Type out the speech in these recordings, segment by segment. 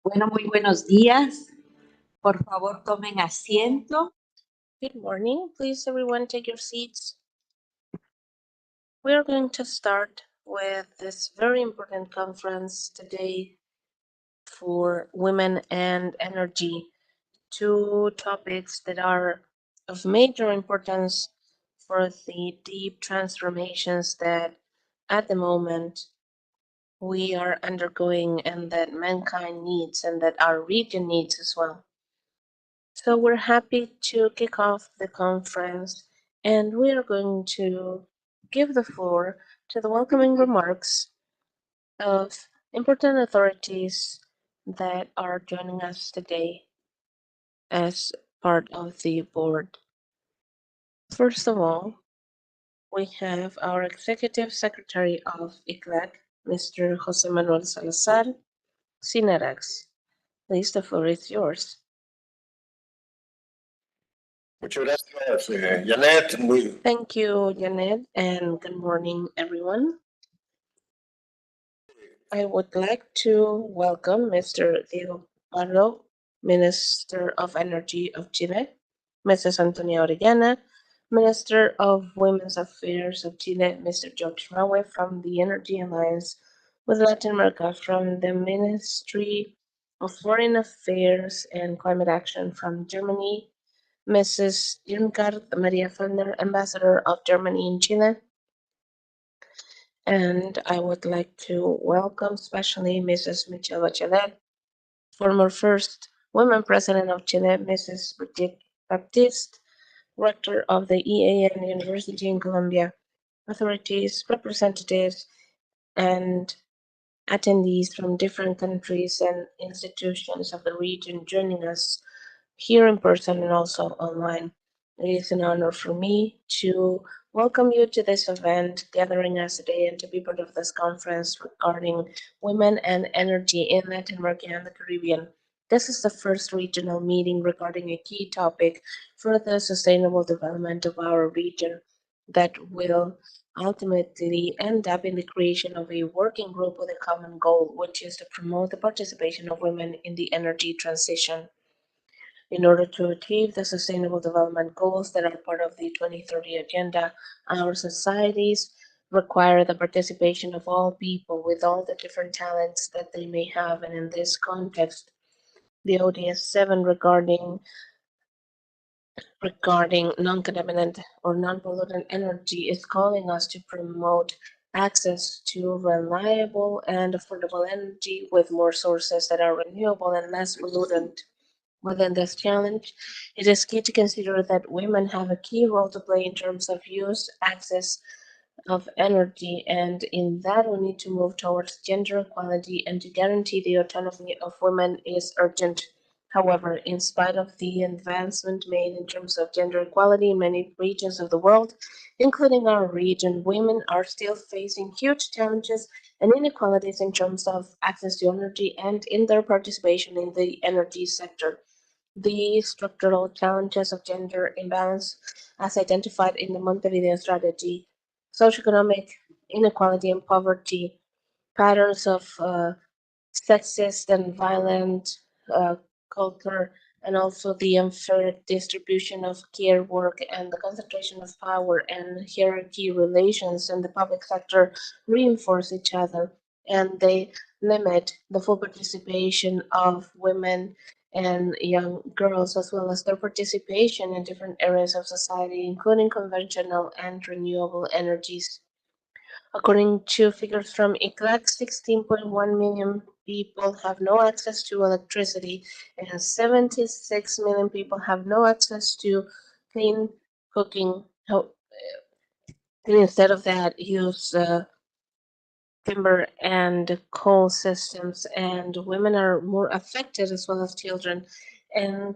Bueno, muy buenos días. Por favor, tomen asiento. Good morning. Please, everyone, take your seats. We are going to start with this very important conference today for women and energy, two topics that are of major importance for the deep transformations that at the moment we are undergoing and that mankind needs and that our region needs as well. So we're happy to kick off the conference, and we are going to give the floor to the welcoming remarks of important authorities that are joining us today as part of the board. First of all, we have our Executive Secretary of LAC, Mr. Jose Manuel Salazar Cinerax. Please, the floor is yours. Muchas gracias, Janet. Thank you, Janet, and good morning, everyone. I would like to welcome Mr. Diego Pardo, Minister of Energy of Chile, Mrs. Antonia Orellana, Minister of Women's Affairs of Chile, Mr. George Maue from the Energy Alliance with Latin America, from the Ministry of Foreign Affairs and Climate Action from Germany, Mrs. Irmgard Maria Fellner, Ambassador of Germany in Chile. And I would like to welcome especially Mrs. Michelle Bachelet, former first woman president of Chile, Mrs. Brigitte Baptiste, rector of the EAN University in Colombia, authorities, representatives, and attendees from different countries and institutions of the region joining us here in person and also online. It is an honor for me to welcome you to this event, gathering us today and to be part of this conference regarding women and energy in Latin America and the Caribbean. This is the first regional meeting regarding a key topic for the sustainable development of our region that will ultimately end up in the creation of a working group with a common goal, which is to promote the participation of women in the energy transition. In order to achieve the Sustainable Development Goals that are part of the 2030 Agenda, our societies require the participation of all people with all the different talents that they may have. And in this context, the ODS 7 regarding non-contaminant or non-pollutant energy is calling us to promote access to reliable and affordable energy with more sources that are renewable and less pollutant. Within this challenge, it is key to consider that women have a key role to play in terms of use, access of energy, and in that we need to move towards gender equality, and to guarantee the autonomy of women is urgent. However, in spite of the advancement made in terms of gender equality in many regions of the world, including our region, women are still facing huge challenges and inequalities in terms of access to energy and in their participation in the energy sector. The structural challenges of gender imbalance, as identified in the Montevideo Strategy, socioeconomic inequality and poverty, patterns of sexist and violent culture, and also the unfair distribution of care work and the concentration of power and hierarchy relations in the public sector reinforce each other, and they limit the full participation of women and young girls, as well as their participation in different areas of society, including conventional and renewable energies. According to figures from LAC, 16.1 million people have no access to electricity, and 76 million people have no access to clean cooking. Instead of that, use timber and coal systems, and women are more affected as well as children. And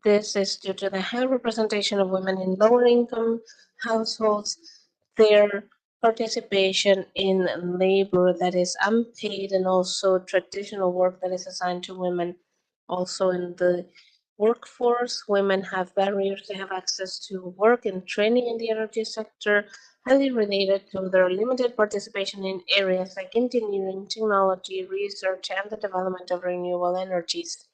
this is due to the high representation of women in lower income households, their participation in labor that is unpaid, and also traditional work that is assigned to women. Also, in the workforce, women have barriers to have access to work and training in the energy sector, highly related to their limited participation in areas like engineering, technology, research, and the development of renewable energies.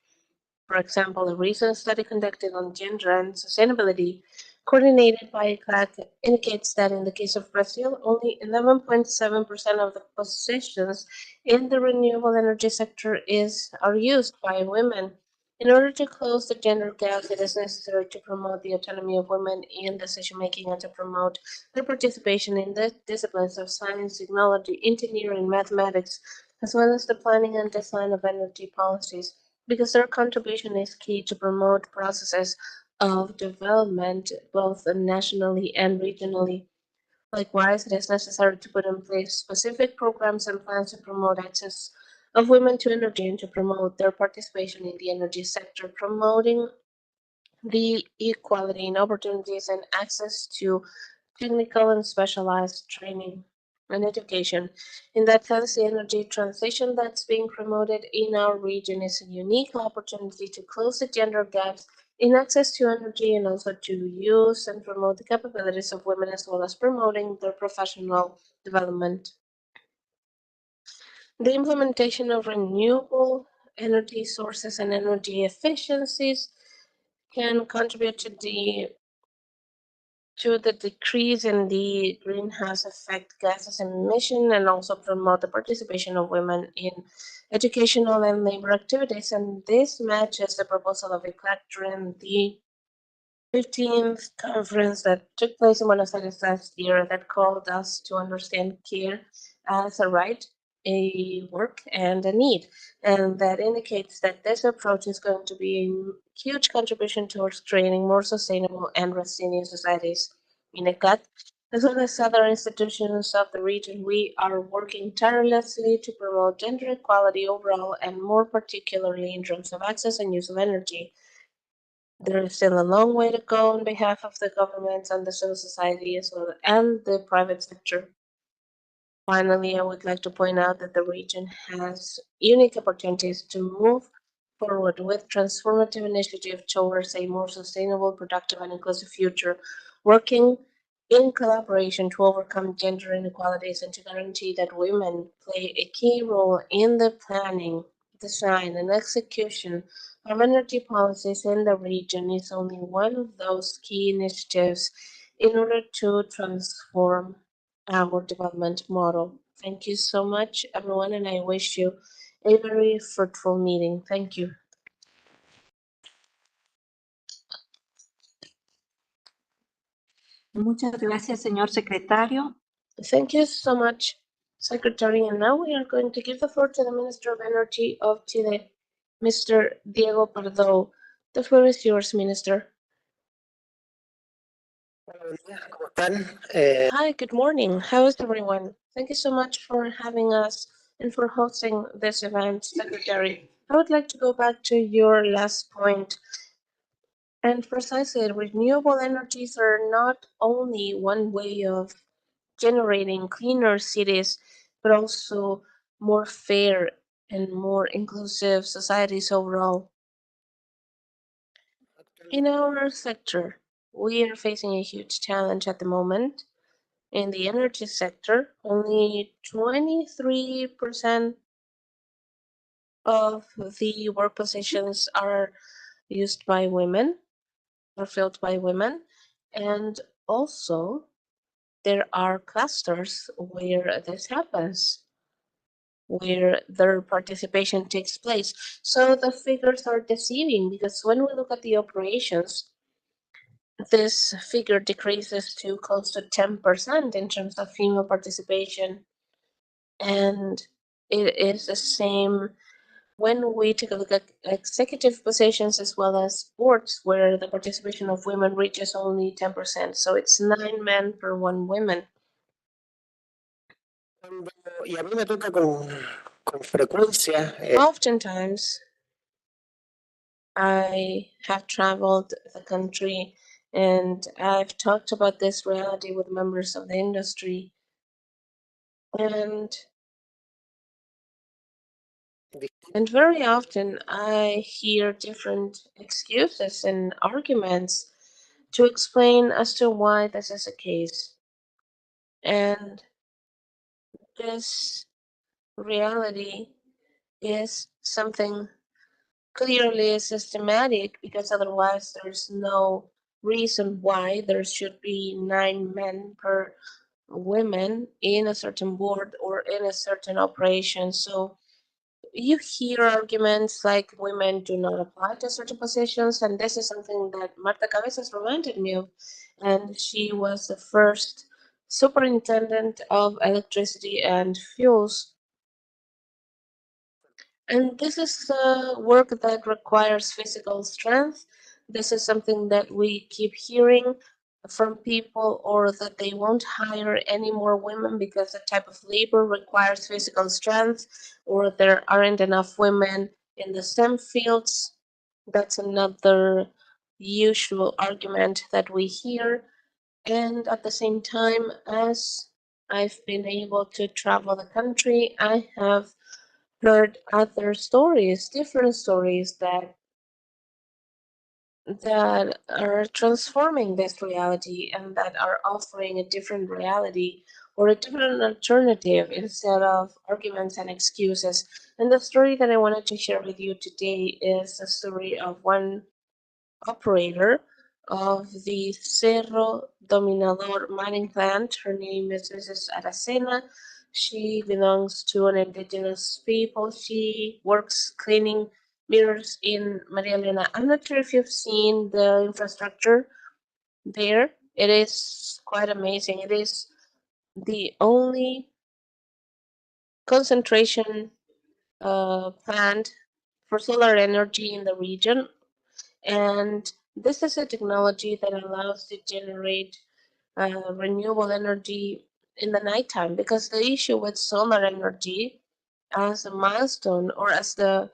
For example, a recent study conducted on gender and sustainability, coordinated by CLAC, indicates that in the case of Brazil, only 11.7% of the positions in the renewable energy sector are used by women. In order to close the gender gap, it is necessary to promote the autonomy of women in decision making and to promote their participation in the disciplines of science, technology, engineering, mathematics, as well as the planning and design of energy policies, because their contribution is key to promote processes of development both nationally and regionally. Likewise, it is necessary to put in place specific programs and plans to promote access of women to energy and to promote their participation in the energy sector, promoting the equality in opportunities and access to technical and specialized training and education. In that sense, the energy transition that's being promoted in our region is a unique opportunity to close the gender gaps in access to energy and also to use and promote the capabilities of women as well as promoting their professional development. The implementation of renewable energy sources and energy efficiencies can contribute to the decrease in the greenhouse effect gases emission and also promote the participation of women in educational and labor activities. And this matches the proposal of ICLAC during the 15th conference that took place in Buenos Aires last year that called us to understand care as a right, a work, and a need. And that indicates that this approach is going to be a huge contribution towards creating more sustainable and resilient societies. In ECAT, as well as other institutions of the region, we are working tirelessly to promote gender equality overall and more particularly in terms of access and use of energy. There is still a long way to go on behalf of the governments and the civil society as well and the private sector. Finally, I would like to point out that the region has unique opportunities to move forward with transformative initiative towards a more sustainable, productive, and inclusive future, working in collaboration to overcome gender inequalities and to guarantee that women play a key role in the planning, design, and execution of energy policies in the region is only one of those key initiatives in order to transform our development model. Thank you so much, everyone, and I wish you a very fruitful meeting. Thank you. Muchas gracias, señor secretario. Thank you so much, Secretary. And now we are going to give the floor to the Minister of Energy of Chile, Mr. Diego Pardo. The floor is yours, Minister. ¿Cómo están? Hi, good morning. How is everyone? Thank you so much for having us and for hosting this event, Secretary. I would like to go back to your last point. And precisely, renewable energies are not only one way of generating cleaner cities, but also more fair and more inclusive societies overall. In our sector, we are facing a huge challenge at the moment. In the energy sector, only 23% of the work positions are used by women, are filled by women, and also there are clusters where this happens. where their participation takes place. So the figures are deceiving because when we look at the operations, this figure decreases to close to 10% in terms of female participation. And it is the same when we take a look at executive positions as well as boards, where the participation of women reaches only 10%. So it's 9 men per 1 woman. Y a mí me toca con frecuencia Oftentimes, I have traveled the country and I've talked about this reality with members of the industry. And very often I hear different excuses and arguments to explain as to why this is the case. And this reality is something clearly systematic because otherwise there's no reason why there should be 9 men per women in a certain board or in a certain operation. So you hear arguments like women do not apply to certain positions, and this is something that Marta Cabezas reminded me of. And she was the first superintendent of electricity and fuels. And this is work that requires physical strength. This is something that we keep hearing from people, or that they won't hire any more women because the type of labor requires physical strength, or there aren't enough women in the STEM fields. That's another usual argument that we hear. And at the same time, as I've been able to travel the country, I have heard other stories, different stories that are transforming this reality and that are offering a different reality or a different alternative instead of arguments and excuses. And the story that I wanted to share with you today is the story of one operator of the Cerro Dominador mining plant. Her name is Mrs. Aracena. She belongs to an indigenous people. She works cleaning mirrors in Maria Elena. I'm not sure if you've seen the infrastructure there. It is quite amazing. It is the only concentration plant for solar energy in the region. And this is a technology that allows to generate renewable energy in the nighttime, because the issue with solar energy as a milestone, or as the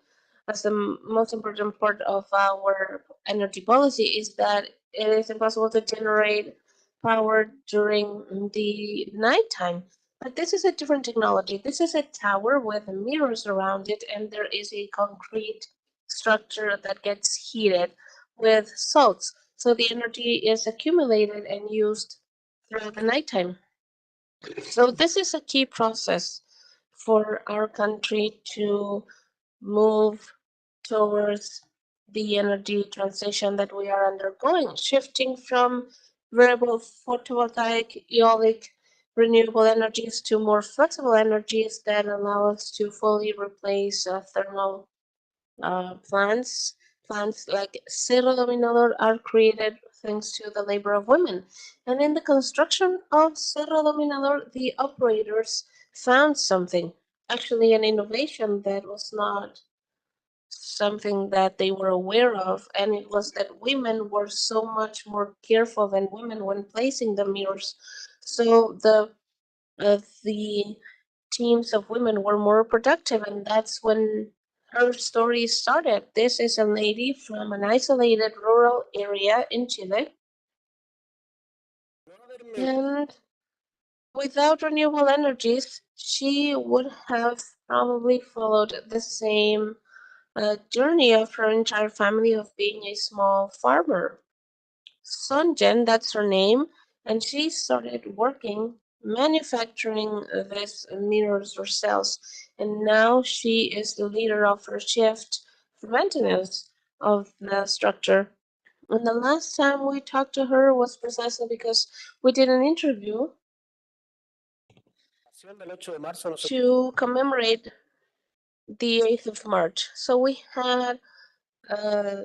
most important part of our energy policy, is that it is impossible to generate power during the nighttime. But this is a different technology. This is a tower with mirrors around it, and there is a concrete structure that gets heated with salts. So the energy is accumulated and used throughout the nighttime. So this is a key process for our country to move towards the energy transition that we are undergoing, shifting from variable photovoltaic, eolic, renewable energies to more flexible energies that allow us to fully replace thermal plants. Plants like Cerro Dominador are created thanks to the labor of women. And in the construction of Cerro Dominador, the operators found something, actually an innovation that was not something that they were aware of, and it was that women were so much more careful than women when placing the mirrors. So the teams of women were more productive, and that's when her story started. This is a lady from an isolated rural area in Chile, and without renewable energies, she would have probably followed the same journey of her entire family of being a small farmer. Sonjen, that's her name, and she started working manufacturing these mirrors herself. And now she is the leader of her shift for maintenance of the structure. And the last time we talked to her was precisely because we did an interview del 8 de marzo, to commemorate the 8th of March. So uh,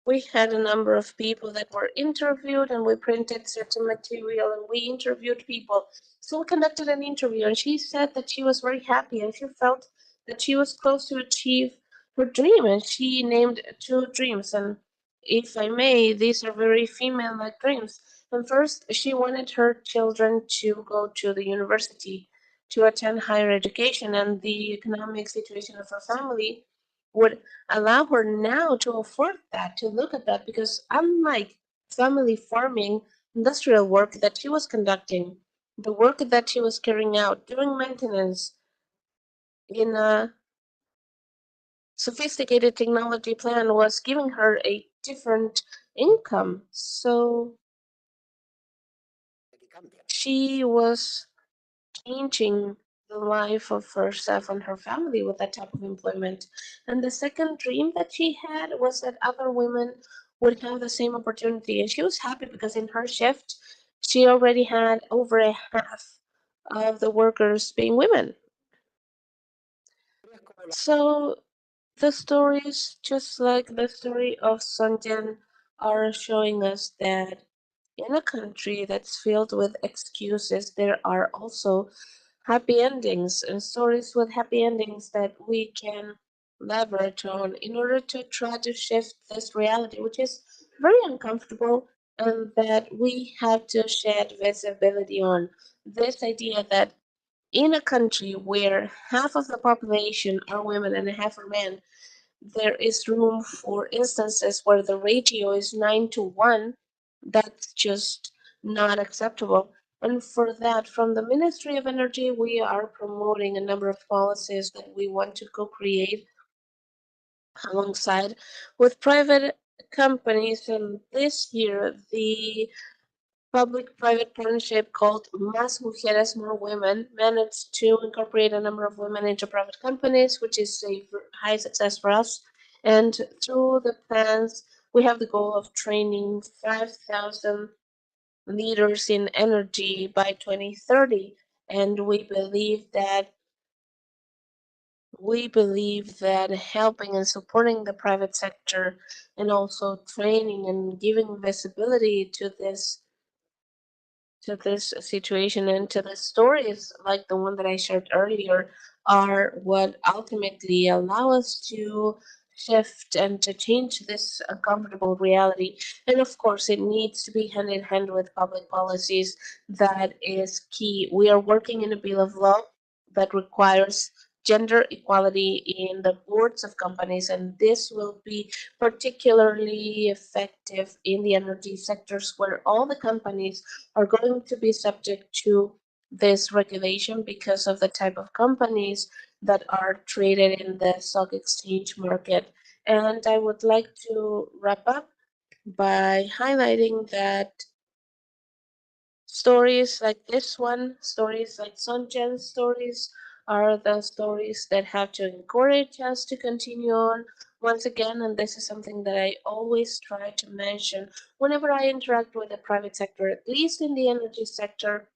we had a number of people that were interviewed, and we printed certain material and we interviewed people. So we conducted an interview, and she said that she was very happy and she felt that she was close to achieve her dream, and she named two dreams. And if I may, these are very female like dreams. And first, she wanted her children to go to the university to attend higher education, and the economic situation of her family would allow her now to afford that, to look at that, because unlike family farming, industrial work that she was conducting, the work that she was carrying out, doing maintenance in a sophisticated technology plan was giving her a different income. So she was changing the life of herself and her family with that type of employment. And the second dream that she had was that other women would have the same opportunity. And she was happy because in her shift, she already had over a half of the workers being women. So the stories, just like the story of Sunjan, are showing us that in a country that's filled with excuses, there are also happy endings and stories with happy endings that we can leverage on in order to try to shift this reality, which is very uncomfortable, and that we have to shed visibility on. This idea that in a country where half of the population are women and half are men, there is room for instances where the ratio is 9 to 1. That's just not acceptable. And for that, from the Ministry of Energy, we are promoting a number of policies that we want to co create alongside with private companies. And this year, the public-private partnership called Más Mujeres, More Women managed to incorporate a number of women into private companies, which is a high success for us. And through the plans, we have the goal of training 5,000 leaders in energy by 2030. And we believe that helping and supporting the private sector and also training and giving visibility to this situation and to the stories like the one that I shared earlier are what ultimately allow us to shift and to change this uncomfortable reality. And of course, it needs to be hand in hand with public policies. That is key. We are working in a bill of law that requires gender equality in the boards of companies, and this will be particularly effective in the energy sectors where all the companies are going to be subject to this regulation because of the type of companies that are traded in the stock exchange market. And I would like to wrap up by highlighting that stories like this one, stories like Sonjan's stories, are the stories that have to encourage us to continue on once again. And this is something that I always try to mention whenever I interact with the private sector, at least in the energy sector.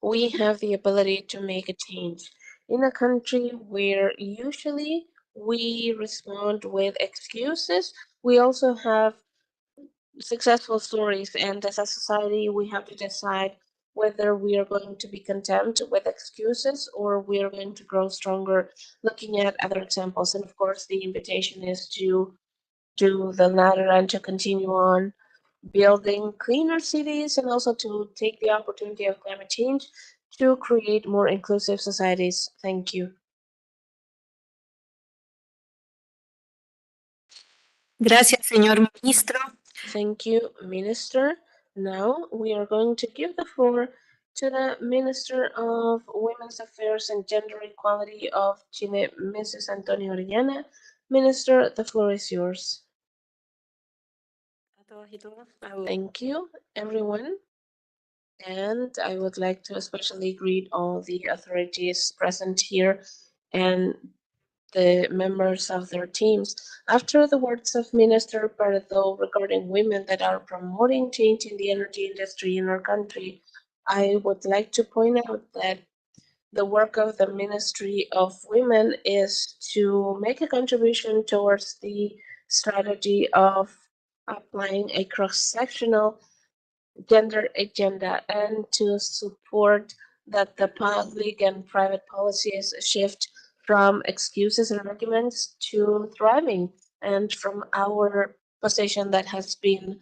We have the ability to make a change in a country where usually we respond with excuses. We also have successful stories, and as a society, we have to decide whether we are going to be content with excuses or we are going to grow stronger looking at other examples. And of course, the invitation is to do the latter and to continue on building cleaner cities and also to take the opportunity of climate change to create more inclusive societies. Thank you. Gracias, señor ministro. Thank you, Minister. Now we are going to give the floor to the Minister of Women's Affairs and Gender Equality of Chile, Mrs. Antonia Orellana. Minister, the floor is yours. Thank you, everyone. And I would like to especially greet all the authorities present here and the members of their teams. After the words of Minister Pardo regarding women that are promoting change in the energy industry in our country, I would like to point out that the work of the Ministry of Women is to make a contribution towards the strategy of applying a cross-sectional gender agenda and to support that the public and private policies shift from excuses and arguments to thriving, and from our position that has been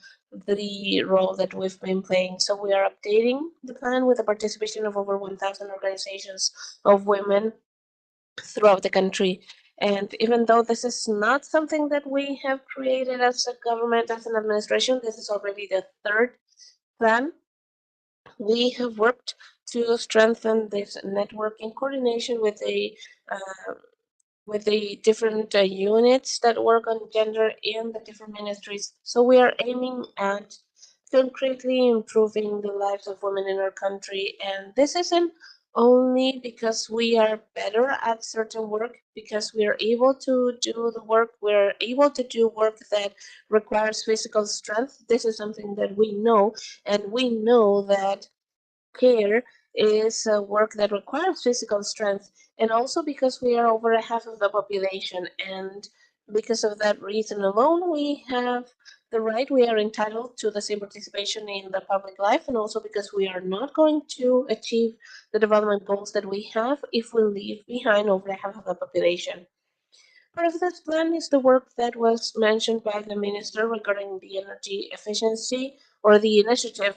the role that we've been playing. So we are updating the plan with the participation of over 1,000 organizations of women throughout the country. And even though this is not something that we have created as a government, as an administration, this is already the third plan. We have worked to strengthen this network in coordination with the different units that work on gender in the different ministries. So we are aiming at concretely improving the lives of women in our country. And this isn't only because we are better at certain work, because we are able to do the work, we're able to do work that requires physical strength. This is something that we know, and we know that care is work that requires physical strength, and also because we are over a half of the population, and because of that reason alone, we have the right, we are entitled to the same participation in the public life, and also because we are not going to achieve the development goals that we have if we leave behind over a half of the population. Part of this plan is the work that was mentioned by the minister regarding the energy efficiency, or the initiative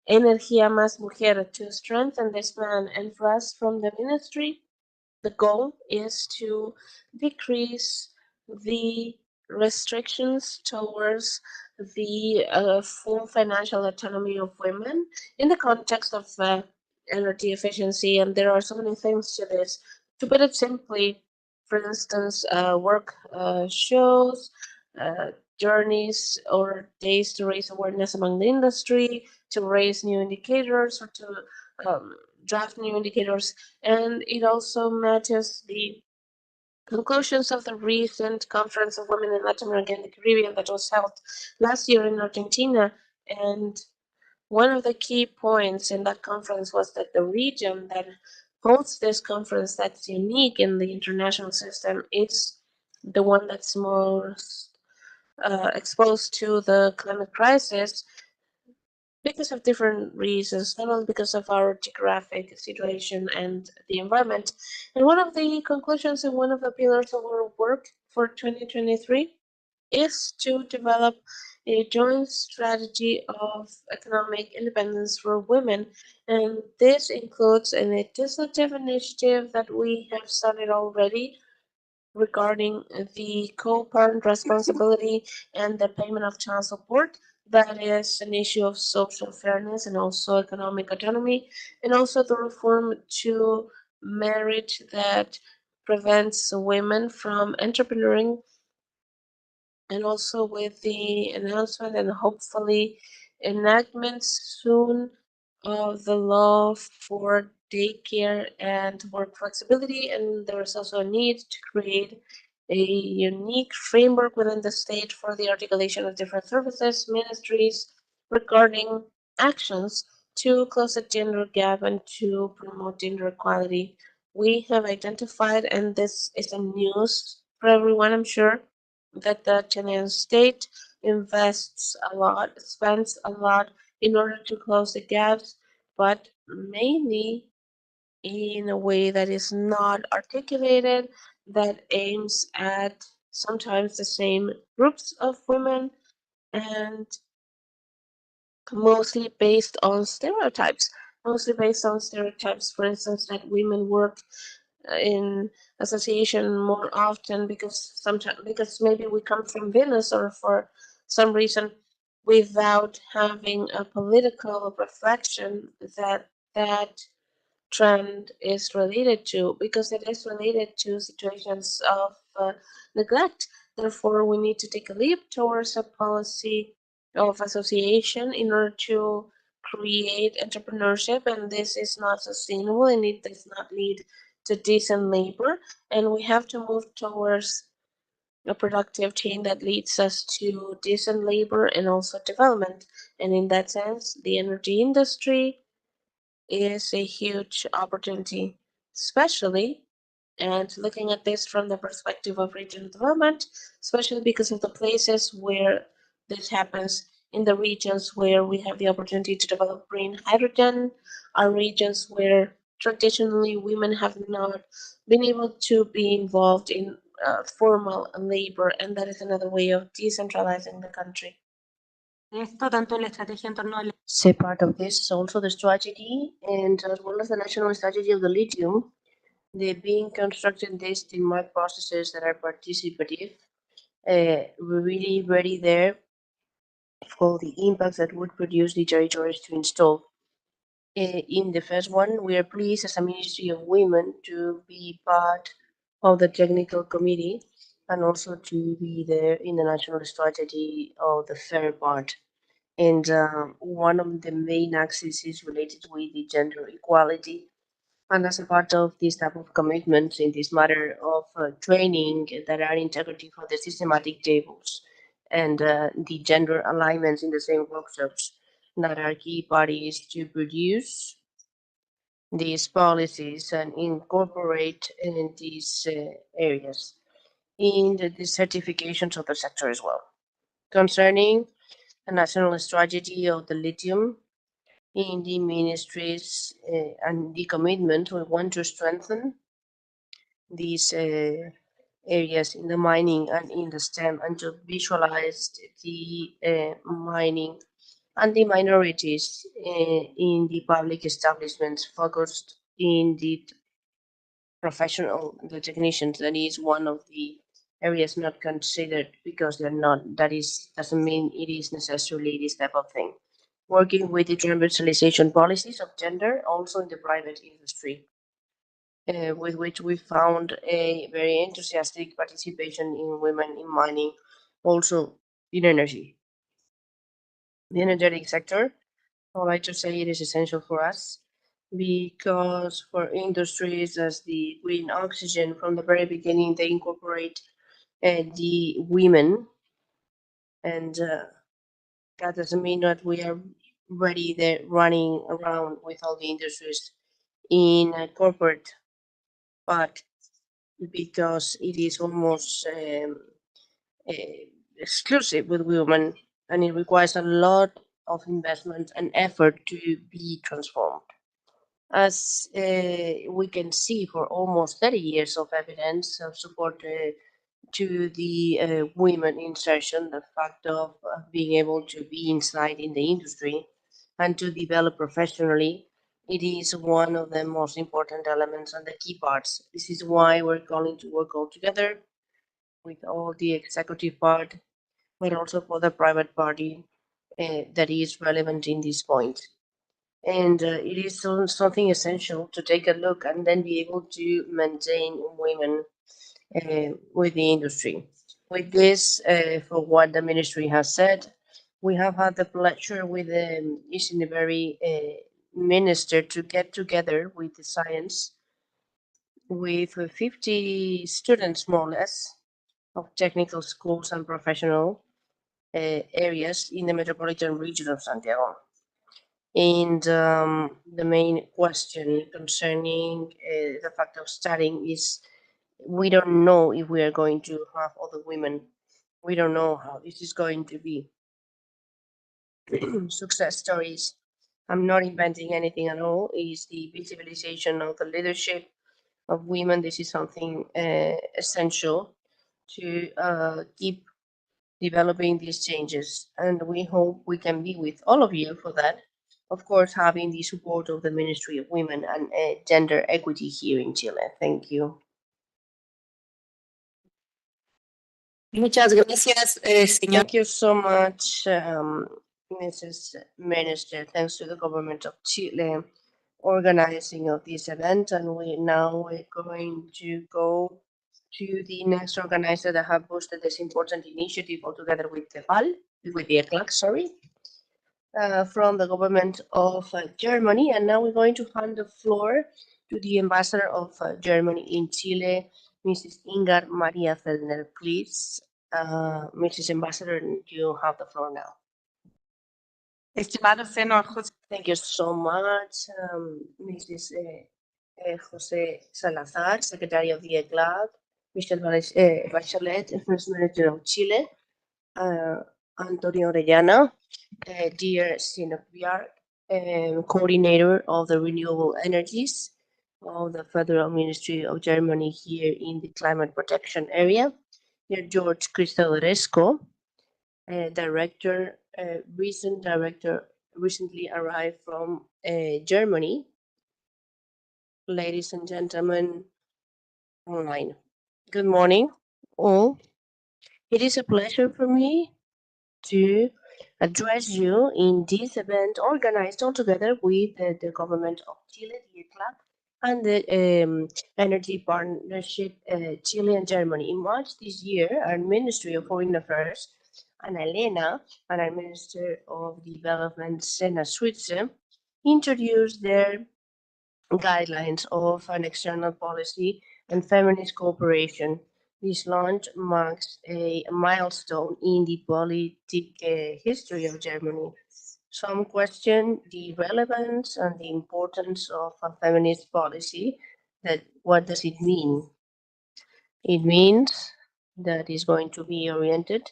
Energía Más Mujer, to strengthen this plan. And for us from the ministry, the goal is to decrease the restrictions towards the full financial autonomy of women in the context of energy efficiency. And there are so many things to this. To put it simply, for instance, work shows, uh, journeys, or days to raise awareness among the industry, to raise new indicators, or to draft new indicators. And it also matches the conclusions of the recent Conference of Women in Latin America and the Caribbean that was held last year in Argentina. And one of the key points in that conference was that the region that holds this conference, that's unique in the international system, is the one that's most exposed to the climate crisis, because of different reasons, not only because of our geographic situation and the environment. And one of the conclusions and one of the pillars of our work for 2023 is to develop a joint strategy of economic independence for women. And this includes a legislative initiative that we have started already regarding the co-parent responsibility and the payment of child support. That is an issue of social fairness and also economic autonomy, and also the reform to marriage that prevents women from entrepreneuring, and also with the announcement and hopefully enactment soon of the law for daycare and work flexibility. And there is also a need to create a unique framework within the state for the articulation of different services, ministries, regarding actions to close the gender gap and to promote gender equality. We have identified, and this is a news for everyone, I'm sure, that the Chilean state invests a lot, spends a lot in order to close the gaps, but mainly in a way that is not articulated, that aims at sometimes the same groups of women, and mostly based on stereotypes. Mostly based on stereotypes, for instance, that women work in association more often because sometimes, because maybe we come from Venus, or for some reason, without having a political reflection that that trend is related to, because it is related to situations of neglect. Therefore, we need to take a leap towards a policy of association in order to create entrepreneurship, and this is not sustainable, and it does not lead to decent labor, and we have to move towards a productive chain that leads us to decent labor and also development. And in that sense, the energy industry is a huge opportunity. especially, and looking at this from the perspective of regional development, especially because of the places where this happens, in the regions where we have the opportunity to develop green hydrogen, are regions where traditionally women have not been able to be involved in formal labor, and that is another way of decentralizing the country. Esto tanto en la estrategia en torno al Say part of this is also the strategy, and as well as the national strategy of the lithium. They're being constructed based in mark processes that are participative, really ready there for the impacts that would produce the territories to install. In the first one, we are pleased as a Ministry of Women to be part of the technical committee and also to be there in the national strategy of the third part. And one of the main axes is related with the gender equality. And as a part of this type of commitments in this matter of training that are integrity for the systematic tables and the gender alignments in the same workshops that are key parties to produce these policies and incorporate in these areas in the certifications of the sector as well. Concerning a national strategy of the lithium in the ministries and the commitment, we want to strengthen these areas in the mining and in the STEM and to visualize the mining and the minorities in the public establishments focused in the professional, the technicians. That is one of the areas not considered because they're not, that is, doesn't mean it is necessarily this type of thing. Working with the transversalization policies of gender also in the private industry. With which we found a very enthusiastic participation in women in mining, also in energy. The energetic sector, I would like to say it is essential for us because for industries as the green oxygen, from the very beginning, they incorporate the women, and that doesn't mean that we are ready there running around with all the industries in corporate, but because it is almost exclusive with women and it requires a lot of investment and effort to be transformed. As we can see for almost 30 years of evidence of support to the women insertion, the fact of being able to be inside in the industry and to develop professionally, it is one of the most important elements and the key parts. This is why we're calling to work all together with all the executive part, but also for the private party that is relevant in this point. And it is something essential to take a look and then be able to maintain women with the industry. With this, for what the ministry has said, we have had the pleasure with each and every minister to get together with the science with 50 students more or less of technical schools and professional areas in the metropolitan region of Santiago. And the main question concerning the fact of studying is we don't know if we are going to have other women. We don't know how this is going to be. Success stories. I'm not inventing anything at all. Is the visibilization of the leadership of women. This is something essential to keep developing these changes. And we hope we can be with all of you for that. Of course, having the support of the Ministry of Women and Gender Equity here in Chile. Thank you. Muchas gracias, señor. Thank you so much, Mrs. Minister. Thanks to the government of Chile organizing of this event. And we're going to go to the next organizer that have boosted this important initiative altogether with the LAC, from the government of Germany. And now we're going to hand the floor to the ambassador of Germany in Chile, Mrs. Ingar Maria Fellner. Please, Mrs. Ambassador, you have the floor now. Estimado senador José, Thank you so much, Mrs. Jose Salazar, Secretary of the LAC, Michelle Bachelet, First Minister of Chile, Antonio Orellana, dear Sinopiar, Coordinator of the Renewable Energies of the Federal Ministry of Germany here in the Climate Protection Area, dear George Cristodoresco, director recently arrived from Germany. Ladies and gentlemen, online. Good morning, all. It is a pleasure for me to address you in this event organized altogether with the government of Chile, the CLAC, and the Energy Partnership Chile and Germany. In March this year, our Ministry of Foreign Affairs, Ana Elena, and our Minister of Development, Sena Switzer, introduced their guidelines of an external policy and feminist cooperation. This launch marks a milestone in the political history of Germany. Some question the relevance and the importance of a feminist policy. That what does it mean? It means that it's going to be oriented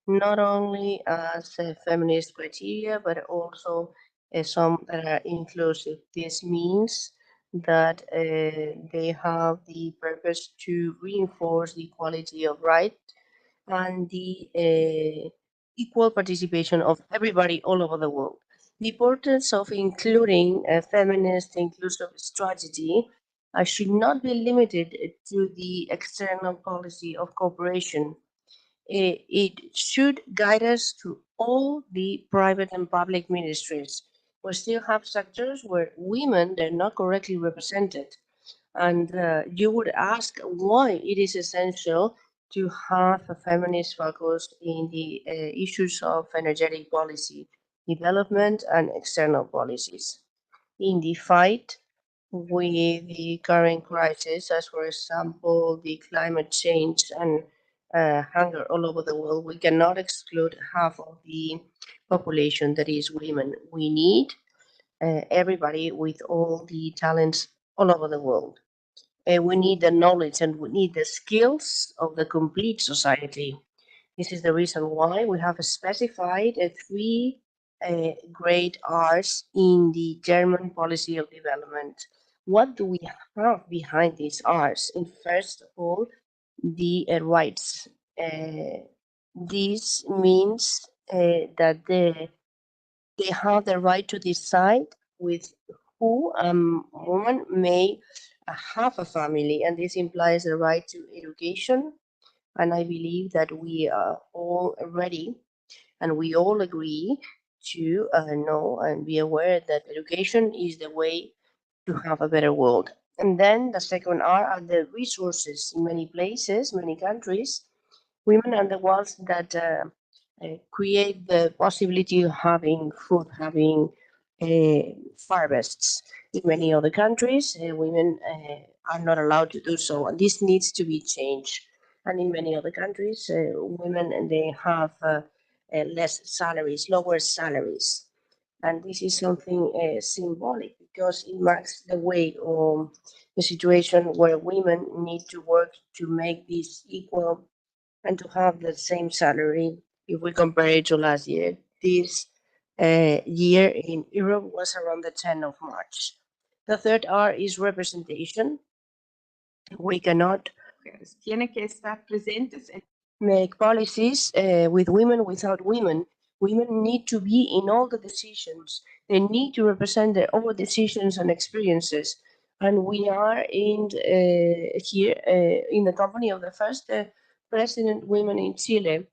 not only as a feminist criteria, but also some that are inclusive. This means that they have the purpose to reinforce the equality of right and the equal participation of everybody all over the world. The importance of including a feminist inclusive strategy should not be limited to the external policy of cooperation. It should guide us to all the private and public ministries. We still have sectors where women are not correctly represented. And you would ask why it is essential to have a feminist focus in the issues of energetic policy, development, and external policies. In the fight with the current crisis, as for example, the climate change and hunger all over the world, we cannot exclude half of the population that is women. We need everybody with all the talents all over the world. We need the knowledge and we need the skills of the complete society. This is the reason why we have specified three great R's in the German policy of development. What do we have behind these R's? And first of all, the rights. This means that they have the right to decide with who a woman may have a family, and this implies the right to education. And I believe that we are all ready and we all agree to know and be aware that education is the way to have a better world. And then the second are the resources. In many places, many countries, women are the ones that create the possibility of having food, having uh, harvests. In many other countries, women are not allowed to do so, and this needs to be changed. And in many other countries, women they have less salaries, lower salaries, and this is something symbolic because it marks the way of the situation where women need to work to make this equal and to have the same salary if we compare it to last year. This year in Europe was around the 10th of March. The third R is representation. We cannot Tiene que estar presentes en make policies with women without women. Women need to be in all the decisions. They need to represent their own decisions and experiences. And we are in here in the company of the first president women in Chile.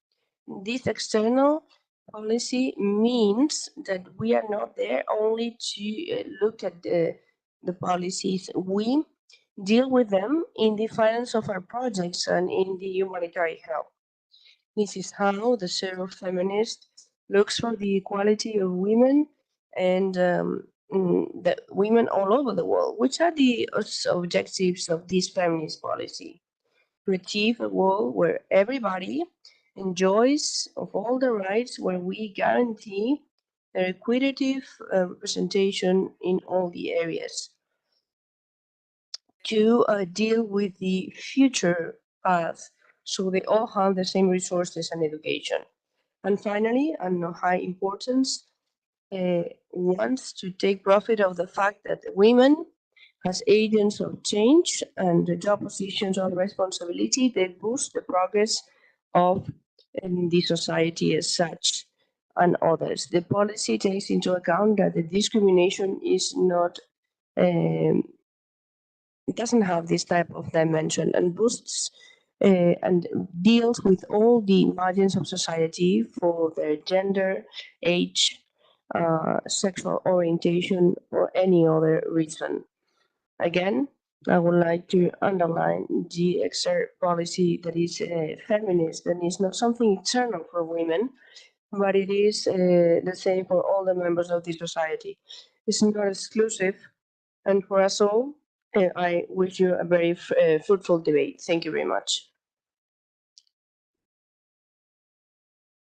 This external policy means that we are not there only to look at the policies. We deal with them in the finance of our projects and in the humanitarian help. This is how the Zero Feminist looks for the equality of women and the women all over the world. Which are the objectives of this feminist policy? To achieve a world where everybody enjoys of all the rights, where we guarantee their equitative representation in all the areas. to deal with the future path, so they all have the same resources and education. And finally, and of high importance, wants to take profit of the fact that women, as agents of change and the job positions of responsibility, they boost the progress of the society as such and others. The policy takes into account that the discrimination is not, it doesn't have this type of dimension and boosts and deals with all the margins of society for their gender, age, sexual orientation, or any other reason. Again, I would like to underline the exert policy that is feminist and is not something external for women, but it is the same for all the members of the society. It's not exclusive, and for us all, I wish you a very fruitful debate. Thank you very much.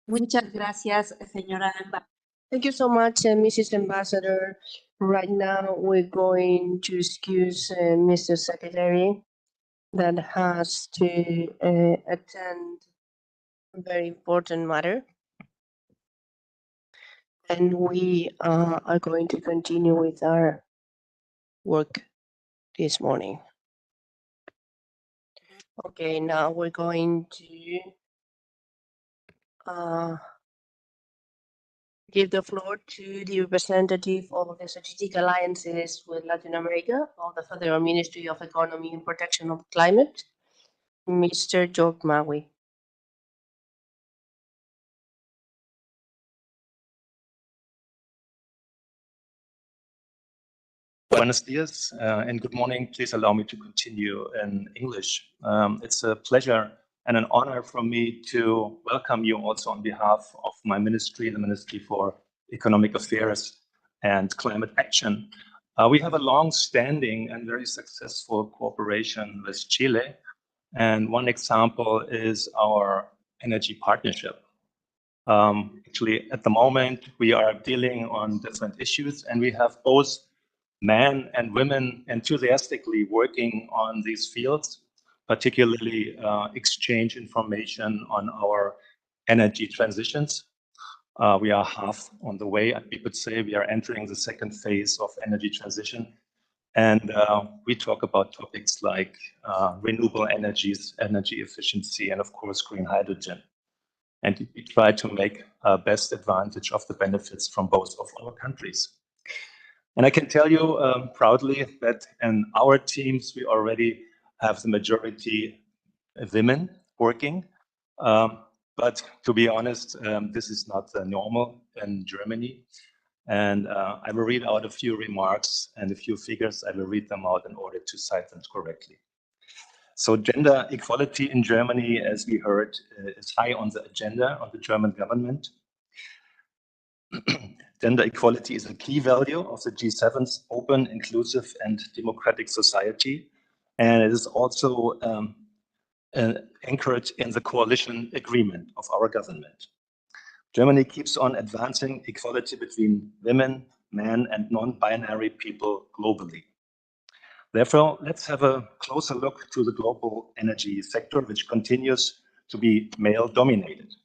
Muchas gracias, señora Amba. Thank you so much, Mrs. Ambassador. Right now, we're going to excuse Mr. Secretary that has to attend a very important matter. And we are going to continue with our work this morning. Okay, now we're going to give the floor to the representative of the strategic alliances with Latin America of the Federal Ministry of Economy and Protection of Climate, Mr. George Maui. Buenos dias and good morning. Please allow me to continue in English. It's a pleasure and an honor for me to welcome you also on behalf of my ministry, the Ministry for Economic Affairs and Climate Action. We have a long-standing and very successful cooperation with Chile. And one example is our energy partnership. Actually, at the moment, we are dealing on different issues, and we have both men and women enthusiastically working on these fields, particularly exchange information on our energy transitions. We are half on the way, we could say. We are entering the second phase of energy transition. And we talk about topics like renewable energies, energy efficiency, and of course, green hydrogen. And we try to make best advantage of the benefits from both of our countries. And I can tell you proudly that in our teams, we already have the majority of women working. But to be honest, this is not normal in Germany. And I will read out a few remarks and a few figures. I will read them out in order to cite them correctly. So gender equality in Germany, as we heard, is high on the agenda of the German government. Gender equality is a key value of the G7's open, inclusive, and democratic society. And it is also anchored in the coalition agreement of our government. Germany keeps on advancing equality between women, men, and non-binary people globally. Therefore, let's have a closer look to the global energy sector, which continues to be male-dominated.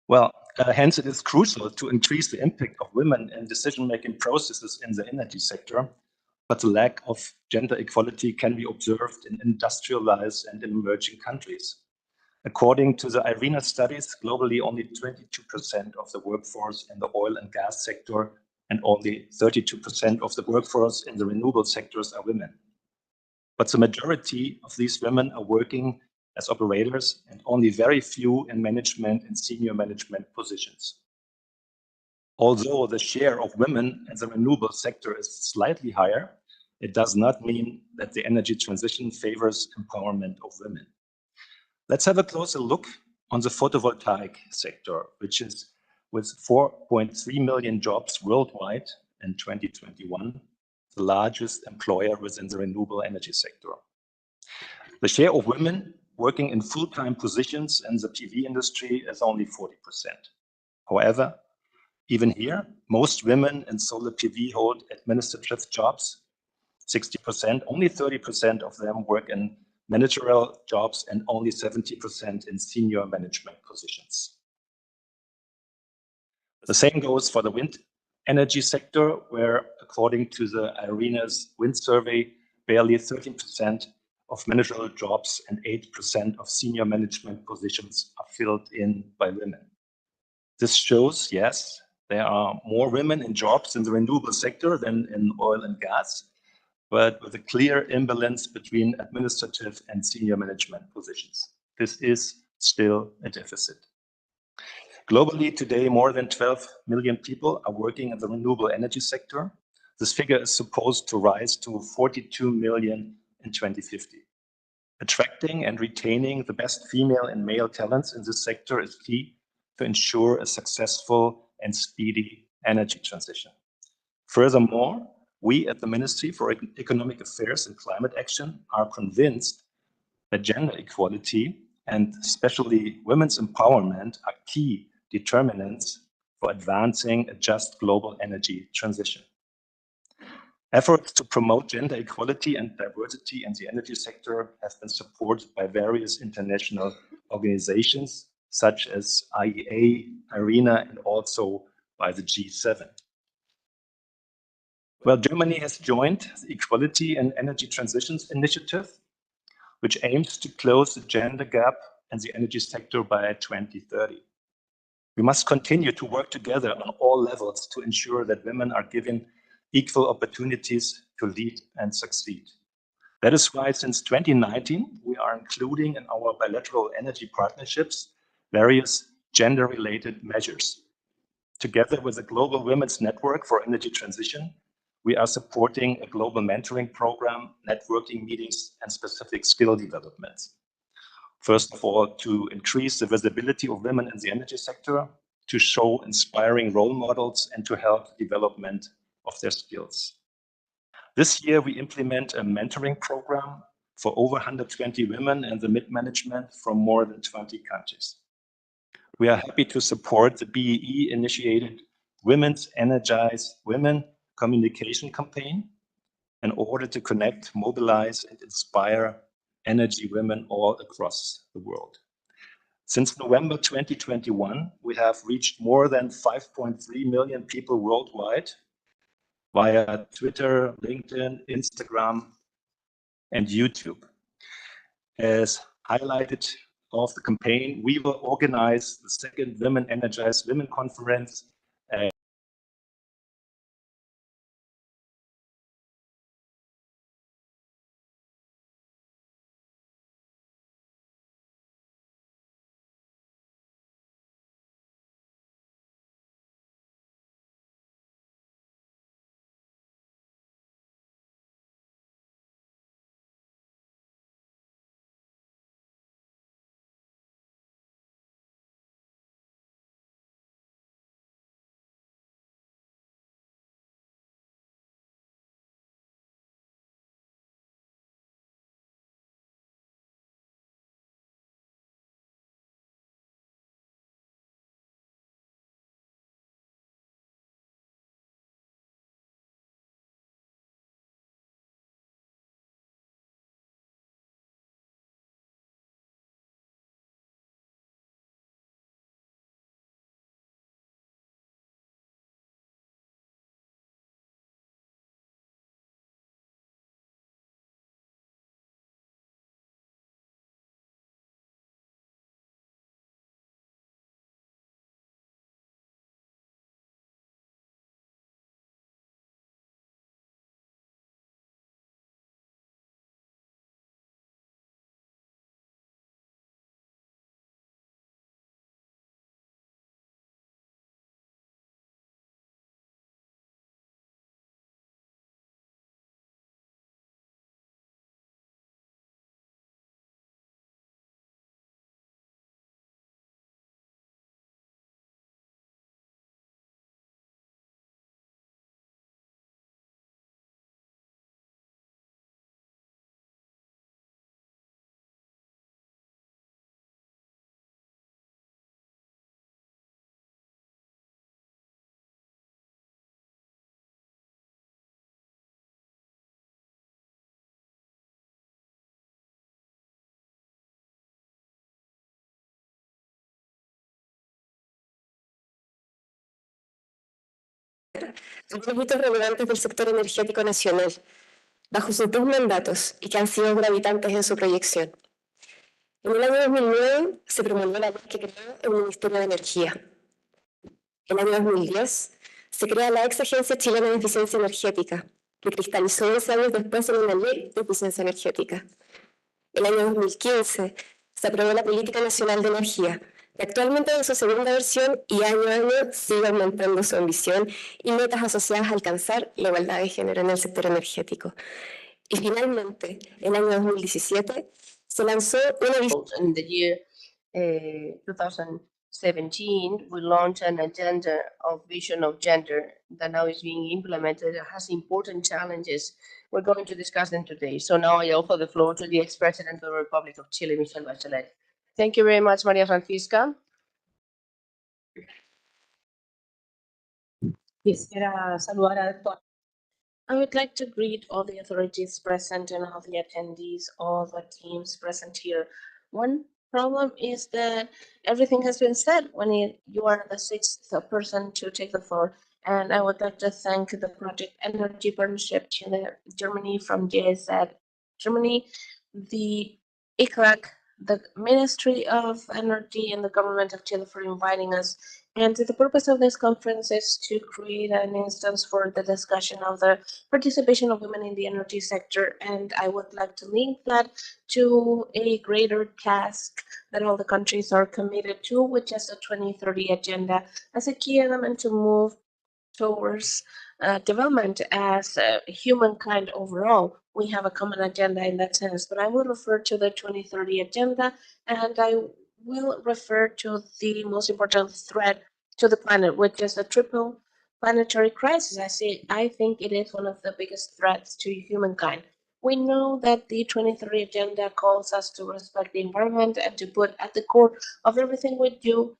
Well, hence it is crucial to increase the impact of women in decision-making processes in the energy sector, but the lack of gender equality can be observed in industrialized and emerging countries. According to the IRENA studies, globally only 22% of the workforce in the oil and gas sector and only 32% of the workforce in the renewable sectors are women. But the majority of these women are working as operators and only very few in management and senior management positions. Although the share of women in the renewable sector is slightly higher, it does not mean that the energy transition favors empowerment of women. Let's have a closer look on the photovoltaic sector, which is with 4.3 million jobs worldwide in 2021, the largest employer within the renewable energy sector. The share of women working in full-time positions in the PV industry is only 40%. However, Even here, most women in solar PV hold administrative jobs, 60%, only 30% of them work in managerial jobs and only 70% in senior management positions. The same goes for the wind energy sector, where according to the IRENA's wind survey, barely 13% of managerial jobs and 8% of senior management positions are filled in by women. This shows, yes, there are more women in jobs in the renewable sector than in oil and gas, but with a clear imbalance between administrative and senior management positions. This is still a deficit. Globally, today, more than 12 million people are working in the renewable energy sector. This figure is supposed to rise to 42 million in 2050. Attracting and retaining the best female and male talents in this sector is key to ensure a successful and speedy energy transition. Furthermore, we at the Ministry for Economic Affairs and Climate Action are convinced that gender equality and especially women's empowerment are key determinants for advancing a just global energy transition. Efforts to promote gender equality and diversity in the energy sector have been supported by various international organizations such as IEA, IRENA, and also by the G7. Well, Germany has joined the Equality and Energy Transitions Initiative, which aims to close the gender gap in the energy sector by 2030. We must continue to work together on all levels to ensure that women are given equal opportunities to lead and succeed. That is why since 2019, we are including in our bilateral energy partnerships various gender-related measures. Together with the Global Women's Network for Energy Transition, we are supporting a global mentoring program, networking meetings, and specific skill developments. First of all, to increase the visibility of women in the energy sector, to show inspiring role models, and to help the development of their skills. This year, we implement a mentoring program for over 120 women in the mid-management from more than 20 countries. We are happy to support the BEE-initiated Women's Energize Women communication campaign in order to connect, mobilize, and inspire energy women all across the world. Since November 2021, we have reached more than 5.3 million people worldwide via Twitter, LinkedIn, Instagram, and YouTube. As highlighted of the campaign, we will organize the second Women Energize Women Conference destacar algunos hitos relevantes del sector energético nacional bajo sus 2 mandatos y que han sido gravitantes en su proyección. En el año 2009 se promulgó la ley que creó el Ministerio de Energía. En el año 2010 se crea la ex Agencia Chilena de Eficiencia Energética, que cristalizó 11 años después en una ley de eficiencia energética. El año 2015 se aprobó la Política Nacional de Energía, que actualmente en su segunda versión y año a año sigue aumentando su ambición y metas asociadas a alcanzar la igualdad de género en el sector energético. Y finalmente, el año 2017 se lanzó una visión. In the year 2017, we launched an agenda of vision of gender that now is being implemented. It has important challenges. We're going to discuss them today. So now I offer the floor to the ex-president of the Republic of Chile, Michelle Bachelet. Thank you very much, Maria Francisca. Quisiera saludar a todos. I would like to greet all the authorities present and all the attendees, all the teams present here. One problem is that everything has been said when you are the sixth person to take the floor. And I would like to thank the Project Energy Partnership Chile, Germany from GIZ Germany, the ICLAC, the Ministry of Energy and the Government of Chile for inviting us. And the purpose of this conference is to create an instance for the discussion of the participation of women in the energy sector. And I would like to link that to a greater task that all the countries are committed to, which is the 2030 agenda as a key element to move towards development as humankind overall. We have a common agenda in that sense, but I will refer to the 2030 agenda, and I will refer to the most important threat to the planet, which is a triple planetary crisis. I think it is one of the biggest threats to humankind. We know that the 2030 agenda calls us to respect the environment and to put at the core of everything we do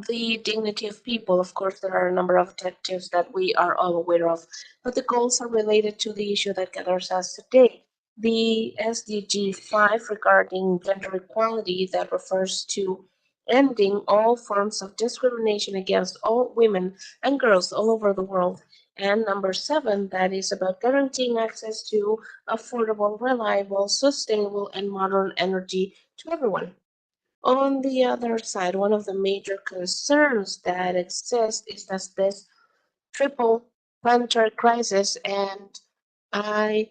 the dignity of people. Of course, there are a number of objectives that we are all aware of, but the goals are related to the issue that gathers us today. The SDG 5 regarding gender equality that refers to ending all forms of discrimination against all women and girls all over the world. And number 7, that is about guaranteeing access to affordable, reliable, sustainable, and modern energy to everyone. On the other side, one of the major concerns that exist is that this triple planetary crisis, and I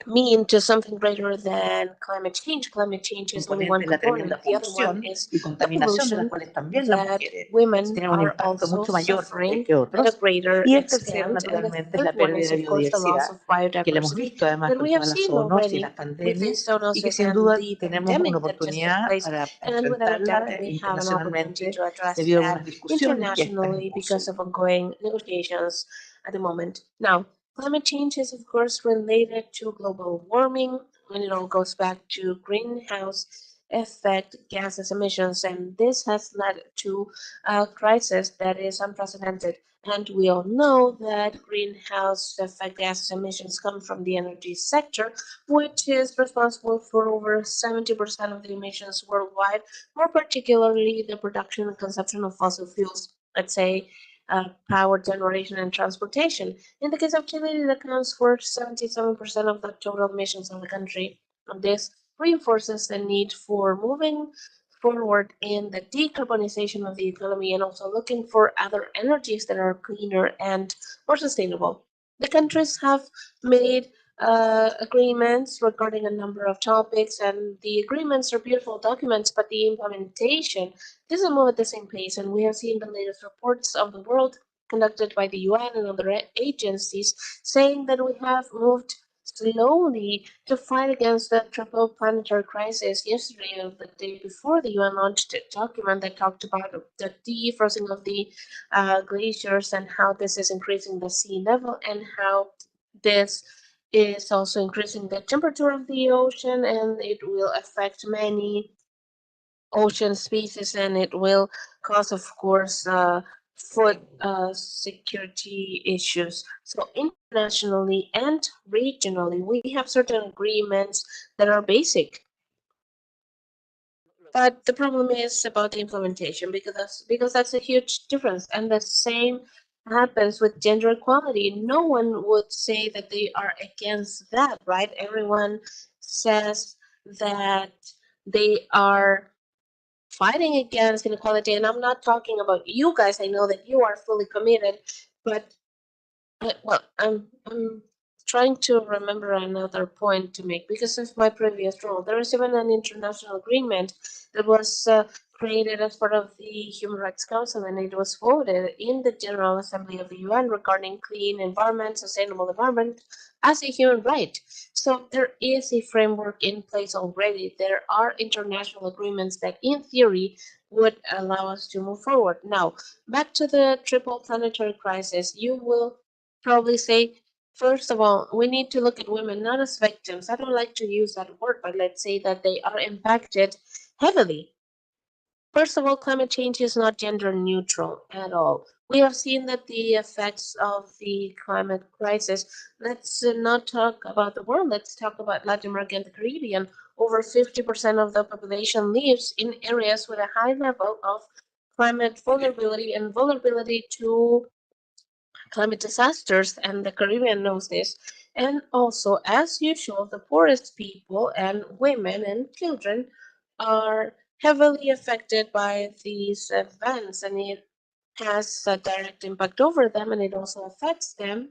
mean to something greater than climate change. Climate change is only one Componente, la tremenda component. The other one polución is y the contaminación de las pollution cuales también las that mujeres women tienen un are impacto also mucho mayor suffering que at a otros. greater Y el tercero, extent. And the naturalmente, es la third one pérdida is, de of course, the loss biodiversidad, of que la hemos biodiversity visto además that con we have todas las seen zoonosis y already las with the pandemias, y que zoonosis sin and duda the tenemos una pandemic that just took oportunidad place. para And without a doubt, enfrentarla we have an opportunity internacionalmente to address debido a that unas discusiones que están en internationally curso. because of ongoing negotiations at the moment. Now, climate change is, of course, related to global warming, and it all goes back to greenhouse effect gases emissions, and this has led to a crisis that is unprecedented. And we all know that greenhouse effect gases emissions come from the energy sector, which is responsible for over 70% of the emissions worldwide, more particularly the production and consumption of fossil fuels, let's say power generation and transportation. In the case of Chile, it accounts for 77% of the total emissions of the country. And this reinforces the need for moving forward in the decarbonization of the economy and also looking for other energies that are cleaner and more sustainable. The countries have made agreements regarding a number of topics, and the agreements are beautiful documents, but the implementation doesn't move at the same pace. And we have seen the latest reports of the world conducted by the UN and other agencies saying that we have moved slowly to fight against the triple planetary crisis. Yesterday or the day before, the UN launched a document that talked about the defrosting of the glaciers and how this is increasing the sea level and how this is also increasing the temperature of the ocean, and it will affect many ocean species, and it will cause, of course, food security issues. So internationally and regionally, we have certain agreements that are basic. But the problem is about the implementation because that's a huge difference. And the same happens with gender equality. No one would say that they are against that, right? Everyone says that they are fighting against inequality, and I'm not talking about you guys. I know that you are fully committed, but I'm trying to remember another point to make because of my previous role. There is even an international agreement that was created as part of the Human Rights Council, and it was voted in the General Assembly of the UN regarding clean environment, sustainable environment as a human right. So there is a framework in place already. There are international agreements that, in theory, would allow us to move forward. Now, back to the triple planetary crisis, you will probably say, first of all, we need to look at women not as victims. I don't like to use that word, but let's say that they are impacted heavily. First of all, climate change is not gender neutral at all. We have seen that the effects of the climate crisis, let's not talk about the world, let's talk about Latin America and the Caribbean. Over 50% of the population lives in areas with a high level of climate vulnerability and vulnerability to climate disasters, and the Caribbean knows this. And also, as usual, the poorest people and women and children are heavily affected by these events, and it has a direct impact over them, and it also affects them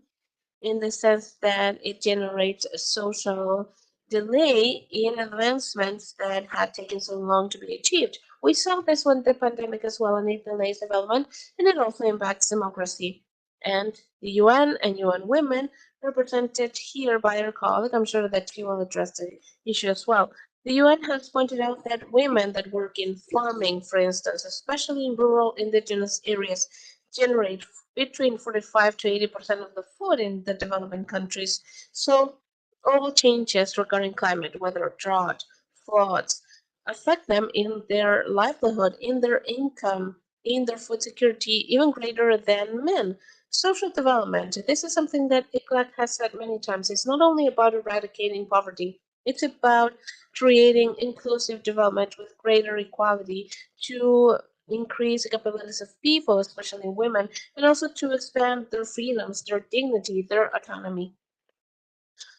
in the sense that it generates a social delay in advancements that had taken so long to be achieved. We saw this with the pandemic as well, and it delays development, and it also impacts democracy. And the UN and UN Women, represented here by our colleague, I'm sure that she will address the issue as well. The UN has pointed out that women that work in farming, for instance, especially in rural indigenous areas, generate between 45 to 80% of the food in the developing countries. So all changes regarding climate, whether drought, floods, affect them in their livelihood, in their income, in their food security, even greater than men. Social development. This is something that ICLAC has said many times. It's not only about eradicating poverty, it's about creating inclusive development with greater equality to increase the capabilities of people, especially women, and also to expand their freedoms, their dignity, their autonomy.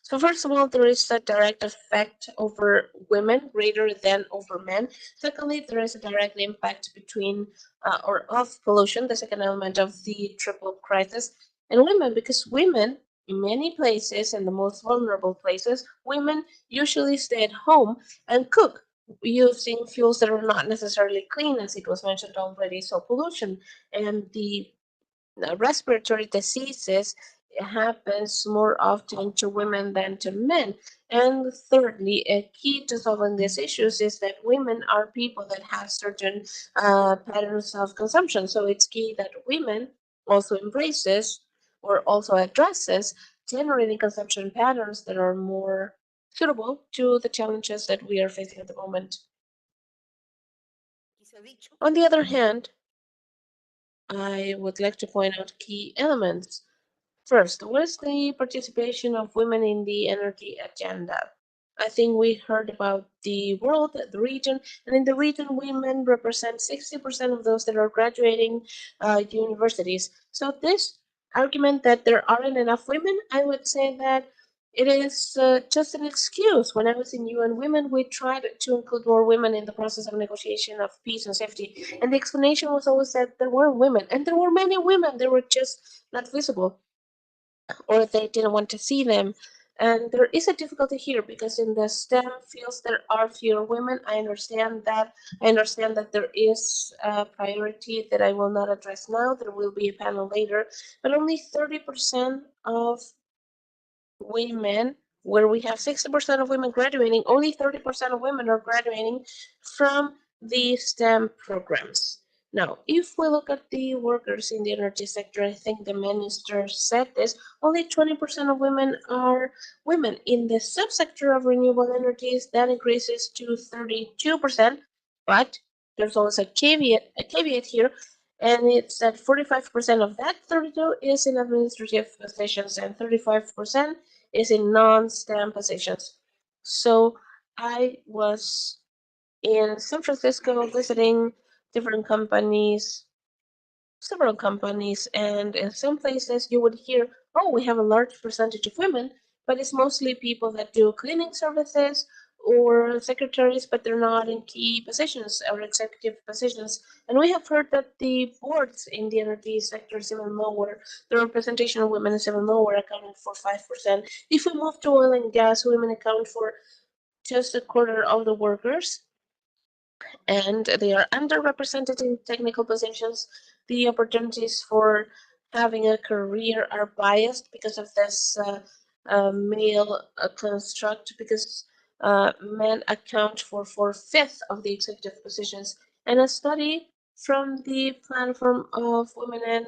So first of all, there is a direct effect over women greater than over men. Secondly, there is a direct impact between or of pollution, the second element of the triple crisis, and women, because women in many places, in the most vulnerable places, women usually stay at home and cook using fuels that are not necessarily clean, as it was mentioned already. So pollution and the respiratory diseases happens more often to women than to men. And thirdly, a key to solving these issues is that women are people that have certain patterns of consumption. So it's key that women also embraces or also addresses generating consumption patterns that are more suitable to the challenges that we are facing at the moment. On the other hand, I would like to point out key elements. First, what is the participation of women in the energy agenda? I think we heard about the world, the region, and in the region, women represent 60% of those that are graduating universities. So this argument that there aren't enough women, I would say that it is just an excuse. When I was in UN Women, we tried to include more women in the process of negotiation of peace and safety, and the explanation was always that there were women, and there were many women, they were just not visible or they didn't want to see them. And there is a difficulty here because in the STEM fields there are fewer women. I understand that. I understand that there is a priority that I will not address now. There will be a panel later, but only 30% of women, where we have 60% of women graduating, only 30% of women are graduating from the STEM programs. Now, if we look at the workers in the energy sector, I think the minister said this, only 20% of women are women. In the subsector of renewable energies, that increases to 32%, but there's always a caveat here, and it's that 45% of that 32 is in administrative positions and 35% is in non-STEM positions. So I was in San Francisco visiting different companies several companies, and in some places you would hear, oh, we have a large percentage of women, but it's mostly people that do cleaning services or secretaries, but they're not in key positions or executive positions. And we have heard that the boards in the energy sector is even lower. The representation of women is even lower, accounting for 5%. If we move to oil and gas, women account for just a quarter of the workers, and they are underrepresented in technical positions. The opportunities for having a career are biased because of this male construct, because men account for 4/5 of the executive positions. And a study from the Platform of Women and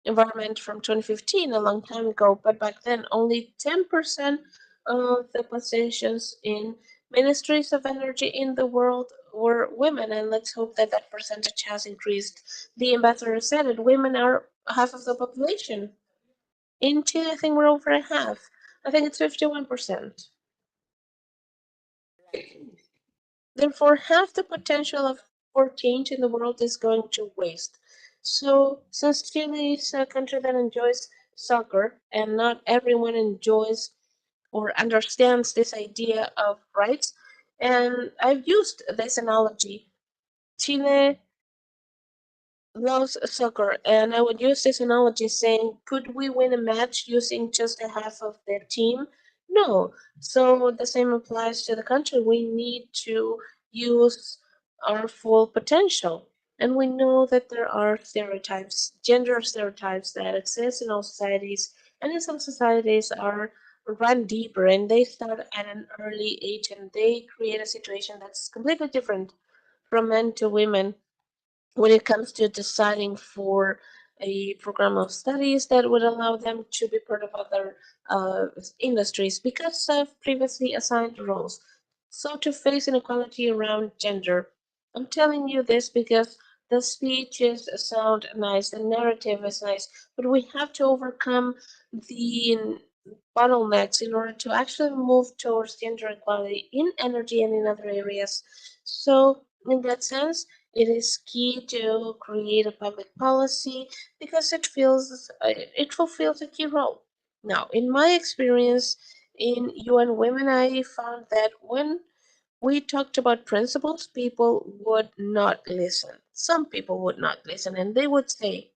Environment from 2015, a long time ago, but back then only 10% of the positions in ministries of energy in the world were women, and let's hope that that percentage has increased. The ambassador said it, women are half of the population. In Chile, I think we're over a half. I think it's 51%. Therefore, half the potential for change in the world is going to waste. So, since Chile is a country that enjoys soccer, and not everyone enjoys or understands this idea of rights, and I've used this analogy. Chile loves soccer, and I would use this analogy saying, could we win a match using just a half of the team? No. So the same applies to the country. We need to use our full potential. And we know that there are stereotypes, gender stereotypes that exist in all societies, and in some societies are run deeper and they start at an early age and they create a situation that's completely different from men to women when it comes to deciding for a program of studies that would allow them to be part of other industries because of previously assigned roles. So, to face inequality around gender, I'm telling you this because the speeches sound nice, the narrative is nice, but we have to overcome the bottlenecks in order to actually move towards gender equality in energy and in other areas. So, in that sense, it is key to create a public policy because it fulfills a key role. Now, in my experience in UN Women, I found that when we talked about principles, people would not listen. Some people would not listen, and they would say,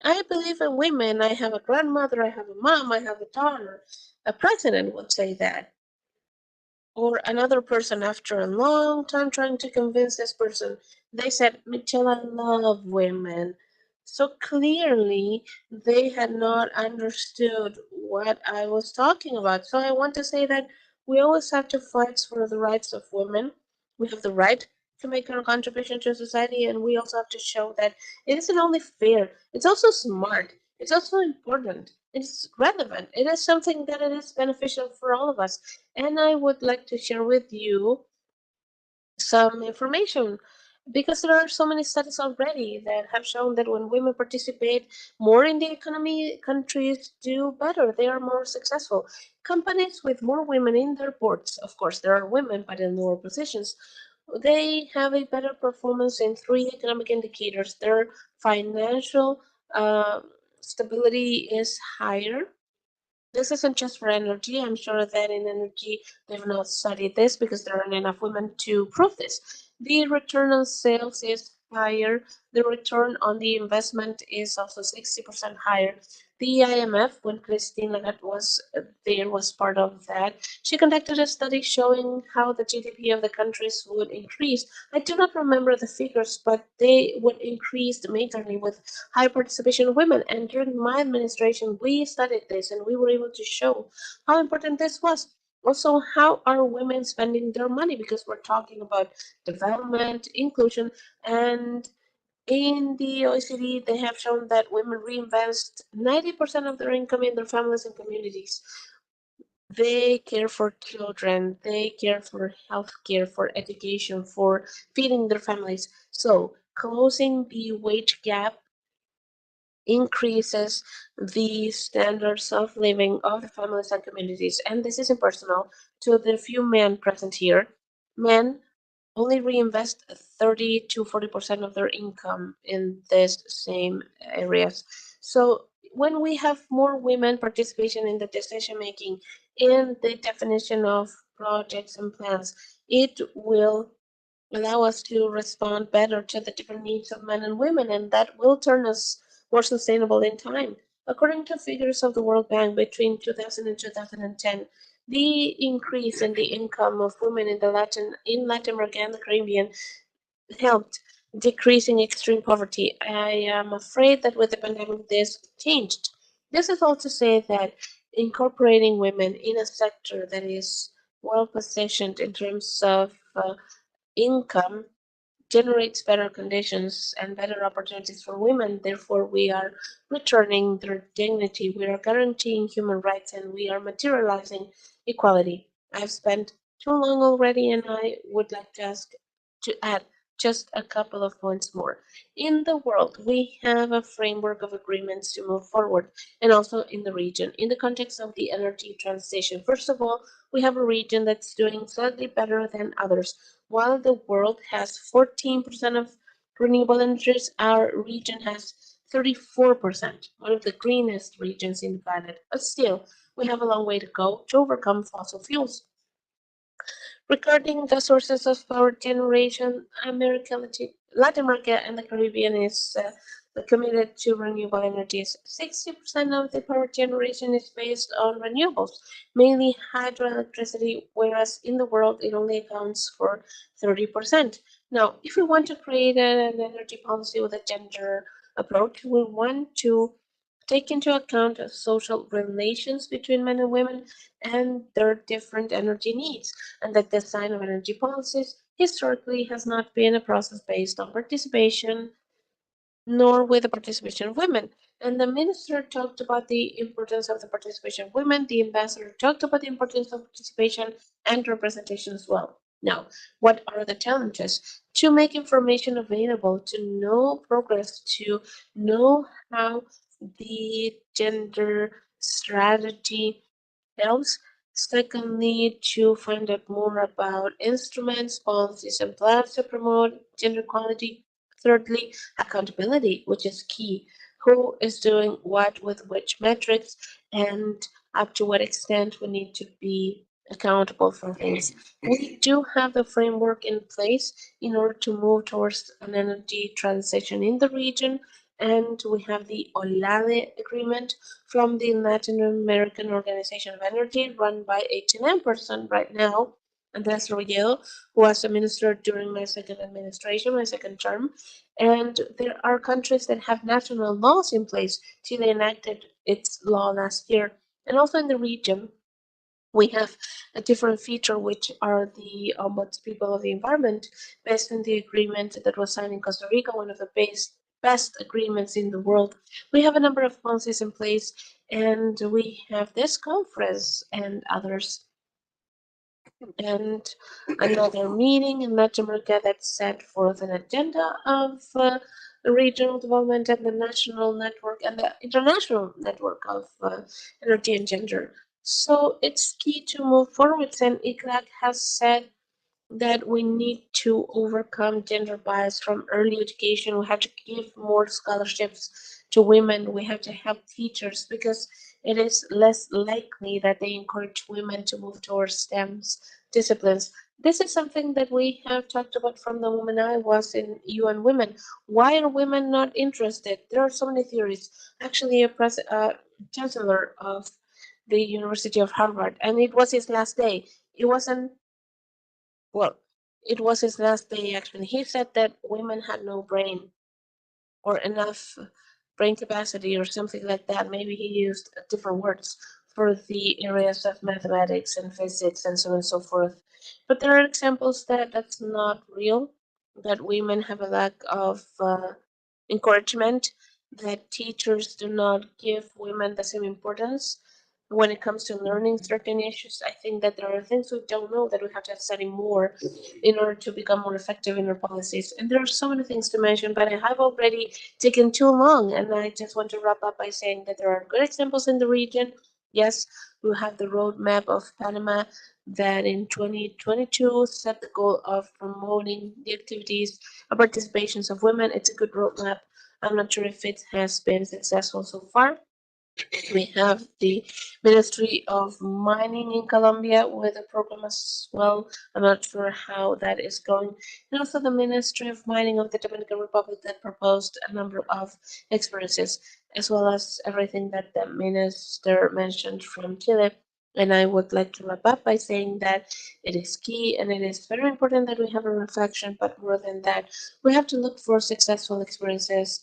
I believe in women. I have a grandmother, I have a mom, I have a daughter. A president would say that. Or another person, after a long time trying to convince this person, they said, Michelle, I love women. So clearly, they had not understood what I was talking about. So I want to say that we always have to fight for the rights of women. We have the right to make our contribution to society, and we also have to show that it isn't only fair, it's also smart, it's also important, it's relevant, it is something that it is beneficial for all of us. And I would like to share with you some information because there are so many studies already that have shown that when women participate more in the economy, countries do better. They are more successful. Companies with more women in their boards, of course, there are women, but in lower positions, they have a better performance in three economic indicators. Their financial uh, stability is higher. This isn't just for energy. I'm sure that in energy they've not studied this because there aren't enough women to prove this. The return on sales is higher. The return on the investment is also 60% higher. The IMF, when Christine Lagarde was there, was part of that. She conducted a study showing how the GDP of the countries would increase. I do not remember the figures, but they would increase majorly with high participation of women. And during my administration, we studied this and we were able to show how important this was. Also, how are women spending their money? Because we're talking about development, inclusion, and in the OECD, they have shown that women reinvest 90% of their income in their families and communities. They care for children, they care for healthcare, for education, for feeding their families. So, closing the wage gap increases the standards of living of the families and communities. And this is impersonal to the few men present here. Men only reinvest 30 to 40% of their income in this same areas. So when we have more women participation in the decision making, in the definition of projects and plans, it will allow us to respond better to the different needs of men and women, and that will turn us more sustainable in time. According to figures of the World Bank, between 2000 and 2010, the increase in the income of women in Latin America and the Caribbean helped decreasing extreme poverty. I am afraid that with the pandemic, this changed. This is all to say that incorporating women in a sector that is well positioned in terms of income generates better conditions and better opportunities for women. Therefore, we are returning their dignity, we are guaranteeing human rights, and we are materializing equality. I've spent too long already, and I would like to add just a couple of points more. In the world, we have a framework of agreements to move forward, and also in the region. In the context of the energy transition, first of all, we have a region that's doing slightly better than others. While the world has 14% of renewable energies, our region has 34%, one of the greenest regions in the planet. But still, we have a long way to go to overcome fossil fuels. Regarding the sources of power generation, Latin America and the Caribbean is committed to renewable energies. 60% of the power generation is based on renewables, mainly hydroelectricity, whereas in the world it only accounts for 30%. Now, if we want to create an energy policy with a gender approach, we want to take into account social relations between men and women and their different energy needs, and the design of energy policies historically has not been a process based on participation nor with the participation of women. And the minister talked about the importance of the participation of women, the ambassador talked about the importance of participation and representation as well. Now, what are the challenges? To make information available, to know progress, to know how the gender strategy helps. Secondly, to find out more about instruments, policies, and plans to promote gender equality. Thirdly, accountability, which is key. Who is doing what with which metrics, and up to what extent we need to be accountable for things. We do have the framework in place in order to move towards an energy transition in the region, and we have the OLADE agreement from the Latin American Organization of Energy, run by a Chilean person right now, Andres Rollero, who was a minister during my second administration, my second term. And there are countries that have national laws in place. Chile enacted its law last year. And also in the region, we have a different feature, which are the people of the environment, based on the agreement that was signed in Costa Rica, one of the best agreements in the world. We have a number of policies in place, and we have this conference and others, and another meeting in Latin America that set forth an agenda of regional development and the national network and the international network of energy and gender. So it's key to move forward, and ICLAC has said that we need to overcome gender bias from early education. We have to give more scholarships to women. We have to help teachers because it is less likely that they encourage women to move towards STEM disciplines. This is something that we have talked about from the moment I was in UN Women. Why are women not interested? There are so many theories. Actually, chancellor of the University of Harvard, and it was his last day. It wasn't well, it was his last day actually. He said that women had no brain or enough brain capacity or something like that. Maybe he used different words for the areas of mathematics and physics and so on and so forth. But there are examples that that's not real, that women have a lack of encouragement, that teachers do not give women the same importance when it comes to learning certain issues. I think that there are things we don't know that we have to study more in order to become more effective in our policies. And there are so many things to mention, but I have already taken too long. And I just want to wrap up by saying that there are good examples in the region. Yes, we have the roadmap of Panama that in 2022 set the goal of promoting the activities and participations of women. It's a good roadmap. I'm not sure if it has been successful so far. We have the Ministry of Mining in Colombia with a program as well. I'm not sure how that is going. And also the Ministry of Mining of the Dominican Republic that proposed a number of experiences, as well as everything that the minister mentioned from Chile. And I would like to wrap up by saying that it is key and it is very important that we have a reflection, but more than that, we have to look for successful experiences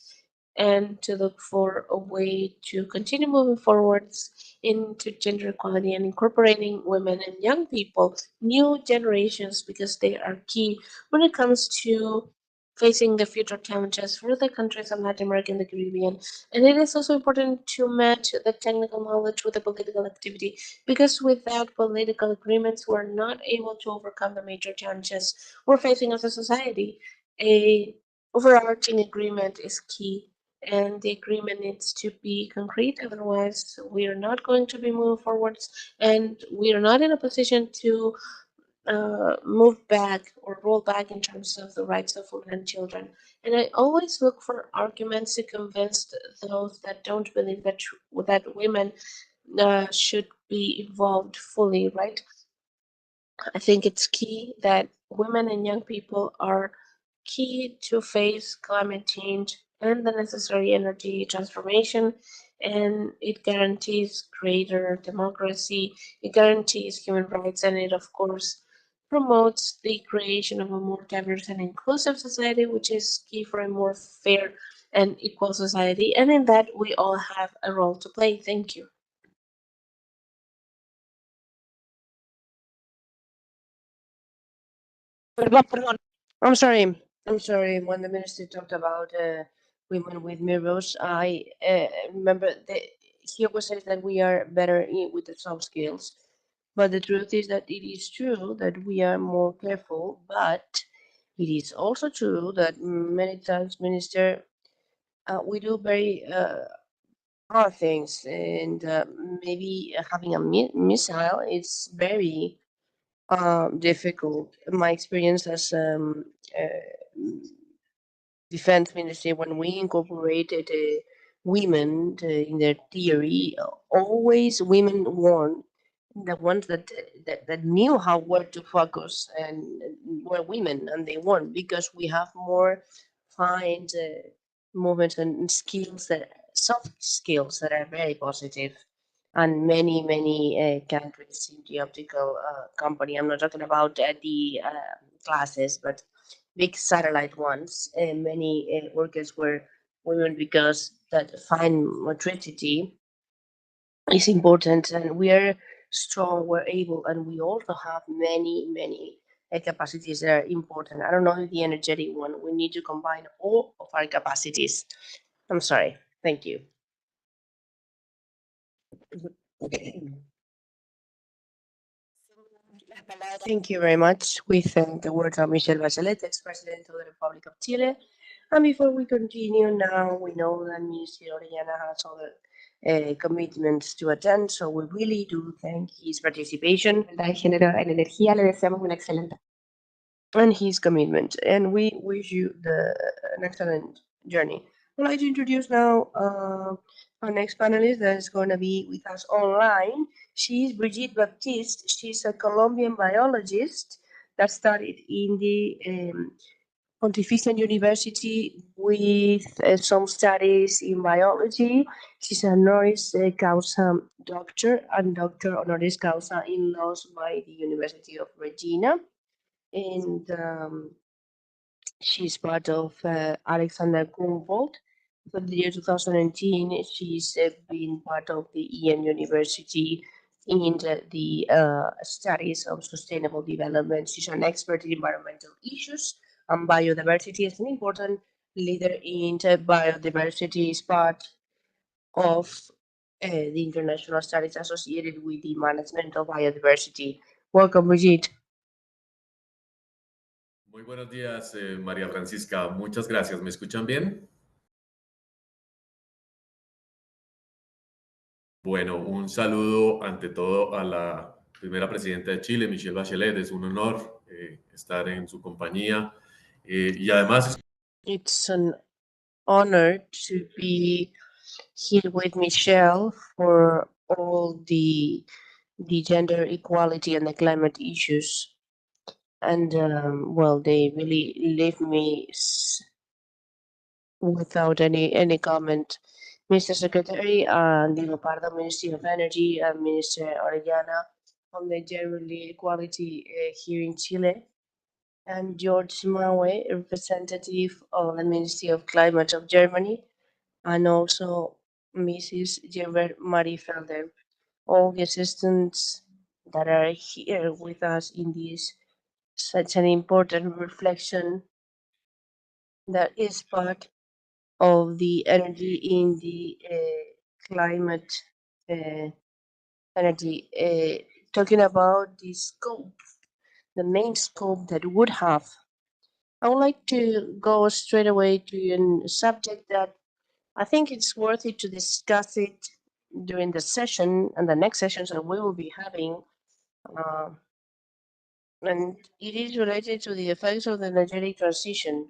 and to look for a way to continue moving forwards into gender equality and incorporating women and young people, new generations, because they are key when it comes to facing the future challenges for the countries of Latin America and the Caribbean. And it is also important to match the technical knowledge with the political activity, because without political agreements, we're not able to overcome the major challenges we're facing as a society. A overarching agreement is key, and the agreement needs to be concrete. Otherwise, we are not going to be moving forwards, and we are not in a position to move back or roll back in terms of the rights of women and children. And I always look for arguments to convince those that don't believe that women should be involved fully, right? I think it's key that women and young people are key to face climate change and the necessary energy transformation. And it guarantees greater democracy, it guarantees human rights, and it, of course, promotes the creation of a more diverse and inclusive society, which is key for a more fair and equal society. And in that, we all have a role to play. Thank you. Perdón. I'm sorry. When the minister talked about women with mirrors, I remember that he always says that we are better with the soft skills. But the truth is that it is true that we are more careful, but it is also true that many times, minister, we do very hard things, and maybe having a missile is very difficult. My experience as defense ministry, when we incorporated women in their theory, always women won. The ones that knew how where to focus and were women, and they won because we have more fine movements and skills that soft skills that are very positive. And many countries in the optical company. I'm not talking about the classes, but big satellite ones. Many workers were women because that fine motricity is important, and we are strong, we're able, and we also have many capacities that are important. I don't know if the energetic one, we need to combine all of our capacities. I'm sorry. Thank you. Thank you very much. We thank the word of Michelle Bachelet, ex-president of the Republic of Chile. And before we continue now, we know that Minister Orellana has other commitments to attend, so we really do thank his participation La de género en energía, le deseamos una excelente. and his commitment, and we wish you an excellent journey. I'd like to introduce now our next panelist that is going to be with us online. She is Brigitte Baptiste. She's a Colombian biologist that studied in the Pontificia University with some studies in biology. She's an honoris causa doctor and doctor honoris causa in laws by the University of Regina. And she's part of Alexander Grunwald. For the year 2019, she's been part of the EN University in the studies of sustainable development. She's an expert in environmental issues and biodiversity is an important leader in biodiversity is part of the international studies associated with the management of biodiversity. Welcome, Brigitte. Muy buenos días, María Francisca. Muchas gracias. ¿Me escuchan bien? Bueno, un saludo ante todo a la primera presidenta de Chile, Michelle Bachelet. Es un honor estar en su compañía. Y además It's an honor to be here with Michelle for all the gender equality and the climate issues. And well, they really leave me without any comment. Mr. Secretary, Lino Pardo, Ministry of Energy, and Minister Orellana on the gender equality here in Chile, and George Maue, representative of the Ministry of Climate of Germany, and also Mrs. Gilbert Mariefelder, all the assistants that are here with us in this such an important reflection that is part of the energy in the climate energy. Talking about the scope, the main scope that would have. I would like to go straight away to a subject that I think it's worthy to discuss it during the session and the next sessions that we will be having. And it is related to the effects of the energetic transition,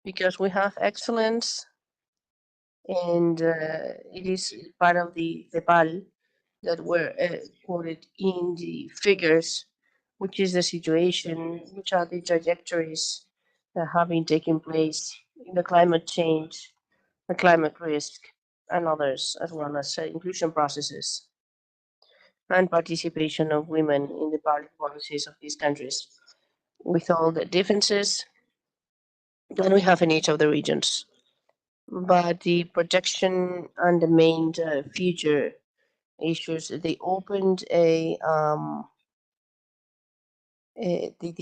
because we have excellence and it is part of the PAL that were quoted in the figures, which is the situation, which are the trajectories that have been taking place in the climate change, the climate risk, and others, as well as inclusion processes and participation of women in the public policies of these countries, with all the differences that we have in each of the regions. But the projection and the main future issues, they opened the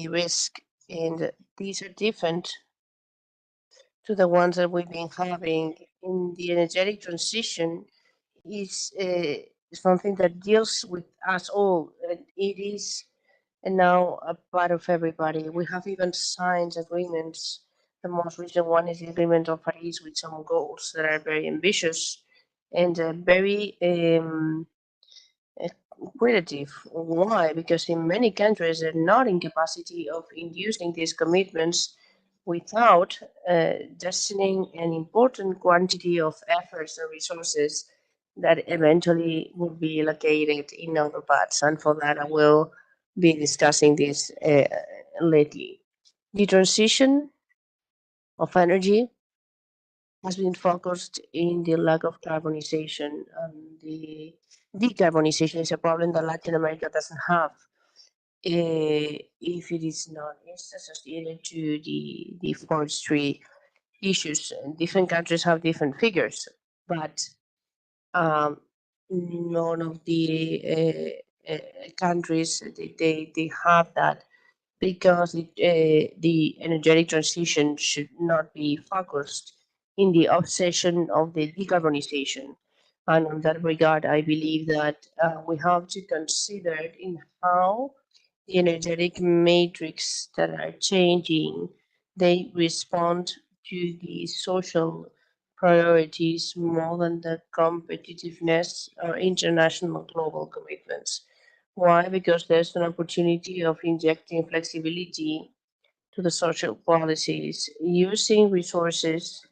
risk, and these are different to the ones that we've been having in the energetic transition. Is something that deals with us all, and it is now a part of everybody. We have even signed agreements. The most recent one is the Agreement of Paris, with some goals that are very ambitious and very qualitative. Why? Because in many countries they're not in capacity of inducing these commitments without destining an important quantity of efforts and resources that eventually will be allocated in other parts. And for that, I will be discussing this lately. The transition of energy has been focused in the lack of carbonization. The decarbonization is a problem that Latin America doesn't have. If it is not, it's associated to the forestry issues. Different countries have different figures, but none of the countries they have that, because the energetic transition should not be focused in the obsession of the decarbonization. And in that regard, I believe that we have to consider in how the energetic matrix that are changing, they respond to the social priorities more than the competitiveness or international global commitments. Why? Because there's an opportunity of injecting flexibility to the social policies, using resources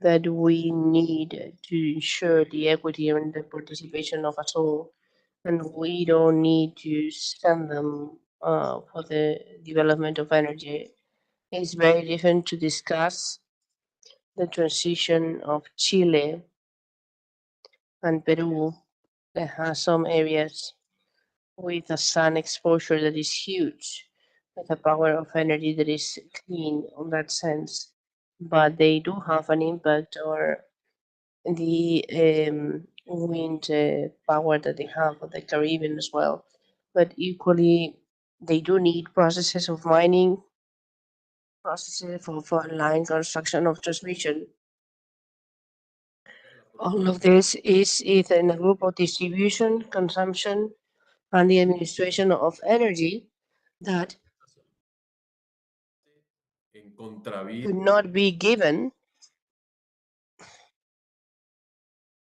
that we need to ensure the equity and the participation of us all. And we don't need to send them for the development of energy. It's very different to discuss the transition of Chile and Peru, that has some areas with a sun exposure that is huge, with a power of energy that is clean on that sense. But they do have an impact, or the wind power that they have on the Caribbean as well. But equally, they do need processes of mining, processes for line construction of transmission. All of this is either in a group of distribution, consumption, and the administration of energy that en contravía could not be given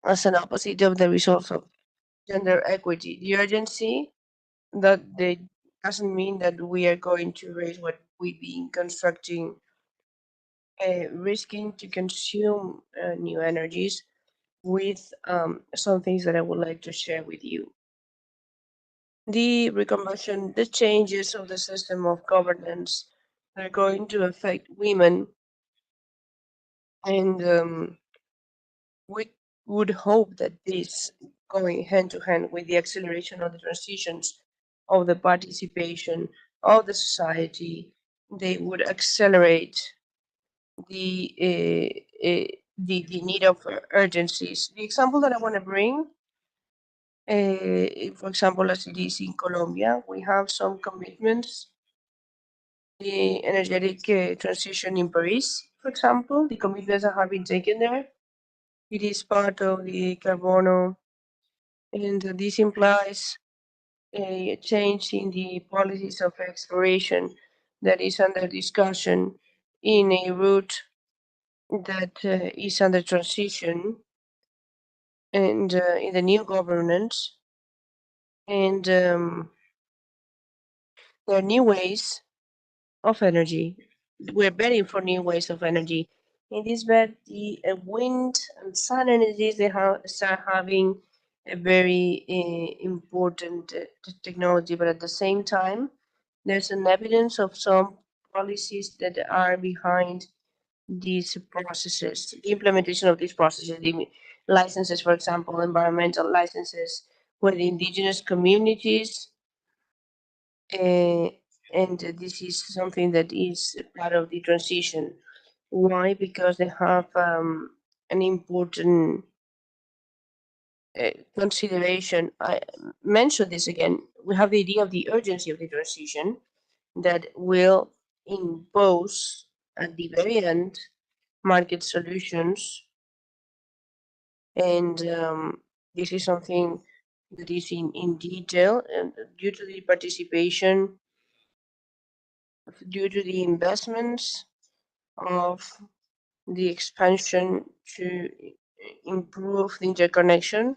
as an opposite of the results of gender equity. The urgency that they doesn't mean that we are going to raise what we've been constructing, risking to consume new energies with some things that I would like to share with you. The reconversion, the changes of the system of governance are going to affect women, and we would hope that this, going hand to hand with the acceleration of the transitions of the participation of the society, they would accelerate the the need of urgencies. The example that I want to bring, for example, as it is in Colombia, we have some commitments. The energetic transition in Paris, for example, the commitments that have been taken there. It is part of the Carbono, and this implies a change in the policies of exploration that is under discussion in a route that is under transition and in the new governance. And there are new ways of energy. We're betting for new ways of energy. In this bet, the wind and sun energies, they start having a very important technology, but at the same time, there's an evidence of some policies that are behind these processes, the implementation of these processes, the licenses, for example, environmental licenses, where the indigenous communities, uh, and this is something that is part of the transition. Why? Because they have an important consideration. I mentioned this again. We have the idea of the urgency of the transition that will impose at the very end market solutions, and this is something that is in detail, and due to the participation, due to the investments of the expansion to improve the interconnection,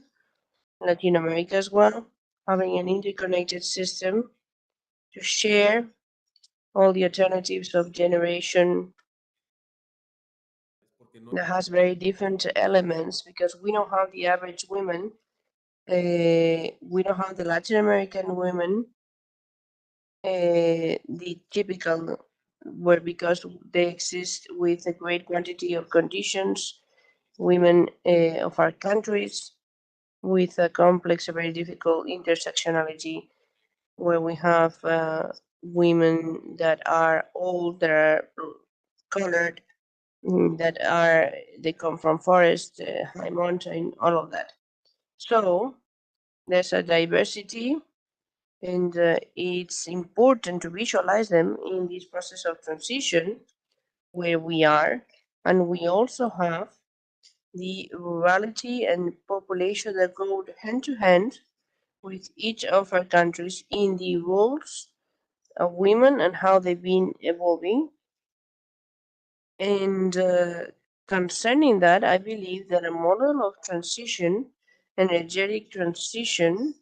Latin America as well, having an interconnected system to share all the alternatives of generation that has very different elements, because we don't have the average women, we don't have the Latin American women, the typical, where because they exist with a great quantity of conditions, women of our countries with a complex, a very difficult intersectionality, where we have women that are old, that are colored, that are, they come from forest, high mountain, all of that. So there's a diversity, and it's important to visualize them in this process of transition where we are. And we also have the rurality and population that go hand to hand with each of our countries in the roles of women and how they've been evolving. And concerning that, I believe that a model of transition, energetic transition,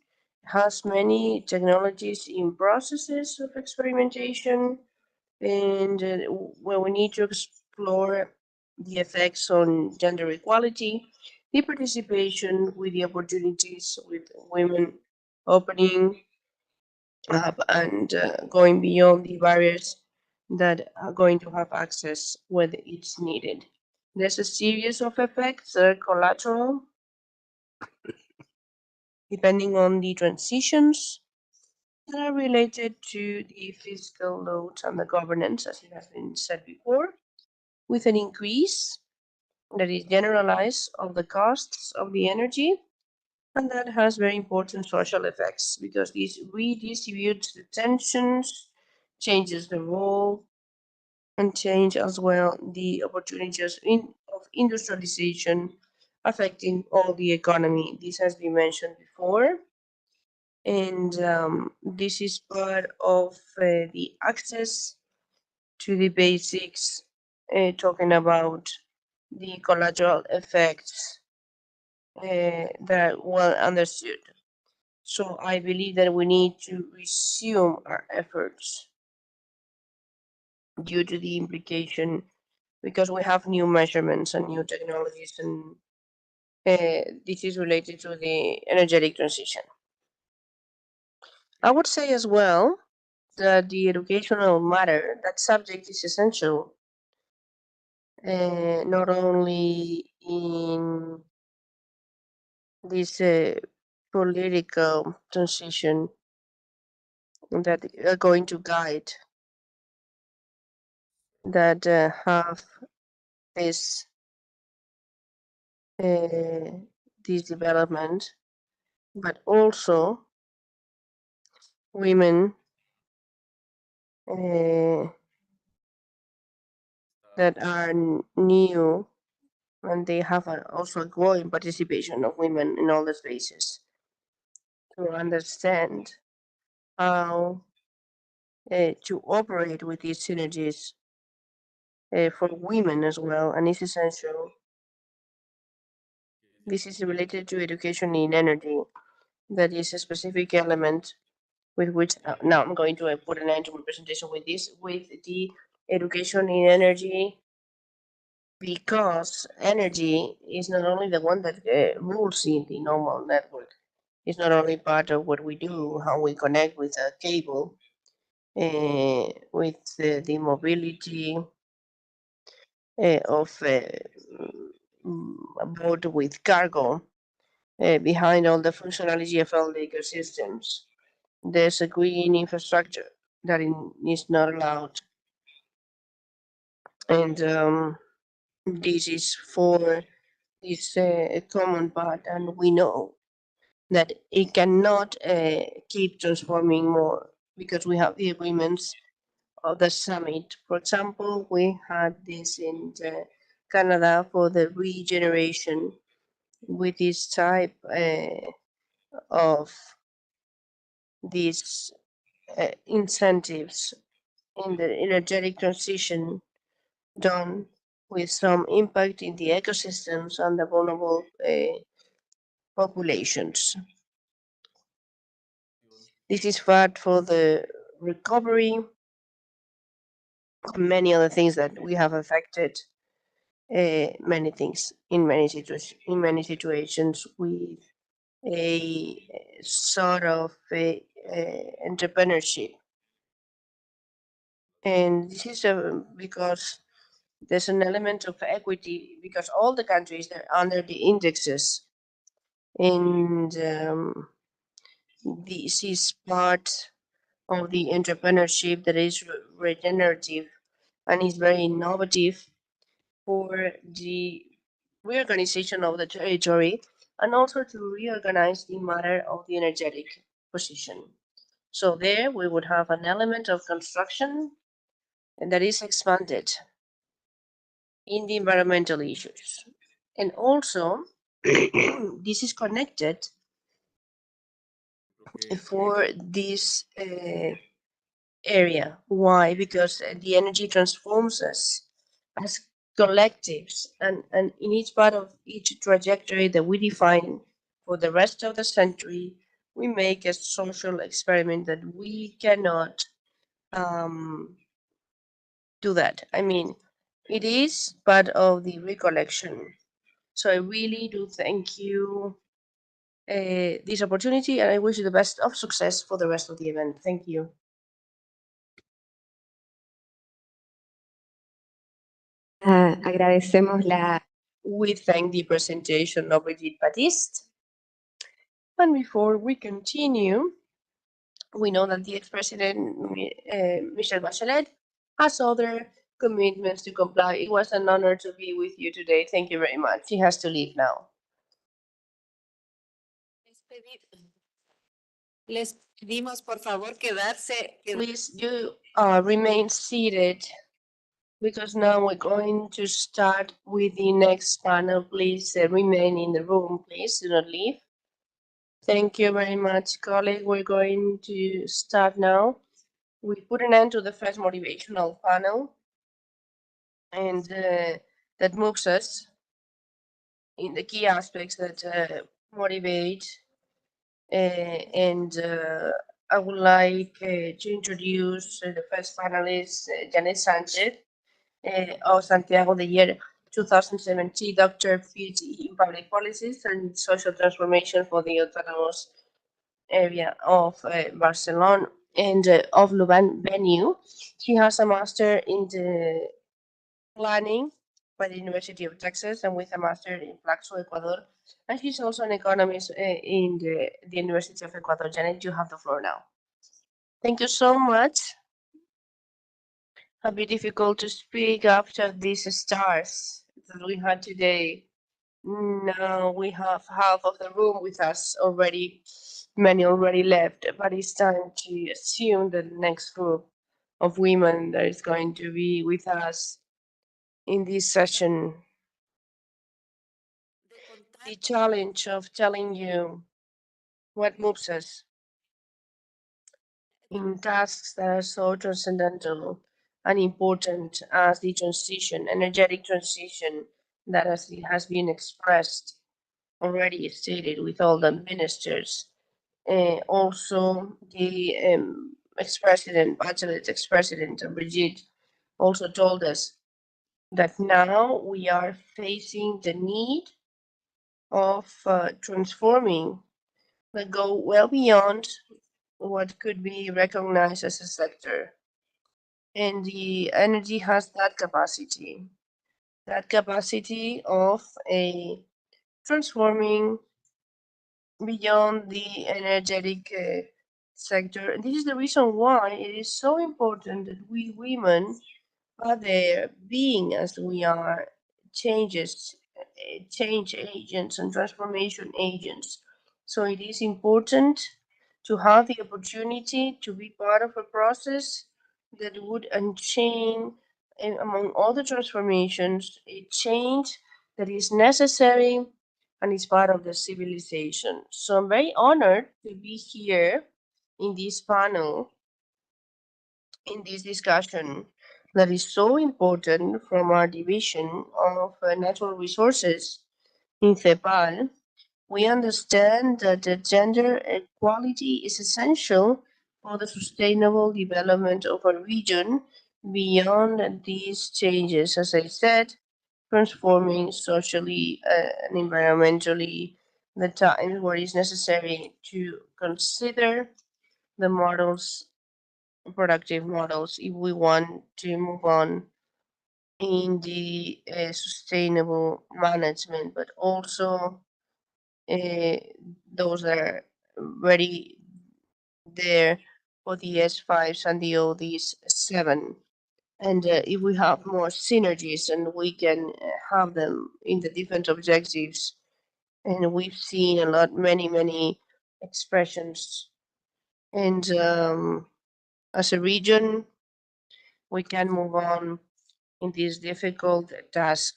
has many technologies in processes of experimentation, and where we need to explore the effects on gender equality, the participation with the opportunities with women opening up and going beyond the barriers that are going to have access when it's needed. There's a series of effects that are collateral depending on the transitions that are related to the fiscal loads and the governance, as it has been said before, with an increase that is generalized of the costs of the energy, and that has very important social effects because this redistributes the tensions, changes the role, and change as well the opportunities of industrialization affecting all the economy. This has been mentioned before, and this is part of the access to the basics, talking about the collateral effects that are well understood. So I believe that we need to resume our efforts due to the implication, because we have new measurements and new technologies, and this is related to the energetic transition. I would say as well that the educational matter, that subject is essential, not only in this political transition that are going to guide, that have this this development, but also women that are new, and they have also a growing participation of women in all the spaces, to understand how to operate with these synergies for women as well, and it's essential. This is related to education in energy. That is a specific element with which now I'm going to put an end to my presentation with this, with the education in energy, because energy is not only the one that rules in the normal network. It's not only part of what we do, how we connect with a cable, with the mobility of a boat with cargo, behind all the functionality of all the ecosystems. There's a green infrastructure that is not allowed. And this is for this common part, and we know that it cannot keep transforming more, because we have the agreements of the summit. For example, we had this in Canada for the regeneration, with this type of these incentives in the energetic transition, done with some impact in the ecosystems and the vulnerable populations. This is bad for the recovery, many other things that we have affected, many things in many situations with a sort of entrepreneurship. And this is because there's an element of equity, because all the countries that are under the indexes, and this is part of the entrepreneurship that is regenerative and is very innovative for the reorganization of the territory, and also to reorganize the matter of the energetic position. So there we would have an element of construction and that is expanded in the environmental issues. And also, this is connected for this area. Why? Because the energy transforms us as collectives, and in each part of each trajectory that we define for the rest of the century, we make a social experiment that we cannot do that. I mean, it is part of the recollection. So I really do thank you this opportunity, and I wish you the best of success for the rest of the event. Thank you. Agradecemos la... We thank the presentation of Brigitte Baptiste. And before we continue, we know that the ex-president, Michelle Bachelet, has other commitments to comply. It was an honor to be with you today. Thank you very much. She has to leave now. Les pedimos por favor quedarse. Please, you remain seated, because now we're going to start with the next panel. Please remain in the room. Please do not leave. Thank you very much, colleague. We're going to start now. We put an end to the first motivational panel, and that moves us in the key aspects that motivate. And I would like to introduce the first panelist, Janet Sanchez, of Santiago, the year 2017, Doctor PhD in Public Policies and Social Transformation for the Autonomous Area of Barcelona and of Luban venue. She has a master in the planning by the University of Texas and with a master in Flaxo, Ecuador. And she's also an economist in the University of Ecuador. Janet, you have the floor now. Thank you so much. A bit difficult to speak after these stars that we had today. Now we have half of the room with us already. Many already left, but it's time to assume the next group of women that is going to be with us in this session. The challenge of telling you what moves us in tasks that are so transcendental and important as the transition, energetic transition that has been expressed, already stated with all the ministers. Also, the ex-president, Bachelet's ex-president, Brigitte, also told us that now we are facing the need of transforming that go well beyond what could be recognized as a sector. And the energy has that capacity of a transforming beyond the energetic sector. And this is the reason why it is so important that we women are there, being as we are, change agents and transformation agents. So it is important to have the opportunity to be part of a process that would unchain, among all the transformations, a change that is necessary and is part of the civilization. So I'm very honored to be here in this panel, in this discussion that is so important from our division of natural resources in CEPAL. We understand that the gender equality is essential for the sustainable development of a region beyond these changes, as I said, transforming socially and environmentally the times where it's necessary to consider the models, productive models, if we want to move on in the sustainable management, but also those that are already there for the S5s and the ODS 7. And if we have more synergies and we can have them in the different objectives, and we've seen a lot, many expressions. And as a region, we can move on in this difficult task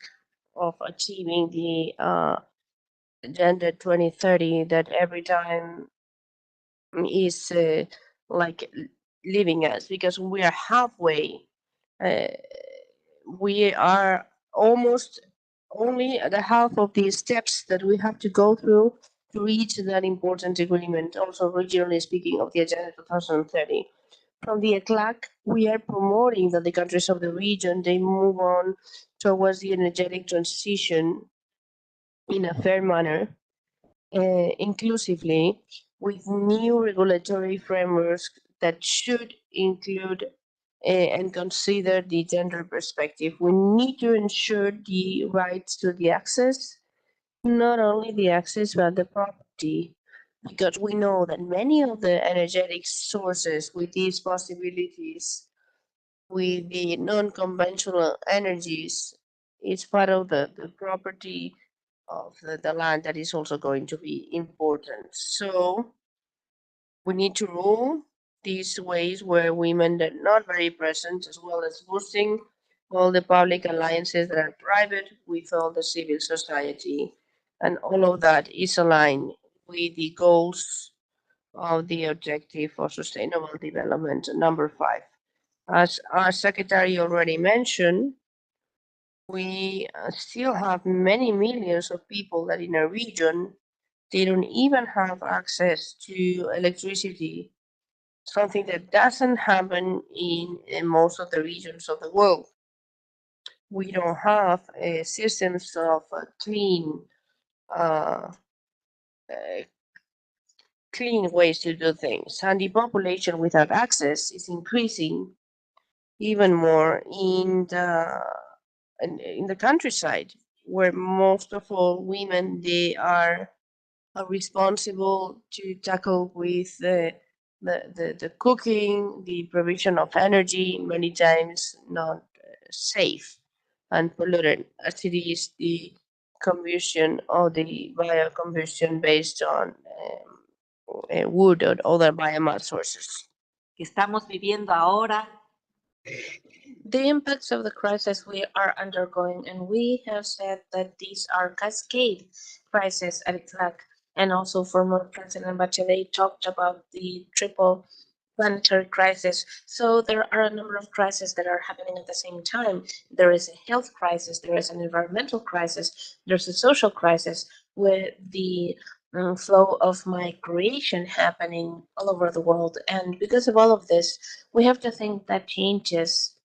of achieving the Agenda 2030 that every time is like leaving us, because we are halfway. We are almost only at the half of the steps that we have to go through to reach that important agreement, also regionally speaking, of the Agenda 2030. From the LAC, we are promoting that the countries of the region, they move on towards the energetic transition in a fair manner, inclusively, with new regulatory frameworks that should include and consider the gender perspective. We need to ensure the rights to the access, not only the access, but the property, because we know that many of the energetic sources with these possibilities, with the non-conventional energies, is part of the property of the land that is also going to be important. So we need to rule these ways where women are not very present, as well as boosting all the public alliances that are private with all the civil society. And all of that is aligned with the goals of the objective for sustainable development, number 5. As our secretary already mentioned, we still have many millions of people that in a region they don't even have access to electricity, something that doesn't happen in most of the regions of the world. We don't have systems of uh, uh, clean ways to do things, and the population without access is increasing even more in the countryside, where most of all women they are responsible to tackle with the cooking, the provision of energy, many times not safe and polluted, as it is the combustion or the biocombustion based on wood or other biomass sources. que estamos viviendo ahora The impacts of the crisis we are undergoing, and we have said that these are cascade crises at LAC, and also former President Bachelet talked about the triple planetary crisis. So there are a number of crises that are happening at the same time. There is a health crisis, there is an environmental crisis, there's a social crisis with the flow of migration happening all over the world. And because of all of this, we have to think that changes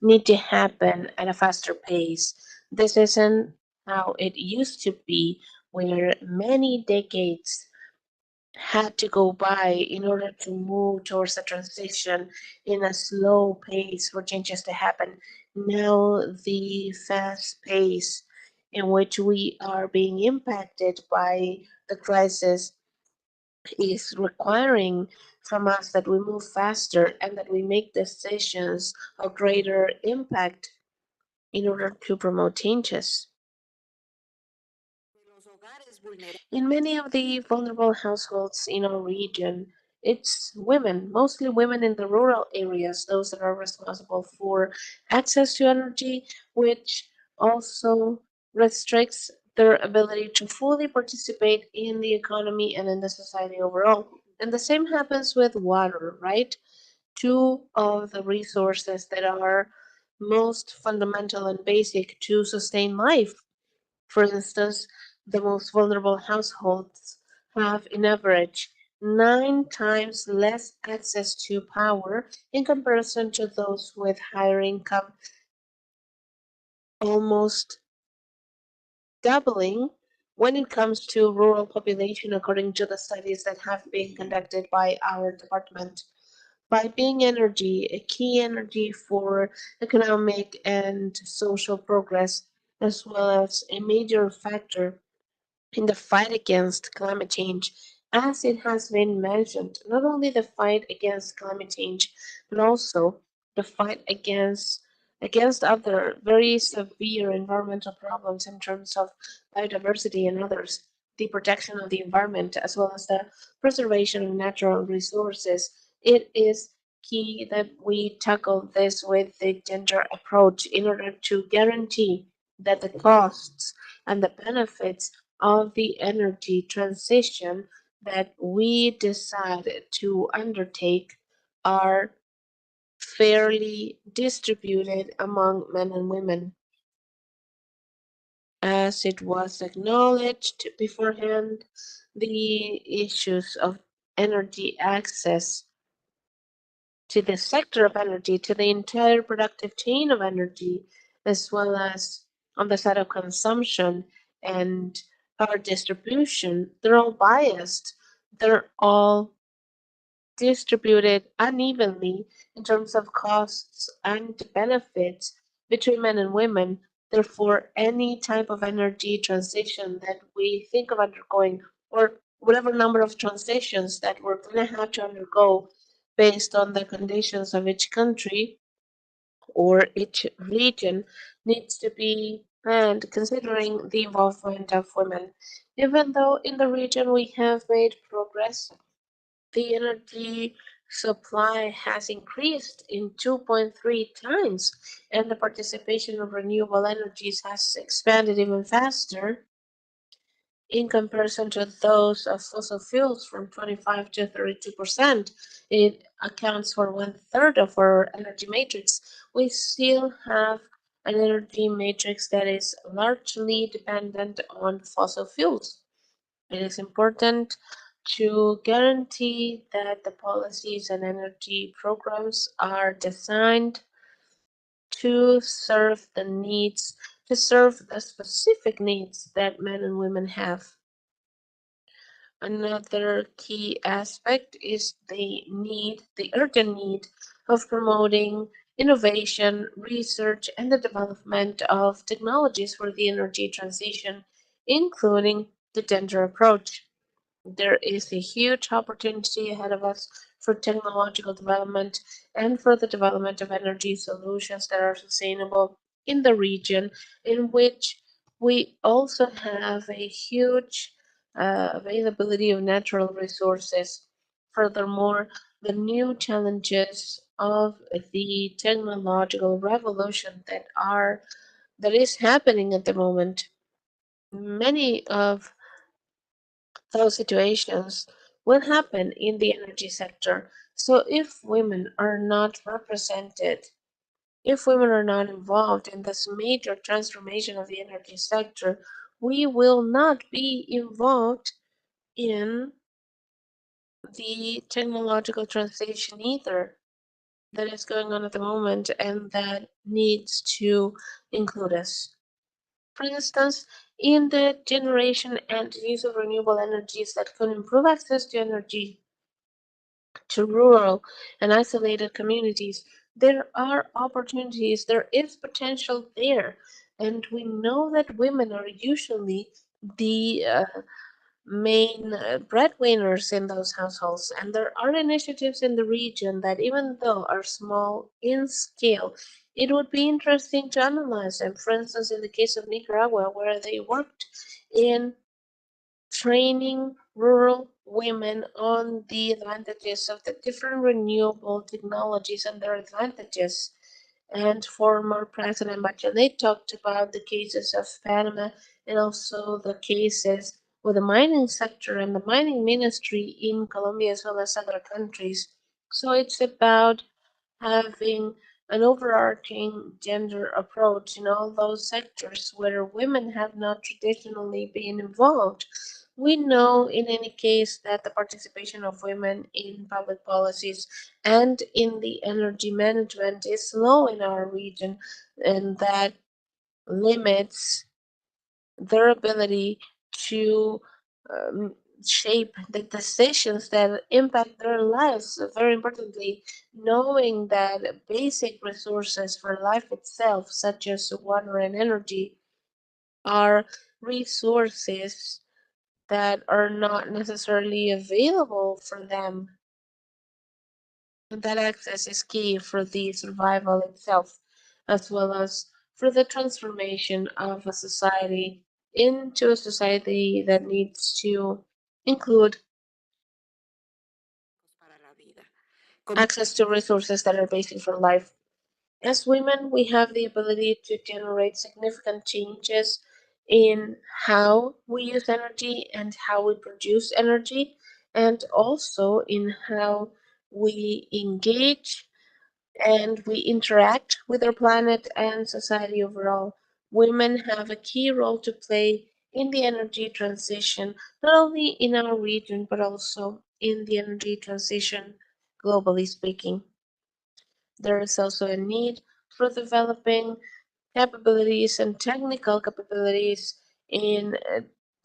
need to happen at a faster pace. This isn't how it used to be, where many decades had to go by in order to move towards a transition in a slow pace for changes to happen. Now, the fast pace in which we are being impacted by the crisis is requiring from us that we move faster and that we make decisions of greater impact in order to promote changes. In many of the vulnerable households in our region, it's women, mostly women in the rural areas, those that are responsible for access to energy, which also restricts their ability to fully participate in the economy and in the society overall. And the same happens with water, right? Two of the resources that are most fundamental and basic to sustain life. For instance, the most vulnerable households have, in average, 9 times less access to power in comparison to those with higher income, almost doubling when it comes to rural population, according to the studies that have been conducted by our department. By being energy, a key energy for economic and social progress, as well as a major factor in the fight against climate change. As it has been mentioned, not only the fight against climate change, but also the fight against other very severe environmental problems in terms of biodiversity and others, the protection of the environment, as well as the preservation of natural resources. It is key that we tackle this with the gender approach in order to guarantee that the costs and the benefits of the energy transition that we decide to undertake are fairly distributed among men and women. As it was acknowledged beforehand, the issues of energy access to the sector of energy, to the entire productive chain of energy, as well as on the side of consumption and power distribution, they're all biased. They're all distributed unevenly in terms of costs and benefits between men and women. Therefore, any type of energy transition that we think of undergoing, or whatever number of transitions that we're going to have to undergo based on the conditions of each country or each region, needs to be planned considering the involvement of women. Even though in the region we have made progress, the energy supply has increased in 2.3 times, and the participation of renewable energies has expanded even faster. in comparison to those of fossil fuels from 25 to 32%. It accounts for 1/3 of our energy matrix. We still have an energy matrix that is largely dependent on fossil fuels. It is important to guarantee that the policies and energy programs are designed to serve to serve the specific needs that men and women have. Another key aspect is the urgent need of promoting innovation, research, and the development of technologies for the energy transition, including the gender approach. There is a huge opportunity ahead of us for technological development and for the development of energy solutions that are sustainable in the region, in which we also have a huge availability of natural resources. Furthermore, the new challenges of the technological revolution that is happening at the moment. Many of those situations will happen in the energy sector. So if women are not represented, if women are not involved in this major transformation of the energy sector, we will not be involved in the technological transition either that is going on at the moment and that needs to include us. For instance, in the generation and use of renewable energies that could improve access to energy to rural and isolated communities, there are opportunities, there is potential there. And we know that women are usually the main breadwinners in those households. And there are initiatives in the region that, even though are small in scale, it would be interesting to analyze them. For instance, in the case of Nicaragua, where they worked in training rural women on the advantages of the different renewable technologies and their advantages. And former President Bachelet talked about the cases of Panama and also the cases with the mining sector and the mining ministry in Colombia as well as other countries. So it's about having an overarching gender approach in all those sectors where women have not traditionally been involved. We know, in any case, that the participation of women in public policies and in the energy management is low in our region, and that limits their ability to um, shape the decisions that impact their lives. Very importantly, knowing that basic resources for life itself, such as water and energy, are resources that are not necessarily available for them. And that access is key for the survival itself, as well as for the transformation of a society into a society that needs to include access to resources that are basic for life. As women, we have the ability to generate significant changes in how we use energy and how we produce energy, and also in how we engage and we interact with our planet and society overall. Women have a key role to play in the energy transition, not only in our region, but also in the energy transition globally speaking. There is also a need for developing capabilities and technical capabilities in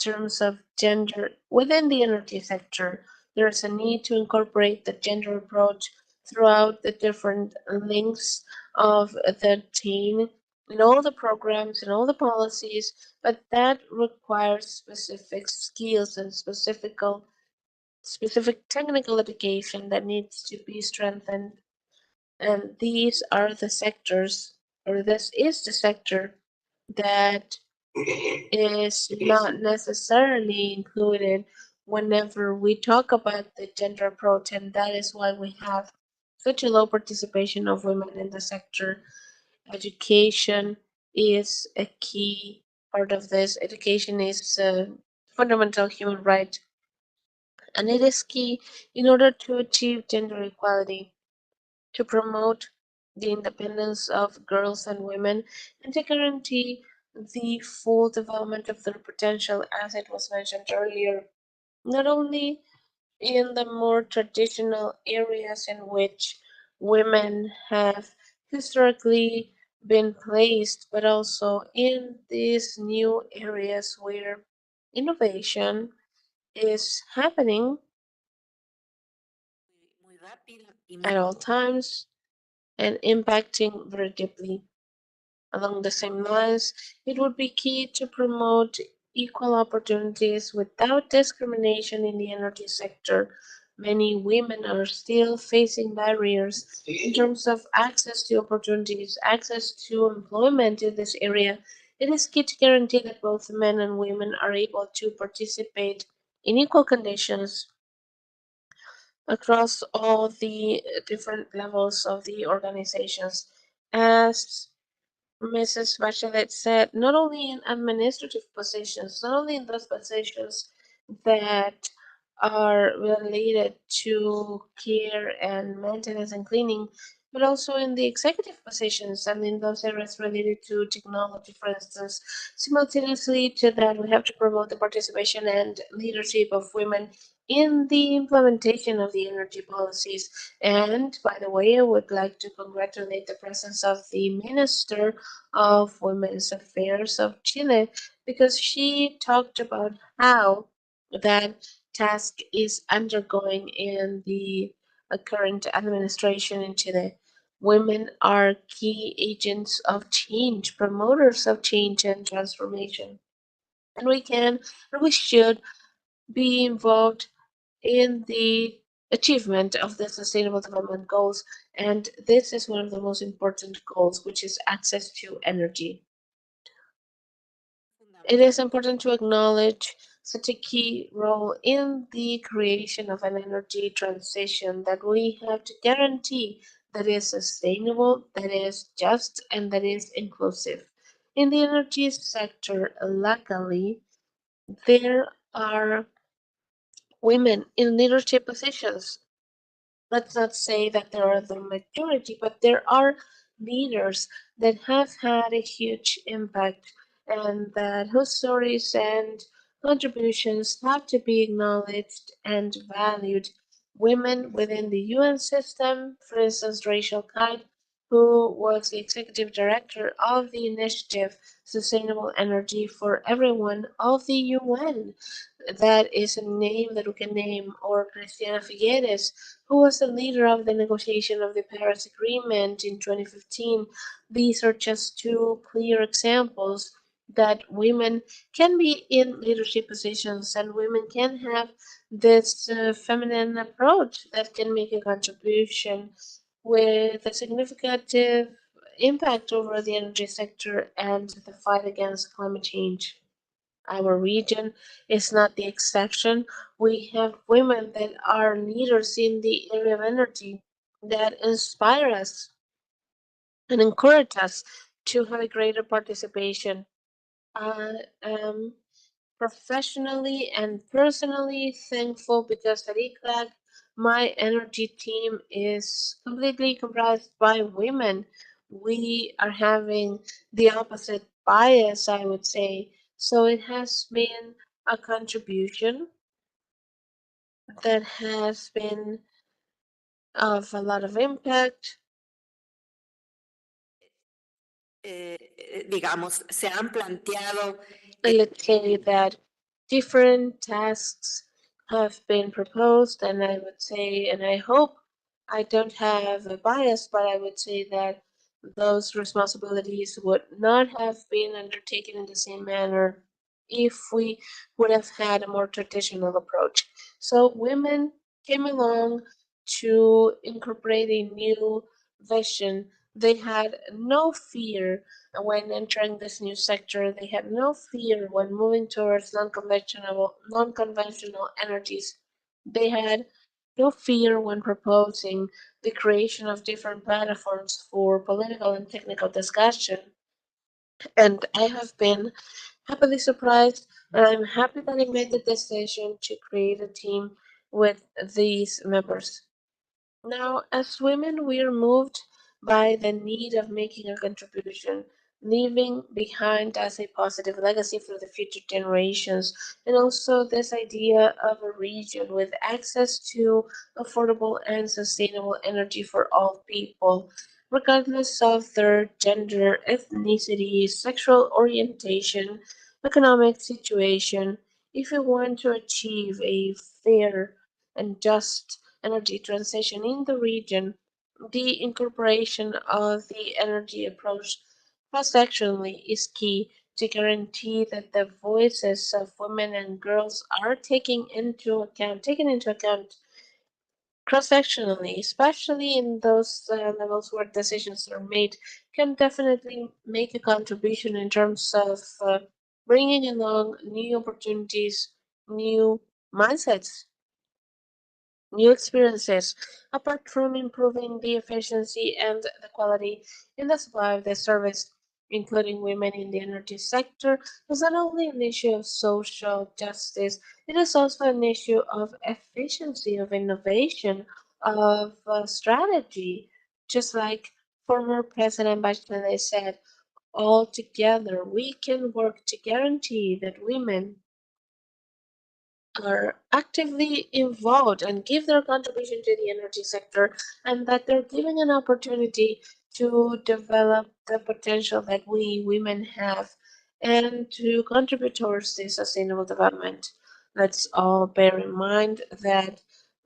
terms of gender within the energy sector. There is a need to incorporate the gender approach throughout the different links of the chain in all the programs and all the policies, but that requires specific skills and specific technical education that needs to be strengthened. And these are the sectors, or this is the sector that is not necessarily included whenever we talk about the gender approach, and that is why we have such a low participation of women in the sector. Education is a key part of this. Education is fundamental human right, and it is key in order to achieve gender equality, to promote the independence of girls and women, and to guarantee the full development of their potential, as it was mentioned earlier, not only in the more traditional areas in which women have historically been placed, but also in these new areas where innovation is happening muy rápida y at all times and impacting very deeply. Along the same lines, it would be key to promote equal opportunities without discrimination in the energy sector. Many women are still facing barriers in terms of access to opportunities, access to employment in this area. It is key to guarantee that both men and women are able to participate in equal conditions across all the different levels of the organizations. As Mrs. Bachelet said, not only in administrative positions, not only in those positions that are related to care and maintenance and cleaning, but also in the executive positions and in those areas related to technology, for instance. Simultaneously to that, we have to promote the participation and leadership of women in the implementation of the energy policies. And by the way, I would like to congratulate the presence of the Minister of Women's Affairs of Chile because she talked about how that task is undergoing in the current administration in Chile. Women are key agents of change, promoters of change and transformation. And we can and we should be involved in the achievement of the Sustainable Development Goals. And this is one of the most important goals, which is access to energy. It is important to acknowledge such a key role in the creation of an energy transition that we have to guarantee that is sustainable, that is just, and that is inclusive. In the energy sector, luckily, there are women in leadership positions. Let's not say that there are the majority, but there are leaders that have had a huge impact and that whose stories and contributions have to be acknowledged and valued. Women within the UN system, for instance, Rachel Kite, who was the executive director of the initiative Sustainable Energy for Everyone of the UN. That is a name that we can name, or Cristina Figueres, who was the leader of the negotiation of the Paris Agreement in 2015. These are just two clear examples that women can be in leadership positions and women can have this feminine approach that can make a contribution with a significant impact over the energy sector and the fight against climate change. Our region is not the exception. We have women that are leaders in the area of energy that inspire us and encourage us to have a greater participation. I am professionally and personally thankful because at ECLAC, my energy team is completely comprised by women. We are having the opposite bias, I would say. So it has been a contribution that has been of a lot of impact. digamos, se han planteado Let's say that different tasks have been proposed, and I would say, and I hope I don't have a bias, but I would say that those responsibilities would not have been undertaken in the same manner if we would have had a more traditional approach. So women came along to incorporate a new vision. They had no fear when entering this new sector. They had no fear when moving towards non-conventional energies. They had no fear when proposing the creation of different platforms for political and technical discussion. And I have been happily surprised, and I'm happy that I made the decision to create a team with these members. Now, as women, we are moved by the need of making a contribution, leaving behind us a positive legacy for the future generations, and also this idea of a region with access to affordable and sustainable energy for all people, regardless of their gender, ethnicity, sexual orientation, economic situation. If we want to achieve a fair and just energy transition in the region, the incorporation of the energy approach cross-sectionally is key to guarantee that the voices of women and girls are taken into account cross-sectionally, especially in those levels where decisions are made, can definitely make a contribution in terms of bringing along new opportunities, new mindsets, new experiences, apart from improving the efficiency and the quality in the supply of the service, including women in the energy sector, is not only an issue of social justice, it is also an issue of efficiency, of innovation, of strategy. Just like former President Bachelet said, all together we can work to guarantee that women are actively involved and give their contribution to the energy sector, and that they're given an opportunity to develop the potential that we women have and to contribute towards the sustainable development. Let's all bear in mind that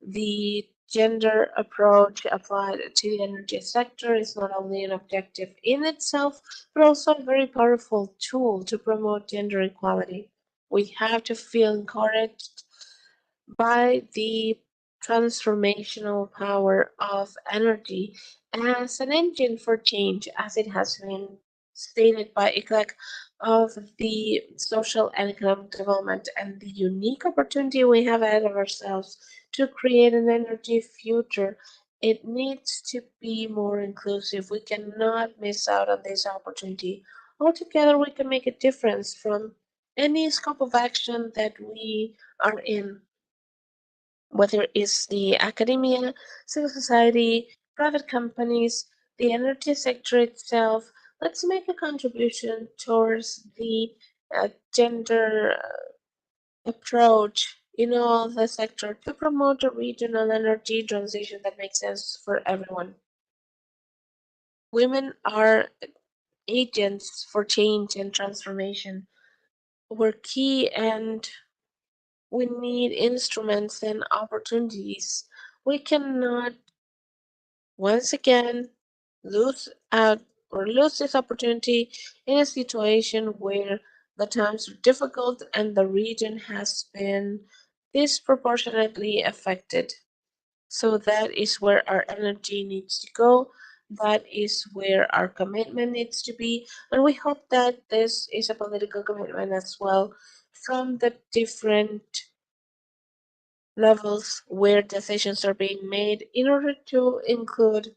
the gender approach applied to the energy sector is not only an objective in itself, but also a very powerful tool to promote gender equality. We have to feel encouraged by the transformational power of energy as an engine for change, as it has been stated by ICLEC, of the social and economic development and the unique opportunity we have ahead of ourselves to create an energy future. It needs to be more inclusive. We cannot miss out on this opportunity. Altogether, we can make a difference from any scope of action that we are in, whether it's the academia, civil society, private companies, the energy sector itself. Let's make a contribution towards the gender approach in all the sector to promote a regional energy transition that makes sense for everyone. Women are agents for change and transformation. We're key, and we need instruments and opportunities. We cannot once again lose out or lose this opportunity in a situation where the times are difficult and the region has been disproportionately affected. So that is where our energy needs to go. That is where our commitment needs to be. And we hope that this is a political commitment as well from the different levels where decisions are being made in order to include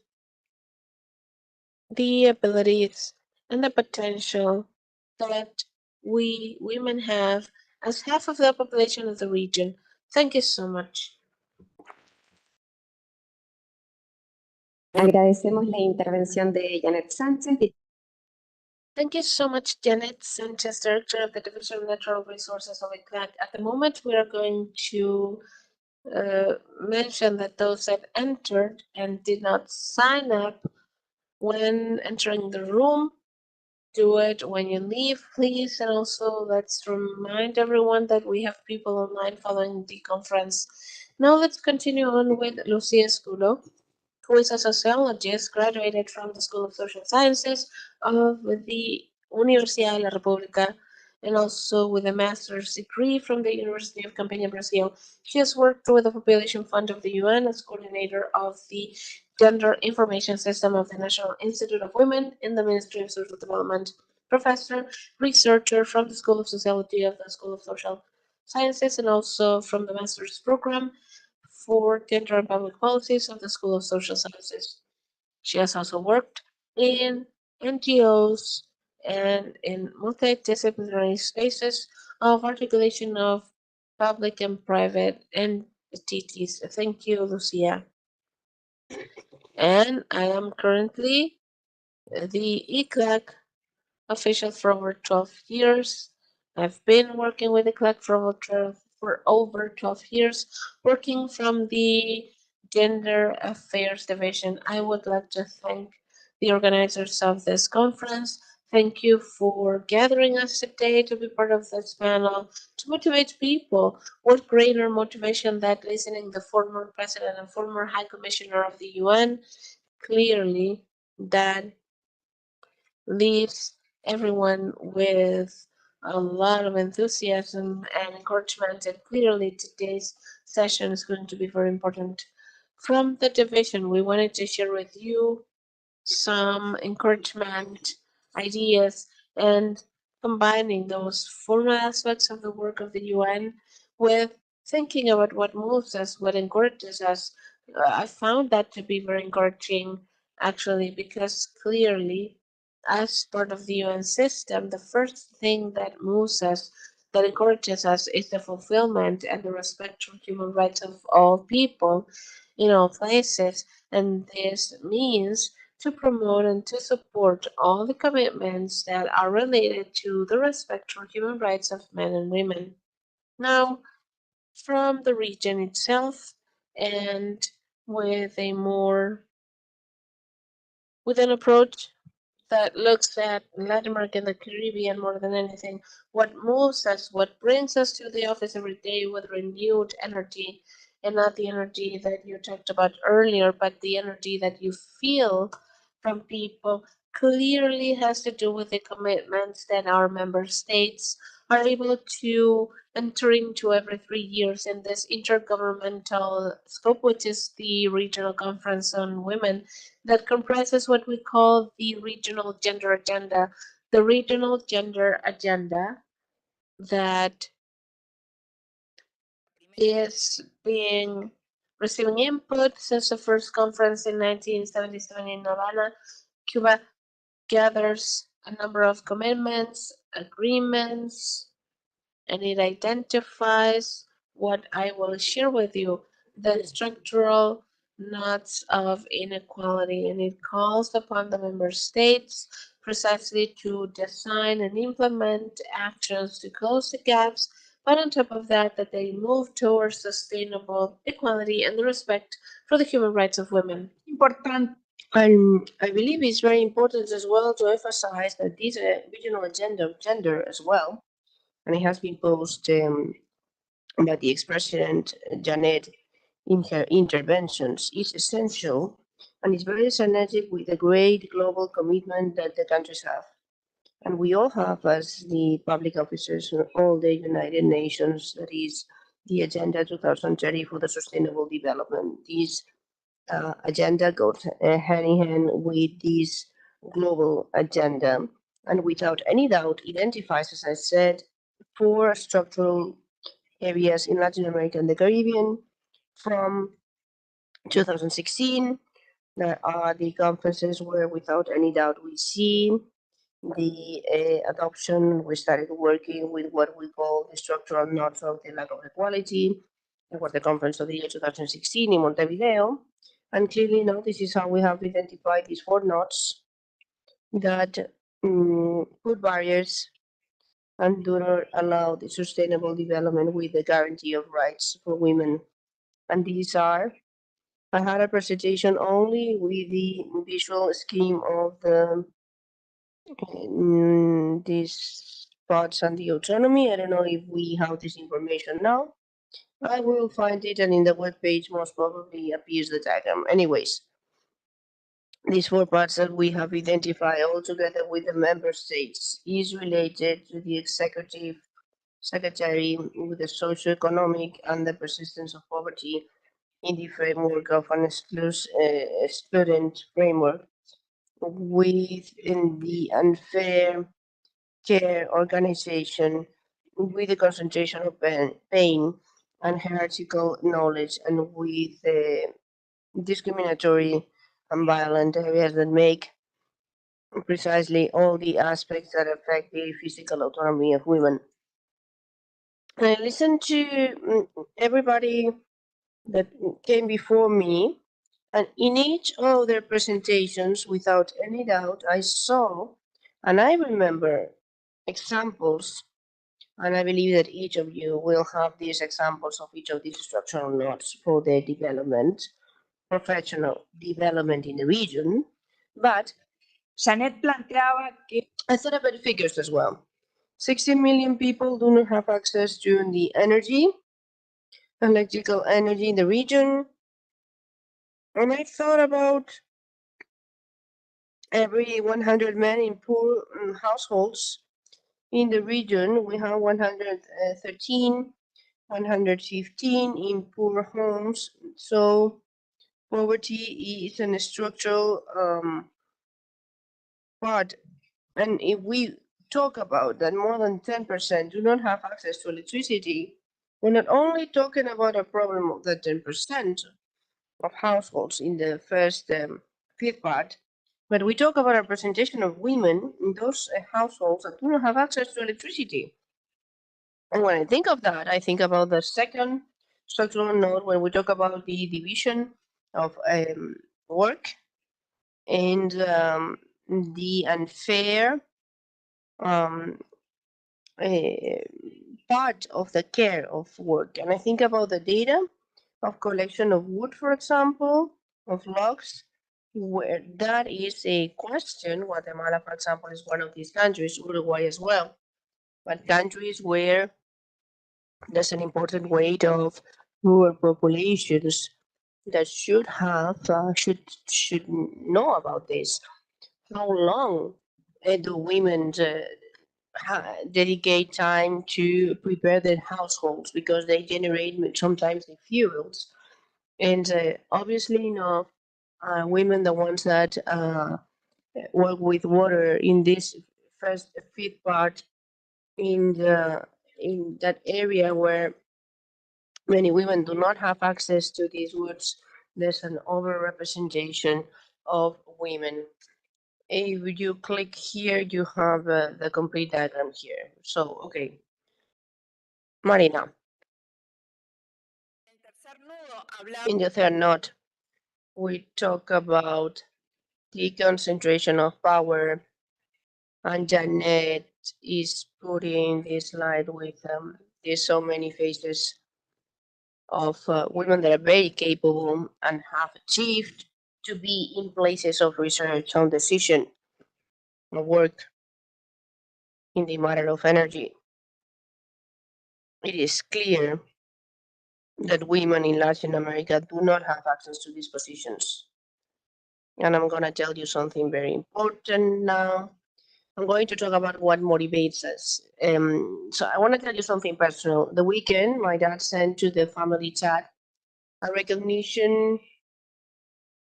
the abilities and the potential that we women have as half of the population of the region. Thank you so much. Agradecemos la intervención de Janet Sánchez. Thank you so much, Janet Sanchez, Director of the Division of Natural Resources of ICLAC. At the moment, we are going to mention that those that entered and did not sign up when entering the room, do it when you leave, please. And also, let's remind everyone that we have people online following the conference. Now, let's continue on with Lucia Escudo, who is a sociologist, graduated from the School of Social Sciences of the Universidad de la República, and also with a master's degree from the University of Campiña, Brazil. She has worked with the Population Fund of the UN as coordinator of the Gender Information System of the National Institute of Women in the Ministry of Social Development. Professor, researcher from the School of Sociology of the School of Social Sciences, and also from the master's program for Gender and Public Policies of the School of Social Sciences. She has also worked in NGOs and in multidisciplinary spaces of articulation of public and private entities. Thank you, Lucia. And I am currently the ECLAC official for over 12 years. I've been working with ECLAC for over 12 years, working from the Gender Affairs Division. I would like to thank the organizers of this conference. Thank you for gathering us today to be part of this panel to motivate people. What greater motivation than listening the former president and former high commissioner of the UN clearly that leaves everyone with a lot of enthusiasm and encouragement. And clearly, today's session is going to be very important. From the division, we wanted to share with you some encouragement, ideas, and combining those formal aspects of the work of the UN with thinking about what moves us, what encourages us. I found that to be very encouraging, actually, because clearly, as part of the UN system, the first thing that moves us, that encourages us, is the fulfillment and the respect for human rights of all people in all places. And this means to promote and to support all the commitments that are related to the respect for human rights of men and women. Now, from the region itself, and with an approach that looks at Latin America and the Caribbean more than anything, what moves us, what brings us to the office every day with renewed energy, and not the energy that you talked about earlier, but the energy that you feel from people, clearly has to do with the commitments that our member states are able to enter into every 3 years in this intergovernmental scope, which is the Regional Conference on Women, that comprises what we call the Regional Gender Agenda. The Regional Gender Agenda that is being receiving input since the first conference in 1977 in Havana. Cuba gathers a number of commitments, agreements, and it identifies what I will share with you, the structural knots of inequality, and it calls upon the member states precisely to design and implement actions to close the gaps, but on top of that, that they move towards sustainable equality and the respect for the human rights of women. Important. And I believe it's very important as well to emphasize that this regional agenda of gender as well, and it has been posed by the ex-president Janet in her interventions, is essential and is very synergic with the great global commitment that the countries have. And we all have, as the public officers of all the United Nations, that is the Agenda 2030 for the Sustainable Development. This agenda goes hand in hand with this global agenda, and without any doubt identifies, as I said, 4 structural areas in Latin America and the Caribbean from 2016. There are the conferences where, without any doubt, we see the adoption. We started working with what we call the structural knots of the lack of equality. It was the conference of the year 2016 in Montevideo. And clearly now this is how we have identified these 4 knots that put barriers and do not allow the sustainable development with the guarantee of rights for women. And these are, I had a presentation only with the visual scheme of the these parts and the autonomy. I don't know if we have this information now. I will find it, and in the web page most probably appears the diagram. Anyways, these 4 parts that we have identified all together with the member states is related to the executive secretary with the socioeconomic and the persistence of poverty in the framework of an excludent framework within the unfair care organization with the concentration of pain and hierarchical knowledge and with discriminatory and violent areas that make precisely all the aspects that affect the physical autonomy of women. I listened to everybody that came before me, and in each of their presentations, without any doubt, I saw and I remember examples, and I believe that each of you will have these examples of each of these structural nodes for their development, professional development in the region. But Janet planteaba que I thought about the figures as well. 16 million people do not have access to the electrical energy in the region. And I thought about every 100 men in poor households in the region, we have 113, 115 in poor homes. So poverty is a structural part. And if we talk about that more than 10% do not have access to electricity, we're not only talking about a problem of the 10% of households in the first fifth part, but we talk about a representation of women in those households that do not have access to electricity. And when I think of that, I think about the second structural node when we talk about the division of work and the unfair part of the care of work. And I think about the data of collection of wood, for example, of logs, where that is a question. Guatemala, for example, is one of these countries, Uruguay as well, but countries where there's an important weight of rural populations that should have should know about this. How long do women dedicate time to prepare their households because they generate sometimes the fuels, and obviously enough, women the ones that work with water in this first fifth part in that area where many women do not have access to these woods. There's an overrepresentation of women. If you click here, you have the complete diagram here. So, okay. Marina, El tercer nudo habla in the third note, we talk about the concentration of power, and Janet is putting this slide with there's so many faces of women that are very capable and have achieved to be in places of research on decision and work in the matter of energy. It is clear that women in Latin America do not have access to these positions. And I'm going to tell you something very important now. I'm going to talk about what motivates us. So I want to tell you something personal. The weekend, my dad sent to the family chat a recognition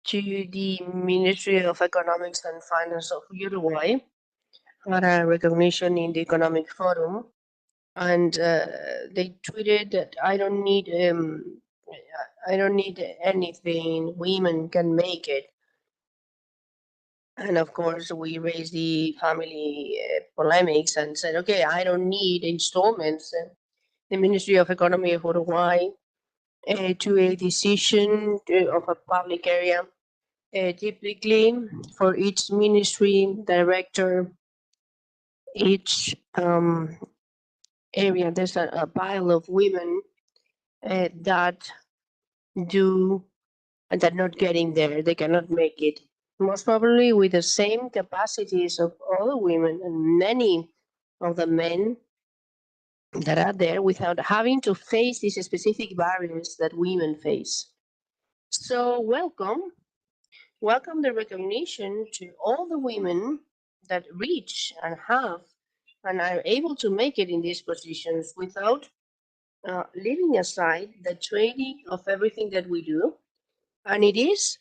to the Ministry of Economics and Finance of Uruguay, had a recognition in the Economic Forum, and they tweeted that I don't need anything. Women can make it. And of course, we raised the family polemics and said, okay, I don't need installments. The Ministry of Economy of Uruguay to a decision of a public area. Typically, for each ministry director, each area, there's a pile of women that do and that not getting there. They cannot make it. Most probably with the same capacities of all the women and many of the men that are there without having to face these specific barriers that women face. So welcome the recognition to all the women that reach and have and are able to make it in these positions without leaving aside the training of everything that we do. And it is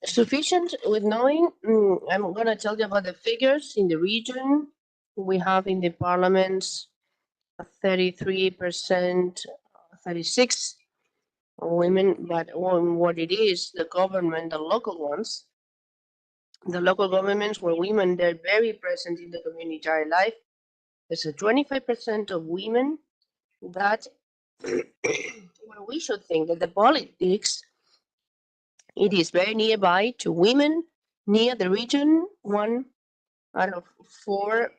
sufficient with knowing, I'm going to tell you about the figures in the region. We have in the parliaments 33%, 36 women, but what it is, the government, the local ones, the local governments where women they're very present in the community life. There's a 25% of women that well, we should think that the politics it is very nearby to women near the region. 1 out of 4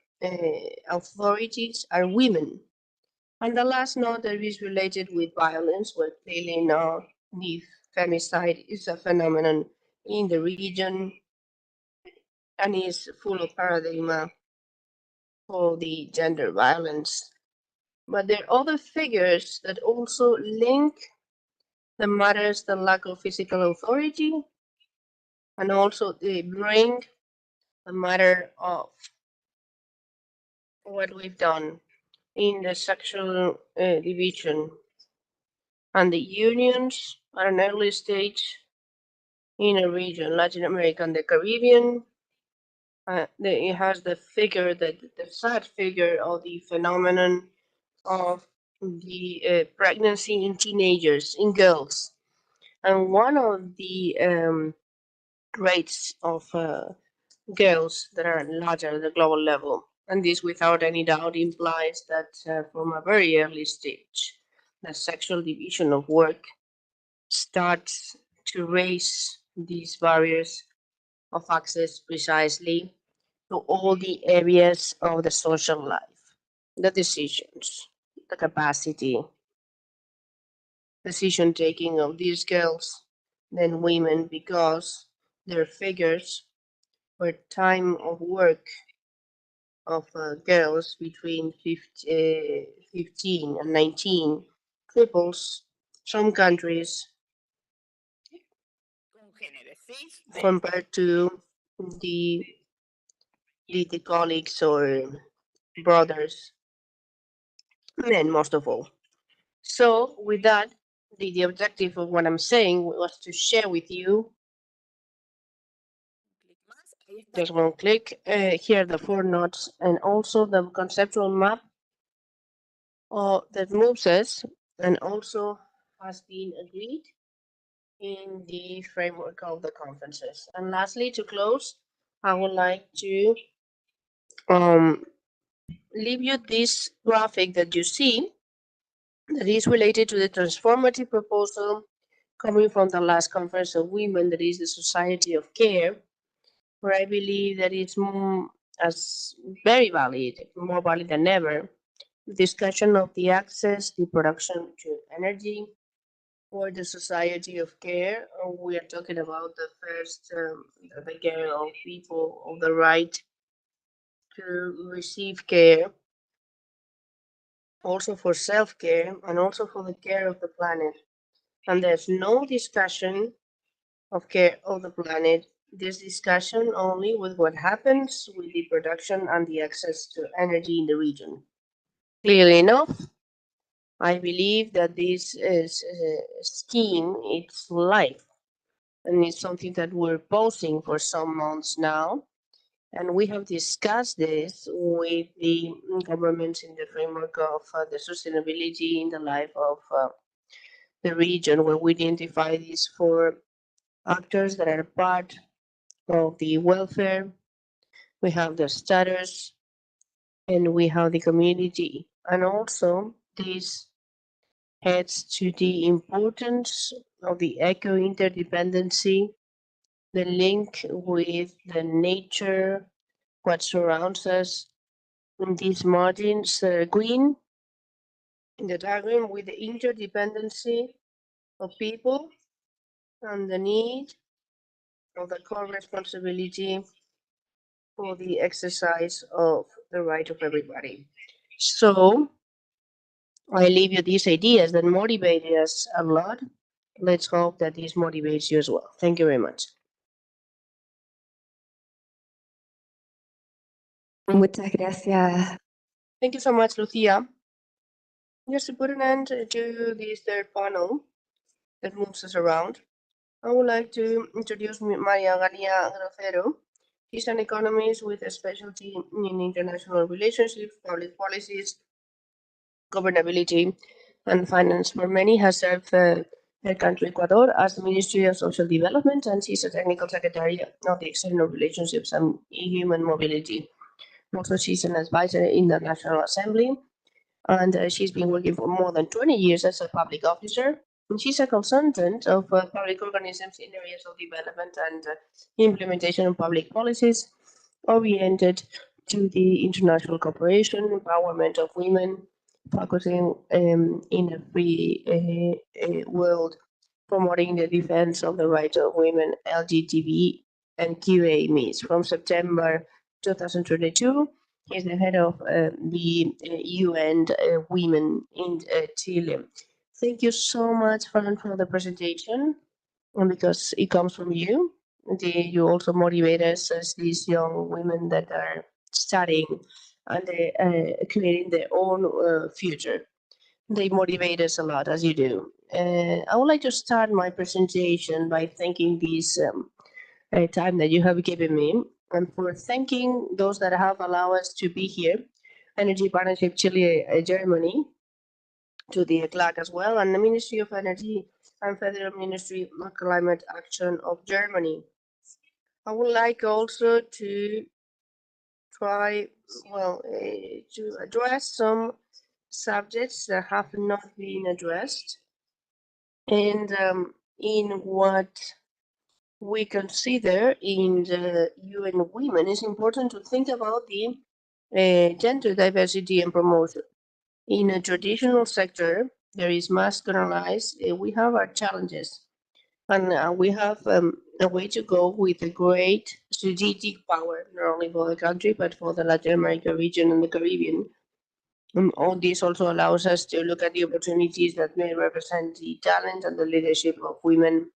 authorities are women. And the last note that is related with violence, where clearly now the femicide is a phenomenon in the region and is full of paradigm for the gender violence. But there are other figures that also link the matters, the lack of physical authority, and also they bring the matter of what we've done in the sexual division and the unions at an early stage in a region, Latin America and the Caribbean. It has the figure, the sad figure of the phenomenon of the pregnancy in teenagers, in girls. And one of the rates of girls that are larger at the global level. And this, without any doubt, implies that from a very early stage, the sexual division of work starts to raise these barriers of access precisely to all the areas of the social life, the decisions, the capacity, decision taking of these girls than women, because their figures for time of work of girls between 15 and 19 triples some countries compared to the colleagues or brothers, men most of all. So with that, the objective of what I'm saying was to share with you. Just one click. Here are the 4 notes and also the conceptual map that moves us and also has been agreed in the framework of the conferences. And lastly, to close, I would like to leave you this graphic that you see that is related to the transformative proposal coming from the last conference of women, that is the Society of Care, where I believe that it's as very valid, more valid than ever, the discussion of the access, the production to energy, or the Society of Care. We are talking about the first, the care of people, of the right to receive care, also for self-care, and also for the care of the planet. And there's no discussion of care of the planet. This discussion only with what happens with the production and the access to energy in the region. Clearly enough, I believe that this is scheme, it's life, and it's something that we're posing for some months now. And we have discussed this with the governments in the framework of the sustainability in the life of the region, where we identify these 4 actors that are part of the welfare. We have the status, and we have the community. And also, this heads to the importance of the eco interdependency, the link with the nature, what surrounds us. In these margins, green in the diagram, with the interdependency of people and the need of the core responsibility for the exercise of the right of everybody. So I leave you these ideas that motivated us a lot. Let's hope that this motivates you as well. Thank you very much. Muchas gracias. Thank you so much, Lucia. Just to put an end to this 3rd panel that moves us around, I would like to introduce Maria Galia Grosero. She's an economist with a specialty in international relationships, public policies, governability, and finance. For many, has served her country, Ecuador, as the Ministry of Social Development, and she's a technical secretary of the External Relationships and Human Mobility. Also, she's an advisor in the National Assembly, and she's been working for more than 20 years as a public officer. And she's a consultant of public organisms in areas of development and implementation of public policies oriented to the international cooperation, empowerment of women, focusing in a free world, promoting the defense of the rights of women, LGTB and QA From September 2022, he's the head of the UN Women in Chile. Thank you so much, Fran, for the presentation, and because it comes from you. You also motivate us as these young women that are studying and creating their own future. They motivate us a lot, as you do. I would like to start my presentation by thanking this time that you have given me, and for thanking those that have allowed us to be here, Energy Partnership Chile, Germany, to the LAC as well, and the Ministry of Energy and Federal Ministry of Climate Action of Germany. I would like also to try, to address some subjects that have not been addressed, and in what we consider in the UN Women, it's important to think about the gender diversity and promotion. In a traditional sector, there is masculinized, we have our challenges, and we have a way to go with a great strategic power, not only for the country, but for the Latin America region and the Caribbean. All this also allows us to look at the opportunities that may represent the talent and the leadership of women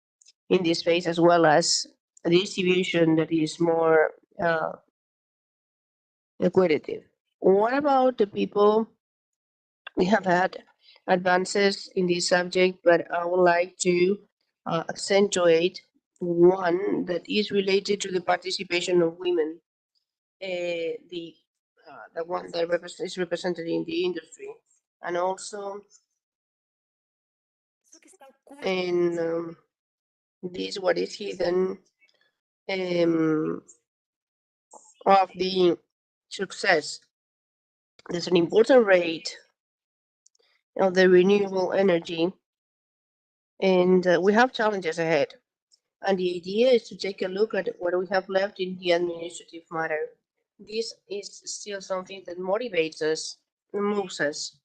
in this space, as well as a distribution that is more equitative. What about the people? We have had advances in this subject, but I would like to accentuate one that is related to the participation of women, the one that is represented in the industry, and also in this what is hidden of the success. There's an important rate of the renewable energy, and we have challenges ahead. And the idea is to take a look at what we have left in the administrative matter. This is still something that motivates us, moves us.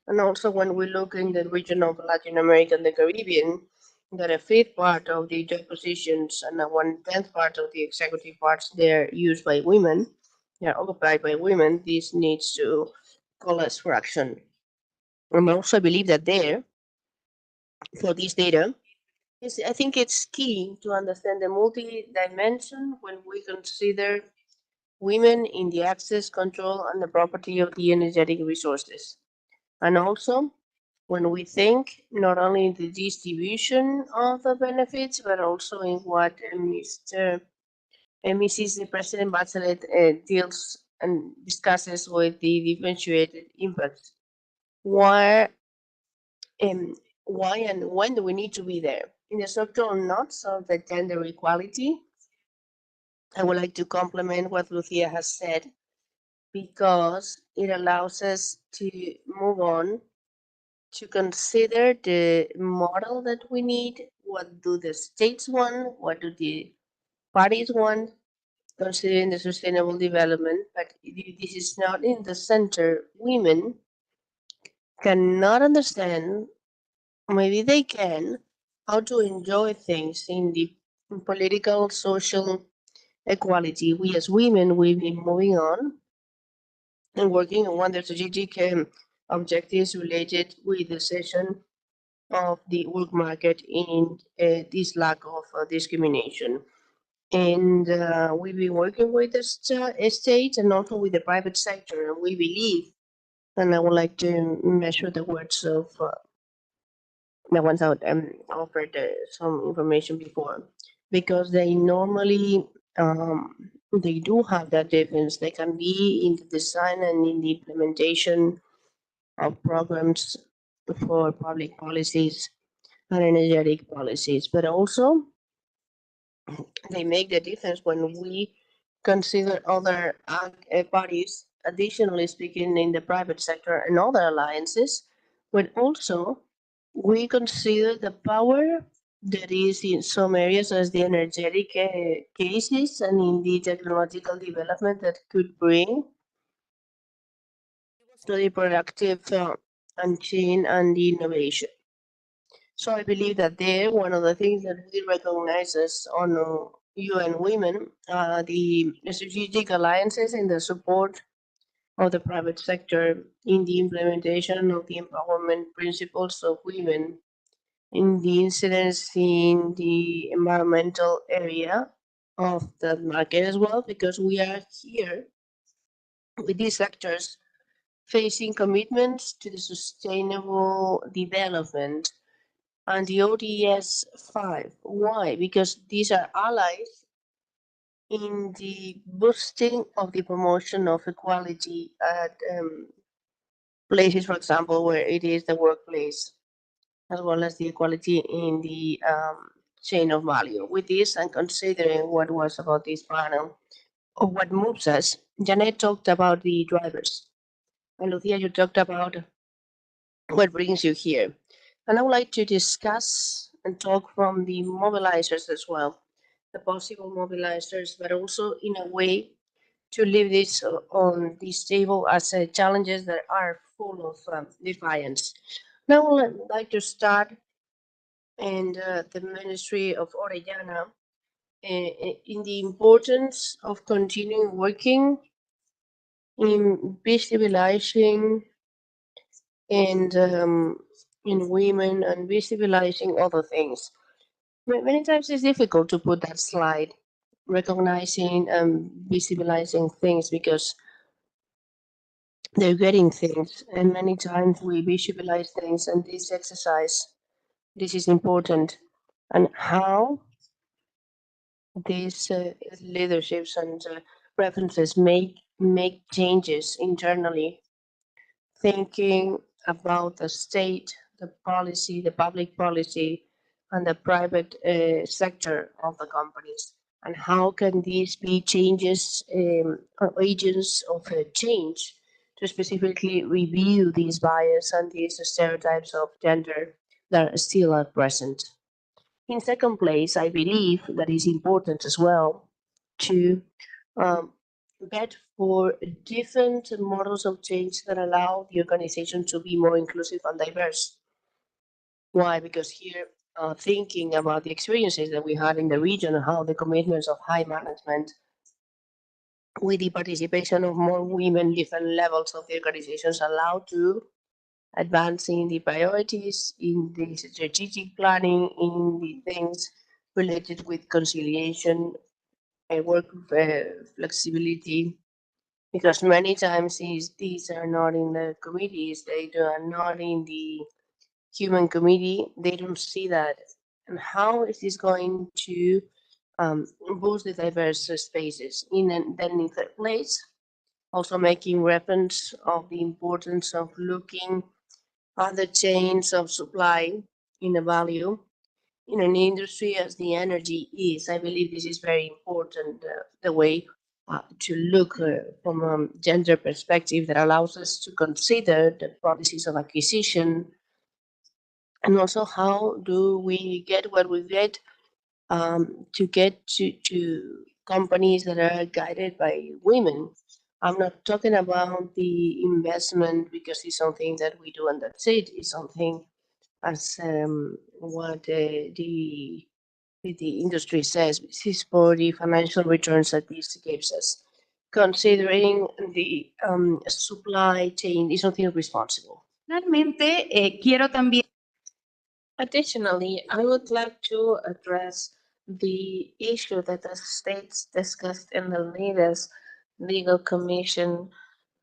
And also when we look in the region of Latin America and the Caribbean, that a fifth part of the job positions and a 1/10 part of the executive parts, they're used by women, they're occupied by women. This needs to call us for action. And I also believe that there, for this data, I think it's key to understand the multi-dimension when we consider women in the access, control, and the property of the energetic resources. And also, when we think not only in the distribution of the benefits, but also in what Mrs. the President Bachelet deals and discusses with the differentiated impacts. Why and when do we need to be there? In the structural notes of the gender equality, I would like to complement what Lucia has said, because it allows us to move on to consider the model that we need. What do the states want? What do the parties want? Considering the sustainable development, but if this is not in the center, women cannot understand, maybe they can, how to enjoy things in the political, social equality. We as women, we've been moving on and working on one of the strategic objectives related with the session of the work market in this lack of discrimination. And we've been working with the state and also with the private sector. And we believe, and I would like to measure the words of the ones that offered some information before, because they normally they do have that difference. They can be in the design and in the implementation of programs for public policies, and energetic policies, but also they make the difference when we consider other parties, additionally speaking, in the private sector and other alliances, but also we consider the power that is in some areas as the energetic cases and in the technological development that could bring to the productive and chain and the innovation. So I believe that there, one of the things that we recognize as on UN Women, the strategic alliances in the support of the private sector in the implementation of the empowerment principles of women, in the incidence in the environmental area of the market as well, because we are here with these sectors facing commitments to the sustainable development and the ODS 5. Why? Because these are allies in the boosting of the promotion of equality at places, for example, where it is the workplace, as well as the equality in the chain of value. With this, and considering what was about this panel, or what moves us, Janet talked about the drivers. And Lucia, you talked about what brings you here. And I would like to discuss and talk from the mobilizers as well, the possible mobilizers, but also in a way to leave this on this table as challenges that are full of defiance. Now I would like to start in the Ministry of Orellana in the importance of continuing working in visibilizing and in women and visibilizing other things. Many times it's difficult to put that slide, recognizing and visibilizing things because they're getting things, and many times we visualize things, and this exercise, this is important, and how these leaderships and references make changes internally, thinking about the state, the policy, the public policy, and the private sector of the companies. And how can these be changes or agents of change to specifically review these bias and these stereotypes of gender that still are present? In second place, I believe that is important as well to um, bet for different models of change that allow the organization to be more inclusive and diverse. Why? Because here, thinking about the experiences that we had in the region and how the commitments of high management with the participation of more women, different levels of the organizations allow to advancing the priorities in the strategic planning, in the things related with conciliation and work flexibility, because many times these are not in the committees, are not in the human committee, they don't see that. And how is this going to boost the diverse spaces? Then in third place, also making reference of the importance of looking at the chains of supply in the value in an industry as the energy is. I believe this is very important, the way to look from a gender perspective that allows us to consider the policies of acquisition and also how do we get what we get to get to companies that are guided by women. I'm not talking about the investment because it's something that we do and that's it. It's something as what the industry says. This is for the financial returns that this gives us. Considering the supply chain is something responsible. Finalmente, quiero también Additionally, I would like to address the issue that the states discussed in the latest legal commission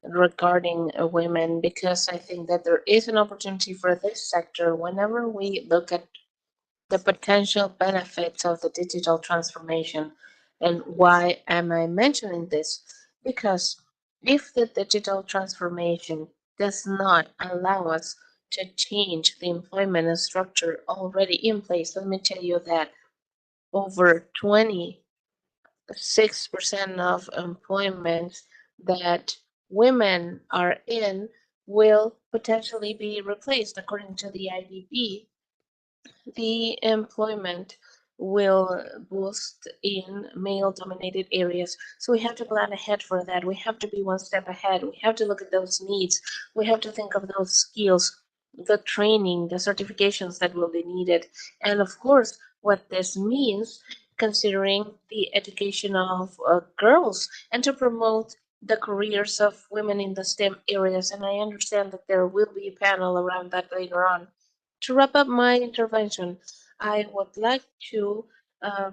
regarding women, because I think that there is an opportunity for this sector whenever we look at the potential benefits of the digital transformation. And why am I mentioning this? Because if the digital transformation does not allow us to change the employment structure already in place, let me tell you that over 26% of employment that women are in will potentially be replaced. According to the IDB, the employment will boost in male dominated areas. So we have to plan ahead for that. We have to be one step ahead. We have to look at those needs. We have to think of those skills, the training, the certifications that will be needed. And of course, what this means, considering the education of girls and to promote the careers of women in the STEM areas. And I understand that there will be a panel around that later on. To wrap up my intervention, I would like to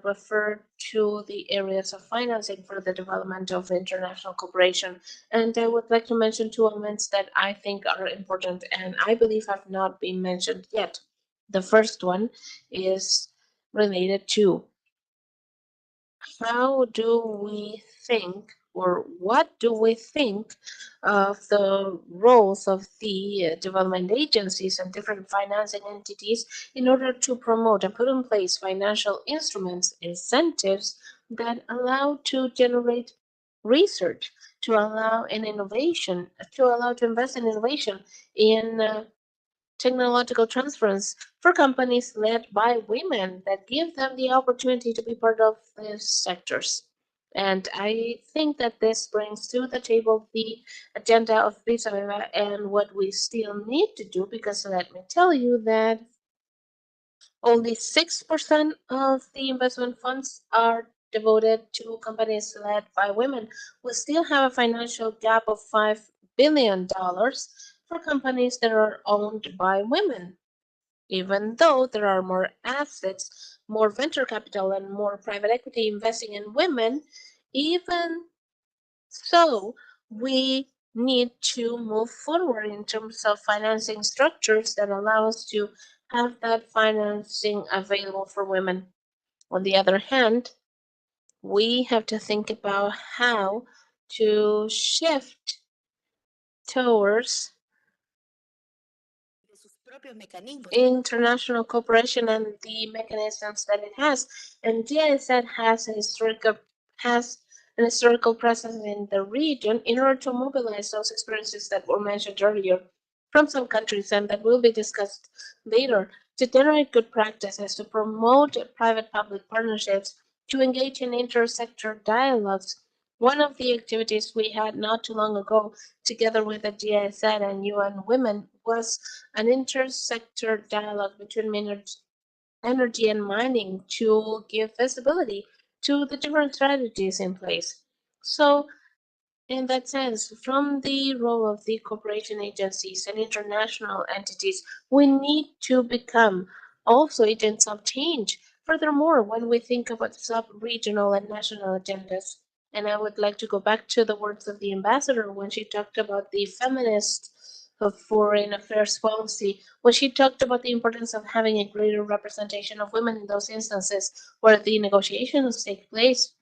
refer to the areas of financing for the development of international cooperation. And I would like to mention two elements that I think are important and I believe have not been mentioned yet. The first one is related to how do we think or what do we think of the roles of the development agencies and different financing entities in order to promote and put in place financial instruments, incentives that allow to generate research, to allow in innovation, to allow to invest in innovation in technological transference for companies led by women that give them the opportunity to be part of these sectors. And I think that this brings to the table the agenda of Addis Ababa and what we still need to do, because let me tell you that only 6% of the investment funds are devoted to companies led by women. We still have a financial gap of $5 billion for companies that are owned by women. Even though there are more assets, more venture capital, and more private equity investing in women, even so, we need to move forward in terms of financing structures that allow us to have that financing available for women. On the other hand, we have to think about how to shift towards de sus propios mecanismos. international cooperation and the mechanisms that it has. And GIZ has an historical presence in the region in order to mobilize those experiences that were mentioned earlier from some countries and that will be discussed later, to generate good practices, to promote private-public partnerships, to engage in intersector dialogues. One of the activities we had not too long ago, together with the GIZ and UN Women, was an intersector dialogue between energy and mining to give visibility to the different strategies in place. So, in that sense, from the role of the cooperation agencies and international entities, we need to become also agents of change. Furthermore, when we think about sub-regional and national agendas, and I would like to go back to the words of the ambassador when she talked about the feminist foreign affairs policy, when she talked about the importance of having a greater representation of women in those instances where the negotiations take place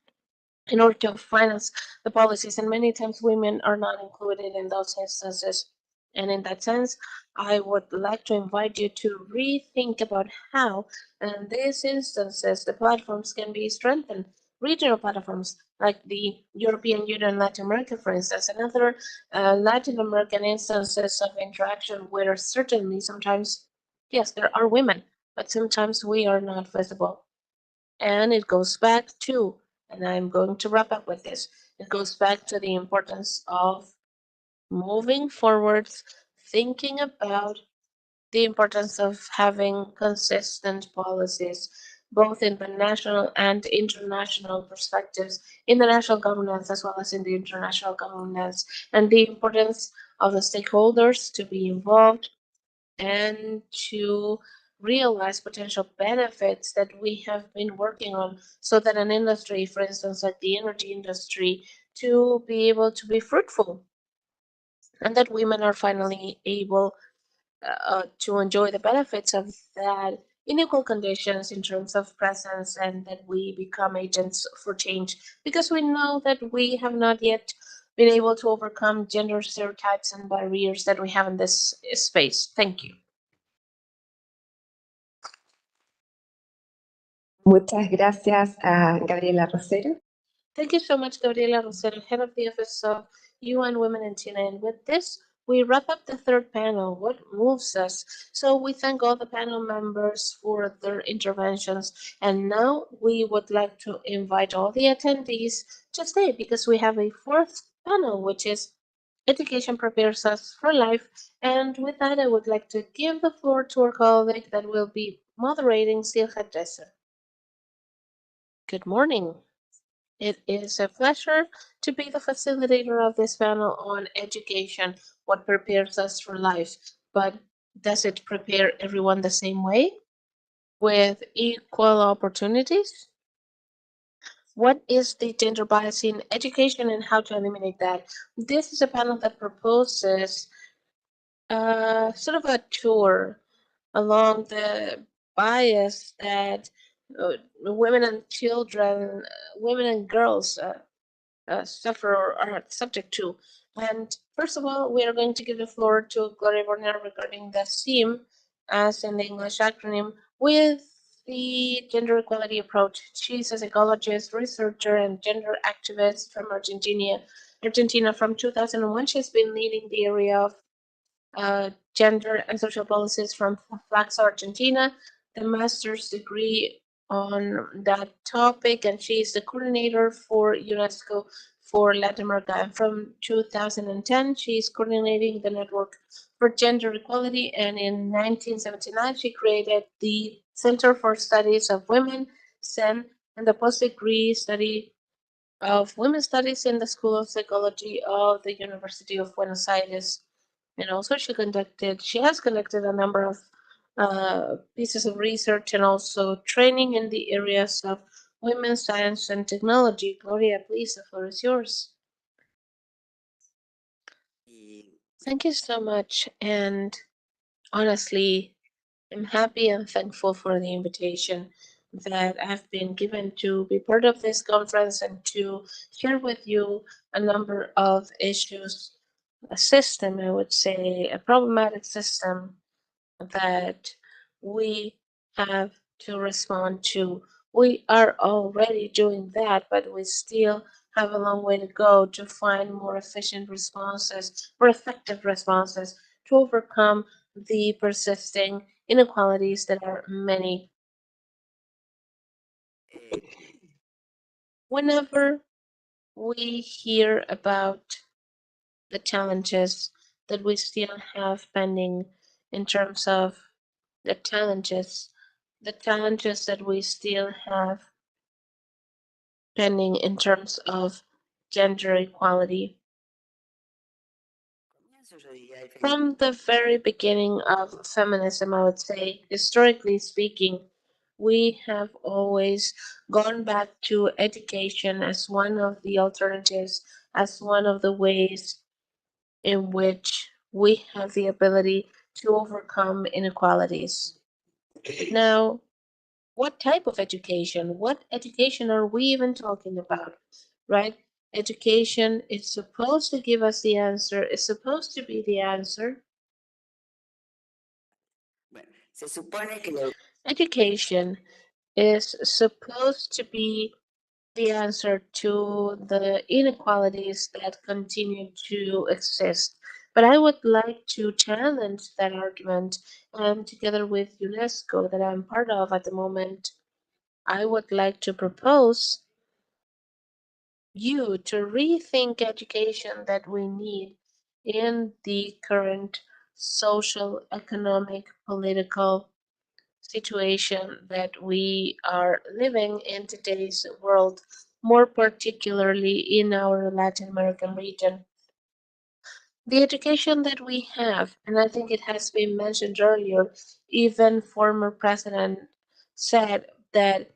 in order to finance the policies. And many times women are not included in those instances. And in that sense, I would like to invite you to rethink about how, in these instances, the platforms can be strengthened. Regional platforms like the European Union, Latin America, for instance, and other Latin American instances of interaction where certainly sometimes, yes, there are women, but sometimes we are not visible. And it goes back to, and I'm going to wrap up with this, it goes back to the importance of moving forwards, thinking about the importance of having consistent policies, both in the national and international perspectives, in the national governance as well as in the international governance, and the importance of the stakeholders to be involved and to realize potential benefits that we have been working on so that an industry, for instance, like the energy industry, to be able to be fruitful and that women are finally able to enjoy the benefits of that in equal conditions in terms of presence and that we become agents for change because we know that we have not yet been able to overcome gender stereotypes and barriers that we have in this space. Thank you. Muchas gracias a Gabriela Rosero. Thank you so much, Gabriela Rosero, head of the Office of UN Women in Chile. And with this, we wrap up the third panel, What Moves Us? So we thank all the panel members for their interventions. And now we would like to invite all the attendees to stay because we have a fourth panel, which is Education Prepares Us for Life. And with that, I would like to give the floor to our colleague that will be moderating, Silja Dresser. Good morning. It is a pleasure to be the facilitator of this panel on education, what prepares us for life. But does it prepare everyone the same way? With equal opportunities? What is the gender bias in education and how to eliminate that? This is a panel that proposes sort of a tour along the bias that women and children, women and girls suffer or are subject to. And first of all, we are going to give the floor to Gloria Bornero regarding the STEAM, as in the English acronym, with the gender equality approach. She's a psychologist, researcher, and gender activist from Argentina. From 2001, she's been leading the area of gender and social policies from Flax, Argentina, the master's degree on that topic, and she is the coordinator for UNESCO for Latin America. And from 2010, she is coordinating the network for gender equality, and in 1979, she created the Center for Studies of Women, CEN, and the post-degree study of Women's Studies in the School of Psychology of the University of Buenos Aires. And also she has conducted a number of pieces of research and also training in the areas of women's science and technology. Gloria, please, the floor is yours. Thank you so much. And honestly, I'm happy and thankful for the invitation that I've been given to be part of this conference and to share with you a number of issues, a system, I would say, a problematic system that we have to respond to. We are already doing that, but we still have a long way to go to find more efficient responses, more effective responses to overcome the persisting inequalities that are many. Whenever we hear about the challenges that we still have pending in terms of the challenges that we still have pending in terms of gender equality. From the very beginning of feminism, I would say, historically speaking, we have always gone back to education as one of the alternatives, as one of the ways in which we have the ability to overcome inequalities. Now, what type of education? What education are we even talking about, right? Education is supposed to give us the answer, is supposed to be the answer. Education is supposed to be the answer to the inequalities that continue to exist. But I would like to challenge that argument, and together with UNESCO, that I'm part of at the moment, I would like to propose you to rethink education that we need in the current social, economic, political situation that we are living in today's world, more particularly in our Latin American region. The education that we have, and I think it has been mentioned earlier, even former president said that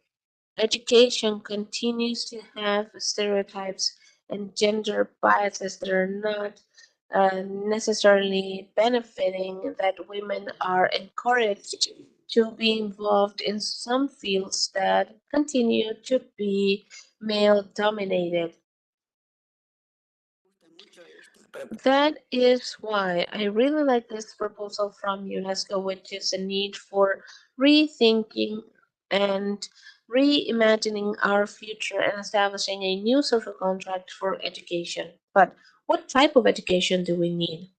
education continues to have stereotypes and gender biases that are not necessarily benefiting, that women are encouraged to be involved in some fields that continue to be male dominated. That is why I really like this proposal from UNESCO, which is a need for rethinking and reimagining our future and establishing a new social contract for education. But what type of education do we need?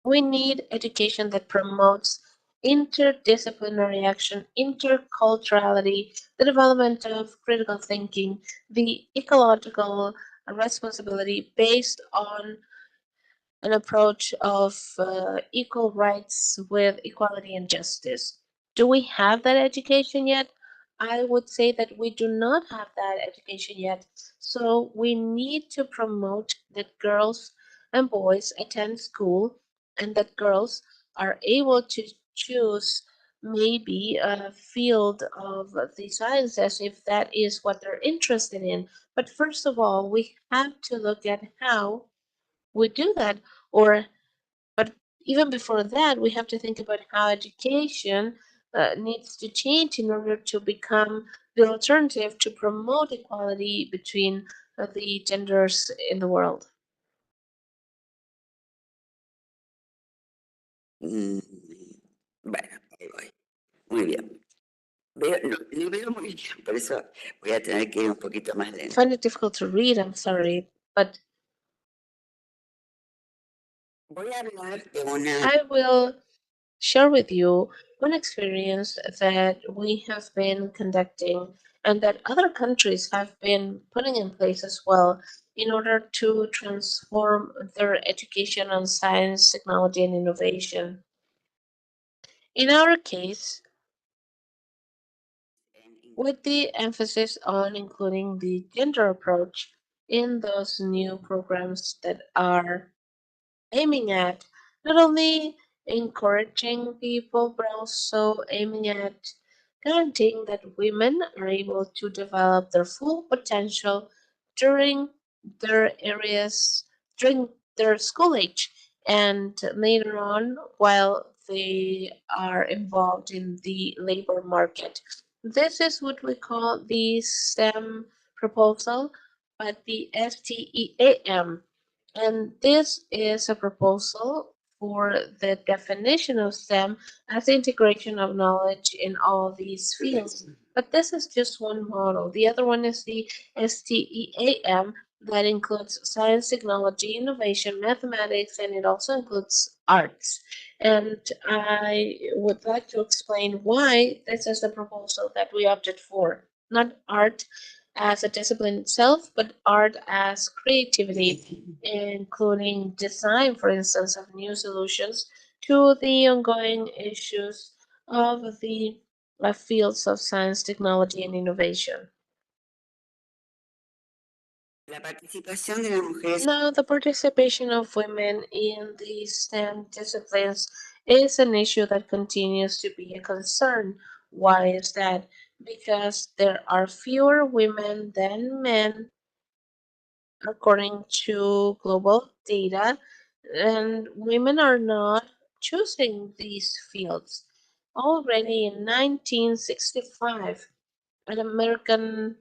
We need education that promotes interdisciplinary action, interculturality, the development of critical thinking, the ecological responsibility based on an approach of equal rights with equality and justice. Do we have that education yet? I would say that we do not have that education yet. So we need to promote that girls and boys attend school and that girls are able to choose maybe a field of the sciences if that is what they're interested in. But first of all, we have to look at how we do that or but even before that we have to think about how education needs to change in order to become the alternative to promote equality between the genders in the world. Mm, Bueno, ahí voy. Muy bien. No veo muy bien, por eso voy a tener que ir un poquito más I lento. find it difficult to read, I'm sorry, but Voy a hablar de una I will share with you one experience that we have been conducting and that other countries have been putting in place as well in order to transform their education on science, technology, and innovation. In our case, with the emphasis on including the gender approach in those new programs that are aiming at not only encouraging people but also aiming at guaranteeing that women are able to develop their full potential during their areas during their school age and later on while they are involved in the labor market. This is what we call the STEM proposal, but the STEAM, and this is a proposal for the definition of STEM as the integration of knowledge in all these fields. But this is just one model. The other one is the STEAM that includes science, technology, innovation, mathematics, and it also includes arts. And I would like to explain why this is the proposal that we opted for. Not art as a discipline itself, but art as creativity, including design, for instance, of new solutions to the ongoing issues of the fields of science, technology, and innovation. la participación de las mujeres Now, the participation of women in these STEM disciplines is an issue that continues to be a concern. Why is that? Because there are fewer women than men according to global data, and women are not choosing these fields. Already in 1965, an American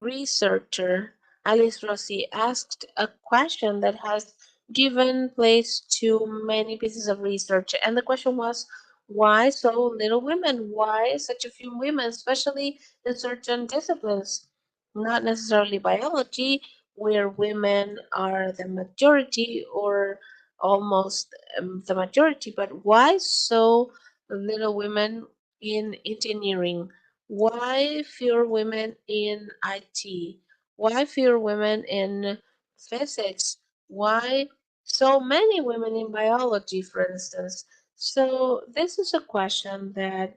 researcher, Alice Rossi, asked a question that has given place to many pieces of research. And the question was, why so little women? Why such a few women, especially in certain disciplines? Not necessarily biology, where women are the majority or almost the majority, but why so little women in engineering? Why fewer women in IT? Why fewer women in physics? Why so many women in biology, for instance? So, this is a question that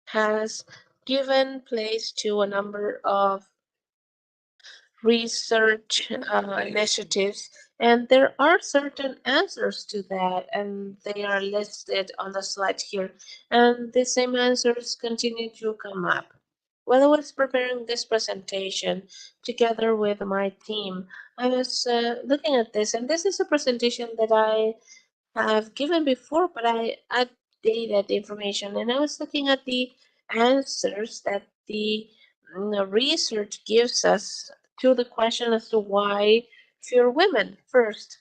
has given place to a number of research initiatives, and there are certain answers to that, and they are listed on the slide here. And the same answers continue to come up. While I was preparing this presentation together with my team, I was looking at this, and this is a presentation that I have given before, but I updated the information, and I was looking at the answers that the research gives us to the question as to why fewer women. First,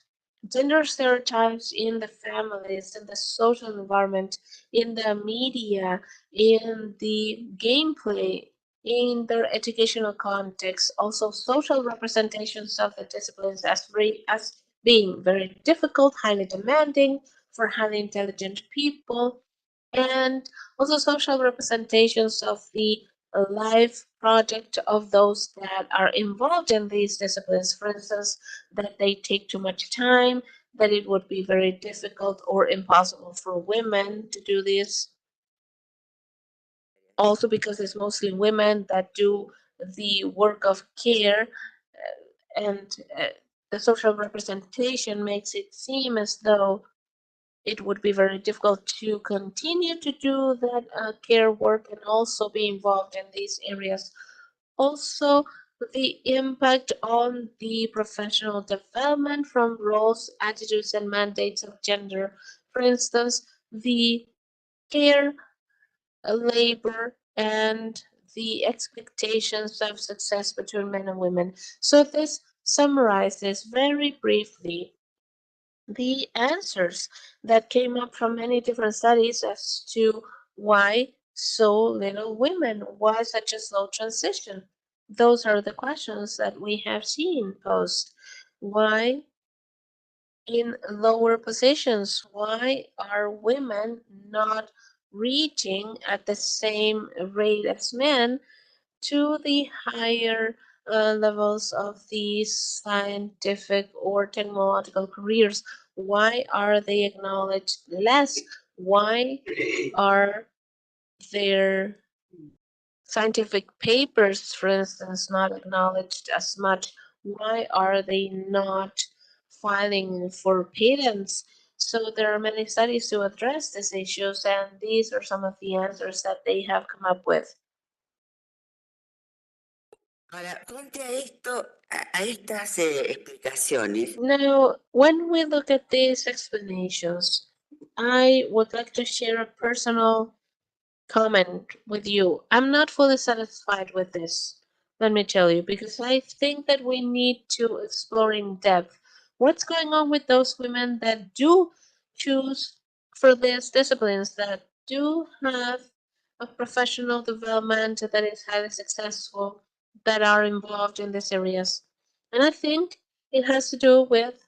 gender stereotypes in the families, in the social environment, in the media, in the gameplay in their educational context, also social representations of the disciplines as being very difficult, highly demanding for highly intelligent people, and also social representations of the life project of those that are involved in these disciplines. For instance, that they take too much time, that it would be very difficult or impossible for women to do this. Also, because it's mostly women that do the work of care, and the social representation makes it seem as though it would be very difficult to continue to do that care work and also be involved in these areas. Also, the impact on the professional development from roles, attitudes, and mandates of gender. For instance, the care, labor, and the expectations of success between men and women. So, this summarizes very briefly the answers that came up from many different studies as to why so little women, why such a slow transition. Those are the questions that we have seen posed. Why in lower positions? Why are women not reaching at the same rate as men to the higher levels of these scientific or technological careers? Why are they acknowledged less? Why are their scientific papers, for instance, not acknowledged as much? Why are they not filing for patents? So there are many studies to address these issues, and these are some of the answers that they have come up with. Ahora, frente a esto, a estas explicaciones, Now, when we look at these explanations, I would like to share a personal comment with you. I'm not fully satisfied with this, let me tell you, because I think that we need to explore in depth what's going on with those women that do choose for these disciplines, that do have a professional development that is highly successful, that are involved in these areas. And I think it has to do with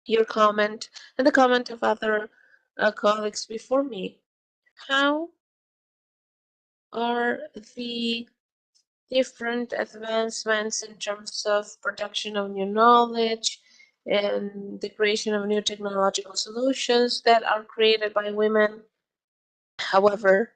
your comment and the comment of other colleagues before me. How are the different advancements in terms of production of new knowledge and the creation of new technological solutions that are created by women, however,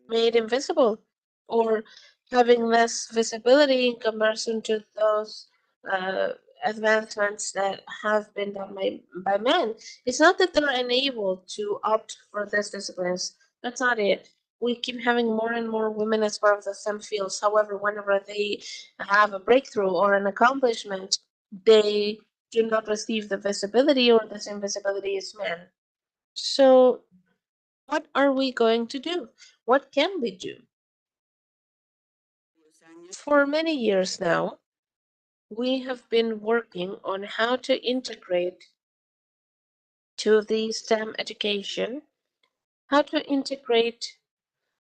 made invisible or having less visibility in comparison to those uh, advancements that have been done by men. It's not that they're unable to opt for these disciplines. That's not it. We keep having more and more women as part of the STEM fields. However, whenever they have a breakthrough or an accomplishment, they do not receive the visibility or the same visibility as men. So, what are we going to do? What can we do? For many years now, we have been working on how to integrate to the STEM education, how to integrate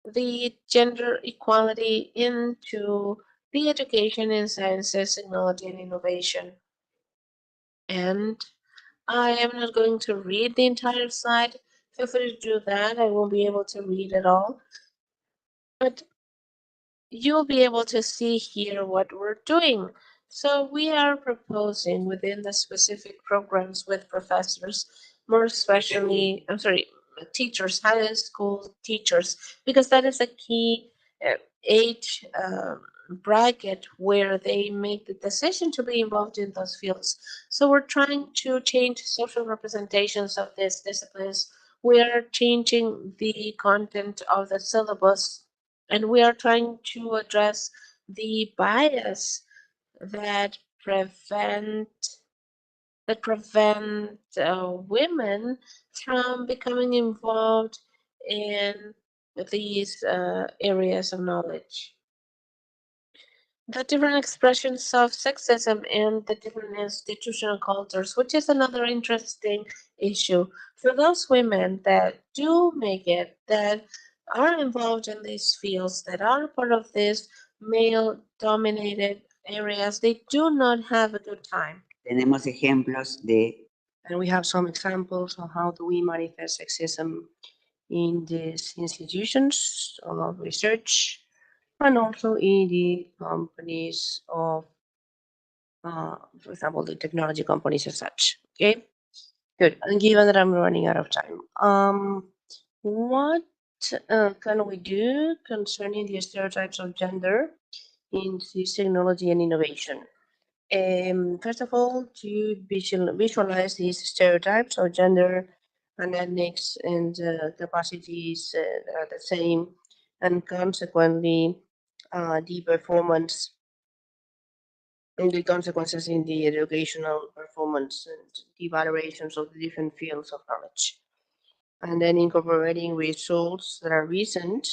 the gender equality into the education in sciences, technology, and innovation. And I am not going to read the entire slide. Feel free to do that. I won't be able to read it all. But you'll be able to see here what we're doing. So we are proposing within the specific programs with professors, more especially, teachers, high school teachers, because that is a key age bracket where they make the decision to be involved in those fields. So we're trying to change social representations of these disciplines. We are changing the content of the syllabus, and we are trying to address the bias that prevent women from becoming involved in these areas of knowledge. The different expressions of sexism and the different institutional cultures, which is another interesting issue. For those women that do make it, that are involved in these fields that are part of these male-dominated areas, they do not have a good time. Tenemos ejemplos de And we have some examples of how do we manifest sexism in these institutions of research and also in the companies of, for example, the technology companies as such. Okay, good. And given that I'm running out of time, what can we do concerning the stereotypes of gender in this technology and innovation? First of all, to visualize these stereotypes of gender and ethnics and capacities are the same, and consequently, the performance and the consequences in the educational performance and the evaluations of the different fields of knowledge. And then incorporating results that are recent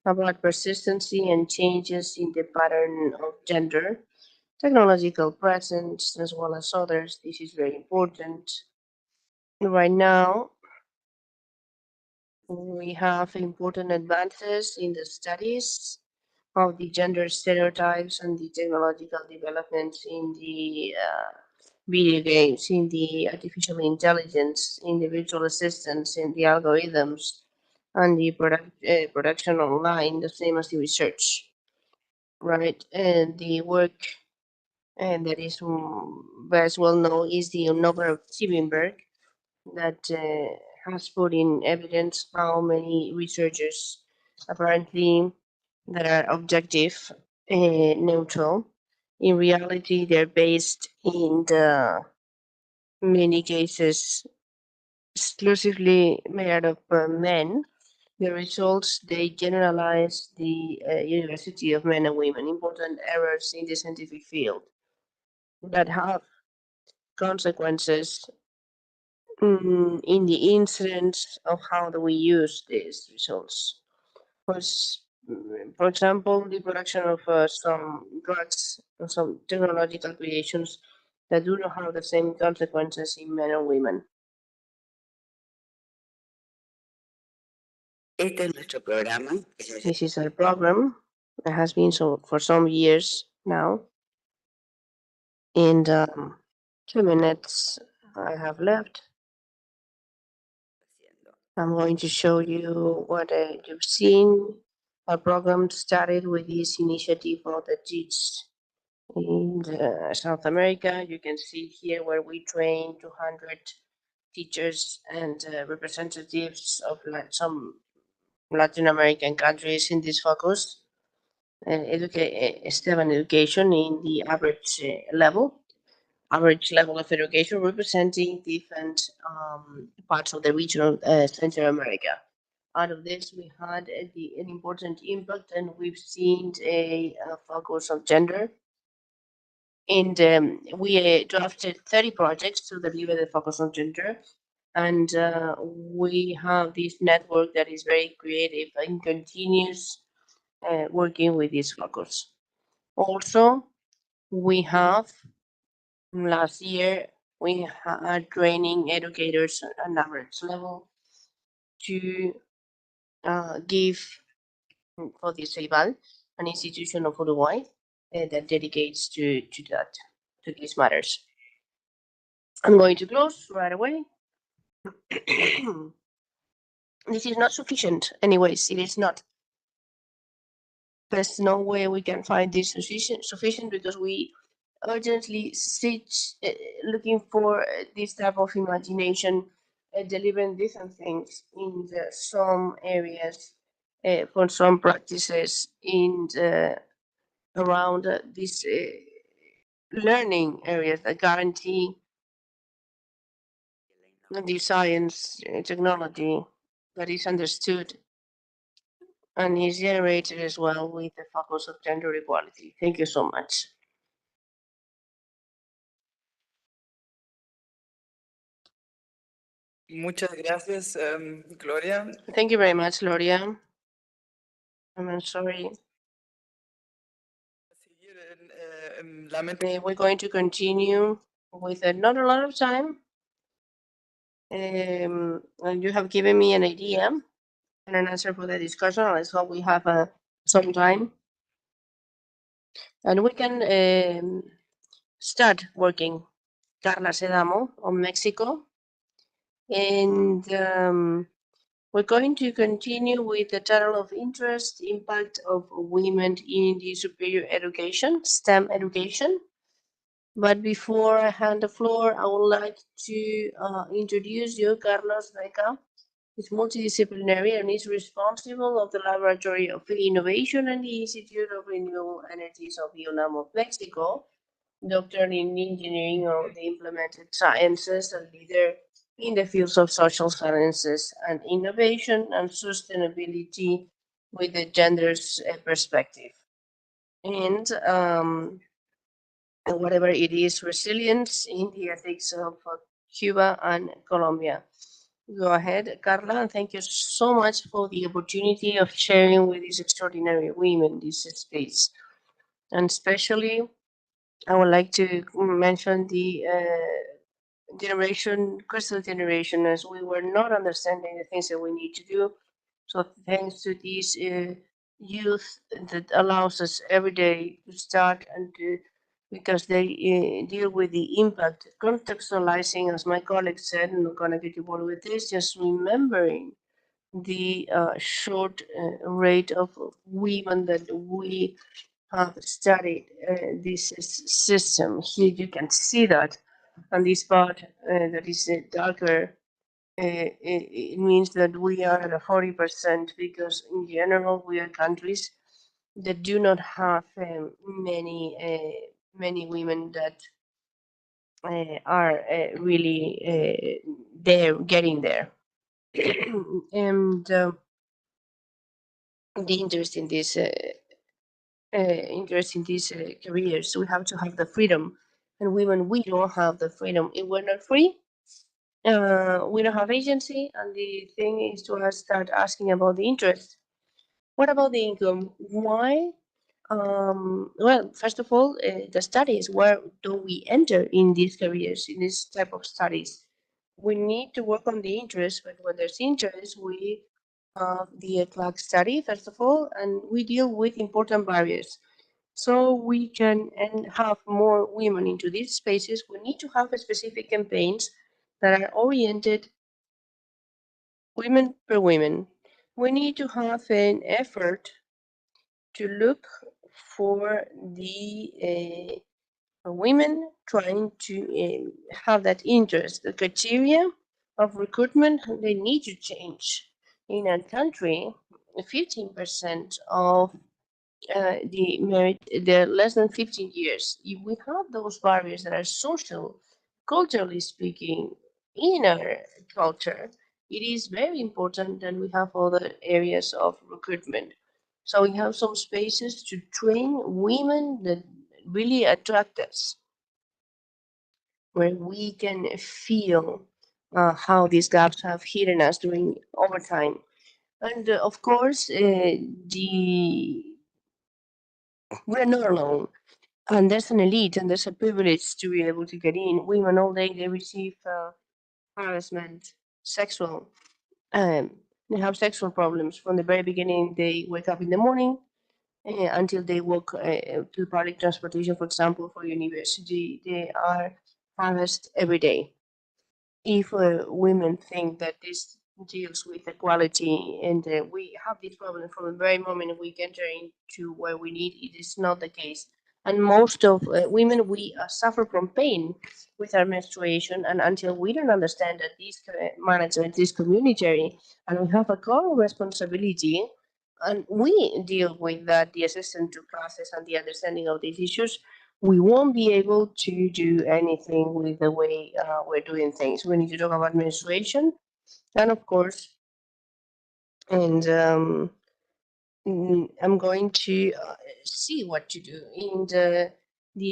about persistency and changes in the pattern of gender, technological presence, as well as others. This is very important. Right now, we have important advances in the studies of the gender stereotypes and the technological developments in the video games, in the artificial intelligence, in the virtual assistants, in the algorithms, and the production online, the same as the research, right? And the work and that is best well known is the number of Siebenberg that has put in evidence how many researchers apparently that are objective, neutral. In reality, they're based in the many cases exclusively made out of men. The results they generalize the university of men and women, important errors in the scientific field that have consequences in the incidence of how do we use these results. For example, the production of some drugs or some technological creations that do not have the same consequences in men and women. este es nuestro programa. This is our program. It has been so for some years now. And 2 minutes I have left. I'm going to show you what you've seen. Our program started with this initiative of the TEACH in South America. You can see here where we train 200 teachers and representatives of some Latin American countries in this focus. STEM education in the average level of education, representing different parts of the region of Central America. Out of this, we had an important impact, and we've seen a focus of gender. And we drafted 30 projects to deliver the focus on gender. And we have this network that is very creative and continues working with this focus. Also, we have last year, we are training educators at an average level to give for the CEIVAL, an institution of Uruguay that dedicates to these matters. I'm going to close right away. This is not sufficient. Anyways, it is not. There's no way we can find this sufficient because we urgently sit looking for this type of imagination, delivering different things in some areas, for some practices in around these learning areas that guarantee the science technology that is understood and is generated as well with the focus of gender equality. Thank you so much. Muchas gracias, Gloria. Thank you very much, Gloria. I'm sorry. We're going to continue with not a lot of time. And you have given me an idea and an answer for the discussion. Let's hope we have some time. And we can start working. Carla Sedamo on Mexico. And we're going to continue with the title of interest, impact of women in the superior education, STEM education. But before I hand the floor, I would like to introduce you, Carlos Beca. He's multidisciplinary and is responsible of the Laboratory of Innovation and the Institute of Renewable Energies of UNAM of Mexico, doctor in engineering of the implemented sciences and leader in the fields of social sciences and innovation and sustainability with the gender's perspective. And whatever it is, resilience in the ethics of Cuba and Colombia. Go ahead, Carla, and thank you so much for the opportunity of sharing with these extraordinary women this space. And especially, I would like to mention the crystal generation, as we were not understanding the things that we need to do. So thanks to this youth that allows us every day to start and to, because they deal with the impact, contextualizing, as my colleague said, I'm not going to get involved with this, just remembering the short rate of women that we have studied this system. Here you can see that on this part that is darker. It means that we are at a 40% because in general we are countries that do not have many women that are really there, getting there. And the interest in this careers, we have to have the freedom. And women, we don't have the freedom. If we're not free, we don't have agency. And the thing is to start asking about the interest. What about the income? Why? Well, first of all, the studies. Where do we enter in these careers, in this type of studies? We need to work on the interest, but when there's interest, we have the LAC study, first of all, and we deal with important barriers. So we can have more women into these spaces. We need to have specific campaigns that are oriented women per women. We need to have an effort to look for the women trying to have that interest. The criteria of recruitment, they need to change. In a country, 15% of the merit, they're less than 15 years. If we have those barriers that are social, culturally speaking, in our culture, it is very important that we have other areas of recruitment. So we have some spaces to train women that really attract us, where we can feel how these gaps have hidden us during over time. And of course, we're not alone. And there's an elite and there's a privilege to be able to get in. Women all day, they receive harassment, sexual, they have sexual problems from the very beginning. They wake up in the morning until they walk to public transportation, for example, for university. They are harassed every day. If women think that this deals with equality and we have this problem from the very moment we enter into where we need, it is not the case. And most of women, we suffer from pain with our menstruation, and until we don't understand that this management is communitary and we have a common responsibility, and we deal with that, the assistance to classes and the understanding of these issues, we won't be able to do anything with the way we're doing things. We need to talk about menstruation, and of course, and I'm going to see what to do in the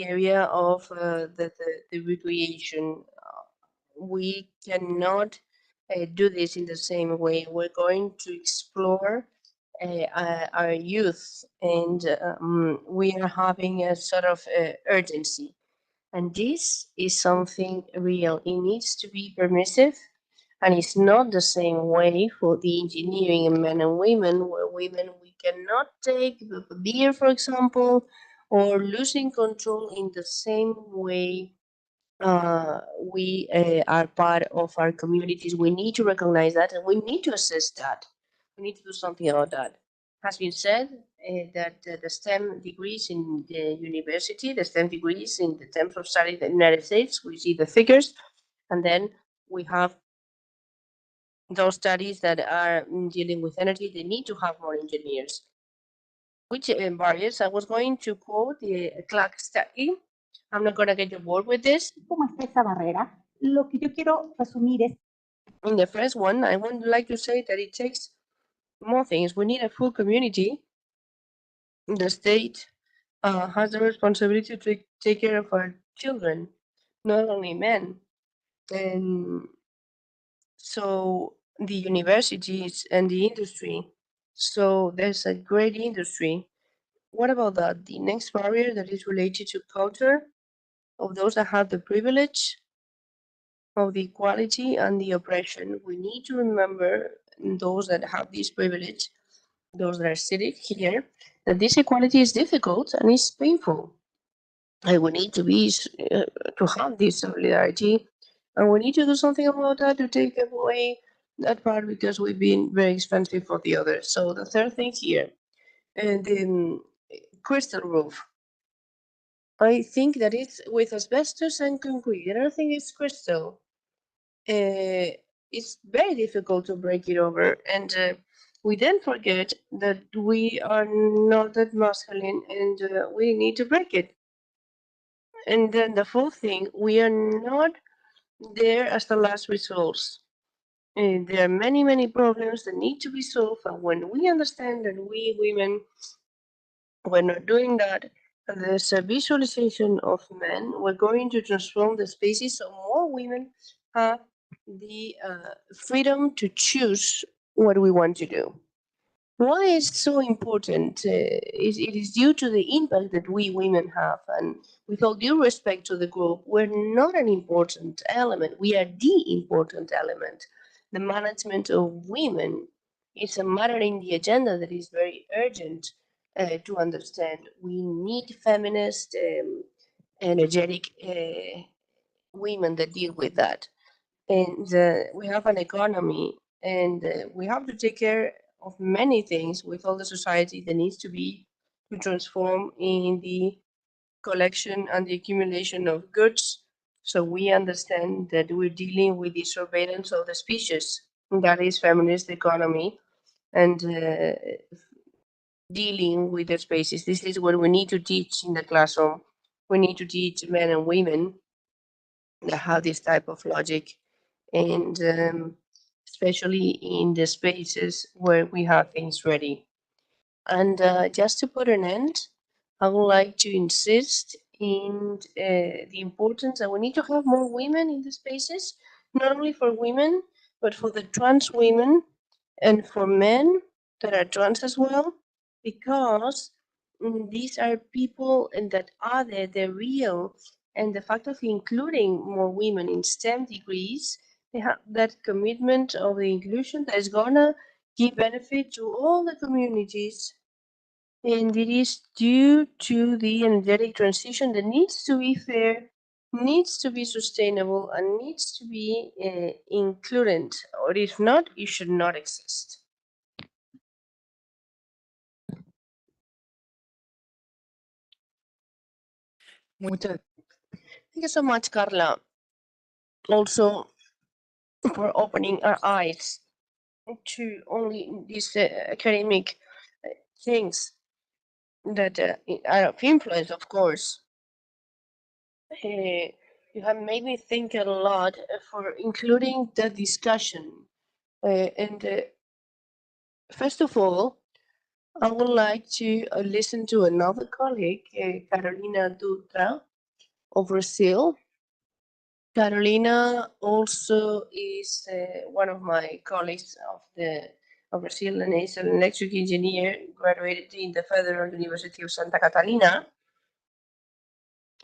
area of the recreation. We cannot do this in the same way. We're going to explore our youth, and we are having a sort of urgency. And this is something real. It needs to be permissive, And it's not the same way for the engineering in men and women, where women, we cannot take the beer, for example, or losing control in the same way. We are part of our communities. We need to recognize that, and we need to assess that. We need to do something about that. Has been said that the STEM degrees in the university, the STEM degrees in the terms of study in the United States, we see the figures, and then we have those studies that are dealing with energy. They need to have more engineers. Which barriers? I was going to quote the LAC study. I'm not going to get you bored with this. ¿Cómo está esa barrera? Lo que yo quiero resumir es In the first one, I would like to say that it takes more things. We need a full community. The state has the responsibility to take care of our children, not only men. And so the universities and the industry. So there's a great industry. What about that? The next barrier that is related to culture of those that have the privilege of the equality and the oppression. We need to remember those that have this privilege, those that are sitting here, that this equality is difficult and it's painful. And we need to be to have this solidarity, and we need to do something about that to take away that part, because we've been very expensive for the others. So the third thing here, and crystal roof. I think that it's with asbestos and concrete. Another thing is crystal. It's very difficult to break it over, and we then forget that we are not that masculine, and we need to break it. And then the fourth thing, we are not there as the last resource. There are many, many problems that need to be solved, and when we understand that we women, we're not doing that, and there's a visualization of men, we're going to transform the spaces so more women have the freedom to choose what we want to do. Why is so important? It is due to the impact that we women have, and with all due respect to the group, we're not an important element. We are the important element. The management of women is a matter in the agenda that is very urgent to understand. We need feminist, energetic women that deal with that. And we have an economy, and we have to take care of many things with all the society that needs to be to transform in the collection and the accumulation of goods. So we understand that we're dealing with the surveillance of the species. That is feminist economy, and dealing with the spaces. This is what we need to teach in the classroom. We need to teach men and women that have this type of logic, and especially in the spaces where we have things ready. And just to put an end, I would like to insist in the importance that we need to have more women in the spaces, not only for women, but for the trans women and for men that are trans as well, because these are people and that are the real, and the fact of including more women in STEM degrees, they have that commitment of the inclusion that is gonna give benefit to all the communities. And it is due to the energetic transition that needs to be fair, needs to be sustainable, and needs to be included, or if not, it should not exist. Muchas. Thank you so much, Carla. Also, for opening our eyes to only these academic things that are of influence, of course. You have made me think a lot for including the discussion. And first of all, I would like to listen to another colleague, Carolina Dutra of Brazil. Carolina also is one of my colleagues of Brazil, and is an electric engineer, graduated in the Federal University of Santa Catarina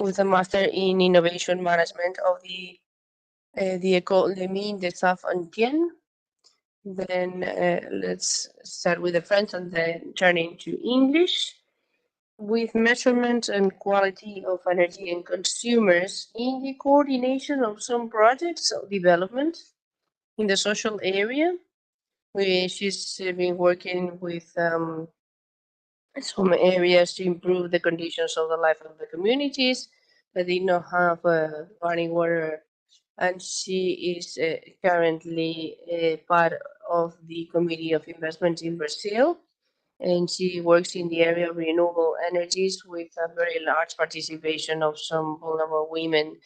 with a master in innovation management of the the École des Mines de Saint-Étienne. Then let's start with the French and then turn into English. With measurement and quality of energy and consumers in the coordination of some projects of development in the social area. She's been working with some areas to improve the conditions of the life of the communities that did not have running water, and she is currently part of the Committee of Investment in Brazil, and she works in the area of renewable energies with a very large participation of some vulnerable women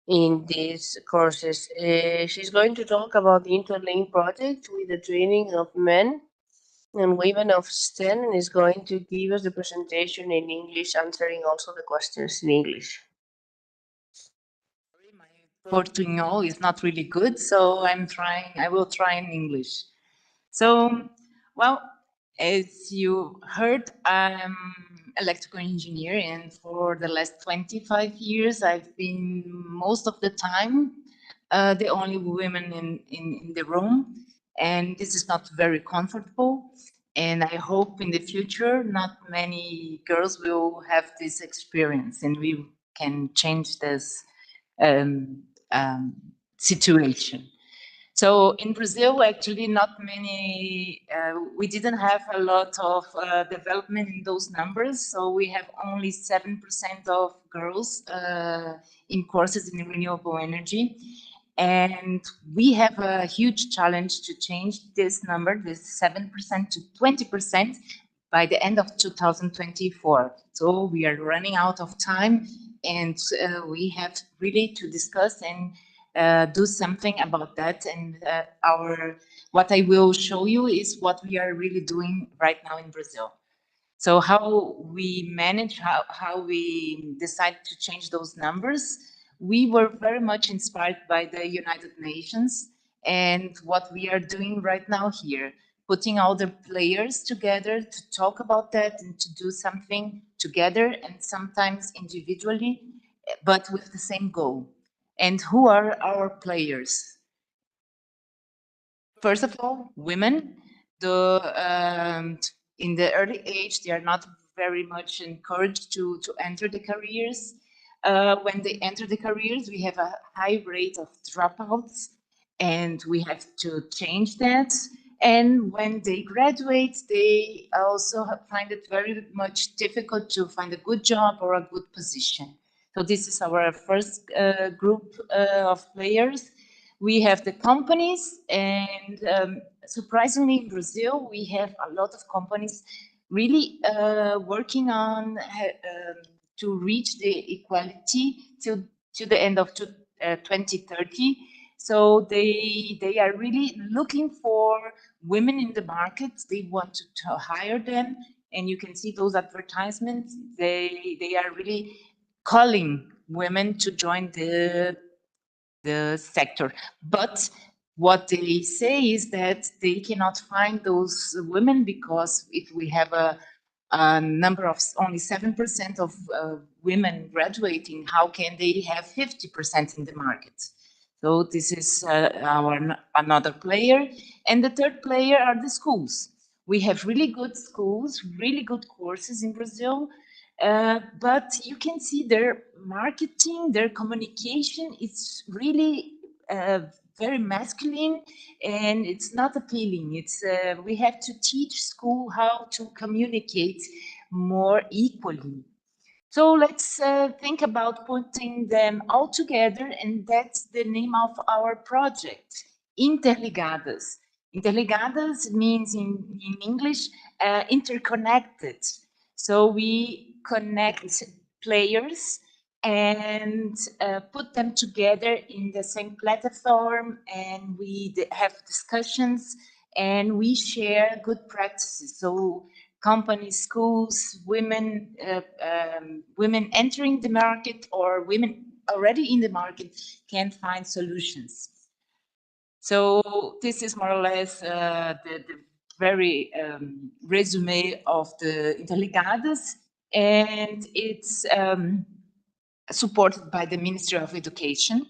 in these courses. She's going to talk about the Interlink project with the training of men and women of STEM, and is going to give us the presentation in English, answering also the questions in English. Portuñol is not really good, so I will try in English. So, well, as you heard, I'm electrical engineer, and for the last 25 years, I've been most of the time the only woman in the room, and this is not very comfortable. And I hope in the future, not many girls will have this experience, and we can change this situation. So in Brazil, actually, not many, we didn't have a lot of development in those numbers. So we have only 7% of girls in courses in renewable energy. And we have a huge challenge to change this number, this 7% to 20% by the end of 2024. So we are running out of time, and we have really to discuss and do something about that. And what I will show you is what we are really doing right now in Brazil. So how we manage, how we decide to change those numbers. We were very much inspired by the United Nations and what we are doing right now here, putting all the players together to talk about that and to do something together and sometimes individually, but with the same goal. And who are our players? First of all, women. In the early age, they are not very much encouraged to enter the careers. When they enter the careers, we have a high rate of dropouts, and we have to change that. And when they graduate, they also find it very much difficult to find a good job or a good position. So this is our first group of players. We have the companies, and surprisingly in Brazil, we have a lot of companies really working on to reach the equality to the end of 2030. So they are really looking for women in the market. They want to hire them, and you can see those advertisements. They are really calling women to join the sector. But what they say is that they cannot find those women because if we have a number of only 7% of women graduating, how can they have 50% in the market? So this is another player. And the third player are the schools. We have really good schools, really good courses in Brazil, but you can see their marketing, their communication, it's really very masculine and it's not appealing. We have to teach school how to communicate more equally. So let's think about putting them all together, and that's the name of our project, Interligadas. Interligadas means in English, interconnected. So we connect players and put them together in the same platform, and we have discussions and we share good practices. So companies, schools, women entering the market or women already in the market can find solutions. So this is more or less the very resume of the Interligadas, and it's supported by the Ministry of Education.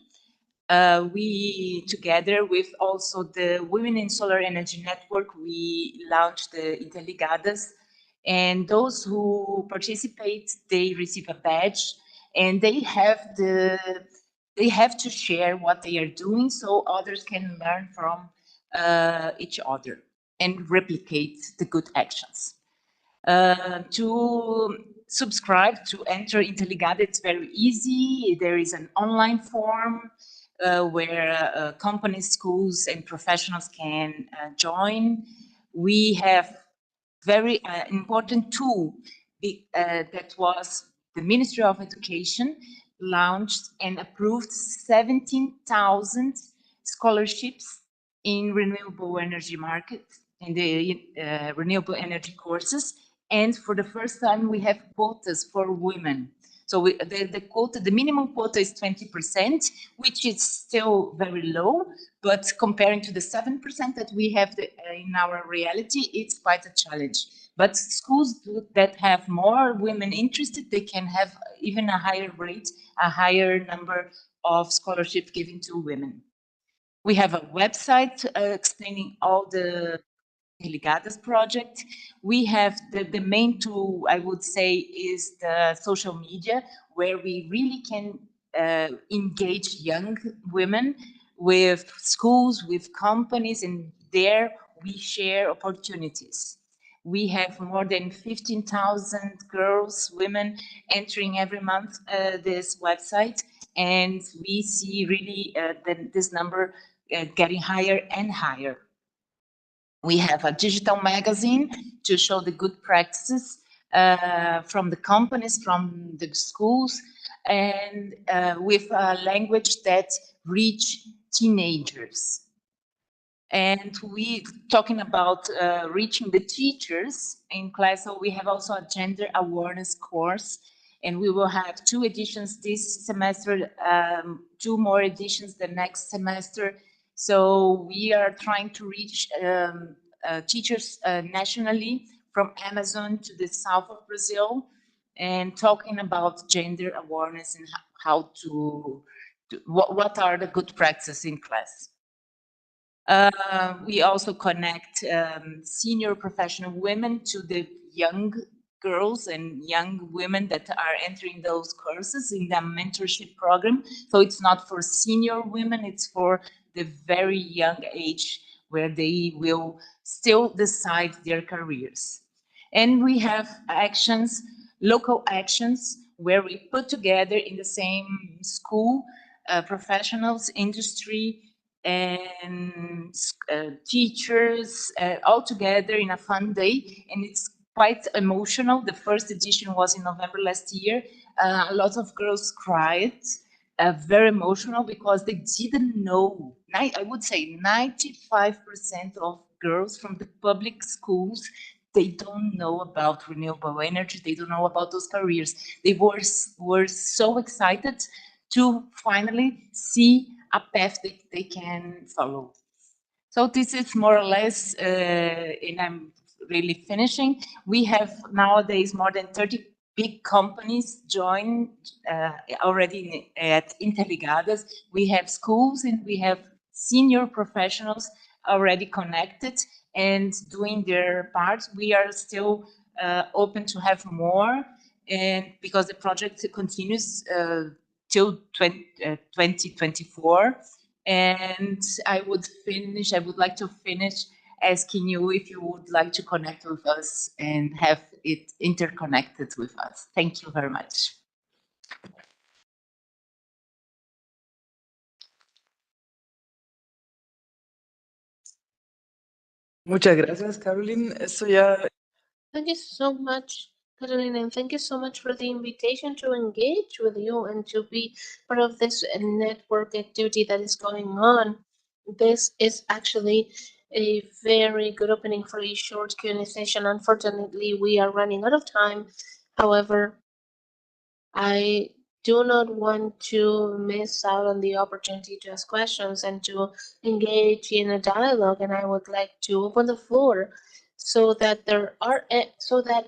We, together with also the Women in Solar Energy Network, we launched the Interligadas, and those who participate, they receive a badge, and they have to share what they are doing so others can learn from each other and replicate the good actions. To subscribe, to enter Interligada, it's very easy. There is an online form where companies, schools, and professionals can join. We have very important tool that was the Ministry of Education launched and approved 17,000 scholarships in renewable energy market, in the renewable energy courses. And for the first time, we have quotas for women. So the minimum quota is 20%, which is still very low, but comparing to the 7% that we have in our reality, it's quite a challenge. But schools that have more women interested, they can have even a higher rate, a higher number of scholarships given to women. We have a website explaining all the Ligadas project. We have the main tool, I would say, is the social media, where we really can engage young women with schools, with companies, and there we share opportunities. We have more than 15,000 girls, women entering every month this website, and we see really this number getting higher and higher. We have a digital magazine to show the good practices from the companies, from the schools, and with a language that reach teenagers. And we talking about reaching the teachers in class, so we have also a gender awareness course, and we will have 2 editions this semester, 2 more editions the next semester. So we are trying to reach teachers nationally, from Amazon to the south of Brazil, and talking about gender awareness and how what are the good practices in class. We also connect senior professional women to the young girls and young women that are entering those courses in the mentorship program. So it's not for senior women, it's for the very young age where they will still decide their careers. And we have actions, local actions, where we put together in the same school professionals, industry, and teachers all together in a fun day, and it's quite emotional. The first edition was in November last year. A lot of girls cried, very emotional, because they didn't know. I would say 95% of girls from the public schools, they don't know about renewable energy. They don't know about those careers. They were so excited to finally see a path that they can follow. So this is more or less, and I'm really finishing. We have nowadays more than 30 big companies joined already at Interligadas. We have schools and we have senior professionals already connected and doing their part. We are still open to have more, and because the project continues till 2024. And I would like to finish asking you if you would like to connect with us and have it interconnected with us. Thank you very much. Muchas gracias, Caroline. Esto ya... Thank you so much, Carolina, and thank you so much for the invitation to engage with you and to be part of this network activity that is going on. This is actually a very good opening for a short Q&A session. Unfortunately, we are running out of time. However, I do not want to miss out on the opportunity to ask questions and to engage in a dialogue, and I would like to open the floor so that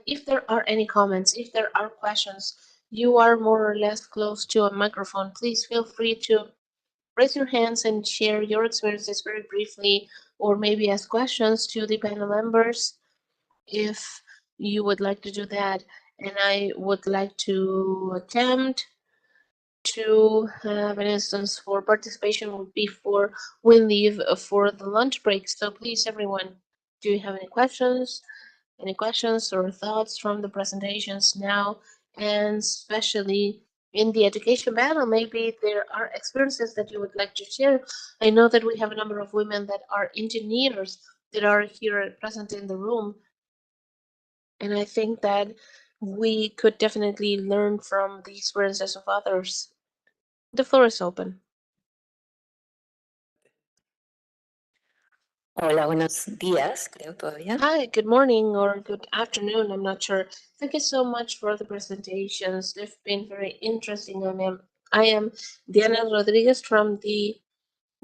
if there are any comments, if there are questions, you are more or less close to a microphone, please feel free to raise your hands and share your experiences very briefly, or maybe ask questions to the panel members if you would like to do that. And I would like to attempt to have an instance for participation before we leave for the lunch break. So please, everyone, do you have any questions? Any questions or thoughts from the presentations now, and especially in the education panel? Maybe there are experiences that you would like to share. I know that we have a number of women that are engineers that are here present in the room. And I think that we could definitely learn from the experiences of others. The floor is open. Hola, buenos días, creo todavía. Hi, good morning or good afternoon. I'm not sure. Thank you so much for the presentations. They've been very interesting. I am Diana Rodriguez from the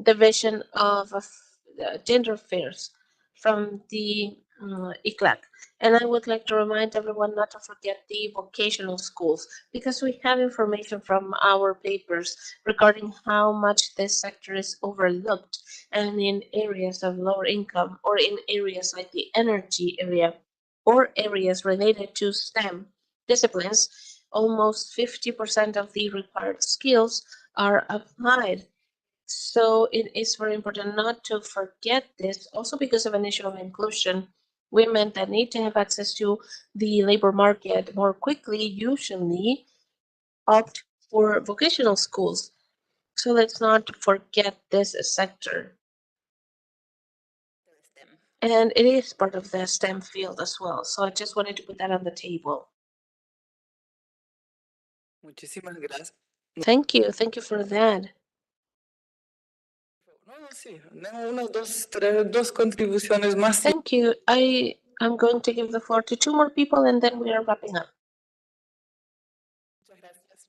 Division of Gender Affairs from the ICLAC. And I would like to remind everyone not to forget the vocational schools, because we have information from our papers regarding how much this sector is overlooked, and in areas of lower income or in areas like the energy area or areas related to STEM disciplines, almost 50% of the required skills are applied. So it is very important not to forget this, also because of an issue of inclusion. Women that need to have access to the labor market more quickly usually opt for vocational schools. So let's not forget this sector. And it is part of the STEM field as well. So I just wanted to put that on the table. Muchísimas gracias. Thank you. Thank you for that. No, sí, tengo unas dos contribuciones más. Thank you. I'm going to give the floor to two more people and then we are wrapping up.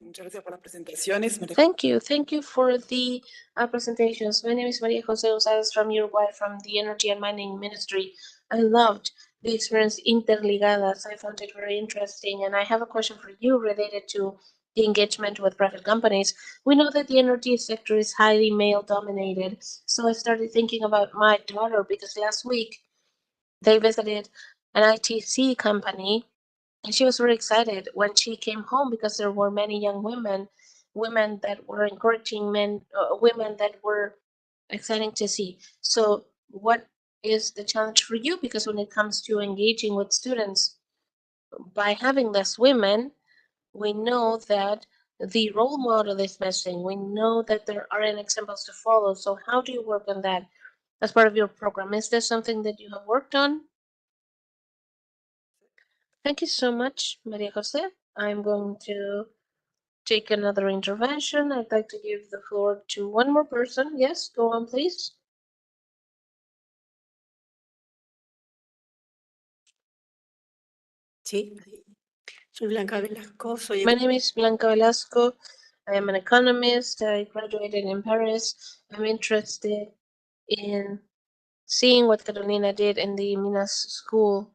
Muchas gracias por las presentaciones. Thank you. Thank you for the presentations. My name is Maria Jose Rosales from Uruguay, from the Energy and Mining Ministry. I loved the experience Interligadas. I found it very interesting. And I have a question for you related to the engagement with private companies. We know that the energy sector is highly male dominated. So I started thinking about my daughter, because last week they visited an ITC company, and she was very excited when she came home, because there were many young women that were encouraging women that were exciting to see. So what is the challenge for you? Because when it comes to engaging with students, by having less women, we know that the role model is missing. We know that there aren't examples to follow. So how do you work on that as part of your program? Is this something that you have worked on? Thank you so much, Maria Jose. I'm going to take another intervention. I'd like to give the floor to one more person. Yes, go on, please. Sí, soy Blanca Velasco, My name is Blanca Velasco. I am an economist. I graduated in Paris. I'm interested in seeing what Carolina did in the Minas school.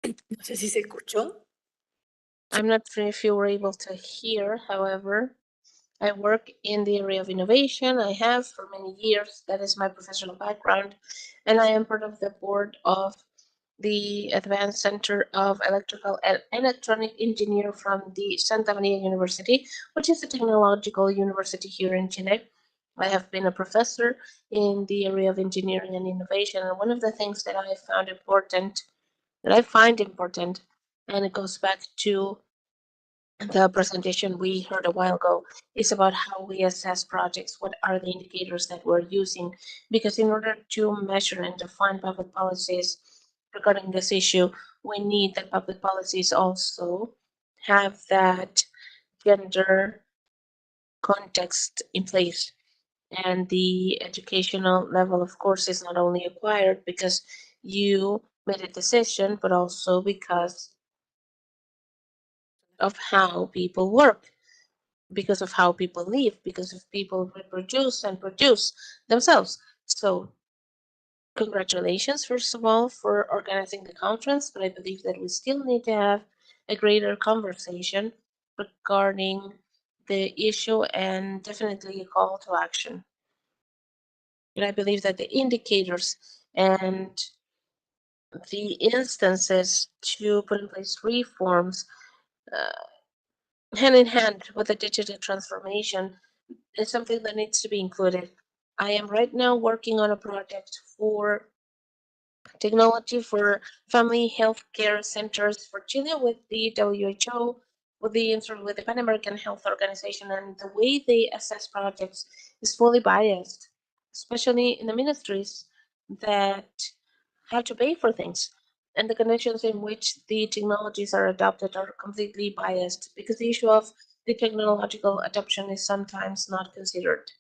No sé si se escuchó. I'm not sure if you were able to hear, however, I work in the area of innovation. I have for many years. That is my professional background. And I am part of the board of the Advanced Center of Electrical and Electronic Engineer from the Santa Maria University, which is a technological university here in Chile. I have been a professor in the area of engineering and innovation. And one of the things that I find important, and it goes back to the presentation we heard a while ago, is about how we assess projects. What are the indicators that we're using? Because in order to measure and define public policies regarding this issue, we need that public policies also have that gender context in place. And the educational level, of course, is not only acquired because you made a decision, but also because of how people work, because of how people live, because of people reproduce and produce themselves. So Congratulations, first of all, for organizing the conference, but I believe that we still need to have a greater conversation regarding the issue and definitely a call to action. And I believe that the indicators and the instances to put in place reforms hand in hand with the digital transformation is something that needs to be included. I am right now working on a project for technology for family health care centers for Chile with the WHO, with the Pan American Health Organization, and the way they assess projects is fully biased, especially in the ministries that have to pay for things. And the conditions in which the technologies are adopted are completely biased because the issue of the technological adoption is sometimes not considered.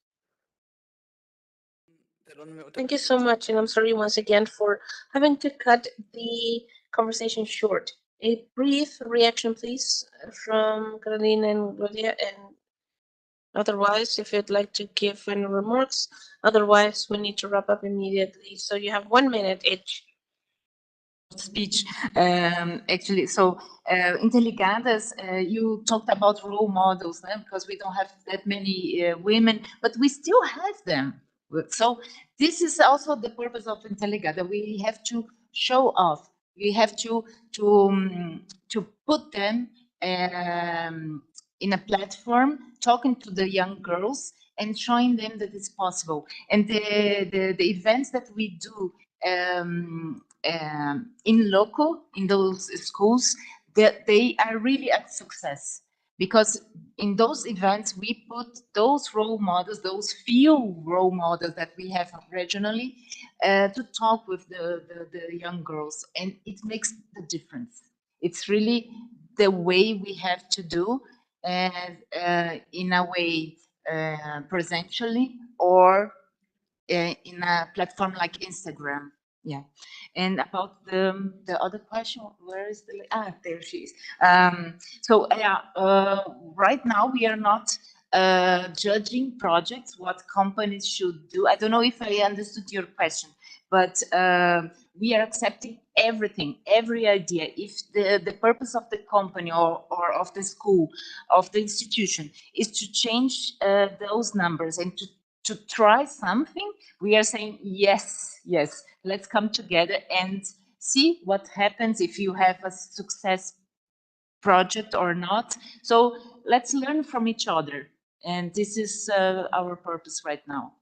Thank you so much, and I'm sorry once again for having to cut the conversation short. A brief reaction, please, from Carolina and Gloria, and otherwise, if you'd like to give final remarks, otherwise, we need to wrap up immediately. So you have 1 minute each. Speech actually. So Inteligadas, you talked about role models, because we don't have that many women, but we still have them. So this is also the purpose of Intelligada. We have to show off. We have to put them in a platform, talking to the young girls and showing them that it's possible. And the events that we do in local, in those schools, that they are really a success, because in those events we put those role models, those few role models that we have regionally, to talk with the young girls, and it makes the difference. It's really the way we have to do, and in a way presentially or in a platform like Instagram. Yeah. And about the other question, where is the, there she is. So yeah, right now we are not judging projects, what companies should do. I don't know if I understood your question, but we are accepting everything, every idea. If the purpose of the company or of the school, of the institution is to change those numbers and to try something, we are saying yes, yes, let's come together and see what happens if you have a success project or not. So let's learn from each other. And this is our purpose right now.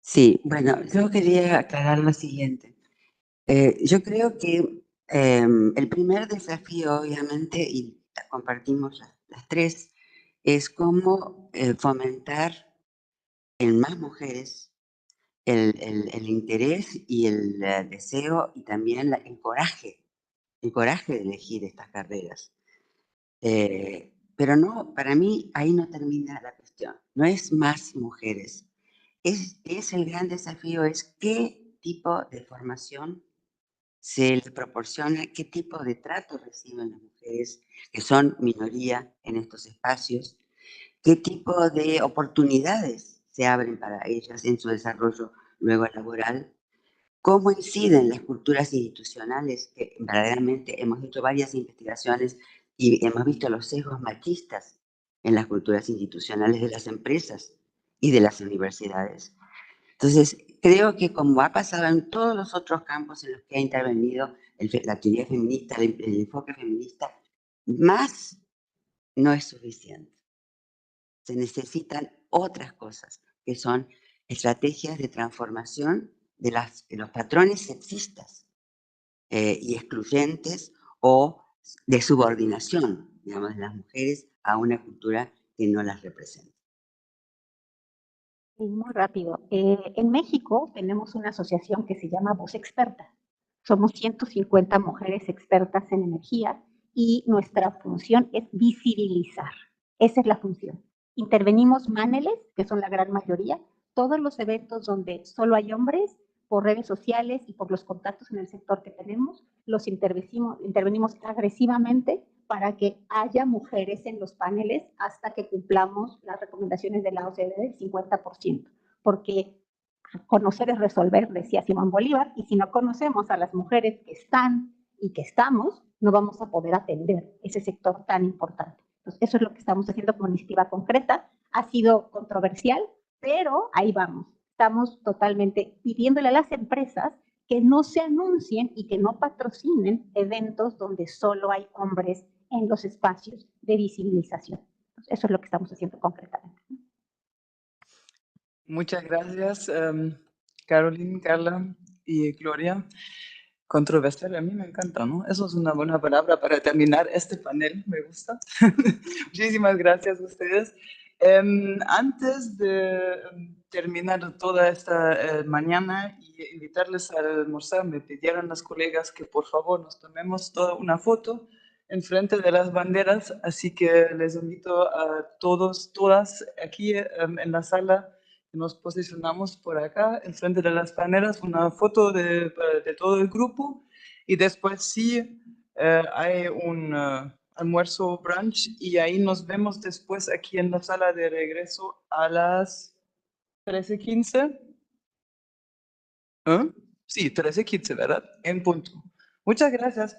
Sí, bueno, yo quería aclarar lo siguiente. Yo creo que el primer desafío, obviamente, y compartimos las tres, es cómo fomentar en más mujeres el interés y el deseo y también el coraje de elegir estas carreras. Pero no, para mí ahí no termina la cuestión. No es más mujeres. Es el gran desafío, es qué tipo de formación se les proporciona, qué tipo de trato reciben las mujeres que son minoría en estos espacios, qué tipo de oportunidades se abren para ellas en su desarrollo luego laboral, cómo inciden las culturas institucionales, que verdaderamente hemos hecho varias investigaciones y hemos visto los sesgos machistas en las culturas institucionales de las empresas y de las universidades. Entonces, creo que como ha pasado en todos los otros campos en los que ha intervenido la teoría feminista, el enfoque feminista, más no es suficiente. Se necesitan otras cosas, que son estrategias de transformación de los patrones sexistas y excluyentes o de subordinación, digamos, de las mujeres a una cultura que no las representa. Sí, muy rápido. En México tenemos una asociación que se llama Voz Experta. Somos 150 mujeres expertas en energía y nuestra función es visibilizar. Esa es la función. Intervenimos maneles, que son la gran mayoría, todos los eventos donde solo hay hombres, por redes sociales y por los contactos en el sector que tenemos, los intervenimos agresivamente para que haya mujeres en los paneles hasta que cumplamos las recomendaciones de la OCDE del 50%, porque conocer es resolver, decía Simón Bolívar, y si no conocemos a las mujeres que están y que estamos, no vamos a poder atender ese sector tan importante. Entonces, eso es lo que estamos haciendo como iniciativa concreta. Ha sido controversial, pero ahí vamos. Estamos totalmente pidiéndole a las empresas que no se anuncien y que no patrocinen eventos donde solo hay hombres en los espacios de visibilización. Entonces, eso es lo que estamos haciendo concretamente. Muchas gracias, Caroline, Carla y Gloria. Controversial, a mí me encanta, ¿no? Eso es una buena palabra para terminar este panel, me gusta. Muchísimas gracias a ustedes. Antes de terminar toda esta mañana y invitarles a almorzar, me pidieron las colegas que por favor nos tomemos toda una foto enfrente de las banderas, así que les invito a todos, todas aquí en la sala. Nos posicionamos por acá, enfrente de las banderas, una foto de todo el grupo y después sí hay un almuerzo brunch y ahí nos vemos después aquí en la sala de regreso a las 13:15. ¿Eh? Sí, 13:15, ¿verdad? En punto. Muchas gracias.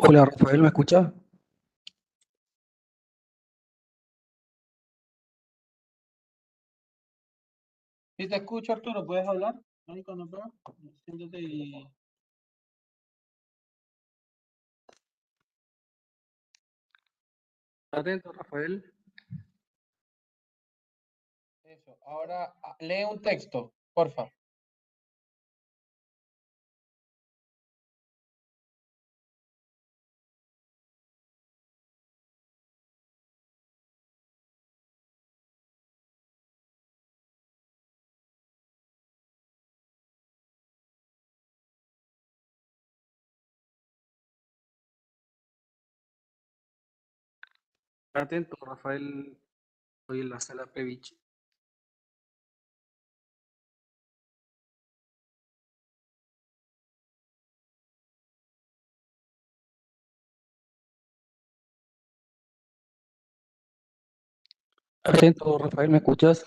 Hola Rafael, ¿me escucha? Sí, te escucho, Arturo, ¿puedes hablar? Ahí cuando puedas, siéntate y... Atento, Rafael. Eso, ahora lee un texto, porfa. Atento, Rafael. Estoy en la sala Pevich. Atento, Rafael, ¿me escuchas?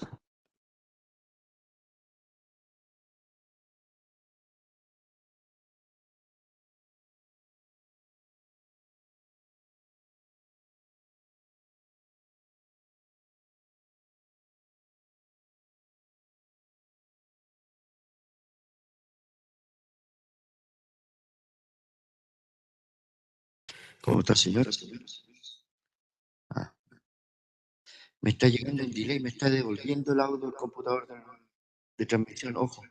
¿Cómo está, señor? Ah, me está llegando un delay, me está devolviendo el audio del computador de transmisión, ojo.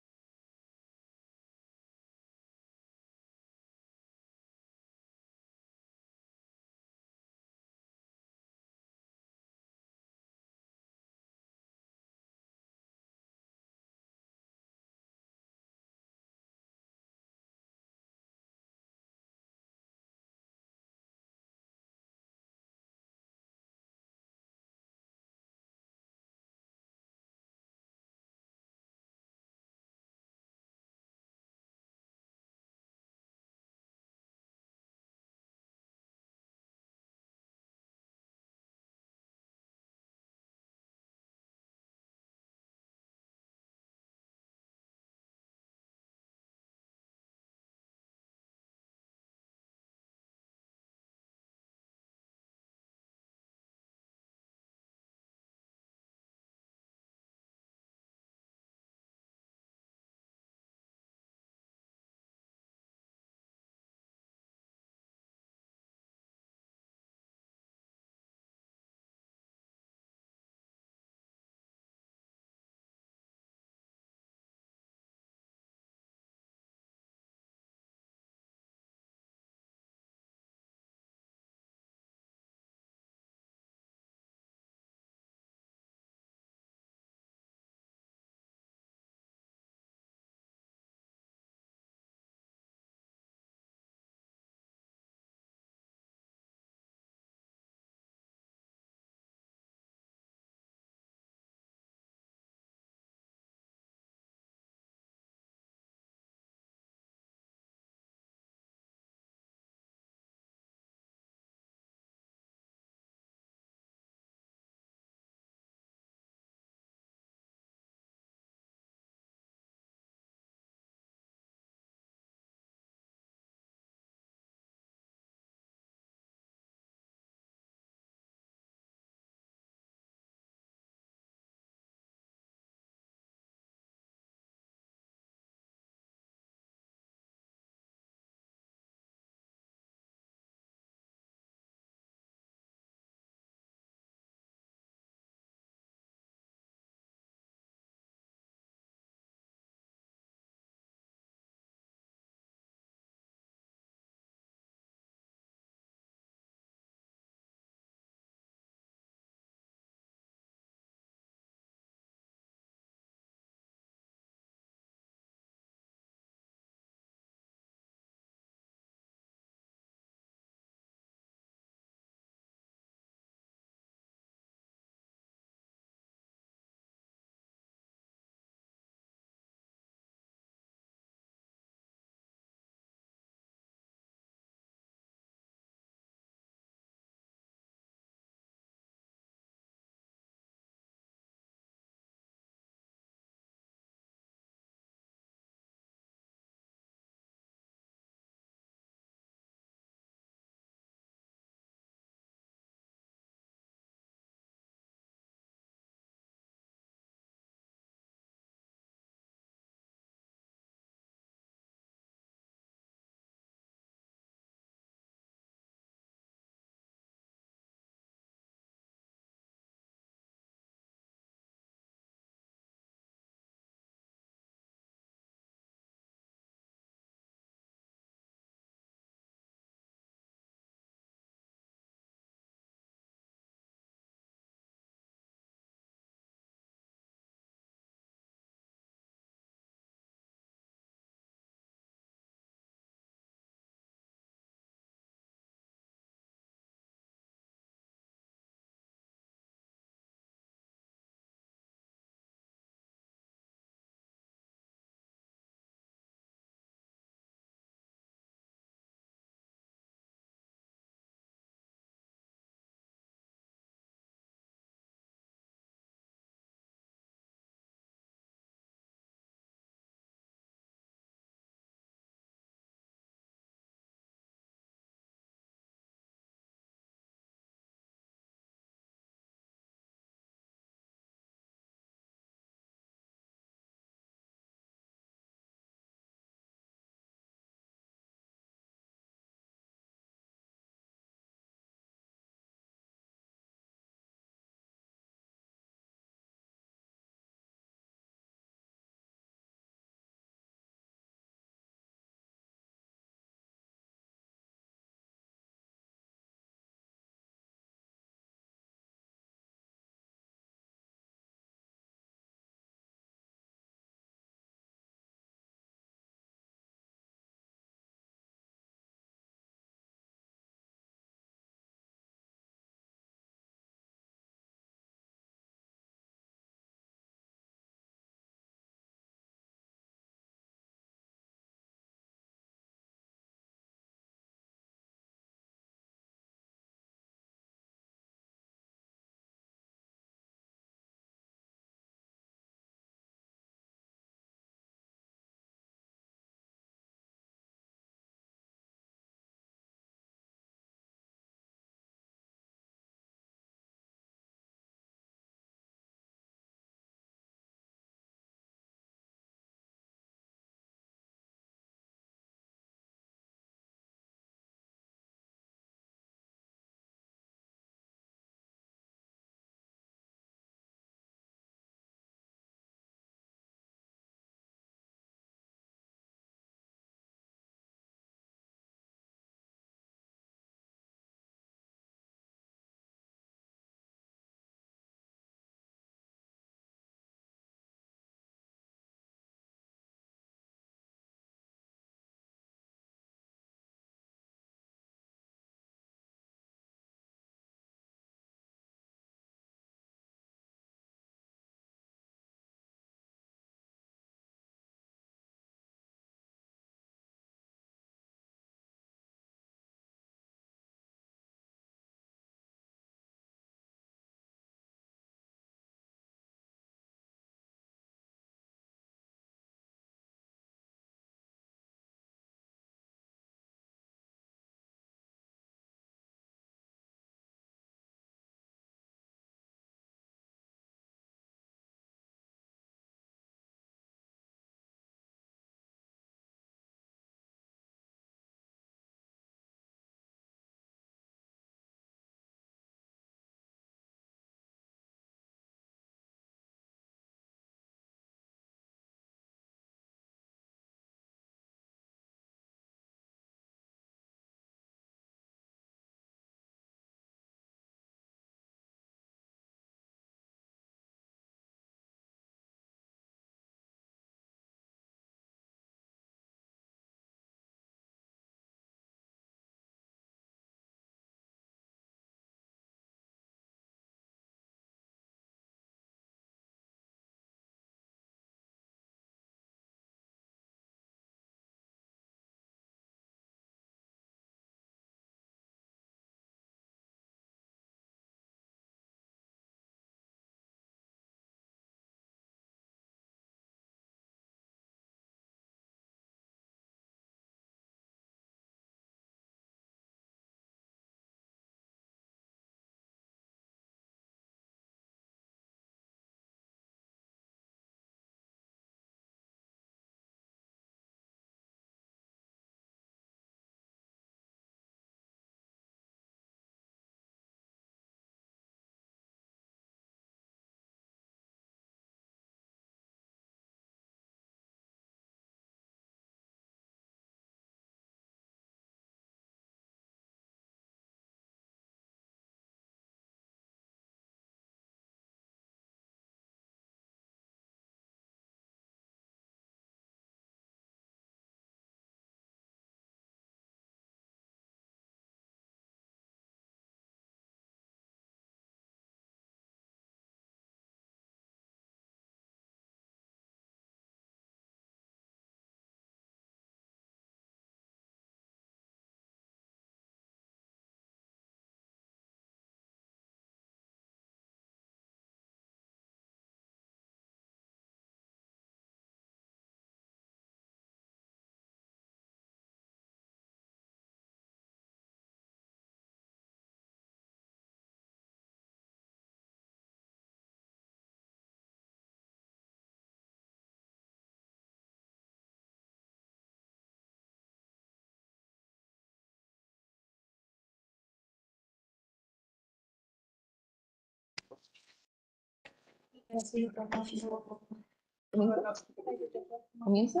¿Comienza?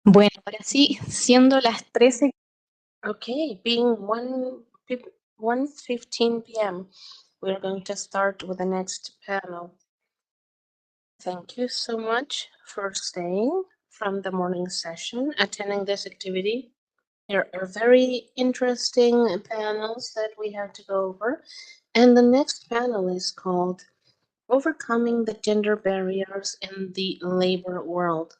Bueno, ahora sí, siendo las 13. Okay, being 1:15 p.m., we're going to start with the next panel. Thank you so much for staying from the morning session, attending this activity. There are very interesting panels that we have to go over. And the next panel is called Overcoming the Gender Barriers in the Labor World.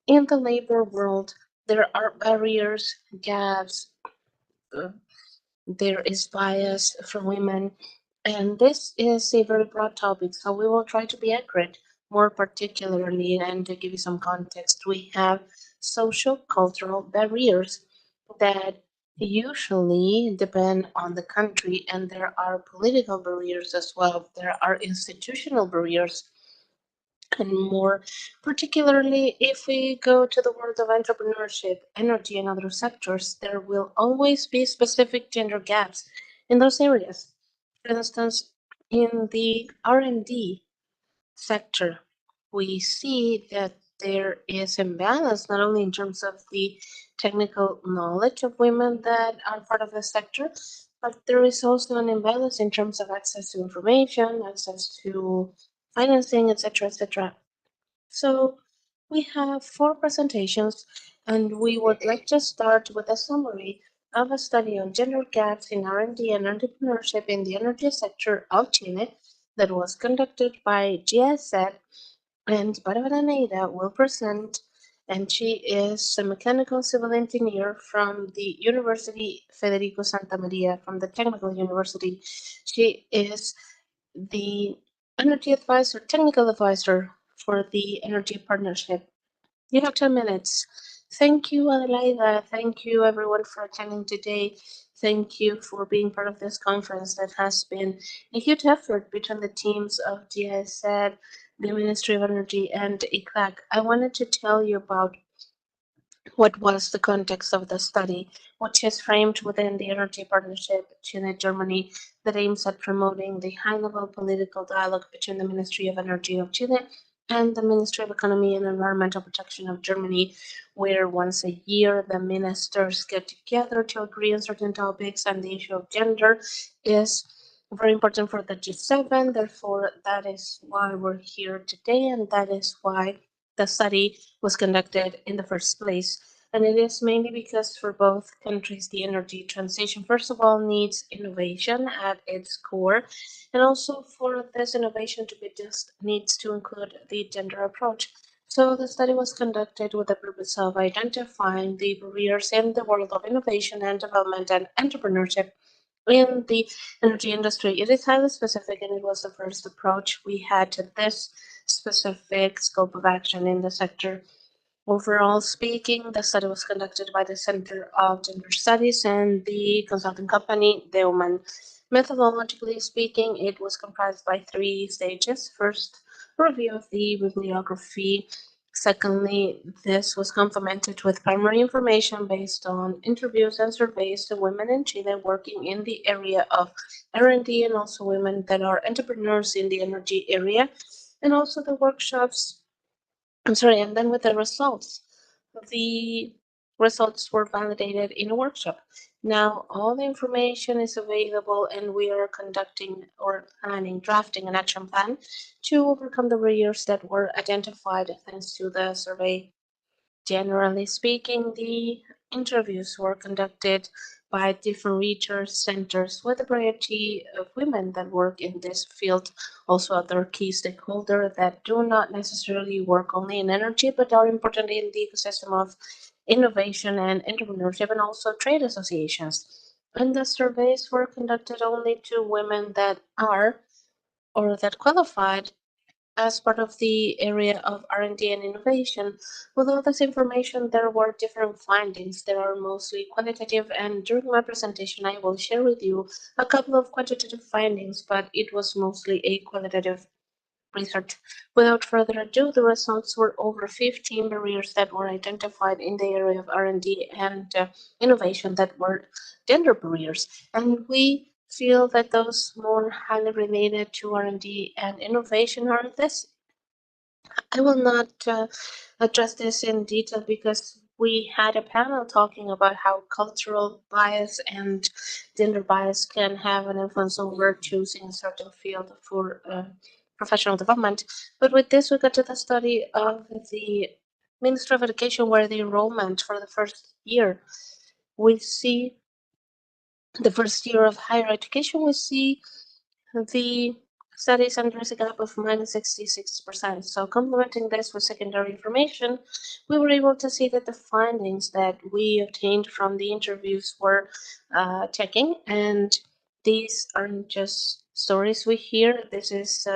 In the labor world, there are barriers, gaps, there is bias for women, and this is a very broad topic, so we will try to be accurate. More particularly, and to give you some context, we have social cultural barriers that usually depend on the country, and there are political barriers as well. There are institutional barriers, and more particularly if we go to the world of entrepreneurship, energy, and other sectors, there will always be specific gender gaps in those areas. For instance, in the R&D sector, we see that there is imbalance not only in terms of the technical knowledge of women that are part of the sector, but there is also an imbalance in terms of access to information, access to financing, etc., etc. So we have 4 presentations, and we would like to start with a summary of a study on gender gaps in R&D and entrepreneurship in the energy sector of Chile that was conducted by GIZ, and Barbara Neira will present, and she is a mechanical civil engineer from the University Federico Santa Maria, from the Technical University. She is the energy advisor, technical advisor for the energy partnership. You have 10 minutes. Thank you, Adelaida. Thank you, everyone, for attending today. Thank you for being part of this conference that has been a huge effort between the teams of GIZ, the Ministry of Energy, and ICLAC. I wanted to tell you about what was the context of the study, which is framed within the Energy Partnership Chile-Germany that aims at promoting the high-level political dialogue between the Ministry of Energy of Chile and the Ministry of Economy and Environmental Protection of Germany, where once a year the ministers get together to agree on certain topics, and the issue of gender is very important for the G7. Therefore, that is why we're here today, and that is why the study was conducted in the first place. And it is mainly because for both countries, the energy transition, first of all, needs innovation at its core. And also for this innovation to be just needs to include the gender approach. So the study was conducted with the purpose of identifying the barriers in the world of innovation and development and entrepreneurship in the energy industry. It is highly specific, and it was the first approach we had to this specific scope of action in the sector. Overall speaking, the study was conducted by the Center of Gender Studies and the consulting company Deuman. Methodologically speaking, it was comprised by 3 stages. First, a review of the bibliography. Secondly, this was complemented with primary information based on interviews and surveys to women in Chile working in the area of R&D, and also women that are entrepreneurs in the energy area, and also the workshops. And then with the results. The results were validated in a workshop. Now all the information is available, and we are conducting or drafting an action plan to overcome the barriers that were identified thanks to the survey. Generally speaking, the interviews were conducted by different research centers with a variety of women that work in this field, also other key stakeholders that do not necessarily work only in energy, but are important in the ecosystem of innovation and entrepreneurship, and also trade associations. And the surveys were conducted only to women that are or that qualified as part of the area of R&D and innovation. With all this information, there were different findings. There are mostly qualitative, and during my presentation, I will share with you a couple of quantitative findings, but it was mostly a qualitative research. Without further ado, the results were over 15 barriers that were identified in the area of R&D and innovation that were gender barriers. And we feel that those more highly related to R&D and innovation are this. I will not address this in detail because we had a panel talking about how cultural bias and gender bias can have an influence over choosing a certain field for professional development. But with this, we got to the study of the Ministry of Education, where the enrollment for the first year, we see the first year of higher education, we see the studies under a gap of minus 66%. So complementing this with secondary information, we were able to see that the findings that we obtained from the interviews were checking, and these aren't just stories we hear. This is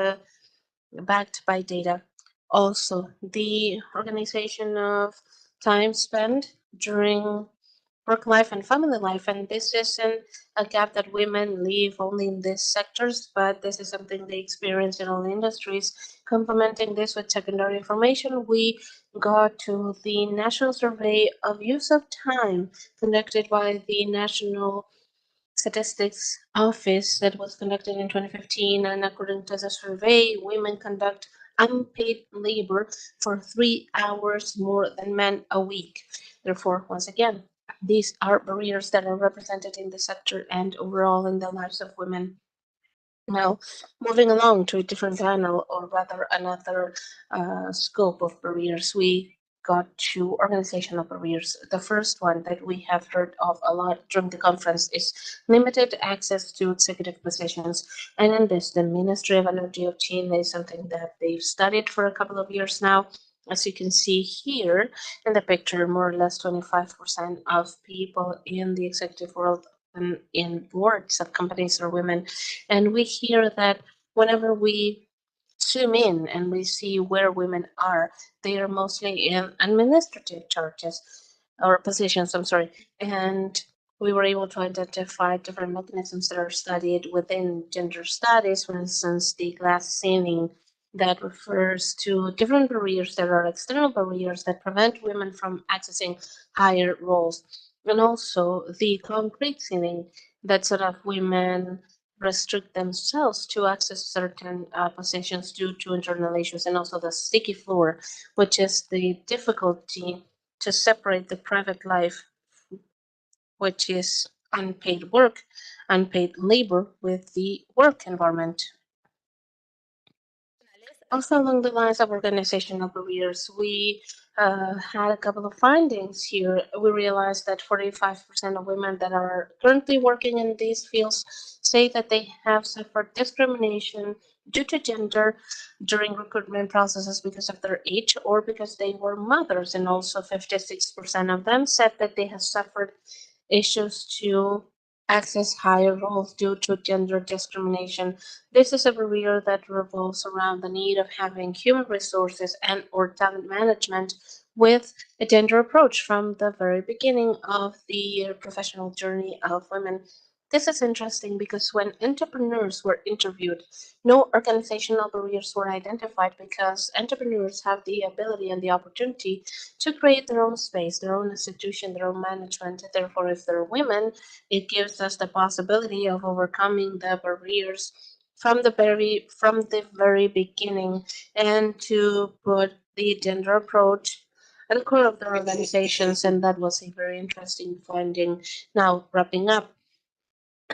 backed by data. Also, the organization of time spent during work life and family life, and this isn't a gap that women leave only in these sectors, but this is something they experience in all industries. Complementing this with secondary information, we got to the National Survey of Use of Time conducted by the National Statistics Office that was conducted in 2015, and according to the survey, women conduct unpaid labor for 3 hours more than men a week. Therefore, once again, these are barriers that are represented in the sector and overall in the lives of women. Now, moving along to a different panel, or rather another scope of barriers, we got to organizational barriers. The first one that we have heard of a lot during the conference is limited access to executive positions. And in this, the Ministry of Energy of Chile is something that they've studied for a couple of years now. As you can see here in the picture, more or less 25% of people in the executive world and in boards of companies are women. And we hear that whenever we zoom in and we see where women are, they are mostly in administrative charges or positions, I'm sorry. And we were able to identify different mechanisms that are studied within gender studies, for instance, the glass ceiling that refers to different barriers that are external barriers that prevent women from accessing higher roles. And also the concrete ceiling that sort of women restrict themselves to access certain positions due to internal issues, and also the sticky floor, which is the difficulty to separate the private life, which is unpaid work, unpaid labor, with the work environment. Also, along the lines of organizational barriers, we had a couple of findings here. We realized that 45% of women that are currently working in these fields say that they have suffered discrimination due to gender during recruitment processes because of their age or because they were mothers. And also 56% of them said that they have suffered issues to access higher roles due to gender discrimination. This is a barrier that revolves around the need of having human resources and or talent management with a gender approach from the very beginning of the professional journey of women. This is interesting because when entrepreneurs were interviewed, no organizational barriers were identified because entrepreneurs have the ability and the opportunity to create their own space, their own institution, their own management. Therefore, if they're women, it gives us the possibility of overcoming the barriers from the very beginning, and to put the gender approach at the core of their organizations. And that was a very interesting finding. Now, wrapping up,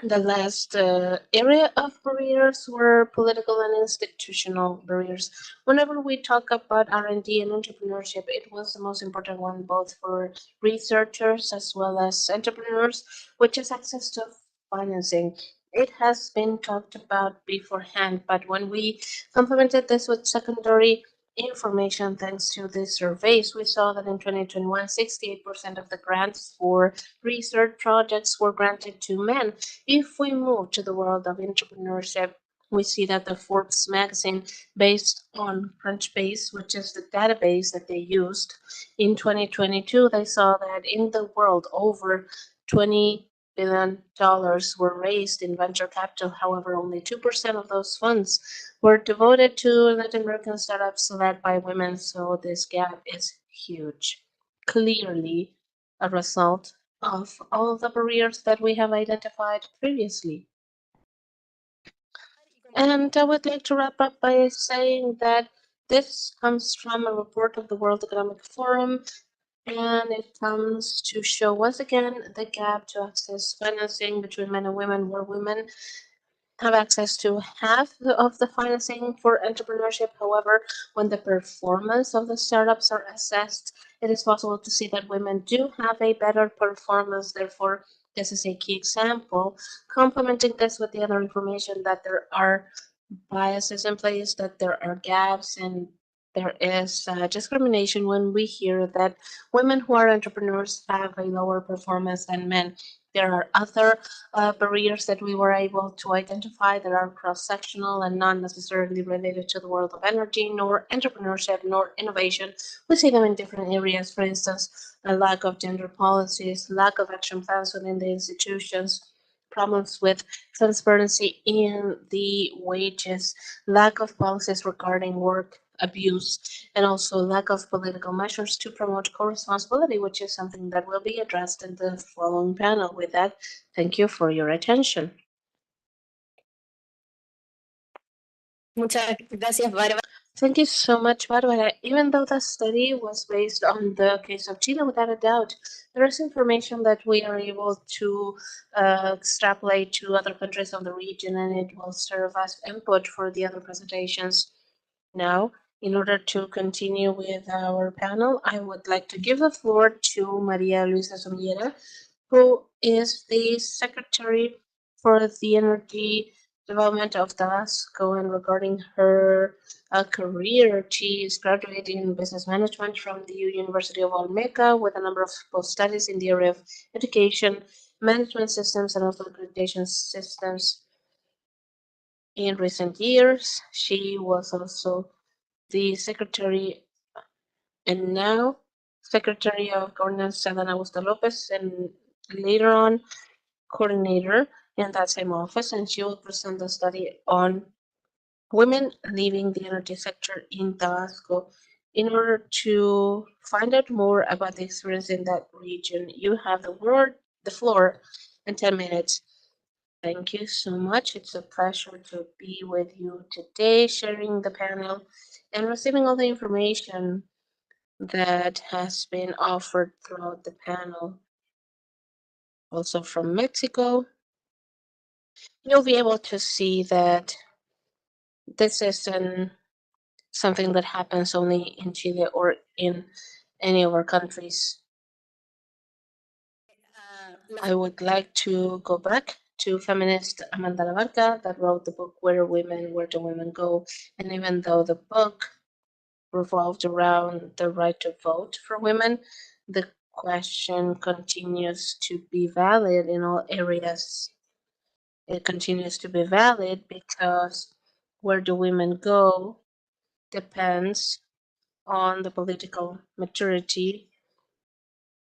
the last area of barriers were political and institutional barriers. Whenever we talk about R&D and entrepreneurship, it was the most important one both for researchers as well as entrepreneurs, which is access to financing. It has been talked about beforehand, but when we complemented this with secondary information thanks to these surveys, we saw that in 2021, 68% of the grants for research projects were granted to men. If we move to the world of entrepreneurship, we see that the Forbes magazine, based on Crunchbase, which is the database that they used in 2022, they saw that in the world over 20 billion were raised in venture capital. However, only 2% of those funds were devoted to Latin American startups led by women, so this gap is huge. Clearly, a result of all the barriers that we have identified previously. And I would like to wrap up by saying that this comes from a report of the World Economic Forum, and it comes to show once again the gap to access financing between men and women, where women have access to half of the financing for entrepreneurship. However, when the performance of the startups are assessed, it is possible to see that women do have a better performance. Therefore, this is a key example. Complementing this with the other information that there are biases in place, that there are gaps, and there is discrimination when we hear that women who are entrepreneurs have a lower performance than men. There are other barriers that we were able to identify that are cross-sectional and not necessarily related to the world of energy, nor entrepreneurship, nor innovation. We see them in different areas. For instance, a lack of gender policies, lack of action plans within the institutions, problems with transparency in the wages, lack of policies regarding work abuse, and also lack of political measures to promote co-responsibility, which is something that will be addressed in the following panel. With that, thank you for your attention. Muchas gracias, Bárbara. Thank you so much, Barbara. Even though the study was based on the case of Chile, without a doubt, there is information that we are able to extrapolate to other countries of the region, and it will serve as input for the other presentations. Now, in order to continue with our panel, I would like to give the floor to Maria Luisa Sommiera, who is the Secretary for the Energy Development of Tabasco. And regarding her career, she is graduating in business management from the University of Olmeca with a number of post-studies in the area of education, management systems, and also accreditation systems. In recent years, she was also the secretary and now Secretary of Governance, Elena Augusta Lopez, and later on coordinator in that same office. And she will present the study on women leaving the energy sector in Tabasco. In order to find out more about the experience in that region, you have the floor, in 10 minutes. Thank you so much. It's a pleasure to be with you today, sharing the panel and receiving all the information that has been offered throughout the panel. Also from Mexico, you'll be able to see that this isn't something that happens only in Chile or in any of our countries. I would like to go back to feminist Amanda Labarca that wrote the book Where Do Women Go? And even though the book revolved around the right to vote for women, the question continues to be valid in all areas. It continues to be valid because where do women go depends on the political maturity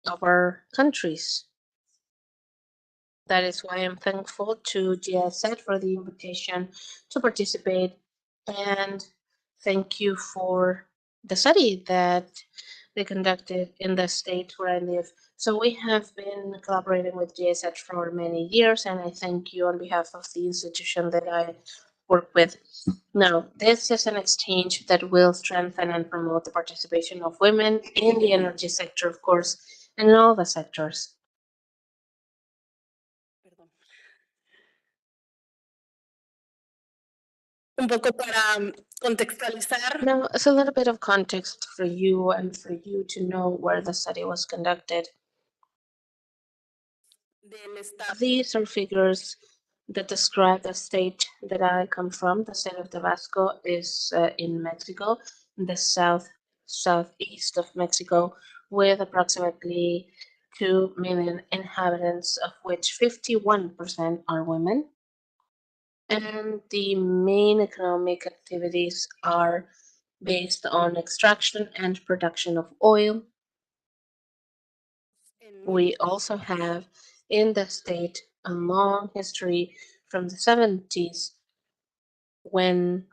of our countries. That is why I'm thankful to GSET for the invitation to participate, and thank you for the study that they conducted in the state where I live. So we have been collaborating with GSET for many years, and I thank you on behalf of the institution that I work with. Now, this is an exchange that will strengthen and promote the participation of women in the energy sector, of course, and in all the sectors. Un poco para contextualizar. Now, it's a little bit of context for you and for you to know where the study was conducted. These are figures that describe the state that I come from. The state of Tabasco is in Mexico, in the southeast of Mexico, with approximately 2 million inhabitants, of which 51% are women. And the main economic activities are based on extraction and production of oil. We also have in the state a long history from the 70s when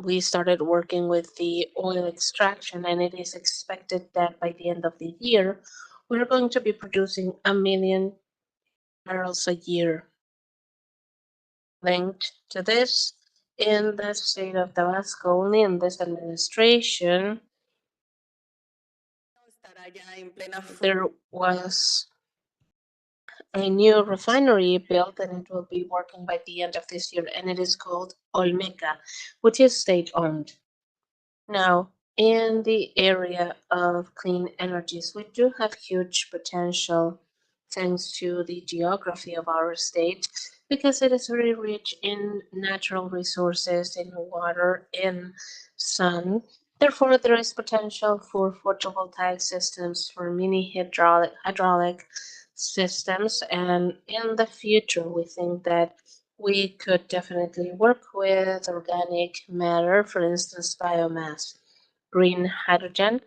we started working with the oil extraction, and it is expected that by the end of the year, we're going to be producing 1 million barrels a year. Linked to this, in the state of Tabasco, only in this administration, there was a new refinery built, and it will be working by the end of this year, and it is called Olmeca, which is state-owned. Now, in the area of clean energies, we do have huge potential thanks to the geography of our state, because it is very rich in natural resources, in water, in sun. Therefore, there is potential for photovoltaic systems, for mini hydraulic systems, and in the future, we think that we could definitely work with organic matter, for instance, biomass. Green hydrogen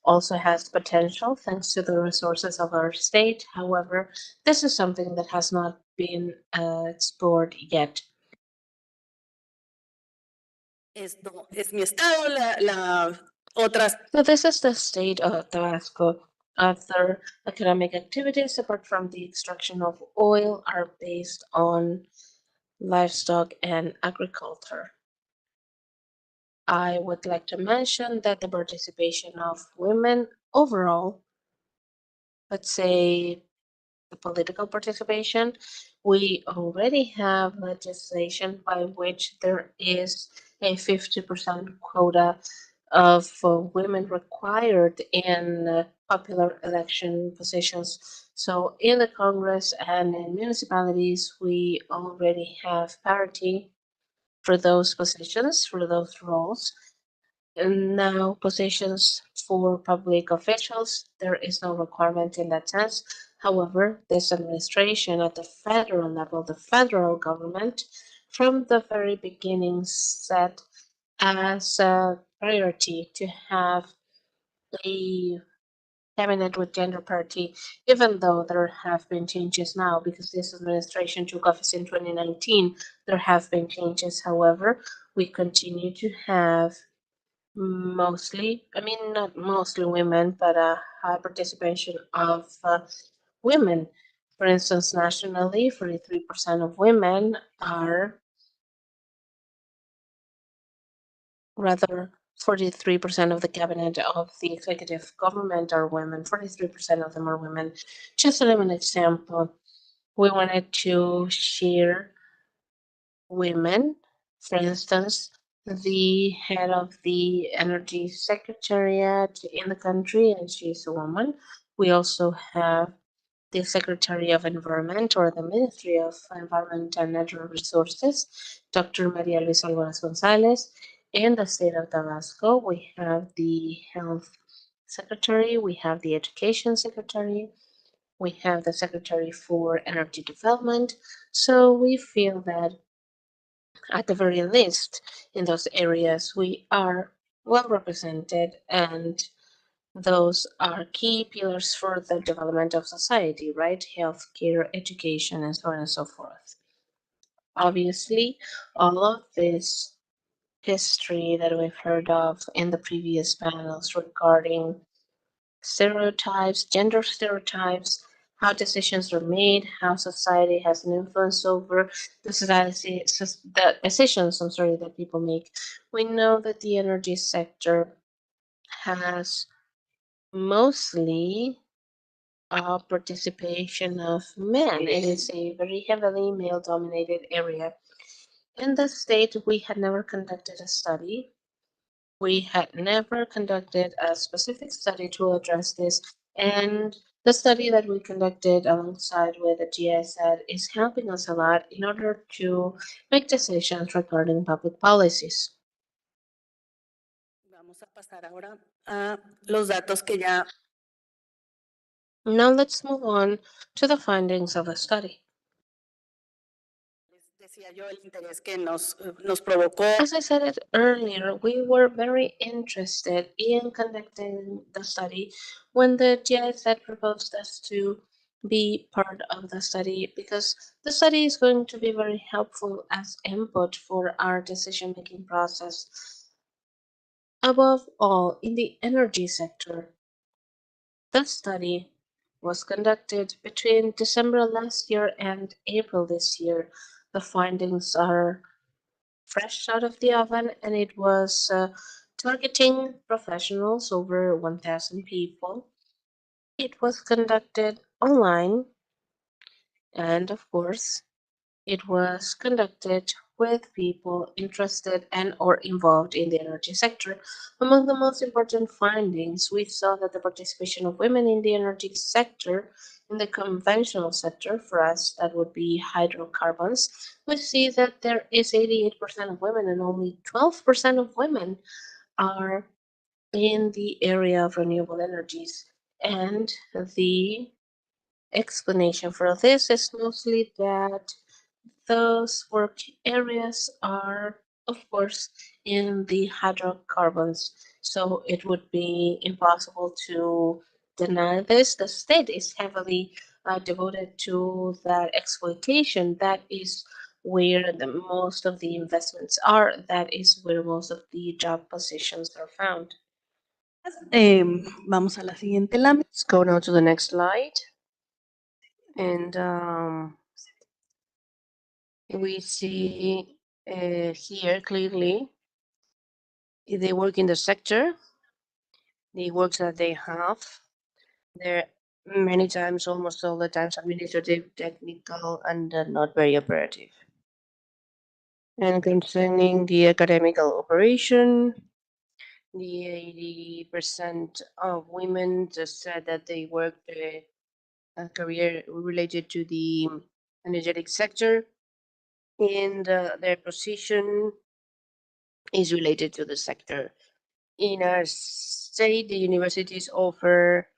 also has potential thanks to the resources of our state. However, this is something that has not been explored yet. Esto es mi estado, otras. So this is the state of Tabasco. Other economic activities apart from the extraction of oil are based on livestock and agriculture. I would like to mention that the participation of women overall, let's say the political participation, we already have legislation by which there is a 50% quota of women required in popular election positions. So in the Congress and in municipalities, we already have parity for those positions, for those roles. And now positions for public officials, there is no requirement in that sense. However, this administration at the federal level, the federal government, from the very beginning set as a priority to have a cabinet with gender parity, even though there have been changes now, because this administration took office in 2019, there have been changes. However, we continue to have mostly, I mean, not mostly women, but a high participation of women. For instance, nationally, 43% of women are, rather, 43% of the cabinet of the executive government are women, 43% of them are women. Just to give an example, we wanted to share women. For instance, the head of the Energy Secretariat in the country, and she's a woman. We also have the Secretary of Environment, or the Ministry of Environment and Natural Resources, Dr. Maria Luisa Alvarez Gonzalez. In the state of Tabasco, we have the Health Secretary, we have the Education Secretary, we have the Secretary for Energy Development. So we feel that at the very least, in those areas, we are well represented, and those are key pillars for the development of society, right? Healthcare, education, and so on and so forth. Obviously, all of this history that we've heard of in the previous panels regarding stereotypes, gender stereotypes, how decisions are made, how society has an influence over the decisions, that people make. We know that the energy sector has mostly a participation of men. It is a very heavily male-dominated area. In the state, we had never conducted a study. We had never conducted a specific study to address this, and the study that we conducted alongside with the GIZ is helping us a lot in order to make decisions regarding public policies. Vamos a pasar ahora a los datos que ya. Now let's move on to the findings of the study. As I said it earlier, we were very interested in conducting the study when the GIZ proposed us to be part of the study, because the study is going to be very helpful as input for our decision-making process. Above all, in the energy sector, the study was conducted between December last year and April this year. The findings are fresh out of the oven, and it was targeting professionals, over 1,000 people. It was conducted online, and of course, it was conducted with people interested and or involved in the energy sector. Among the most important findings, we saw that the participation of women in the energy sector, in the conventional sector, for us that would be hydrocarbons, we see that there is 88% of women and only 12% of women are in the area of renewable energies. And the explanation for this is mostly that those work areas are, of course, in the hydrocarbons. So it would be impossible to deny this. The state is heavily devoted to that exploitation. That is where the most of the investments are. That is where most of the job positions are found. Vamos a la siguiente lámina. Let's go now to the next slide. And we see here clearly they work in the sector, the works that they have. They're many times, almost all the times, administrative, technical, and not very operative. And concerning the academical operation, the 80% of women just said that they worked a career related to the energetic sector, and their position is related to the sector. In our state, the universities offer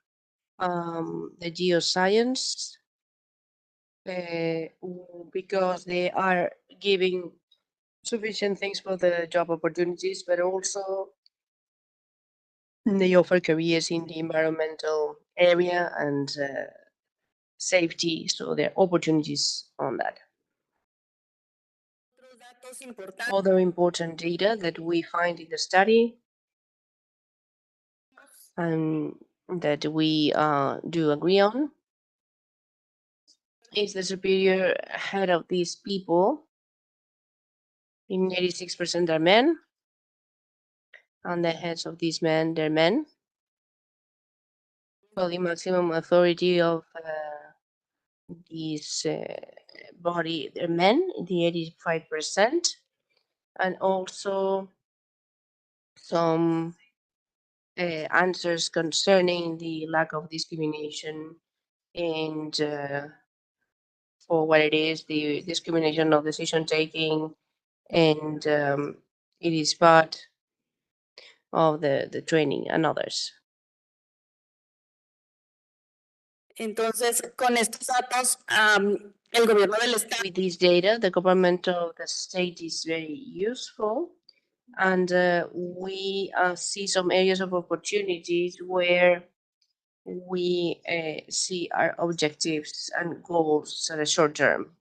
the geoscience because they are giving sufficient things for the job opportunities, but also they offer careers in the environmental area and safety, so there are opportunities on that. Other important data that we find in the study and that we do agree on is the superior head of these people. In 86% are men, and the heads of these men, they're men. Well, the maximum authority of this body, they're men, the 85%, and also some answers concerning the lack of discrimination and for what it is, the discrimination of decision taking, and it is part of the training and others. Entonces, con estos datos, el gobierno del estado. With these data, the government of the state is very useful, and we see some areas of opportunities where we see our objectives and goals at a short term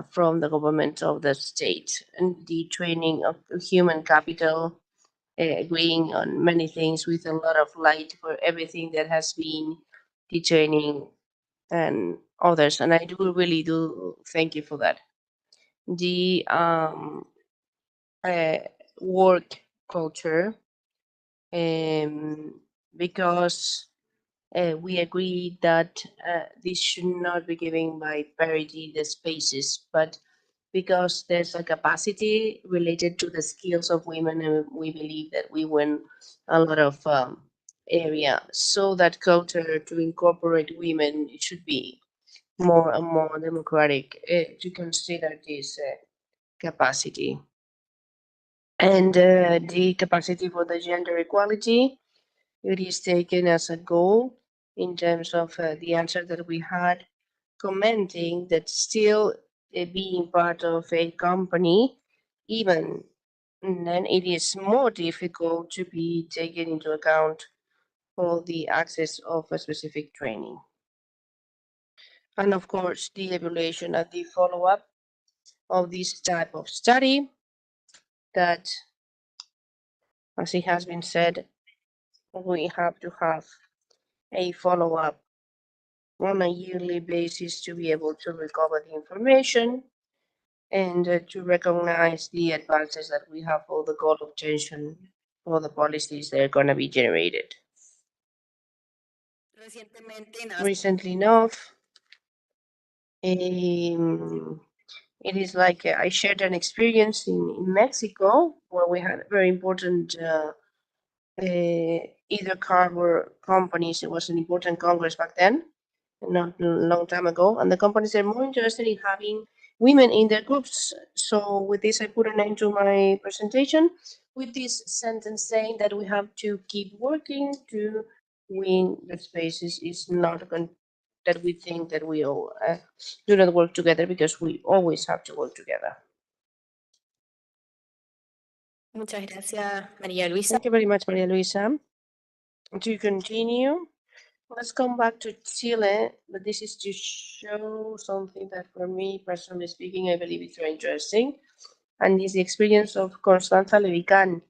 from the government of the state, and the training of human capital, agreeing on many things with a lot of light for everything that has been the training and others, and I really do thank you for that. The work culture, because we agree that this should not be given by parity the spaces, but because there's a capacity related to the skills of women, and we believe that we win a lot of area. So that culture to incorporate women should be more and more democratic to consider this capacity. And the capacity for the gender equality, it is taken as a goal in terms of the answer that we had, commenting that still being part of a company, even then it is more difficult to be taken into account for the access of a specific training. And of course, the evaluation and the follow-up of this type of study that, as it has been said, we have to have a follow-up on a yearly basis to be able to recover the information and to recognize the advances that we have for the goal obtention for the policies that are going to be generated. Recently enough, it is like I shared an experience in Mexico where we had very important either car companies. It was an important congress back then, not a long time ago, and the companies are more interested in having women in their groups. So with this, I put an end to my presentation with this sentence saying that we have to keep working to win the spaces. It's not that we think that we all do not work together, because we always have to work together. Muchas gracias, María Luisa. Thank you very much, María Luisa. To continue, let's come back to Chile, but this is to show something that for me, personally speaking, I believe is very interesting, and is the experience of Constanza Levican.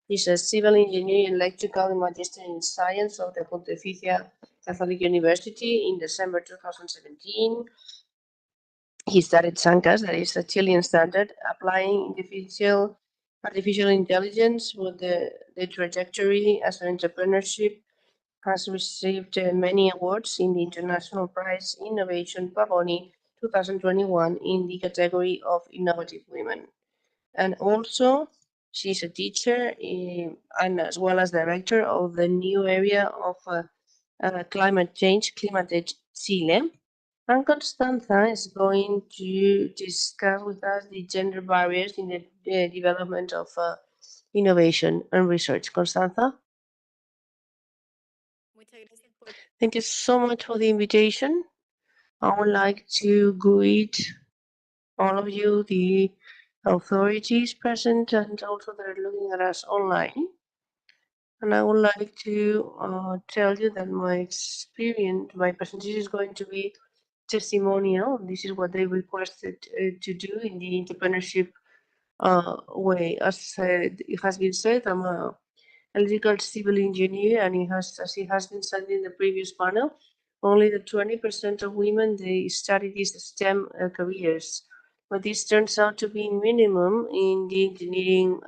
She's a civil engineer, electrical, and magister in science of the Pontificia Catholic University in December 2017. He studied SANCAS, that is a Chilean standard, applying artificial intelligence with the trajectory as an entrepreneurship, has received many awards in the International Prize Innovation Pavoni 2021 in the category of Innovative Women. And also, she's a teacher and as well as director of the new area of climate change, Climate Chile. And Constanza is going to discuss with us the gender barriers in the development of innovation and research. Constanza? Thank you so much for the invitation. I would like to greet all of you, the authorities present, and also that are looking at us online. And I would like to tell you that my experience, my presentation is going to be testimonial. This is what they requested to do in the entrepreneurship way. As it has been said, I'm a electrical civil engineer, and as it has been said in the previous panel, only the 20% of women they study these STEM careers. But this turns out to be minimum in the engineering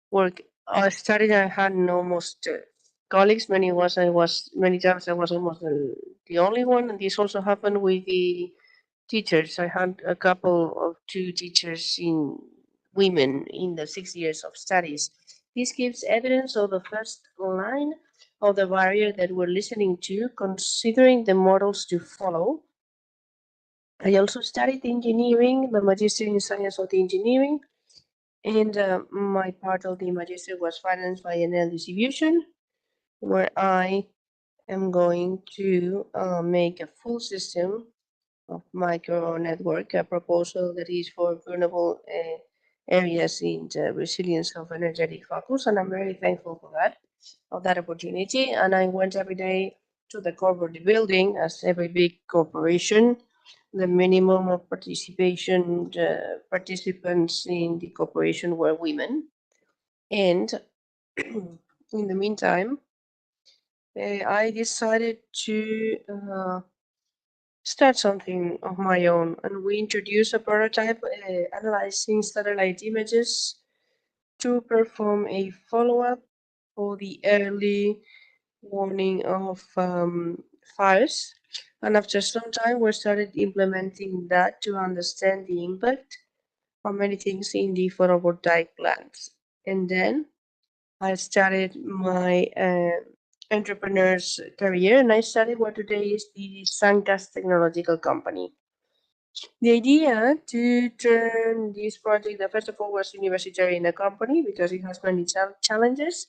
work. I studied, I had almost colleagues. Many times I was almost the only one, and this also happened with the teachers. I had a couple of two teachers in women in the 6 years of studies. This gives evidence of the first line of the barrier that we're listening to, considering the models to follow. I also studied engineering, the Magister in Science of the Engineering, and my part of the Magister was financed by Enel Distribution, where I am going to make a full system of micro network, a proposal that is for vulnerable areas in the resilience of energetic focus, and I'm very thankful for that opportunity. And I went every day to the corporate building, as every big corporation. The minimum of participation participants in the corporation were women, and in the meantime, I decided to start something of my own, and we introduced a prototype analyzing satellite images to perform a follow-up for the early warning of fires. And after some time, we started implementing that to understand the impact of many things in the photovoltaic plants. And then I started my entrepreneur's career, and I started what today is the Sancas Technological Company. The idea to turn this project, that first of all was universitary in a company because it has many challenges.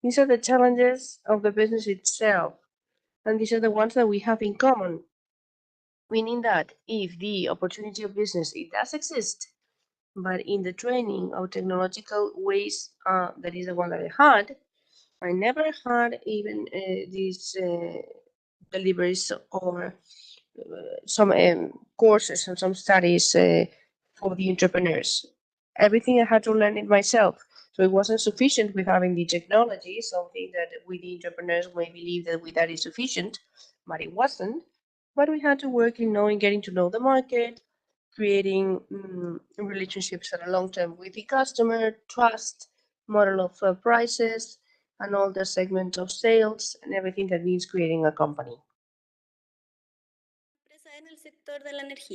These are the challenges of the business itself, and these are the ones that we have in common. meaning that if the opportunity of business, it does exist, but in the training of technological ways, that is the one that I never had even these deliveries or some courses and some studies for the entrepreneurs. Everything I had to learn it myself. So it wasn't sufficient with having the technology, something that we the entrepreneurs may believe that with that is sufficient, but it wasn't. But we had to work in knowing, getting to know the market, creating relationships that are long term with the customer, trust, model of prices, and all the segments of sales and everything that means creating a company.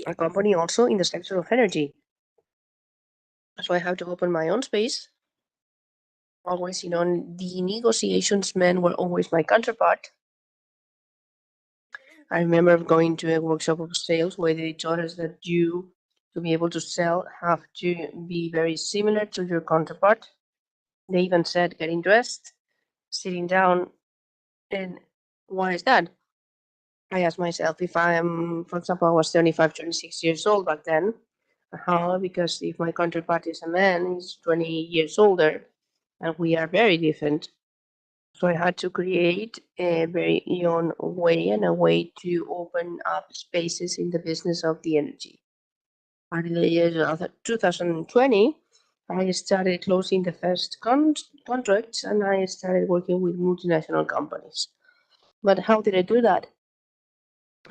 A company also in the sector of energy. So I have to open my own space. Always, the negotiations men were always my counterpart. I remember going to a workshop of sales where they taught us that you, to be able to sell, have to be very similar to your counterpart. They even said getting dressed, sitting down, and why is that? I asked myself if I am, for example, I was 25, 26 years old back then. How? Because if my counterpart is a man, he's 20 years older, and we are very different. So I had to create a very own way and a way to open up spaces in the business of the energy. And in the year of 2020, I started closing the first contracts and I started working with multinational companies. But how did I do that?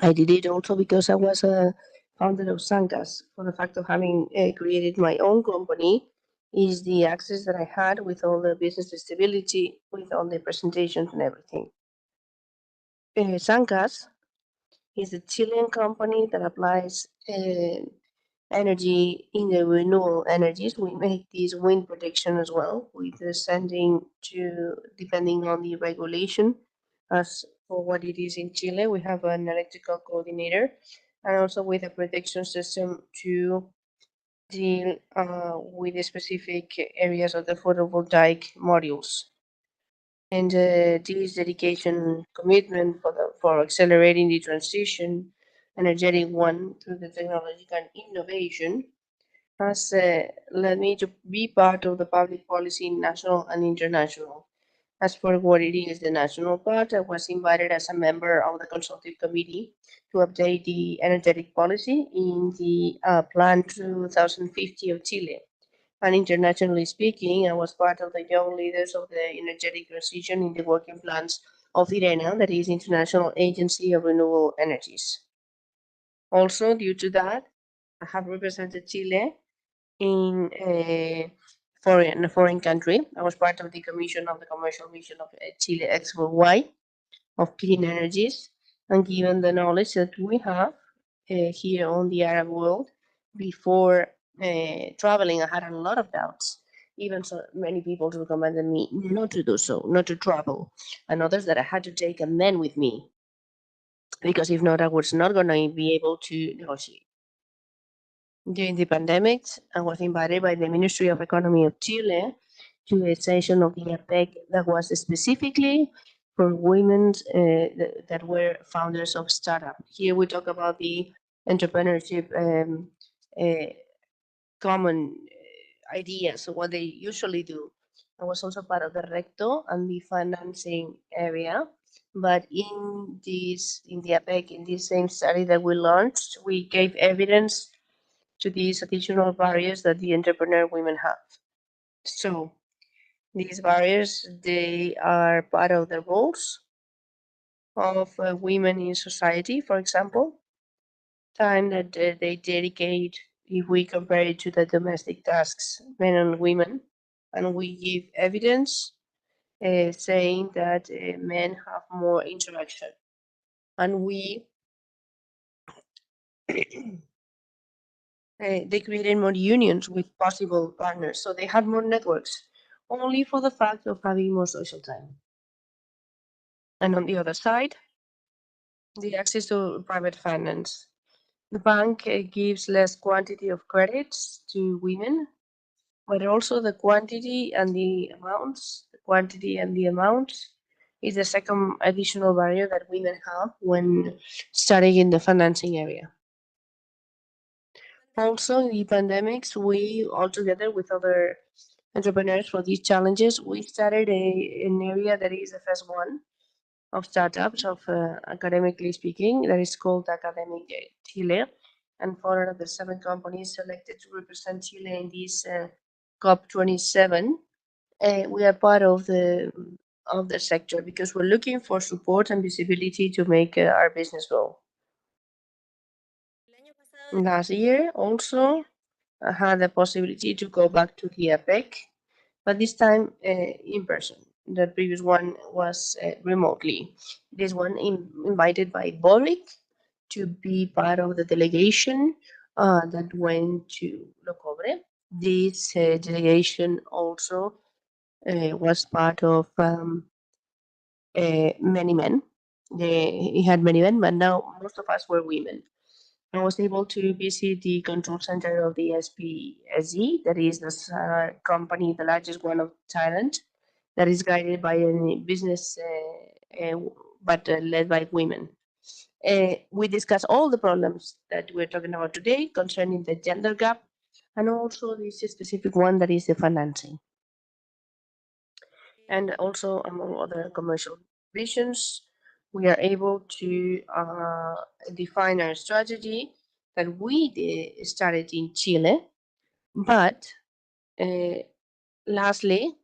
I did it also because I was a founder of Sankas. For the fact of having created my own company is the access that I had with all the business stability, with all the presentations and everything. Sankas is a Chilean company that applies energy in the renewable energies. We make this wind protection as well, with sending to, depending on the regulation, as for what it is in Chile, we have an electrical coordinator, and also with a protection system to deal with the specific areas of the photovoltaic modules. And this dedication commitment for accelerating the transition, energetic one, through the technological innovation has led me to be part of the public policy, national and international. As for what it is, the national part, I was invited as a member of the consultative committee to update the energetic policy in the Plan 2050 of Chile. And internationally speaking, I was part of the young leaders of the energetic transition in the working plans of IRENA, that is International Agency of Renewable Energies. Also, due to that, I have represented Chile in a foreign country. I was part of the commission of the commercial mission of Chile X Worldwide of clean energies, and given the knowledge that we have here on the Arab world, before traveling, I had a lot of doubts. Even so many people recommended me not to do so, not to travel, and others that I had to take a man with me, because if not, I was not going to be able to negotiate. During the pandemic, I was invited by the Ministry of Economy of Chile to a session of the APEC that was specifically for women that were founders of startup. Here we talk about the entrepreneurship common ideas, so what they usually do. I was also part of the recto and the financing area, but in the APEC, in this same study that we launched, we gave evidence to these additional barriers that the entrepreneur women have. So these barriers, they are part of the roles of women in society, for example, time that they dedicate, if we compare it to the domestic tasks, men and women, and we give evidence saying that men have more interaction. And we they created more unions with possible partners, so they had more networks, only for the fact of having more social time. And on the other side, the access to private finance. The bank gives less quantity of credits to women, but also the quantity and the amounts. The quantity and the amounts is the second additional barrier that women have when starting in the financing area. Also, in the pandemics, we all together with other entrepreneurs for these challenges, we started an area that is the first one of startups, of academically speaking, that is called Academic Chile. And four of the 7 companies selected to represent Chile in this COP27, we are part of the sector because we're looking for support and visibility to make our business grow. Last year, also, I had the possibility to go back to the APEC, but this time in person. The previous one was remotely. This one invited by Boric to be part of the delegation that went to Locobre. This delegation also was part of many men. He had many men, but now most of us were women. I was able to visit the control center of the SPSE, that is the company, the largest one of Thailand, that is guided by a business, but led by women. We discussed all the problems that we're talking about today concerning the gender gap, and also this specific one that is the financing. And also, among other commercial visions, we are able to define our strategy that we started in Chile. But lastly,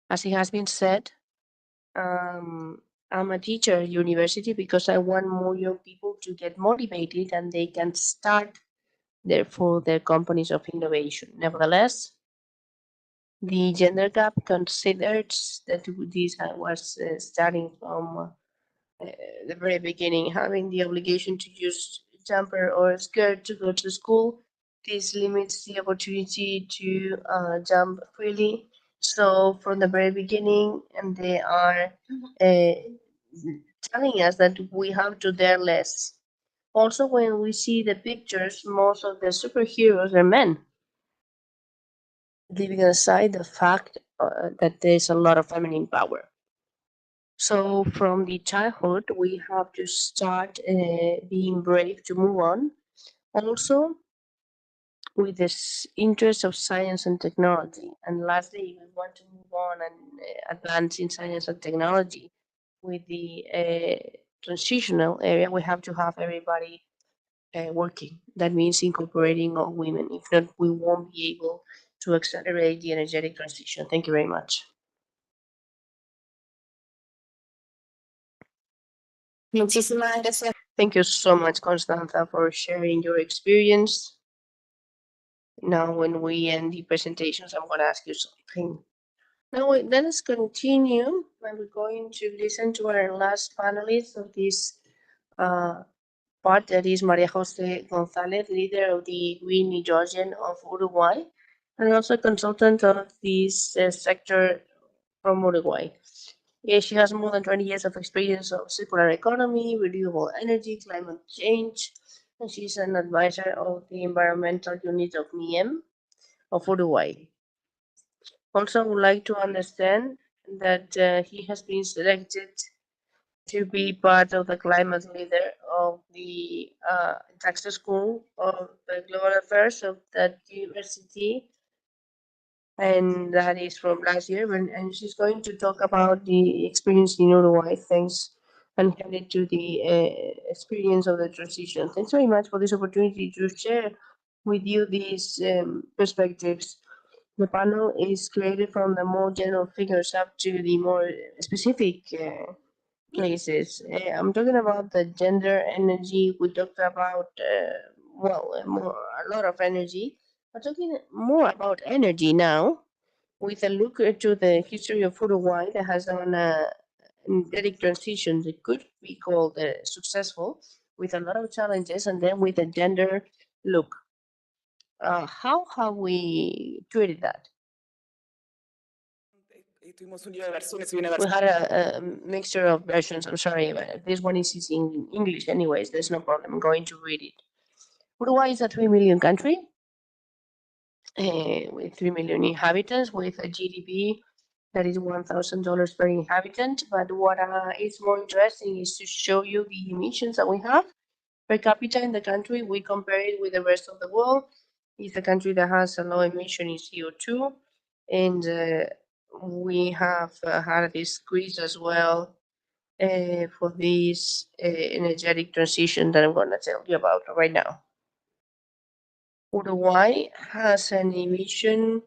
as it has been said, I'm a teacher at university because I want more young people to get motivated and they can start therefore their companies of innovation. Nevertheless, the gender gap considers that this was starting from the very beginning, having the obligation to use jumper or skirt to go to school. This limits the opportunity to jump freely. So from the very beginning, and they are telling us that we have to dare less. Also, when we see the pictures, most of the superheroes are men. Leaving aside the fact that there's a lot of feminine power. So from the childhood, we have to start being brave to move on. Also, with this interest of science and technology. And lastly, we want to move on and advance in science and technology. With the transitional area, we have to have everybody working. That means incorporating all women. If not, we won't be able to accelerate the energetic transition. Thank you very much. Muchísimas gracias. Thank you so much, Constanza, for sharing your experience. Now, when we end the presentations, I'm going to ask you something. Now, let us continue, and we're going to listen to our last panelist of this part, that is Maria Jose González, leader of the Green Hydrogen of Uruguay, and also consultant of this sector from Uruguay. She has more than 20 years of experience of circular economy, renewable energy, climate change, and she's an advisor of the environmental unit of NIEM of Uruguay. Also, I would like to understand that he has been selected to be part of the climate leader of the Tax School of the Global Affairs of that university, and that is from last year. And she's going to talk about the experience in Uruguay, thanks, and headed to the experience of the transition. Thanks very much for this opportunity to share with you these perspectives. The panel is created from the more general figures up to the more specific places. I'm talking about the gender energy. We talked about, a lot of energy. We're talking more about energy now, with a look to the history of Uruguay that has done a energetic transition that could be called successful, with a lot of challenges, and then with a gender look. How have we treated that? We had a mixture of versions. I'm sorry, but this one is in English anyways. There's no problem. I'm going to read it. Uruguay is a 3 million country with 3 million inhabitants, with a GDP that is $1,000 per inhabitant. But what is more interesting is to show you the emissions that we have. Per capita in the country, we compare it with the rest of the world. It's a country that has a low emission in CO2, and we have had a decrease as well for this energetic transition that I'm going to tell you about right now. Uruguay has an emission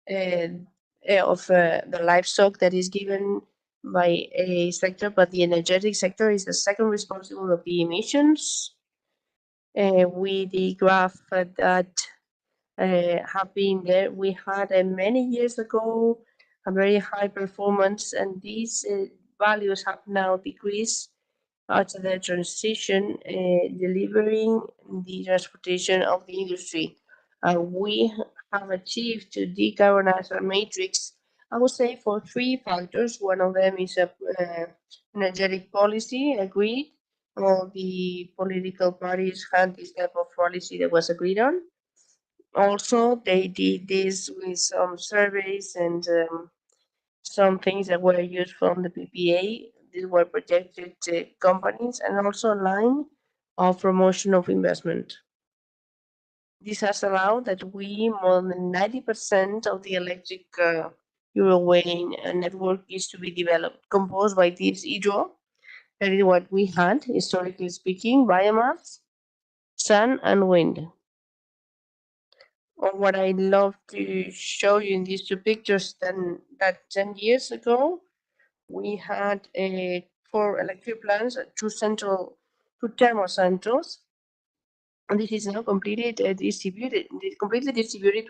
of the livestock that is given by a sector, but the energetic sector is the second responsible of the emissions. With the graph that have been there, we had many years ago a very high performance, and these values have now decreased after the transition, delivering the transportation of the industry. We have achieved to decarbonize our matrix, I would say, for three factors. One of them is a energetic policy agreed. All the political parties had this type of policy that was agreed on. Also, they did this with some surveys and some things that were used from the PPA. These were projected companies, and also a line of promotion of investment. This has allowed that more than 90% of the electric Uruguayan network is to be developed, composed by this hydro. That is what we had, historically speaking, biomass, sun, and wind. Or what I love to show you in these two pictures, that 10 years ago, we had 4 electric plants, two thermal centrals, and this is now completely distributed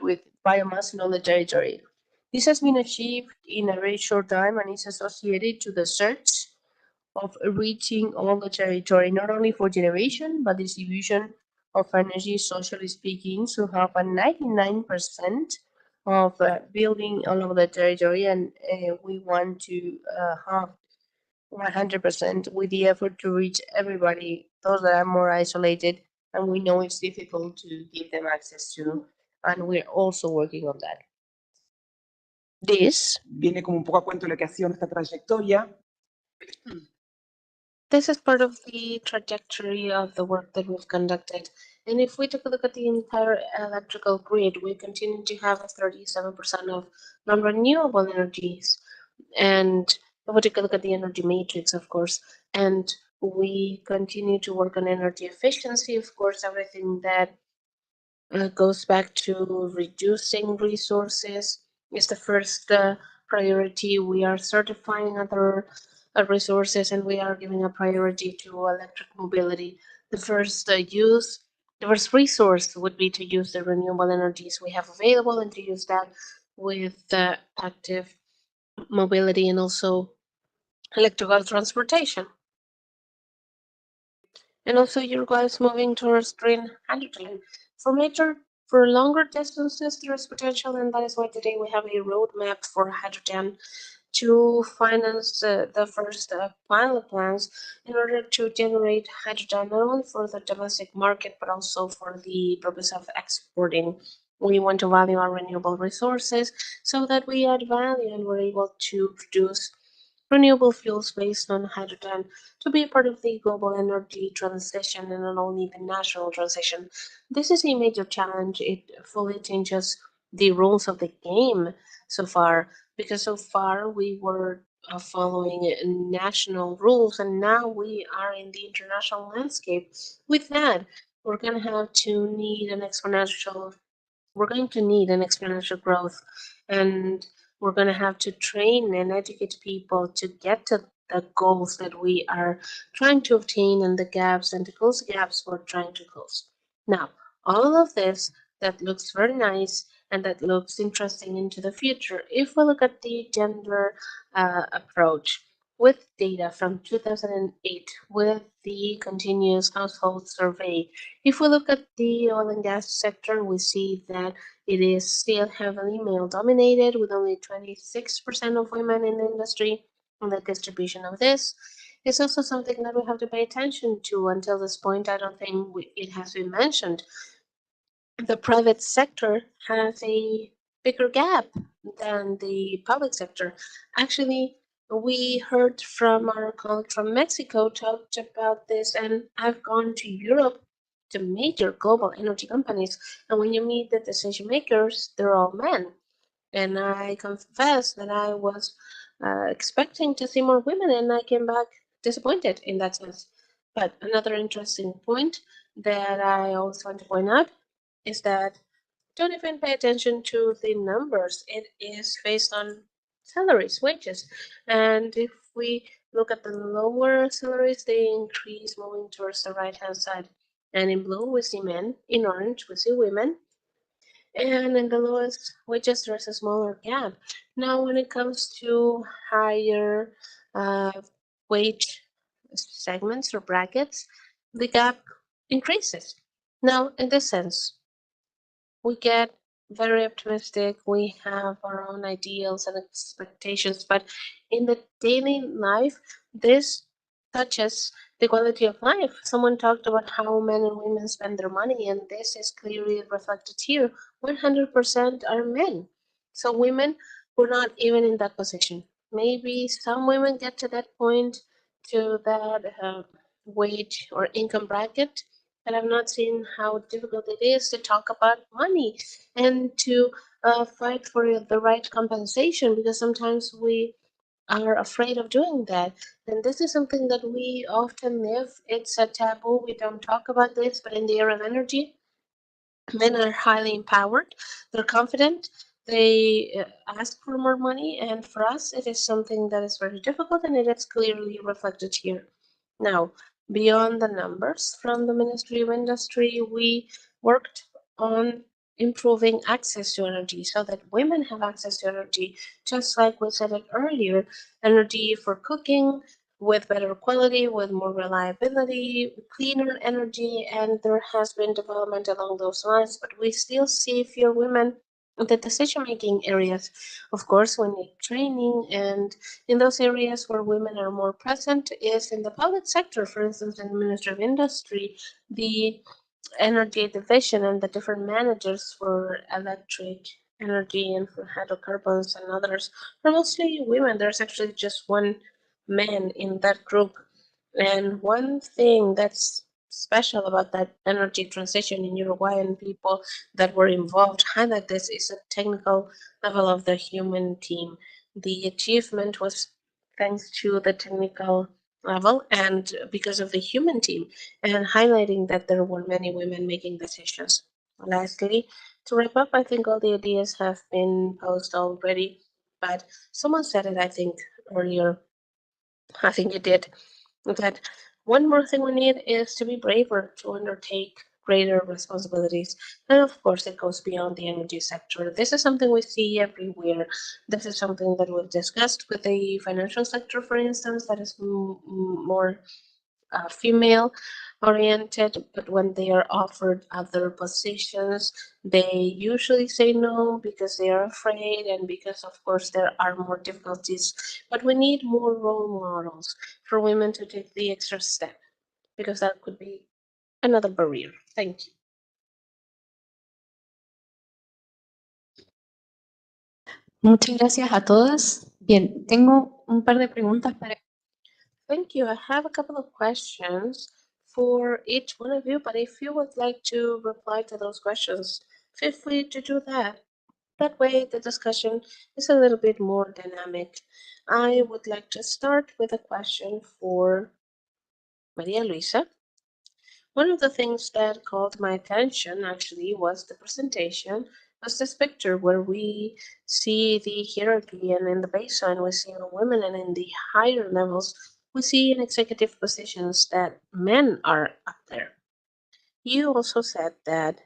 with biomass in all the territory. This has been achieved in a very short time, and is associated to the search of reaching all the territory, not only for generation, but distribution of energy, socially speaking, to have a 99% of building all over the territory, and we want to have 100% with the effort to reach everybody, those that are more isolated, and we know it's difficult to give them access to, and we're also working on that. Viene como un poco a cuento lo que ha sido nuestra trayectoria. This is part of the trajectory of the work that we've conducted. And if we take a look at the entire electrical grid, we continue to have 37% of non-renewable energies. And if we take a look at the energy matrix, of course, and we continue to work on energy efficiency, of course, everything that goes back to reducing resources is the first priority. We are certifying other resources, and we are giving a priority to electric mobility. The first resource would be to use the renewable energies we have available, and to use that with active mobility and also electrical transportation. And also Uruguay is moving towards green hydrogen. For longer distances, there is potential, and that is why today we have a roadmap for hydrogen to finance the first pilot plants in order to generate hydrogen not only for the domestic market, but also for the purpose of exporting. We want to value our renewable resources so that we add value and we're able to produce renewable fuels based on hydrogen to be part of the global energy transition, and not only the national transition. This is a major challenge. It fully changes the rules of the game so far, because so far we were following national rules, and now we are in the international landscape. With that, we're going to need an exponential growth, and we're going to have to train and educate people to get to the goals that we are trying to obtain, and the gaps, and to close the gaps we're trying to close. Now, all of this that looks very nice and that looks interesting into the future, if we look at the gender approach with data from 2008, with the continuous household survey, if we look at the oil and gas sector, we see that it is still heavily male dominated, with only 26% of women in the industry. And the distribution of this is also something that we have to pay attention to. Until this point, I don't think it has been mentioned. The private sector has a bigger gap than the public sector. Actually, we heard from our colleague from Mexico talked about this, and I've gone to Europe to major global energy companies, and when you meet the decision makers, they're all men. And I confess that I was expecting to see more women, and I came back disappointed in that sense. But another interesting point that I always want to point out is that don't even pay attention to the numbers. It is based on salaries, wages. And if we look at the lower salaries, they increase moving towards the right hand side. And in blue, we see men. In orange, we see women. And in the lowest wages, there's a smaller gap. Now, when it comes to higher wage segments or brackets, the gap increases. Now, in this sense, we get very optimistic. We have our own ideals and expectations, but in the daily life, this touches the quality of life. Someone talked about how men and women spend their money, and this is clearly reflected here. 100% are men. So women were not even in that position. Maybe some women get to that point, to that wage or income bracket, but I've not seen how difficult it is to talk about money and to fight for the right compensation, because sometimes we are afraid of doing that. And this is something that we often live. It's a taboo. We don't talk about this, but in the area of energy, men are highly empowered. They're confident. They ask for more money, and for us, it is something that is very difficult, and it is clearly reflected here. Now, beyond the numbers from the Ministry of Industry, we worked on improving access to energy so that women have access to energy, just like we said it earlier, energy for cooking with better quality, with more reliability, cleaner energy, and there has been development along those lines, but we still see fewer women in the decision-making areas. Of course, we need training, and in those areas where women are more present is in the public sector. For instance, in the Ministry of Industry, the energy division and the different managers for electric energy and for hydrocarbons and others are mostly women. There's actually just one man in that group. And one thing that's special about that energy transition in Uruguay and people that were involved highlight this is the technical level of the human team. The achievement was thanks to the technical level and because of the human team, and highlighting that there were many women making decisions. Lastly, to wrap up, I think all the ideas have been posed already, but someone said it, I think, earlier. I think you did. That one more thing we need is to be braver to undertake greater responsibilities. And of course, it goes beyond the energy sector. This is something we see everywhere. This is something that we've discussed with the financial sector, for instance, that is more female oriented, but when they are offered other positions, they usually say no because they are afraid and because, of course, there are more difficulties. But we need more role models for women to take the extra step, because that could be another barrier. Thank you. Muchas gracias a todas. Bien, tengo un par de preguntas para... Thank you. I have a couple of questions for each one of you, but if you would like to reply to those questions, feel free to do that. That way, the discussion is a little bit more dynamic. I would like to start with a question for Maria Luisa. One of the things that called my attention actually was the presentation of this picture where we see the hierarchy, and in the baseline we see women, and in the higher levels we see in executive positions that men are up there. You also said that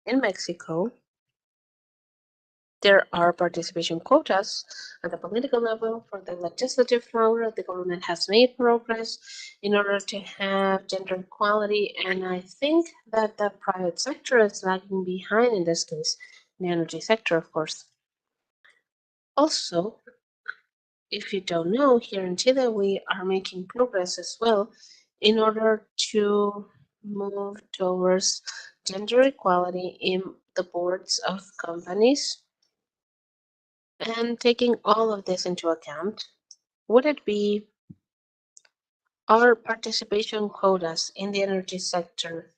in Mexico there are participation quotas at the political level. For the legislative power, the government has made progress in order to have gender equality, and I think that the private sector is lagging behind in this case, the energy sector, of course. Also, if you don't know, here in Chile, we are making progress as well in order to move towards gender equality in the boards of companies. And taking all of this into account, would it be our participation quotas in the energy sector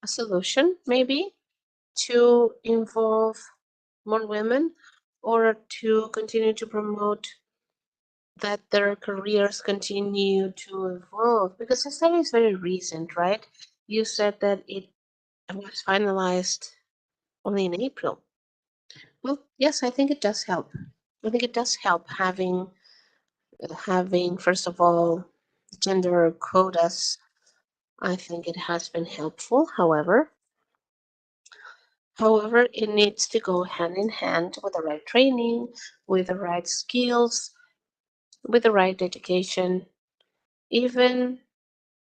a solution, maybe, to involve more women or to continue to promote that their careers continue to evolve? Because the study is very recent, right? You said that it was finalized only in April. Well, yes, I think it does help. I think it does help having first of all gender quotas. I think it has been helpful. However, it needs to go hand in hand with the right training, with the right skills, with the right education, even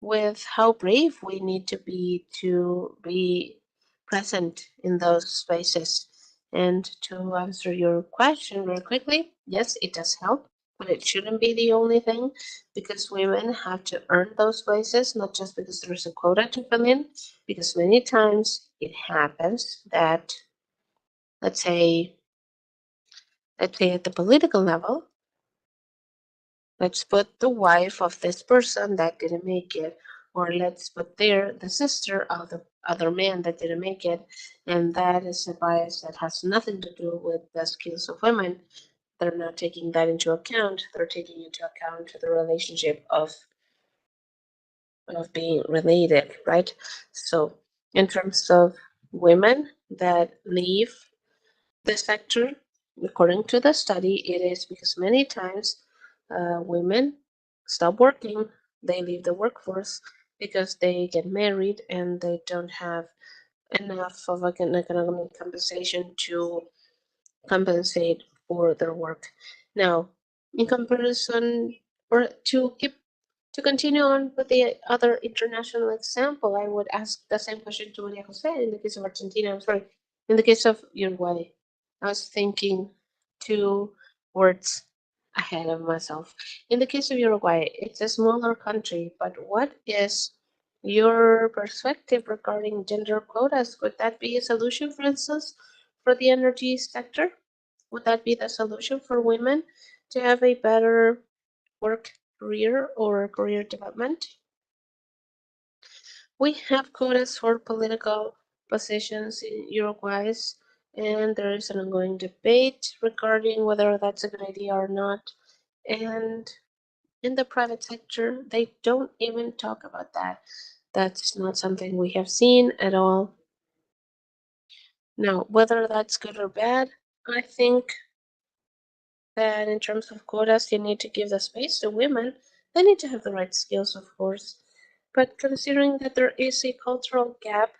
with how brave we need to be present in those spaces. And to answer your question very quickly, yes, it does help, but it shouldn't be the only thing because women have to earn those places, not just because there's a quota to fill in, because many times it happens that, let's say, at the political level, let's put the wife of this person that didn't make it, or let's put there the sister of the other man that didn't make it, and that is a bias that has nothing to do with the skills of women. They're not taking that into account. They're taking into account the relationship of being related, right? So, in terms of women that leave the sector, according to the study, it is because many times women stop working, they leave the workforce because they get married and they don't have enough of an economic compensation to compensate for their work. Now, in comparison, or to continue on with the other international example, I would ask the same question to Maria Jose in the case of Argentina. I'm sorry, in the case of Uruguay, I was thinking 2 words ahead of myself. In the case of Uruguay, it's a smaller country, but what is your perspective regarding gender quotas? Could that be a solution, for instance, for the energy sector? Would that be the solution for women to have a better work career or career development? We have quotas for political positions in Uruguay, and there is an ongoing debate regarding whether that's a good idea or not. And in the private sector, they don't even talk about that. That's not something we have seen at all. Now, whether that's good or bad, I think that in terms of quotas, you need to give the space to women. They need to have the right skills, of course. But considering that there is a cultural gap,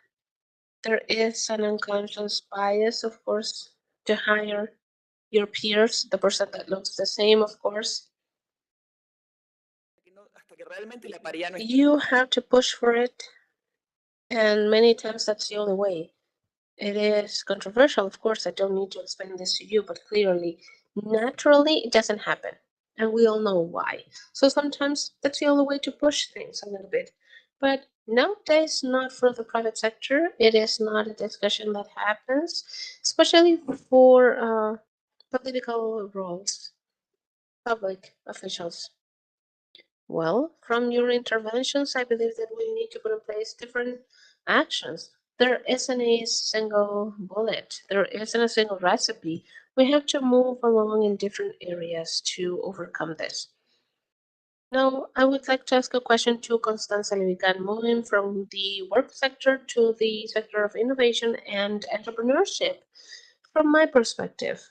there is an unconscious bias, of course, to hire your peers, the person that looks the same, of course. You have to push for it, and many times that's the only way. It is controversial, of course. I don't need to explain this to you, but clearly, naturally, it doesn't happen. And we all know why. So sometimes that's the only way to push things a little bit. But nowadays, not for the private sector. It is not a discussion that happens, especially for political roles, public officials. Well, from your interventions, I believe that we need to put in place different actions. There isn't a single bullet, there isn't a single recipe. We have to move along in different areas to overcome this. Now, I would like to ask a question to Constanza Levican, moving from the work sector to the sector of innovation and entrepreneurship. From my perspective,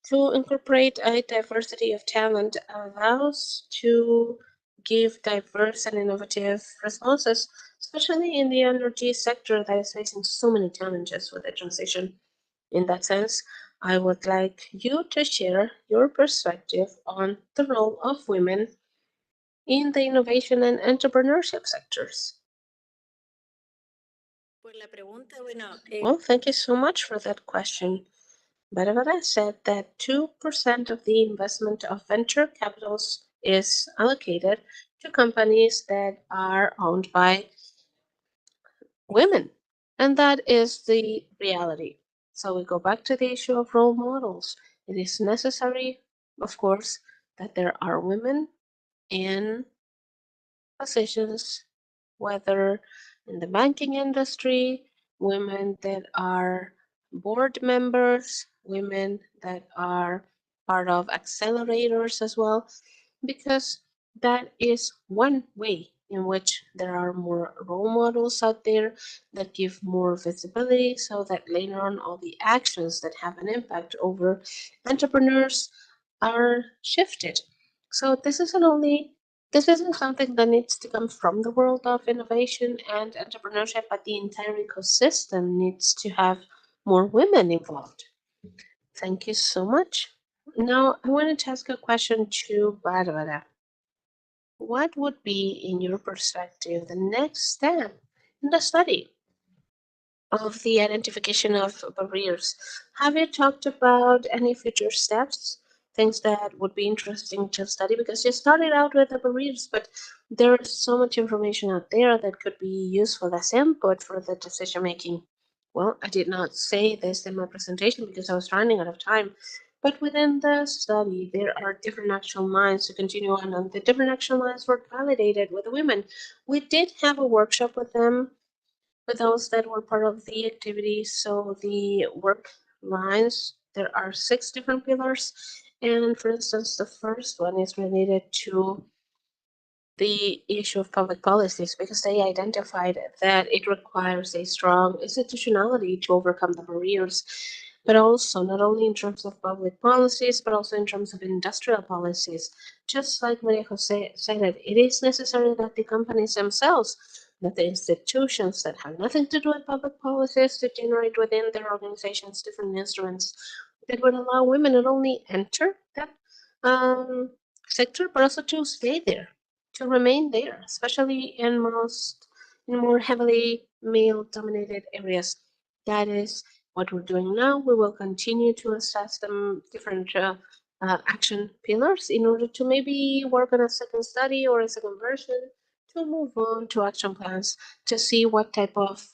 to incorporate a diversity of talent allows to give diverse and innovative responses, especially in the energy sector that is facing so many challenges with the transition. In that sense, I would like you to share your perspective on the role of women in the innovation and entrepreneurship sectors. Well, thank you so much for that question. Barbara said that 2% of the investment of venture capitals is allocated to companies that are owned by women. And that is the reality. So we go back to the issue of role models. It is necessary, of course, that there are women in positions, whether in the banking industry, women that are board members, women that are part of accelerators as well, because that is one way in which there are more role models out there that give more visibility so that later on all the actions that have an impact over entrepreneurs are shifted. So this isn't something that needs to come from the world of innovation and entrepreneurship, but the entire ecosystem needs to have more women involved. Thank you so much. Now, I wanted to ask a question to Barbara. What would be, in your perspective, the next step in the study of the identification of barriers? Have you talked about any future steps, things that would be interesting to study? Because you started out with the barriers, but there is so much information out there that could be useful as input for the decision making. Well, I did not say this in my presentation because I was running out of time. But within the study, there are different action lines to continue on, and the different action lines were validated with the women. We did have a workshop with them, with those that were part of the activity. So the work lines, there are 6 different pillars. And for instance, the first one is related to the issue of public policies because they identified that it requires a strong institutionality to overcome the barriers, but also not only in terms of public policies, but also in terms of industrial policies. Just like Maria Jose said, it is necessary that the companies themselves, that the institutions that have nothing to do with public policies, to generate within their organizations different instruments that would allow women not only enter that sector, but also to stay there, to remain there, especially in more heavily male-dominated areas. That is what we're doing now. We will continue to assess them different action pillars in order to maybe work on a second study or a second version to move on to action plans to see what type of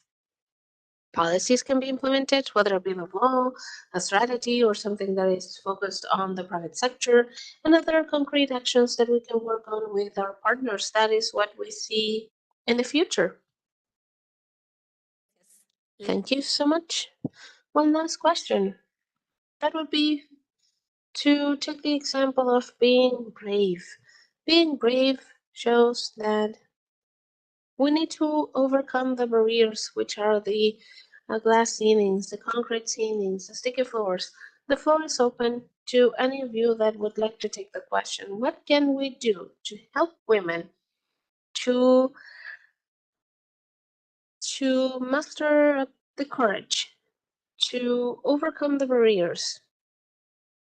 policies can be implemented, whether it be a law, a strategy, or something that is focused on the private sector, and other concrete actions that we can work on with our partners. That is what we see in the future. Thank you so much. One last question. That would be to take the example of being brave. Being brave shows that we need to overcome the barriers, which are the glass ceilings, the concrete ceilings, the sticky floors. The floor is open to any of you that would like to take the question. What can we do to help women to muster the courage to overcome the barriers?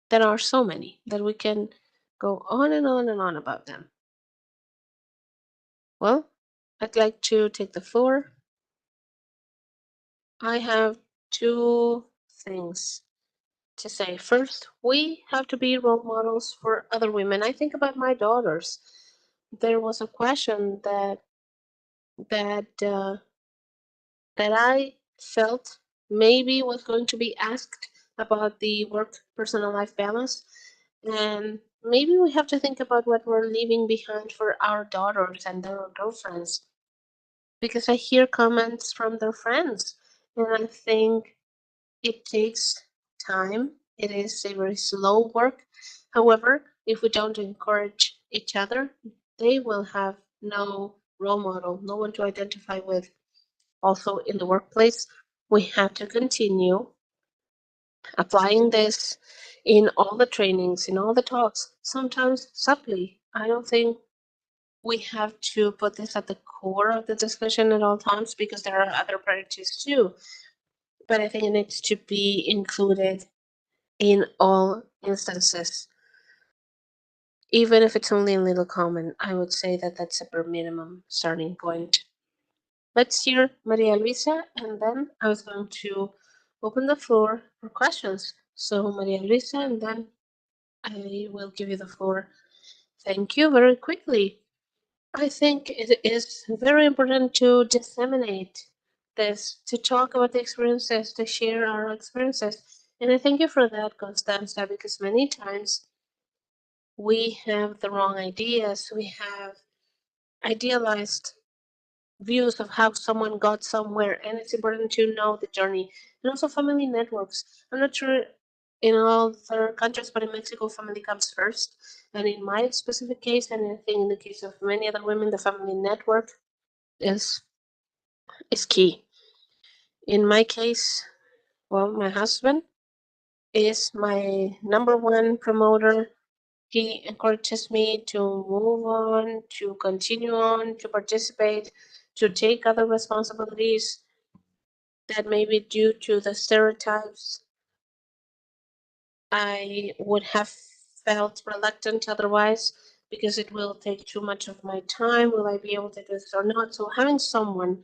There are so many that we can go on and on and on about them. Well, I'd like to take the floor. I have 2 things to say. First, we have to be role models for other women. I think about my daughters. There was a question that that I felt maybe was going to be asked about the work personal life balance, and maybe we have to think about what we're leaving behind for our daughters and their girlfriends, because I hear comments from their friends, and I think it takes time. It is a very slow work. However, if we don't encourage each other, they will have no role model, no one to identify with. Also, in the workplace, we have to continue applying this in all the trainings, in all the talks, sometimes subtly. I don't think we have to put this at the core of the discussion at all times because there are other priorities too. But I think it needs to be included in all instances. Even if it's only a little comment, I would say that that's a bare minimum starting point. Let's hear Maria Luisa, and then I was going to open the floor for questions. So Maria Luisa, and then I will give you the floor. Thank you very quickly. I think it is very important to disseminate this, to talk about the experiences, to share our experiences. And I thank you for that, Constanza, because many times we have the wrong ideas. We have idealized views of how someone got somewhere, and it's important to know the journey. And also family networks. I'm not sure in all other countries, but in Mexico, family comes first. And in my specific case, and I think in the case of many other women, the family network is key. In my case, well, my husband is my number one promoter. He encourages me to move on, to continue on, to participate, to take other responsibilities that may be due to the stereotypes I would have felt reluctant otherwise because it will take too much of my time. Will I be able to do this or not? So having someone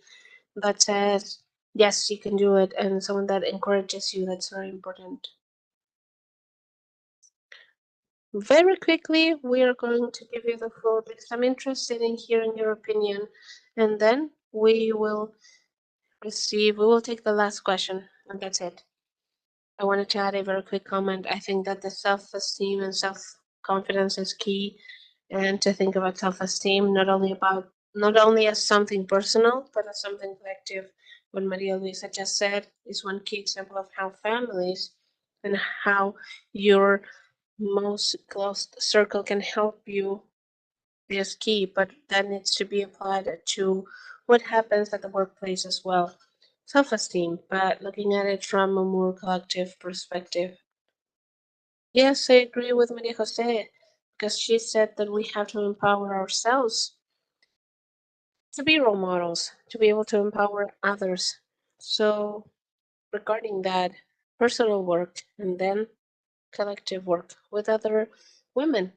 that says, yes, you can do it, and someone that encourages you, that's very important. Very quickly, we are going to give you the floor because I'm interested in hearing your opinion, and then we will take the last question, and that's it. I wanted to add a very quick comment. I think that the self-esteem and self-confidence is key, and to think about self-esteem not only as something personal, but as something collective. What Maria Luisa just said is one key example of how families and how your most close circle can help you is key, but that needs to be applied to what happens at the workplace as well. Self-esteem, but looking at it from a more collective perspective. Yes, I agree with Maria Jose because she said that we have to empower ourselves to be role models, to be able to empower others. So, regarding that, personal work and then collective work with other women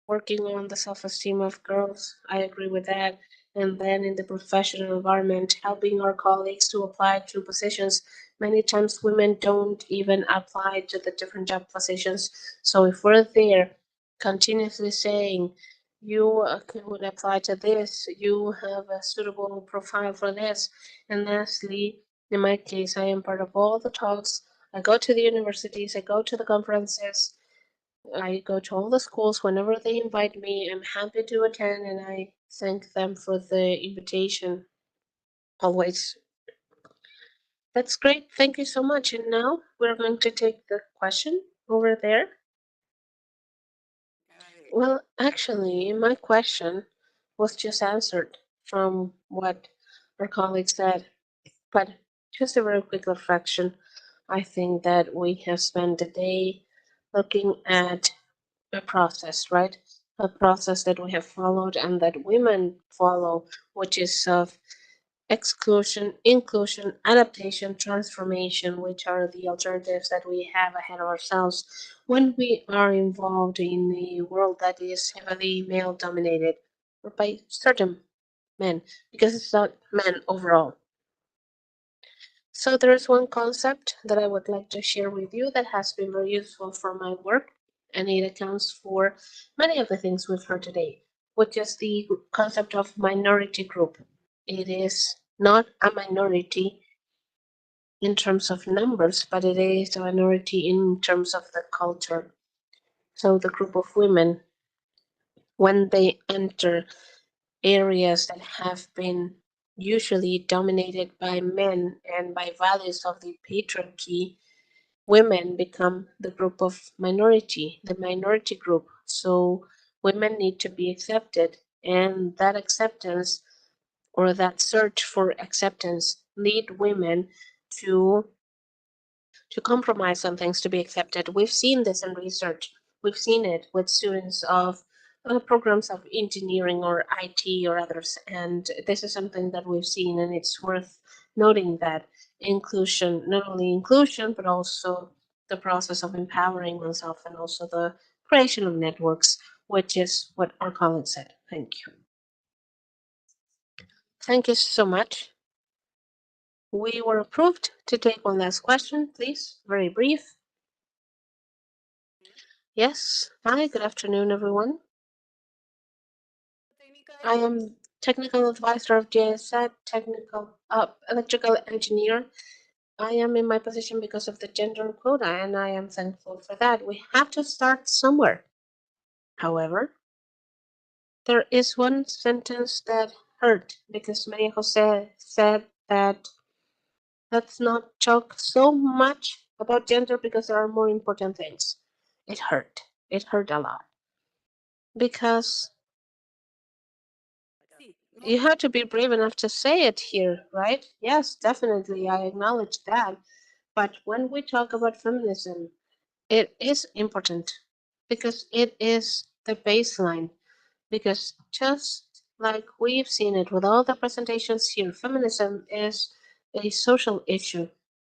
working on the self-esteem of girls. I agree with that. And then in the professional environment, helping our colleagues to apply to positions. Many times women don't even apply to the different job positions. So if we're there continuously saying, you would apply to this, you have a suitable profile for this. And lastly, in my case, I am part of all the talks. I go to the universities, I go to the conferences, I go to all the schools whenever they invite me. I'm happy to attend and I thank them for the invitation always. That's great. Thank you so much. And now we're going to take the question over there. Well, actually, my question was just answered from what our colleague said, but just a very quick reflection. I think that we have spent the day looking at a process, right? A process that we have followed and that women follow, which is of exclusion, inclusion, adaptation, transformation, which are the alternatives that we have ahead of ourselves when we are involved in a world that is heavily male dominated by certain men, because it's not men overall. So there is one concept that I would like to share with you that has been very useful for my work, and it accounts for many of the things we've heard today, which is the concept of minority group. It is not a minority in terms of numbers, but it is a minority in terms of the culture. So the group of women, when they enter areas that have been usually dominated by men and by values of the patriarchy, women become the group of minority, the minority group. So women need to be accepted, and that acceptance or that search for acceptance lead women to compromise on things to be accepted. We've seen this in research. We've seen it with students of programs of engineering or IT or others, and this is something that we've seen, and it's worth noting that inclusion, not only inclusion, but also the process of empowering oneself and also the creation of networks, which is what our colleague said. Thank you. Thank you so much. We were approved to take one last question, please. Very brief. Yes. Hi, good afternoon, everyone. I am technical advisor of JSAT, electrical engineer. I am in my position because of the gender quota, and I am thankful for that. We have to start somewhere. However, there is one sentence that hurt because Maria Jose said that let's not talk so much about gender because there are more important things. It hurt. It hurt a lot. Because you have to be brave enough to say it here, right? Yes, definitely. I acknowledge that. But when we talk about feminism, it is important because it is the baseline. Because just like we've seen it with all the presentations here, feminism is a social issue.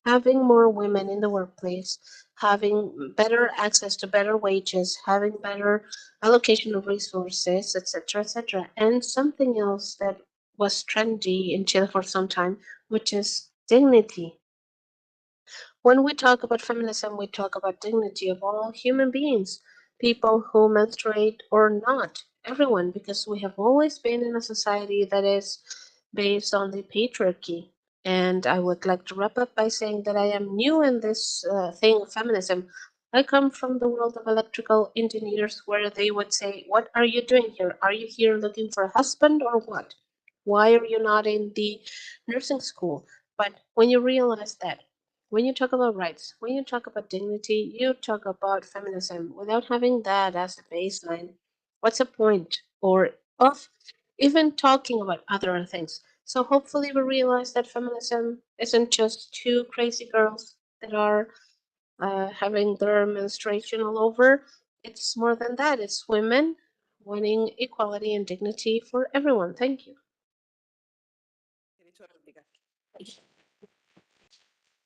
Having more women in the workplace, having better access to better wages, having better allocation of resources, etc., etc. And something else that was trendy in Chile for some time, which is dignity. When we talk about feminism, we talk about dignity of all human beings, people who menstruate or not, everyone, because we have always been in a society that is based on the patriarchy. And I would like to wrap up by saying that I am new in this thing of feminism. I come from the world of electrical engineers where they would say, what are you doing here? Are you here looking for a husband or what? Why are you not in the nursing school? But when you realize that, when you talk about rights, when you talk about dignity, you talk about feminism without having that as the baseline. What's the point? Or of even talking about other things. So hopefully we realize that feminism isn't just two crazy girls that are having their menstruation all over. It's more than that. It's women wanting equality and dignity for everyone. Thank you.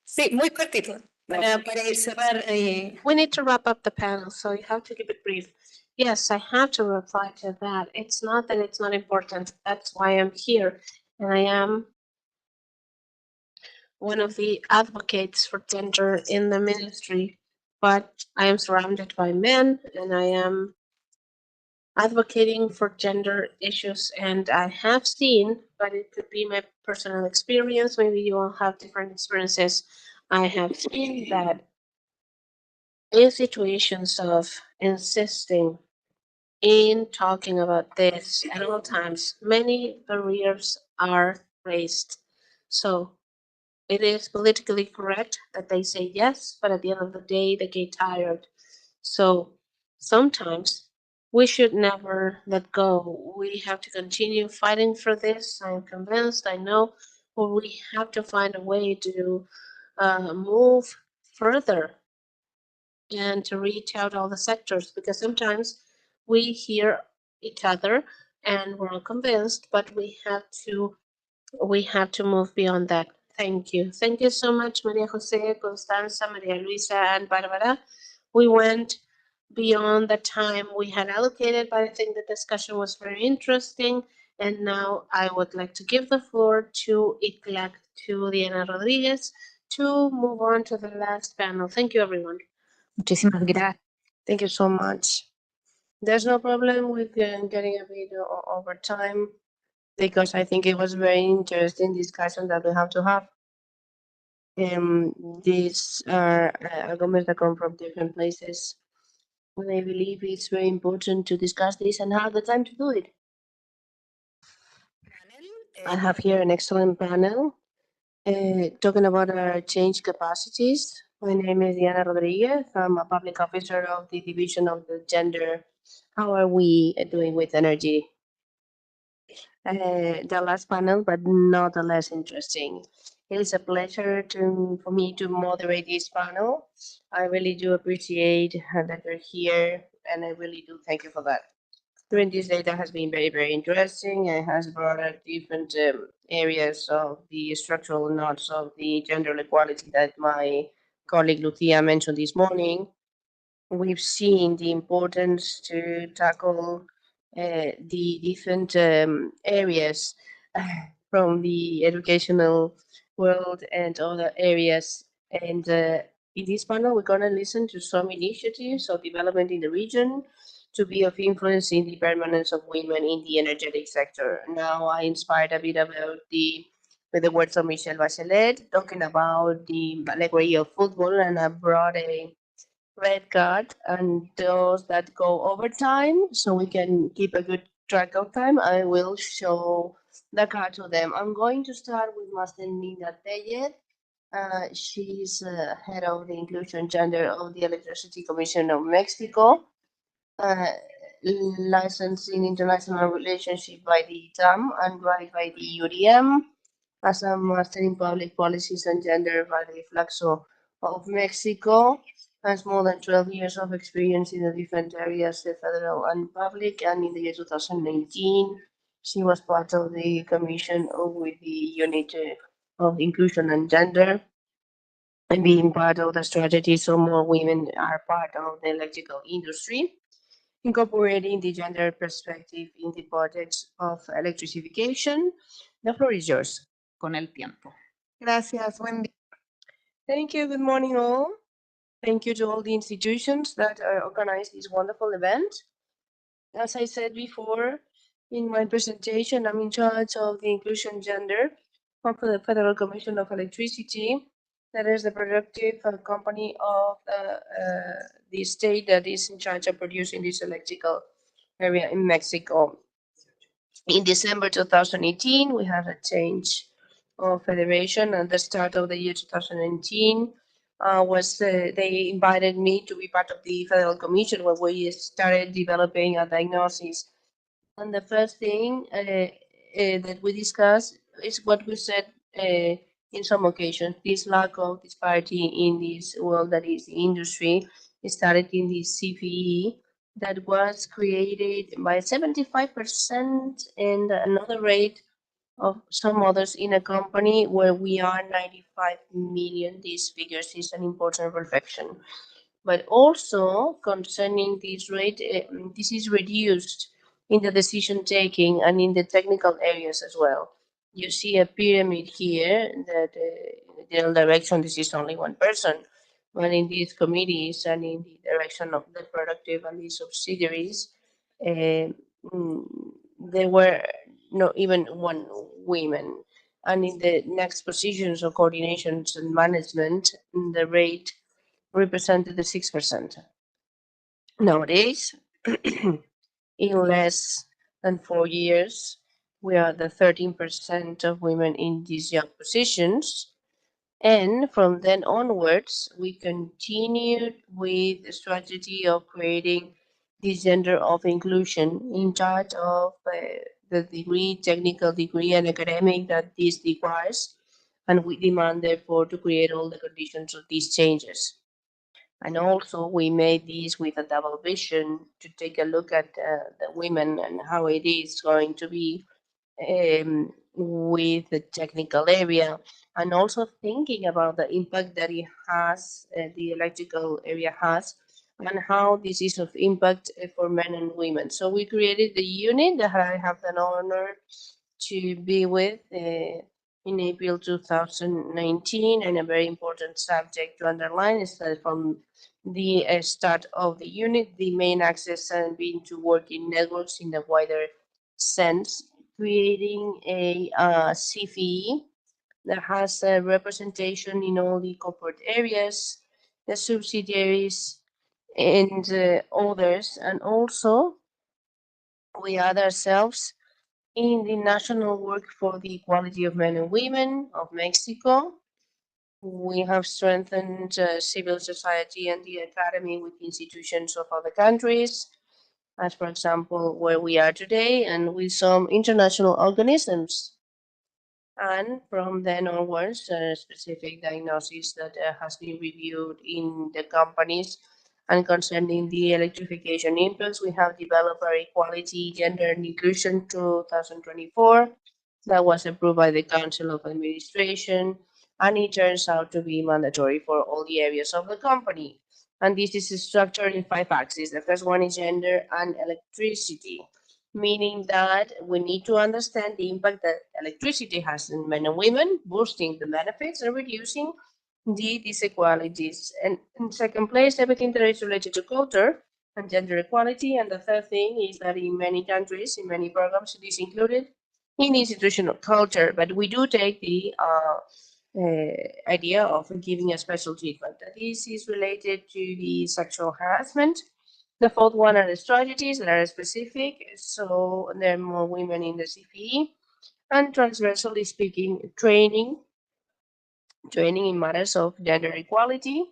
Sí, muy cortito, para ir cerrar. We need to wrap up the panel, so you have to keep it brief. Yes, I have to reply to that. It's not that it's not important. That's why I'm here. And I am one of the advocates for gender in the ministry. But I am surrounded by men and I am advocating for gender issues. And I have seen, but it could be my personal experience, maybe you all have different experiences. I have seen that in situations of insisting in talking about this at all times, many barriers are raised. So it is politically correct that they say yes, but at the end of the day, they get tired. So sometimes we should never let go. We have to continue fighting for this. I'm convinced, I know, but we have to find a way to move further and to reach out all the sectors because sometimes we hear each other and we're all convinced, but we have to move beyond that. Thank you. Thank you so much, Maria Jose, Constanza, Maria Luisa, and Barbara. We went beyond the time we had allocated, but I think the discussion was very interesting. And now I would like to give the floor to ICLAC, to Diana Rodriguez, to move on to the last panel. Thank you, everyone. Muchísimas gracias. Thank you so much. There's no problem with getting a bit over time because I think it was very interesting discussion that we have to have. These are arguments that come from different places. And I believe it's very important to discuss this and have the time to do it. I have here an excellent panel talking about our change capacities. My name is Diana Rodriguez. I'm a public officer of the Division of the Gender. How are we doing with energy? The last panel, but not the less interesting. It is a pleasure for me to moderate this panel. I really do appreciate that you're here, and I really do thank you for that. During this data has been very, very interesting and has brought out different areas of the structural knots of the gender equality that my colleague Lucia mentioned this morning. We've seen the importance to tackle the different areas from the educational world and other areas. And in this panel, we're going to listen to some initiatives of development in the region to be of influence in the permanence of women in the energetic sector. Now, I inspired a bit about with the words of Michelle Bachelet, talking about the alegría of football, and I brought a red card and those that go over time, so we can keep a good track of time. I will show the card to them. I'm going to start with Master Nina Tellez. She's head of the Inclusion Gender of the Electricity Commission of Mexico, licensed in international relationship by the ITAM and right by the UDM, as a master in public policies and gender by the Flaxo of Mexico, has more than 12 years of experience in the different areas, the federal and public, and in the year 2019, she was part of the commission with the unit of inclusion and gender, and being part of the strategy so more women are part of the electrical industry, incorporating the gender perspective in the projects of electrification. The floor is yours. Con el tiempo. Gracias, buen día. Thank you, good morning all. Thank you to all the institutions that organized this wonderful event. As I said before in my presentation, I'm in charge of the inclusion gender of the Federal Commission of Electricity. That is the productive company of the state that is in charge of producing this electrical area in Mexico. In December 2018, we had a change of federation. At the start of the year 2019, they invited me to be part of the Federal Commission where we started developing a diagnosis. And the first thing that we discussed is what we said in some occasions, this lack of disparity in this world that is the industry. It started in the CPE that was created by 75% and another rate of some others in a company where we are 95 million. These figures is an important reflection. But also concerning this rate, this is reduced in the decision taking and in the technical areas as well. You see a pyramid here that in the general direction, this is only one person. But in these committees and in the direction of the productive and the subsidiaries, there were not even one woman. And in the next positions of coordinations and management, the rate represented the 6%. Nowadays, in less than 4 years, we are the 13% of women in these young positions. And from then onwards, we continued with the strategy of creating this gender of inclusion in charge of the degree, technical degree and academic that this requires. And we demand therefore to create all the conditions of these changes. And also we made this with a double vision to take a look at the women and how it is going to be with the technical area, and also thinking about the impact that it has, the electrical area has, and how this is of impact for men and women. So we created the unit that I have the honor to be with in April 2019, and a very important subject to underline is that from the start of the unit, the main access has been to work in networks in a wider sense, creating a CFE that has a representation in all the corporate areas, the subsidiaries, and others. And also, we add ourselves in the national work for the equality of men and women of Mexico. We have strengthened civil society and the academy with institutions of other countries, as for example, where we are today, and with some international organisms. And from then onwards, a specific diagnosis that has been reviewed in the companies. And concerning the electrification impulse, we have developed our Equality, Gender and Inclusion 2024 that was approved by the Council of Administration, and it turns out to be mandatory for all the areas of the company. And this is structured in 5 axes. The first one is gender and electricity, meaning that we need to understand the impact that electricity has in men and women, boosting the benefits and reducing the disequalities. And in second place, everything that is related to culture and gender equality. And the third thing is that in many countries, in many programs, it is included in institutional culture. But we do take the idea of giving a special treatment. This is related to the sexual harassment. The fourth one are the strategies that are specific, so there are more women in the CPE, and transversally speaking, training in matters of gender equality,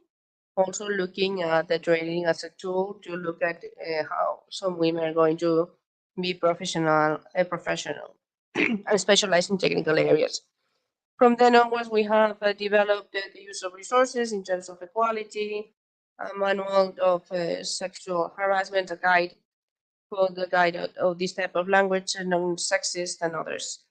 also looking at the training as a tool to look at how some women are going to be professional and specialize in technical areas. From then onwards, we have developed the use of resources in terms of equality, a manual of sexual harassment, a guide for the guide of this type of language, non-sexist and others.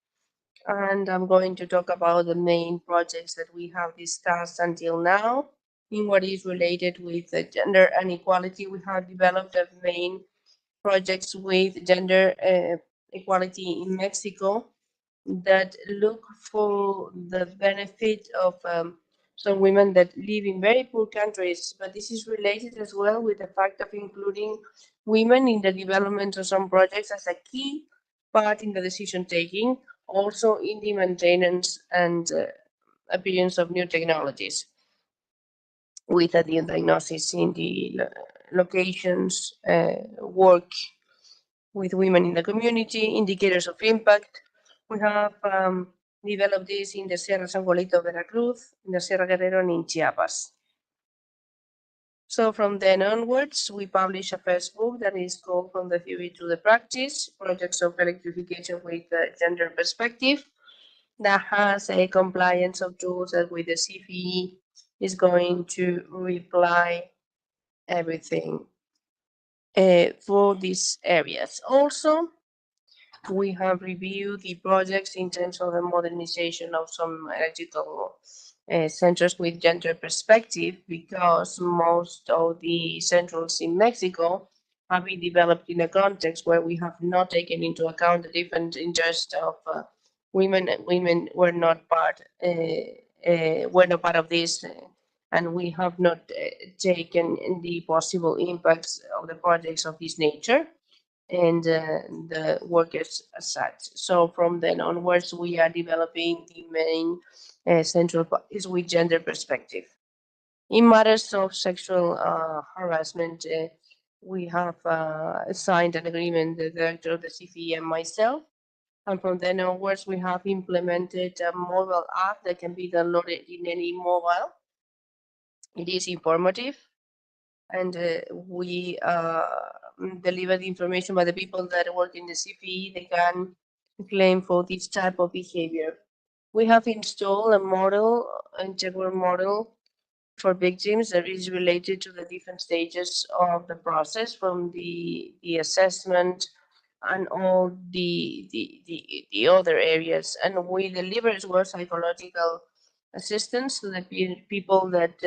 And I'm going to talk about the main projects that we have discussed until now. In what is related with gender and equality, we have developed the main projects with gender equality in Mexico that look for the benefit of some women that live in very poor countries, but this is related as well with the fact of including women in the development of some projects as a key part in the decision taking, also in the maintenance and appearance of new technologies with a diagnosis in the locations, work with women in the community, indicators of impact. We have developed this in the Sierra San Juanito, Veracruz, in the Sierra Guerrero, and in Chiapas. So from then onwards, we publish a first book that is called From the Theory to the Practice, Projects of Electrification with a Gender Perspective, that has a compliance of tools that with the CFE is going to reply everything for these areas. Also, we have reviewed the projects in terms of the modernization of some electrical centers with gender perspective, because most of the centrals in Mexico have been developed in a context where we have not taken into account the different interests of women. Women were not part of this, and we have not taken the possible impacts of the projects of this nature and the workers as such. So from then onwards, we are developing the main central is with gender perspective. In matters of sexual harassment, we have signed an agreement, the director of the CFE and myself. And from then onwards, we have implemented a mobile app that can be downloaded in any mobile. It is informative, and we deliver the information by the people that work in the CPE. They can claim for this type of behavior. We have installed a model, integral model for victims that is related to the different stages of the process, from the assessment and all the other areas. And we deliver as well psychological assistance to the people that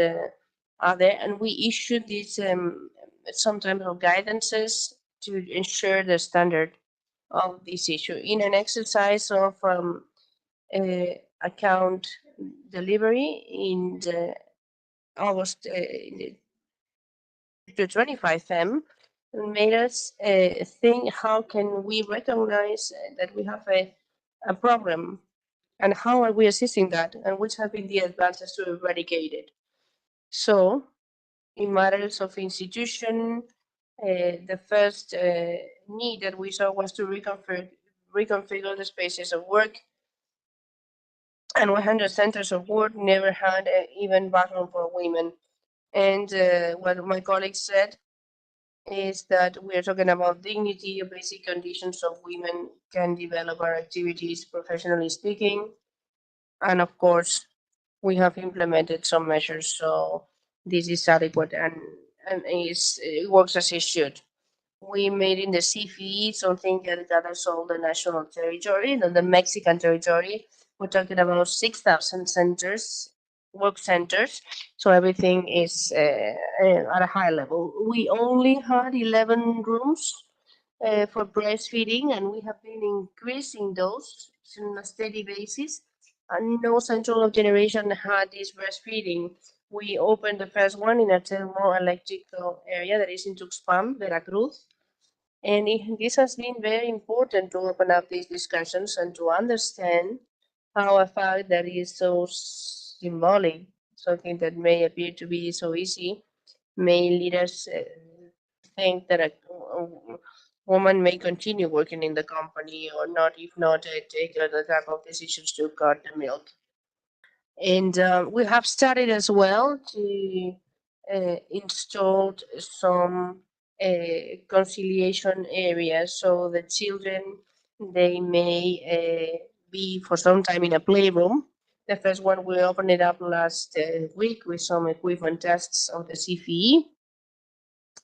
are there. And we issue these some type of guidances to ensure the standard of this issue in an exercise of account delivery in the August to 25M made us think, how can we recognize that we have a problem, and how are we assisting that, and which have been the advances to eradicate it. So in matters of institution, the first need that we saw was to reconfigure the spaces of work, and 100 centers of work never had even bathroom for women. And what my colleagues said is that we are talking about dignity, basic conditions of women can develop our activities professionally speaking. And of course, we have implemented some measures, so this is adequate and it works as it should. We made in the CFE something that gathers all the national territory, the Mexican territory. We're talking about 6,000 centers, work centers, so everything is at a high level. We only had 11 rooms for breastfeeding, and we have been increasing those on a steady basis. And no central of generation had this breastfeeding. We opened the first one in a thermal electrical area that is in Tuxpan, Veracruz. And this has been very important to open up these discussions and to understand how a fact that is so symbolic, something that may appear to be so easy, may lead us think that a woman may continue working in the company or not, if not take the type of decisions to cut the milk. And we have started as well to install some conciliation areas so the children, they may be for some time in a playroom. The first one, we opened it up last week with some equivalent tests of the CFE.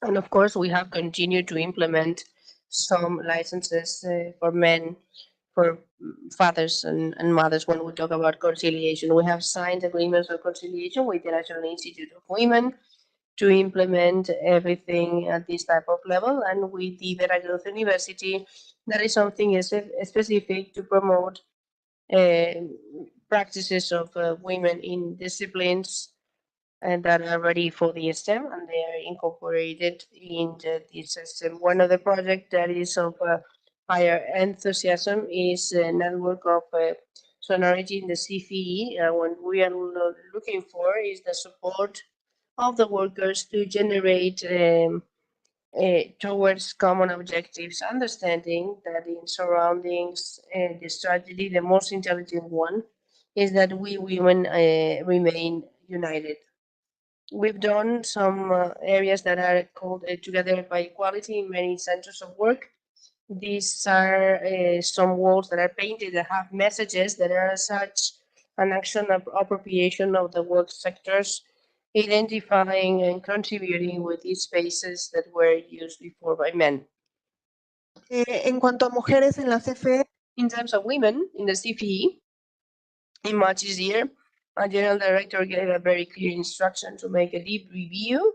And of course, we have continued to implement some licenses for men, for fathers and mothers when we talk about conciliation. We have signed agreements of conciliation with the National Institute of Women to implement everything at this type of level. And with the Veracruz University, that is something specific to promote practices of women in disciplines and that are ready for the STEM, and they are incorporated in the system. One of the projects that is of higher enthusiasm is a network of sonority in the CFE. What we are looking for is the support of the workers to generate towards common objectives, understanding that in surroundings, the strategy, the most intelligent one, is that we women remain united. We've done some areas that are called Together by Equality in many centers of work. These are some walls that are painted that have messages that are such an action of appropriation of the work sectors, identifying and contributing with these spaces that were used before by men. En cuanto a mujeres en la CFE, in terms of women in the CFE, in March this year, our general director gave a very clear instruction to make a deep review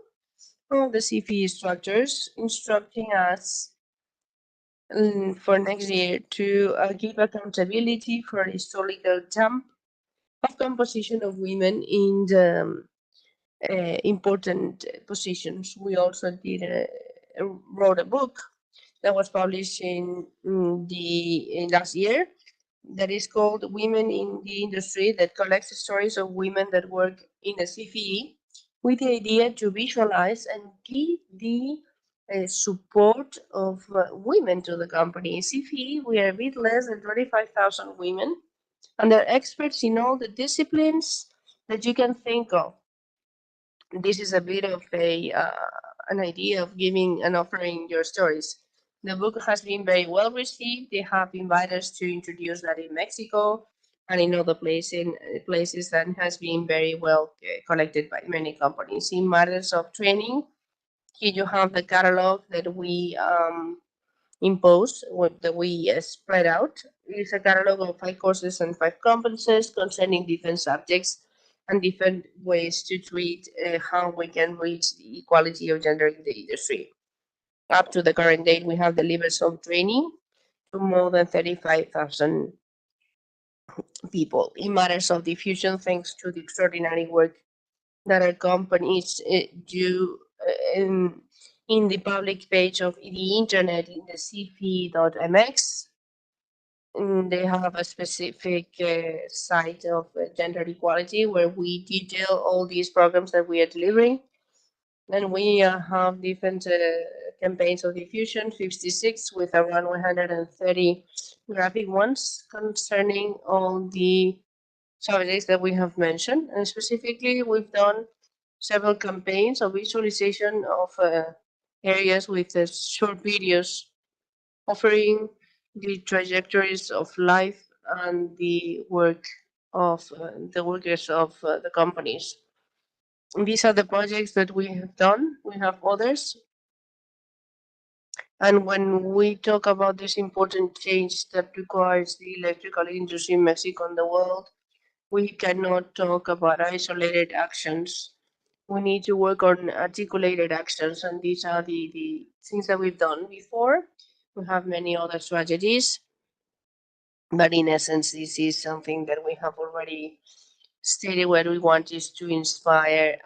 of the CFE structures, instructing us for next year to give accountability for a historical jump of composition of women in the important positions. We also wrote a book that was published in last year that is called Women in the Industry, that collects stories of women that work in the CFE with the idea to visualize and give the support of women to the company. In CFE, we are a bit less than 25,000 women, and they're experts in all the disciplines that you can think of. This is a bit of an idea of giving and offering your stories. The book has been very well received. They have invited us to introduce that in Mexico and in other places that has been very well collected by many companies. In matters of training, here you have the catalog that we impose, that we spread out. It's a catalog of 5 courses and 5 conferences concerning different subjects and different ways to treat how we can reach the equality of gender in the industry. Up to the current date, we have delivered some training to more than 35,000 people in matters of diffusion, thanks to the extraordinary work that our companies do in the public page of the internet in the cfe.mx. They have a specific site of gender equality where we detail all these programs that we are delivering. And we have different campaigns of diffusion, 56 with around 130 graphic ones concerning all the subjects that we have mentioned. And specifically, we've done several campaigns of visualization of areas with short videos offering the trajectories of life and the work of the workers of the companies. These are the projects that we have done. We have others. And when we talk about this important change that requires the electrical industry in Mexico and the world, we cannot talk about isolated actions. We need to work on articulated actions, and these are the things that we've done before. We have many other strategies, but in essence, this is something that we have already stated. What we want is to inspire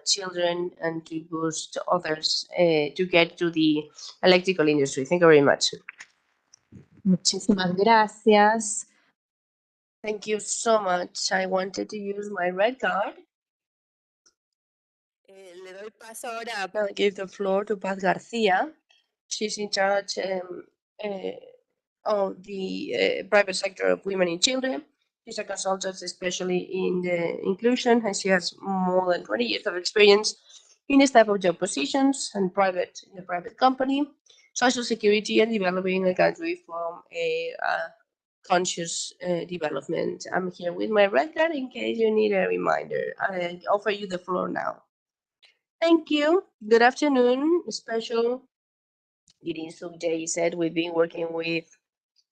children and to boost others to get to the electrical industry. Thank you very much. Muchísimas gracias. Thank you so much. I wanted to use my red card. Le doy paso ahora. I'll give the floor to Paz Garcia. She's in charge of the private sector of women and children. She's a consultant, especially in the inclusion, and she has more than 20 years of experience in this type of job positions and in the private company, social security, and developing a country from a conscious development. I'm here with my red card in case you need a reminder. I offer you the floor now. Thank you. Good afternoon. Special greetings to Jay said we've been working with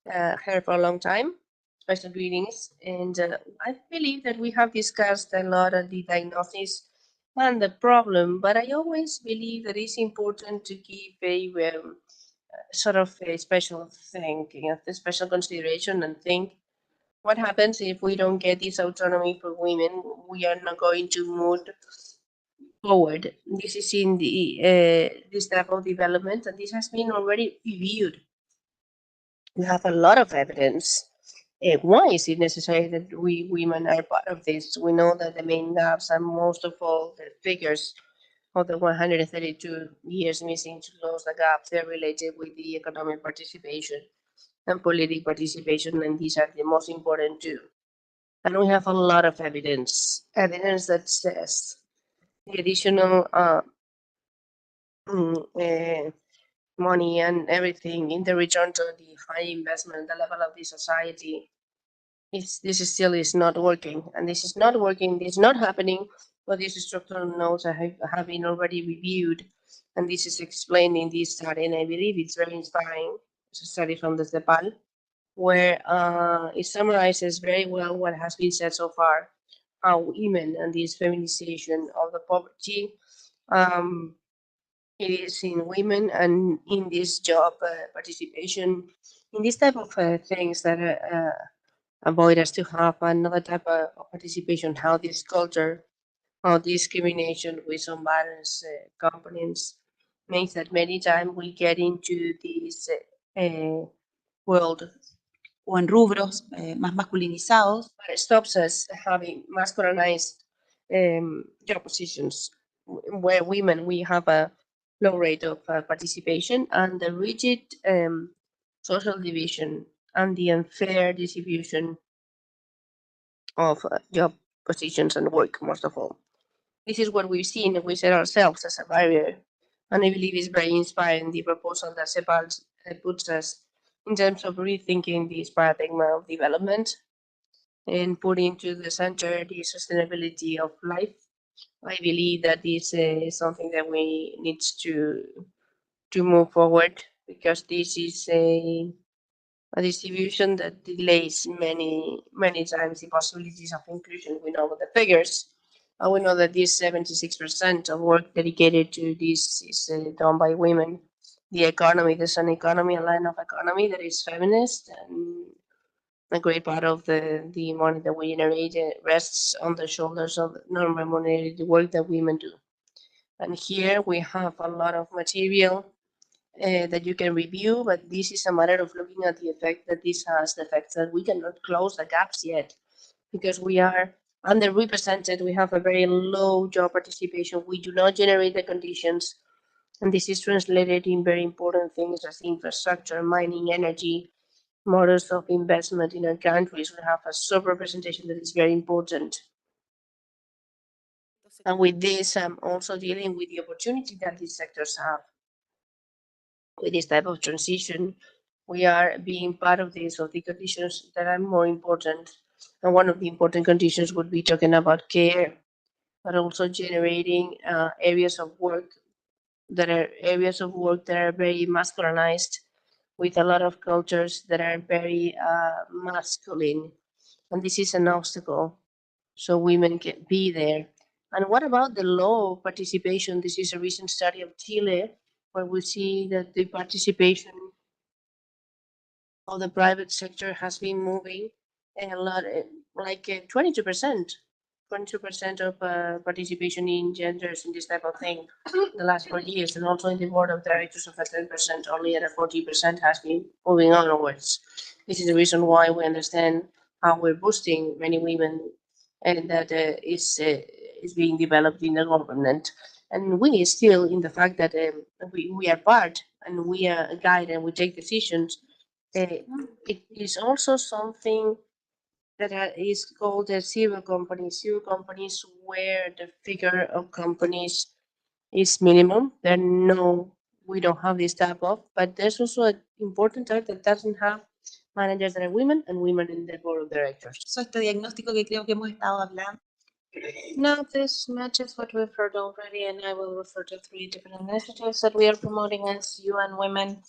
her for a long time. Special greetings. And I believe that we have discussed a lot of the diagnosis and the problem, but I always believe that it's important to give a sort of a special thinking, a special consideration, and think what happens if we don't get this autonomy for women. We are not going to move forward. This is in the this type of development, and this has been already reviewed. We have a lot of evidence. Why is it necessary that we women are part of this? We know that the main gaps and most of all the figures of the 132 years missing to close the gap, they're related with the economic participation and political participation, and these are the most important too. And we have a lot of evidence that says the additional money and everything in the return to the high investment, the level of the society, this still is not working. And this is not working, this is not happening, but these structural notes have been already reviewed. And this is explained in this study, and I believe it's very inspiring. It's a study from the CEPAL, where it summarizes very well what has been said so far, how women and this feminization of the poverty it is in women and in this job participation, in this type of things that avoid us to have another type of participation, how this culture, how discrimination with some violence components makes that many times we get into this world o en rubros más masculinizados. But it stops us having masculinized job positions where women we have a low rate of participation, and the rigid social division and the unfair distribution of job positions and work, most of all. This is what we've seen and we set ourselves as a barrier. And I believe it's very inspiring, the proposal that CEPAL puts us in terms of rethinking this paradigm of development and putting to the center the sustainability of life. I believe that this is something that we need to move forward, because this is a distribution that delays many times the possibilities of inclusion. We know the figures, and we know that this 76% of work dedicated to this is done by women. The economy, there's an economy, a line of economy that is feminist, and a great part of the money that we generate rests on the shoulders of non-remunerated work that women do. And here we have a lot of material that you can review, but this is a matter of looking at the effect that this has, the effect that we cannot close the gaps yet, because we are underrepresented. We have a very low job participation. We do not generate the conditions, and this is translated in very important things as infrastructure, mining, energy, models of investment in our countries. We have a sub-representation that is very important. And with this, I'm also dealing with the opportunity that these sectors have. With this type of transition, we are being part of this, of the conditions that are more important. And one of the important conditions would be talking about care, but also generating areas of work that are very masculinized, with a lot of cultures that are very masculine. And this is an obstacle, so women can be there. And what about the low participation? This is a recent study of Chile, where we see that the participation of the private sector has been moving a lot, like 22%. 22% of participation in genders in this type of thing the last 4 years, and also in the board of directors of a 10%, only at a 40% has been moving onwards. This is the reason why we understand how we're boosting many women, and that is being developed in the government. And we still in the fact that we are part and we are a guide and we take decisions. It is also something that is called a zero companies. Zero companies where the figure of companies is minimum. There no, we don't have this type of, but there's also an important type that doesn't have managers that are women and women in the board of directors. So este diagnóstico que creo que hemos estado hablando. Now this matches what we've heard already, and I will refer to 3 different initiatives that we are promoting as UN Women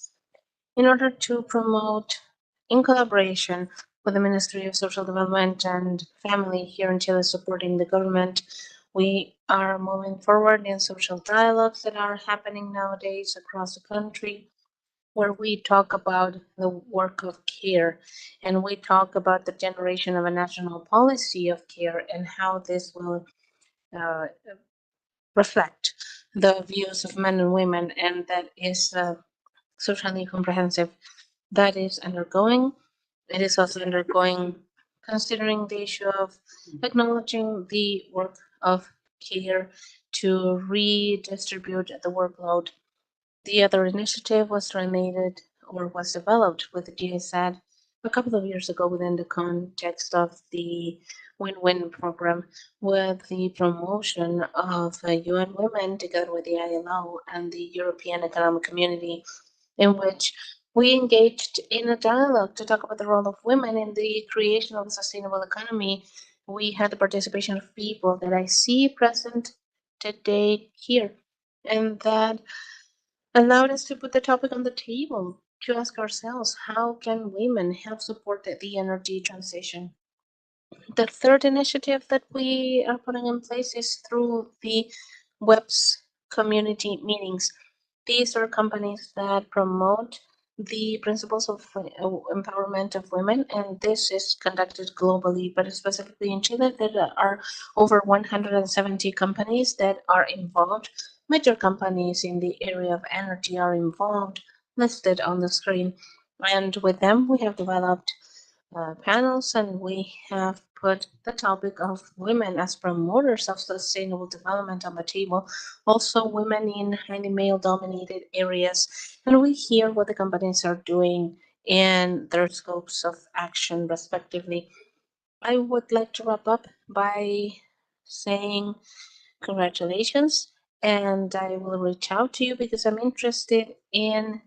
in order to promote, in collaboration with the Ministry of Social Development and Family here in Chile supporting the government. We are moving forward in social dialogues that are happening nowadays across the country, where we talk about the work of care and we talk about the generation of a national policy of care and how this will uh, reflect the views of men and women, and that is socially comprehensive. That is undergoing. It is also undergoing considering the issue of acknowledging the work of care to redistribute the workload. The other initiative was related or was developed with the GSAD a couple of years ago within the context of the Win-Win program with the promotion of UN Women together with the ILO and the European Economic Community, in which we engaged in a dialogue to talk about the role of women in the creation of a sustainable economy. We had the participation of people that I see present today here, and that allowed us to put the topic on the table to ask ourselves, how can women help support the energy transition? The third initiative that we are putting in place is through the WEB's community meetings. These are companies that promote the principles of empowerment of women, and this is conducted globally, but specifically in Chile, there are over 170 companies that are involved. Major companies in the area of energy are involved, listed on the screen, and with them we have developed panels, and we have put the topic of women as promoters of sustainable development on the table, also women in highly male dominated areas, and we hear what the companies are doing and their scopes of action respectively. I would like to wrap up by saying congratulations, and I will reach out to you because I'm interested in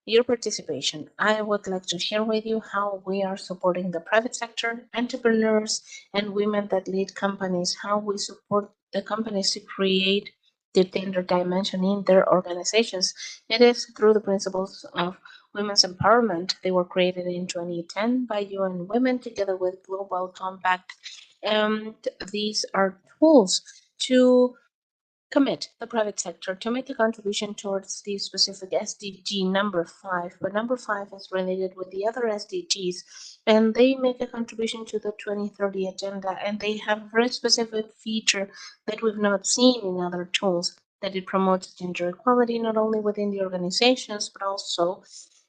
your participation. I would like to share with you how we are supporting the private sector, entrepreneurs, and women that lead companies, how we support the companies to create the gender dimension in their organizations. It is through the principles of women's empowerment. They were created in 2010 by UN Women together with Global Compact. And these are tools to commit the private sector to make a contribution towards the specific SDG number 5, but number 5 is related with the other SDGs, and they make a contribution to the 2030 agenda, and they have a very specific feature that we've not seen in other tools, that it promotes gender equality not only within the organizations, but also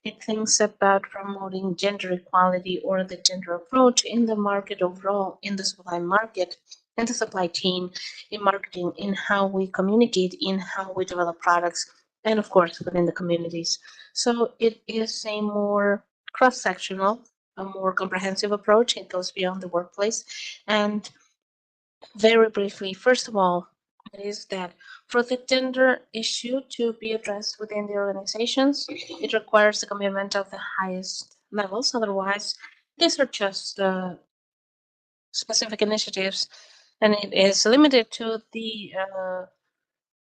it thinks about promoting gender equality or the gender approach in the market overall, in the supply market, in the supply chain, in marketing, in how we communicate, in how we develop products, and of course within the communities. So it is a more cross-sectional, a more comprehensive approach. It goes beyond the workplace. And very briefly, first of all, it is that for the gender issue to be addressed within the organizations, it requires the commitment of the highest levels. Otherwise, these are just specific initiatives, and it is limited to the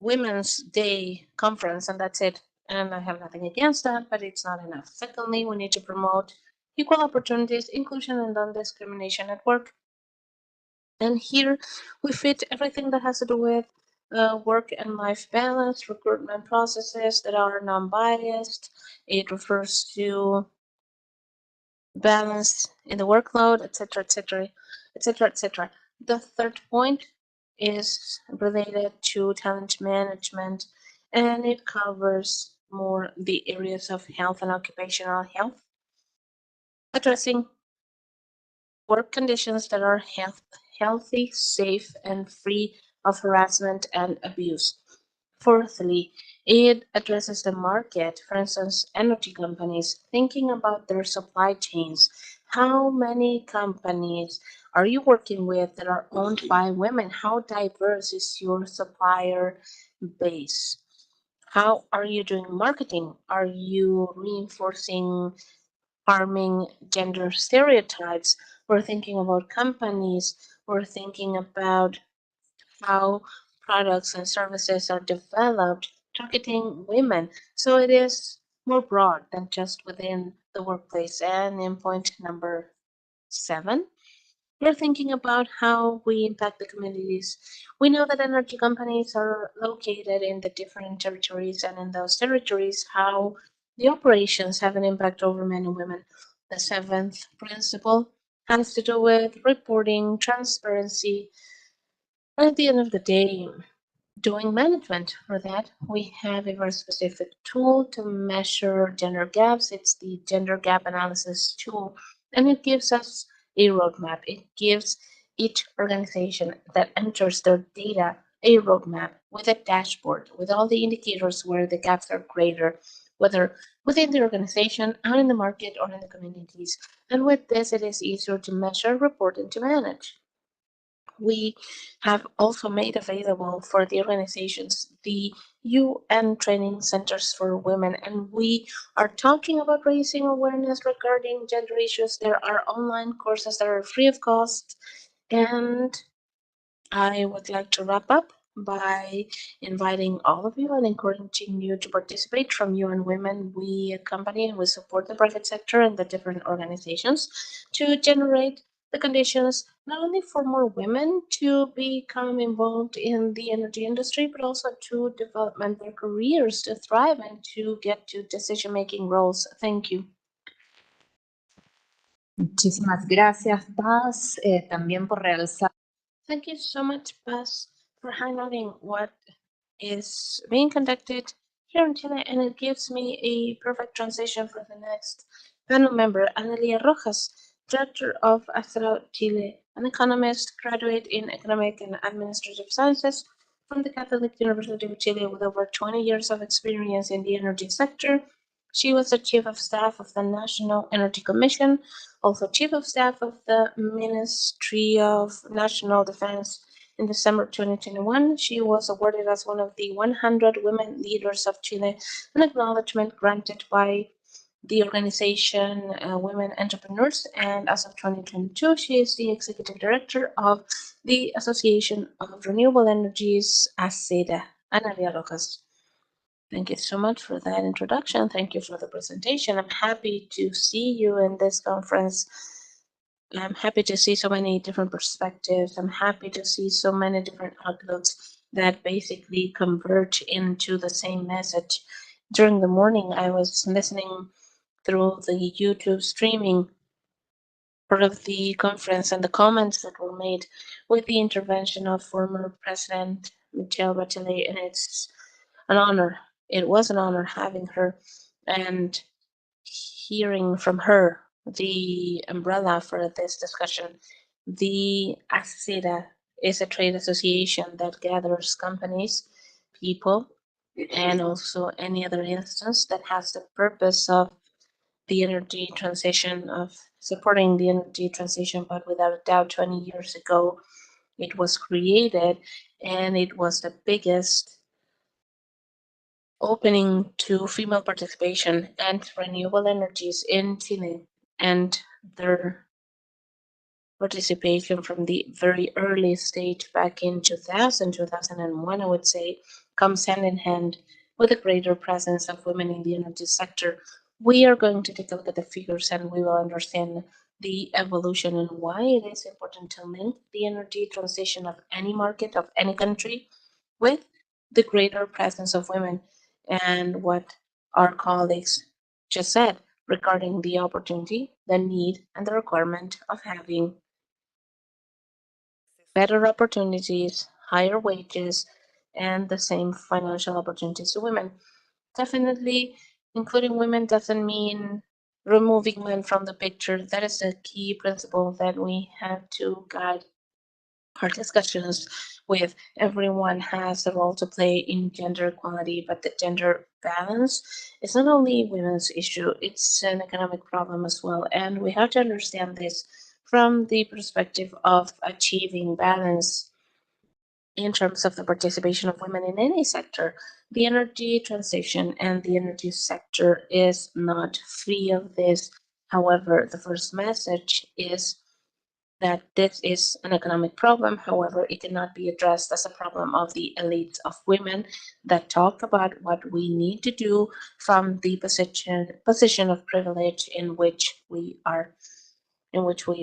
Women's Day conference, and that's it. And I have nothing against that, but it's not enough. Secondly, we need to promote equal opportunities, inclusion, and non-discrimination at work. And here we fit everything that has to do with work and life balance, recruitment processes that are non-biased. It refers to balance in the workload, etc., etc., etc., etc. The third point is related to talent management, and it covers more the areas of health and occupational health, addressing work conditions that are healthy, safe, and free of harassment and abuse. Fourthly, it addresses the market, for instance, energy companies thinking about their supply chains. How many companies are you working with that are owned by women? How diverse is your supplier base? How are you doing marketing? Are you reinforcing harming gender stereotypes? We're thinking about companies. We're thinking about how products and services are developed, targeting women. So it is more broad than just within the workplace. And in point number 7, we're thinking about how we impact the communities. We know that energy companies are located in the different territories, and in those territories, how the operations have an impact over men and women. The 7th principle has to do with reporting, transparency, and at the end of the day, doing management. For that, we have a very specific tool to measure gender gaps. It's the gender gap analysis tool, and it gives us a roadmap. It gives each organization that enters their data a roadmap with a dashboard with all the indicators where the gaps are greater, whether within the organization, out in the market, or in the communities. And with this, it is easier to measure, report, and to manage. We have also made available for the organizations the UN training centers for women, and we are talking about raising awareness regarding gender issues. There are online courses that are free of cost, and I would like to wrap up by inviting all of you and encouraging you to participate. From UN Women, we accompany and we support the private sector and the different organizations to generate the conditions not only for more women to become involved in the energy industry, but also to develop their careers, to thrive, and to get to decision-making roles. Thank you. Muchísimas gracias, Paz, también por realzar. Thank you so much, Paz, for highlighting what is being conducted here in Chile, and it gives me a perfect transition for the next panel member, Analia Rojas, Director of Astral Chile, an economist, graduate in Economic and Administrative Sciences from the Catholic University of Chile with over 20 years of experience in the energy sector. She was the Chief of Staff of the National Energy Commission, also Chief of Staff of the Ministry of National Defense. In December 2021, she was awarded as one of the 100 women leaders of Chile, an acknowledgement granted by the organization Women Entrepreneurs. And as of 2022, she is the executive director of the Association of Renewable Energies, ACEDA. Analia Rojas. Thank you so much for that introduction. Thank you for the presentation. I'm happy to see you in this conference. I'm happy to see so many different perspectives. I'm happy to see so many different outlooks that basically converge into the same message. During the morning, I was listening through the YouTube streaming part of the conference and the comments that were made with the intervention of former President Michelle Bachelet, and it's an honor. It was an honor having her and hearing from her the umbrella for this discussion. The ACEDA is a trade association that gathers companies, people, and also any other instance that has the purpose of the energy transition, of supporting the energy transition. But without a doubt, 20 years ago, it was created, and it was the biggest opening to female participation and renewable energies in Chile, and their participation from the very early stage back in 2000, 2001, I would say, comes hand in hand with a greater presence of women in the energy sector. We are going to take a look at the figures, and we will understand the evolution and why it is important to link the energy transition of any market, of any country, with the greater presence of women, and what our colleagues just said regarding the opportunity, the need, and the requirement of having better opportunities, higher wages, and the same financial opportunities to women. Definitely, including women doesn't mean removing men from the picture. That is a key principle that we have to guide our discussions with. Everyone has a role to play in gender equality, but the gender balance is not only women's issue, it's an economic problem as well. And we have to understand this from the perspective of achieving balance in terms of the participation of women in any sector. The energy transition and the energy sector is not free of this. However, the first message is that this is an economic problem. However, it cannot be addressed as a problem of the elites of women that talk about what we need to do from the position of privilege in which we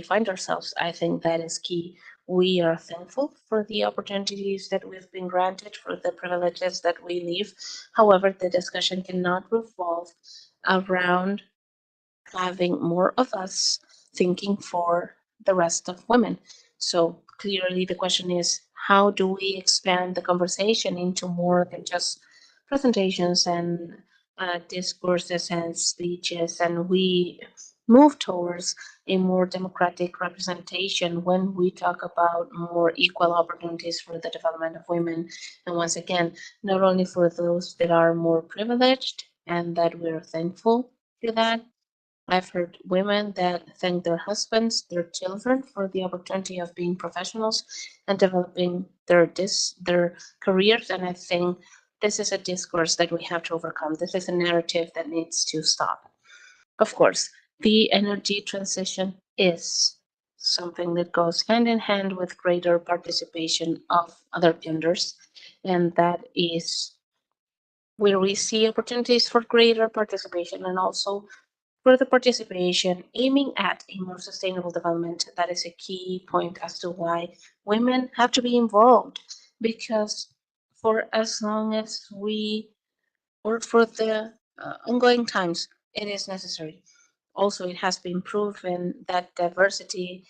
find ourselves. I think that is key. We are thankful for the opportunities that we've been granted, for the privileges that we live. However, the discussion cannot revolve around having more of us thinking for the rest of women. So clearly the question is, how do we expand the conversation into more than just presentations and discourses and speeches, and we move towards a more democratic representation when we talk about more equal opportunities for the development of women. And once again, not only for those that are more privileged and that we're thankful for that. I've heard women that thank their husbands, their children for the opportunity of being professionals and developing their careers. And I think this is a discourse that we have to overcome. This is a narrative that needs to stop. Of course, the energy transition is something that goes hand in hand with greater participation of other genders, and that is where we see opportunities for greater participation and also further participation aiming at a more sustainable development. That is a key point as to why women have to be involved, because for as long as we, or for the ongoing times, it is necessary. Also, it has been proven that diversity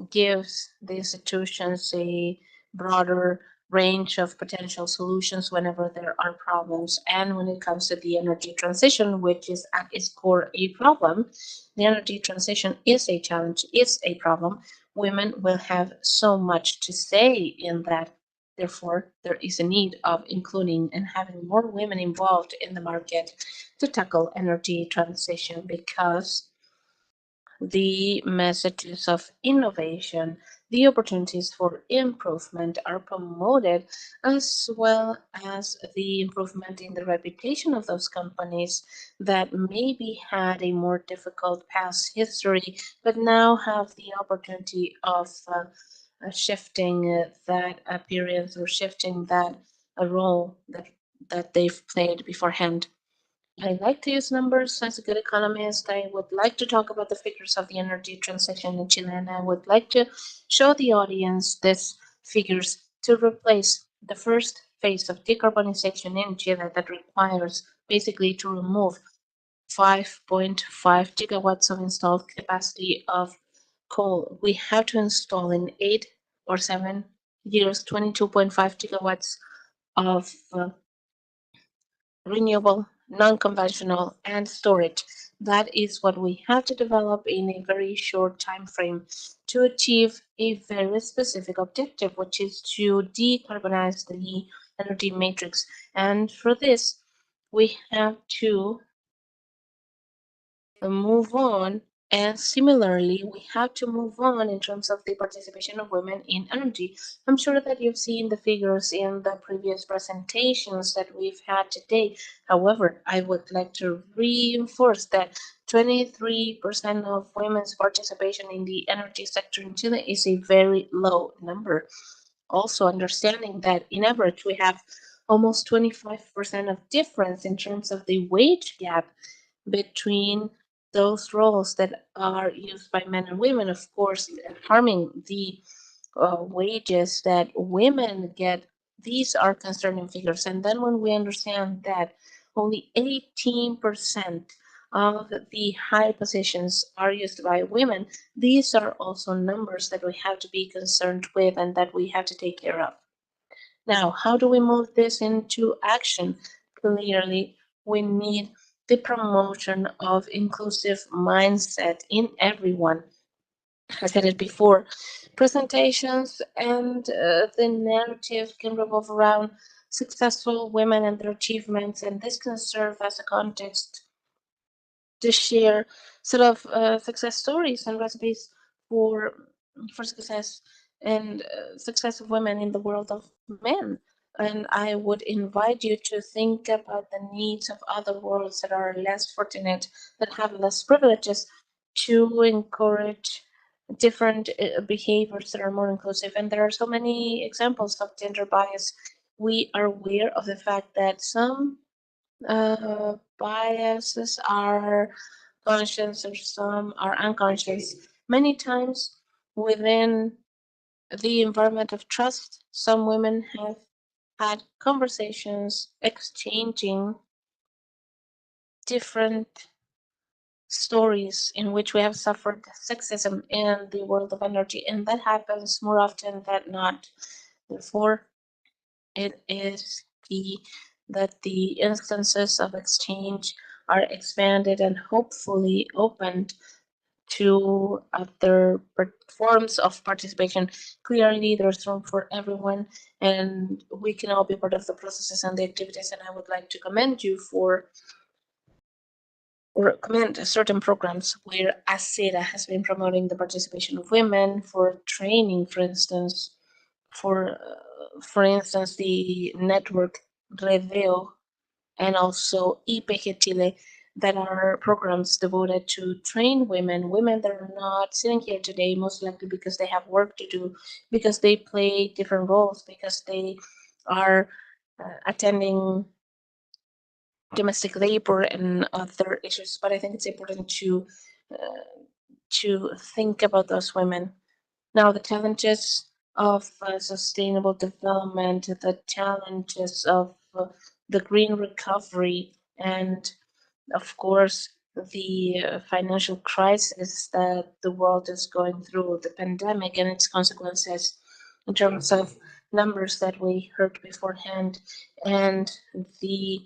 gives the institutions a broader range of potential solutions whenever there are problems. And when it comes to the energy transition, which is at its core a problem, the energy transition is a challenge, is a problem. Women will have so much to say in that. Therefore, there is a need of including and having more women involved in the market to tackle energy transition, because the messages of innovation, the opportunities for improvement are promoted, as well as the improvement in the reputation of those companies that maybe had a more difficult past history, but now have the opportunity of shifting that appearance or shifting that role that they've played beforehand. I like to use numbers as a good economist. I would like to talk about the figures of the energy transition in Chile, and I would like to show the audience these figures to replace the first phase of decarbonization in Chile that requires basically to remove 5.5 gigawatts of installed capacity of coal. We have to install in 8 or 7 years 22.5 gigawatts of renewable, non-conventional, and storage. That is what we have to develop in a very short time frame to achieve a very specific objective, which is to decarbonize the energy matrix. And for this, we have to move on. And similarly, we have to move on in terms of the participation of women in energy. I'm sure that you've seen the figures in the previous presentations that we've had today. However, I would like to reinforce that 23% of women's participation in the energy sector in Chile is a very low number. Also understanding that in average, we have almost 25% of difference in terms of the wage gap between those roles that are used by men and women, of course, harming the wages that women get. These are concerning figures. And then when we understand that only 18% of the high positions are used by women, these are also numbers that we have to be concerned with and that we have to take care of. Now, how do we move this into action? Clearly, we need the promotion of inclusive mindset in everyone. I said it before, presentations and the narrative can revolve around successful women and their achievements, and this can serve as a context to share sort of success stories and recipes for success and success of women in the world of men. And I would invite you to think about the needs of other worlds that are less fortunate, that have less privileges, to encourage different behaviors that are more inclusive. And there are so many examples of gender bias. We are aware of the fact that some biases are conscious or some are unconscious. Many times within the environment of trust, some women have had conversations exchanging different stories in which we have suffered sexism in the world of energy, and that happens more often than not. Therefore, it is key that the instances of exchange are expanded and hopefully opened to other forms of participation. Clearly, there's room for everyone, and we can all be part of the processes and the activities. And I would like to commend you for recommend certain programs where ACERA has been promoting the participation of women for training, for instance, for instance, the network Redeo and also IPG Chile, that are programs devoted to train women that are not sitting here today, most likely because they have work to do, because they play different roles, because they are attending domestic labor and other issues. But I think it's important to think about those women. Now, the challenges of sustainable development, the challenges of the green recovery, and of course, the financial crisis that the world is going through, the pandemic and its consequences in terms of numbers that we heard beforehand, and the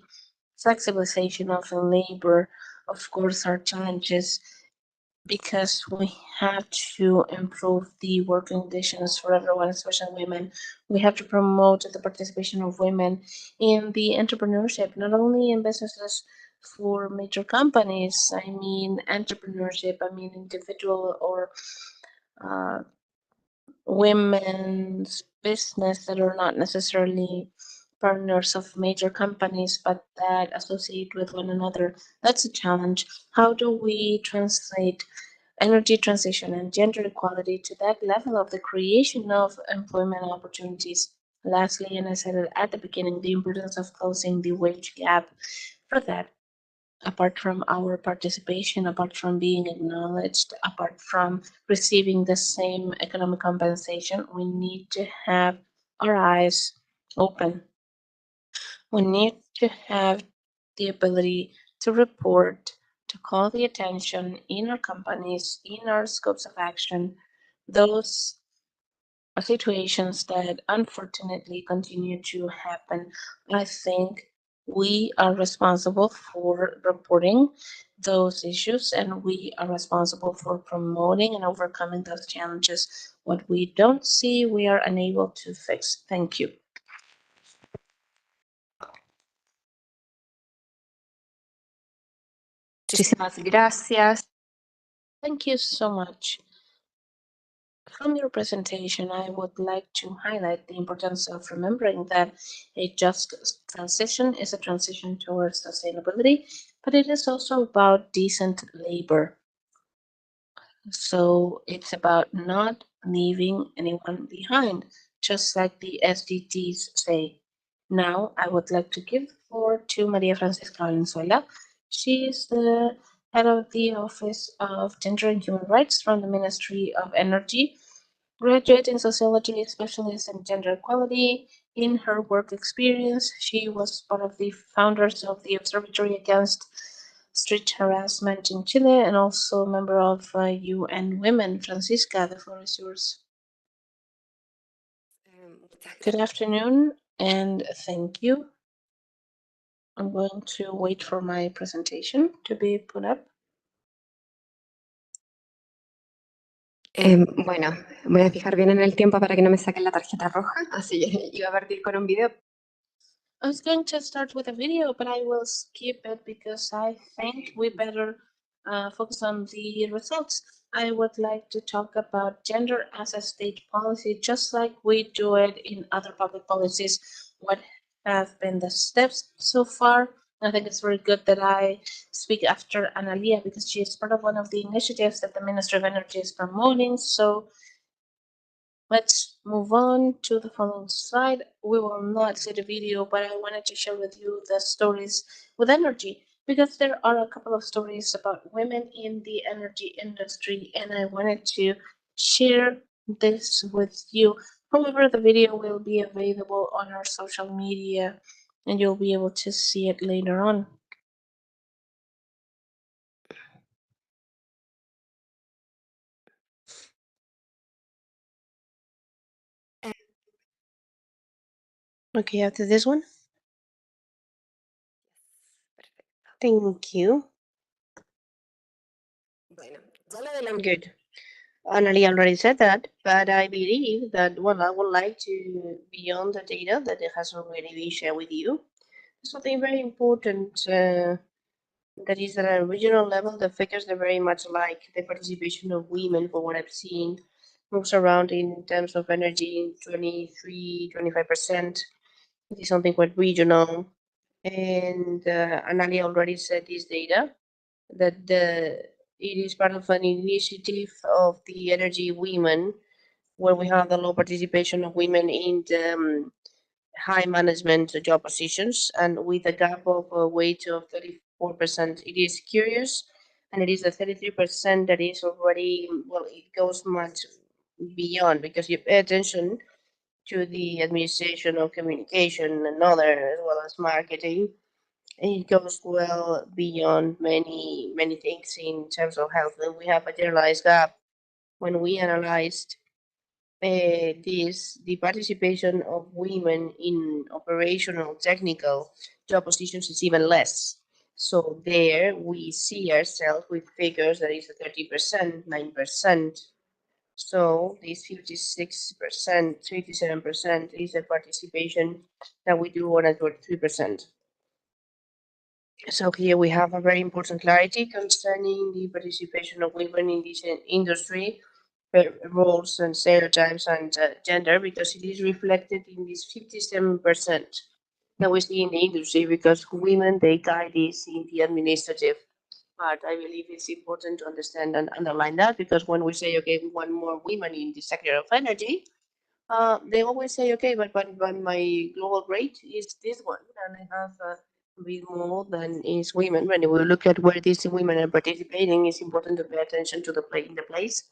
flexibilization of labor, of course, are challenges because we have to improve the working conditions for everyone, especially women. We have to promote the participation of women in the entrepreneurship, not only in businesses for major companies. I mean entrepreneurship, I mean individual or uh, women's business that are not necessarily partners of major companies, but that associate with one another. That's a challenge. How do we translate energy transition and gender equality to that level of the creation of employment opportunities? Lastly, and I said it at the beginning, the importance of closing the wage gap. For that, apart from our participation, apart from being acknowledged, apart from receiving the same economic compensation, we need to have our eyes open. We need to have the ability to report, to call the attention in our companies, in our scopes of action, those situations that unfortunately continue to happen. I think we are responsible for reporting those issues and we are responsible for promoting and overcoming those challenges. What we don't see, we are unable to fix. Thank you. Muchísimas gracias. Thank you so much. From your presentation, I would like to highlight the importance of remembering that a just transition is a transition towards sustainability, but it is also about decent labor. So it's about not leaving anyone behind, just like the SDGs say. Now, I would like to give the floor to Maria Francisca Valenzuela. She is the head of the Office of Gender and Human Rights from the Ministry of Energy, graduate in sociology, specialist in gender equality. In her work experience, she was one of the founders of the Observatory Against Street Harassment in Chile and also a member of UN Women. Francisca, the floor is yours. Good afternoon and thank you. I'm going to wait for my presentation to be put up. Bueno, voy a fijar bien en el tiempo para que no me saquen la tarjeta roja, así que iba a partir con un video. I was going to start with a video, but I will skip it because I think we better focus on the results. I would like to talk about gender as a state policy, just like we do it in other public policies. What have been the steps so far? I think it's very good that I speak after Analia because she is part of one of the initiatives that the Ministry of Energy is promoting. So let's move on to the following slide. We will not see the video, but I wanted to share with you the stories with energy because there are a couple of stories about women in the energy industry, and I wanted to share this with you. However, the video will be available on our social media, and you'll be able to see it later on. Okay, after this one. Thank you. Good. Annalie already said that, but I believe that, well, I would like to, beyond the data that it has already been shared with you, something very important that is at a regional level, the figures are very much like the participation of women, for what I've seen, moves around in terms of energy, 23-25%. It is something quite regional. And Annalie already said this data, that it is part of an initiative of the Energy Women, where we have the low participation of women in the high management job positions, and with a gap of a weight of 34%. It is curious, and it is the 33% that is already, well, it goes much beyond, because you pay attention to the administration of communication and other, as well as marketing. It goes well beyond many things in terms of health. And we have a generalized gap. When we analyzed the participation of women in operational technical job positions is even less. So there we see ourselves with figures that is 30%, 9%. So this 56%, 57% is the participation that we do on a 23%. So here we have a very important clarity concerning the participation of women in this industry, roles and stereotypes and gender, because it is reflected in this 57% that we see in the industry, because women, they guide this in the administrative part. I believe it's important to understand and underline that, because when we say, okay, we want more women in the sector of energy, they always say, okay, but my global rate is this one, and I have a bit more than is women. When we look at where these women are participating, it's important to pay attention to the place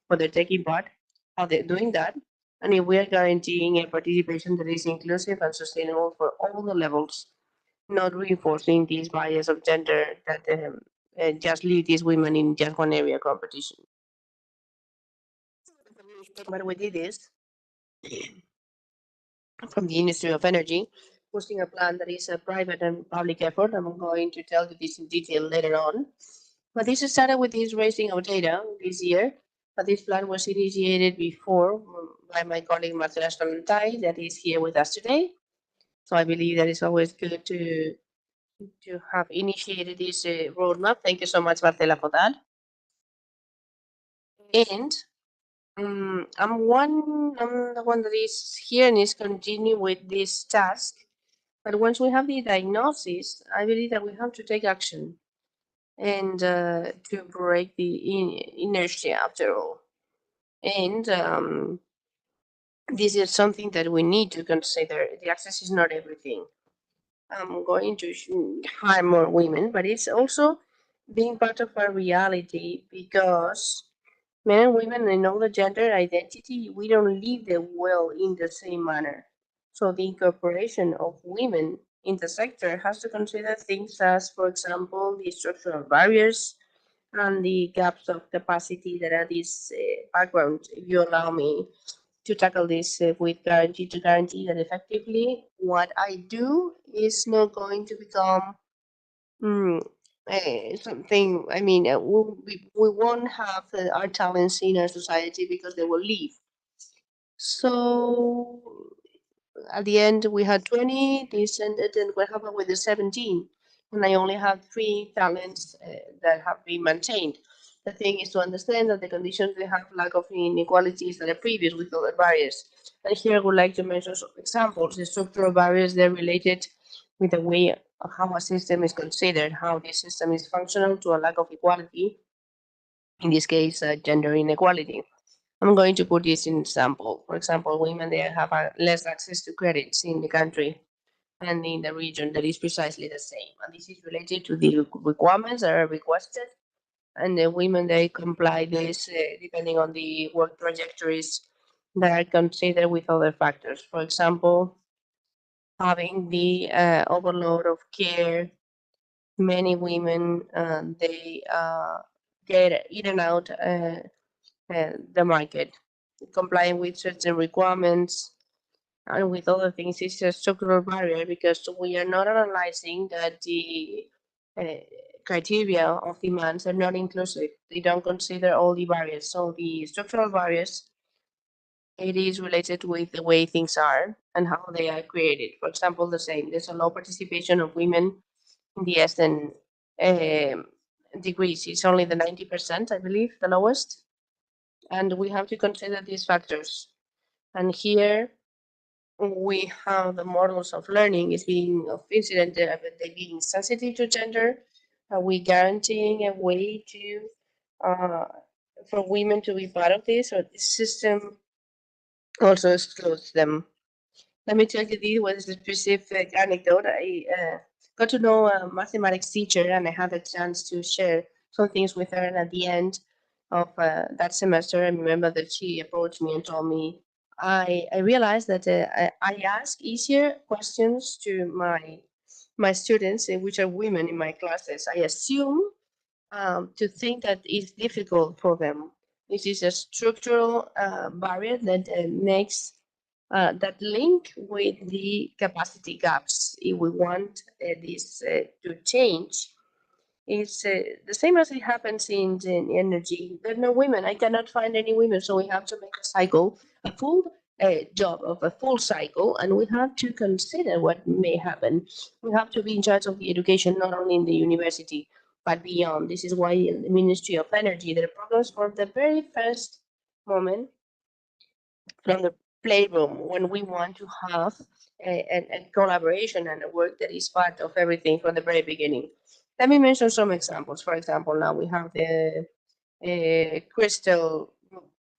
where they're taking part, how they're doing that, and if we are guaranteeing a participation that is inclusive and sustainable for all the levels, not reinforcing this bias of gender that just leave these women in just one area competition. But we did this from the Ministry of Energy, posting a plan that is a private and public effort. I'm going to tell you this in detail later on. But this started with this raising of data this year. But this plan was initiated before by my colleague Marcela Stolontai, that is here with us today. So I believe that it's always good to have initiated this roadmap. Thank you so much, Marcela, for that. And I'm the one that is here and is continuing with this task. But once we have the diagnosis, I believe that we have to take action and to break the inertia after all. And this is something that we need to consider. The access is not everything. I'm going to hire more women, but it's also being part of our reality, because men and women in all the gender identity, we don't live the well in the same manner. So the incorporation of women in the sector has to consider things as, for example, the structural barriers and the gaps of capacity that are this background, if you allow me to tackle this with guarantee to guarantee that effectively what I do is not going to become something. I mean, we won't have our talents in our society because they will leave. So at the end, we had 20. This ended, and what happened with the 17? And I only have 3 talents that have been maintained. The thing is to understand that the conditions they have lack of inequalities that are previous with other barriers. And here I would like to mention some examples. The structural barriers, they're related with the way of how a system is considered, how this system is functional to a lack of equality, in this case, gender inequality. I'm going to put this in example. For example, women, they have less access to credits in the country and in the region that is precisely the same. And this is related to the requirements that are requested. And the women, they comply this depending on the work trajectories that are considered with other factors. For example, having the overload of care, many women, they get eaten out the market, complying with certain requirements and with other things is a structural barrier because we are not analyzing that the criteria of demands are not inclusive. They don't consider all the barriers. So the structural barriers, it is related with the way things are and how they are created. For example, the same, there's a low participation of women in the SN degrees. It's only the 90%, I believe, the lowest. And we have to consider these factors. And here we have the models of learning is being of incident, they being sensitive to gender. Are we guaranteeing a way to for women to be part of this, or the system also excludes them? Let me tell you this was a specific anecdote. I got to know a mathematics teacher, and I had a chance to share some things with her. And at the end of that semester, I remember that she approached me and told me, I realized that I ask easier questions to my students, which are women in my classes. I assume to think that it's difficult for them. This is a structural barrier that makes that link with the capacity gaps. If we want this to change, it's the same as it happens in energy. There are no women. I cannot find any women, so we have to make a cycle, a full job of a full cycle, and we have to consider what may happen. We have to be in charge of the education, not only in the university, but beyond. This is why in the Ministry of Energy, there are programs from the very first moment from the playroom when we want to have a collaboration and a work that is part of everything from the very beginning. Let me mention some examples. For example, now we have the crystal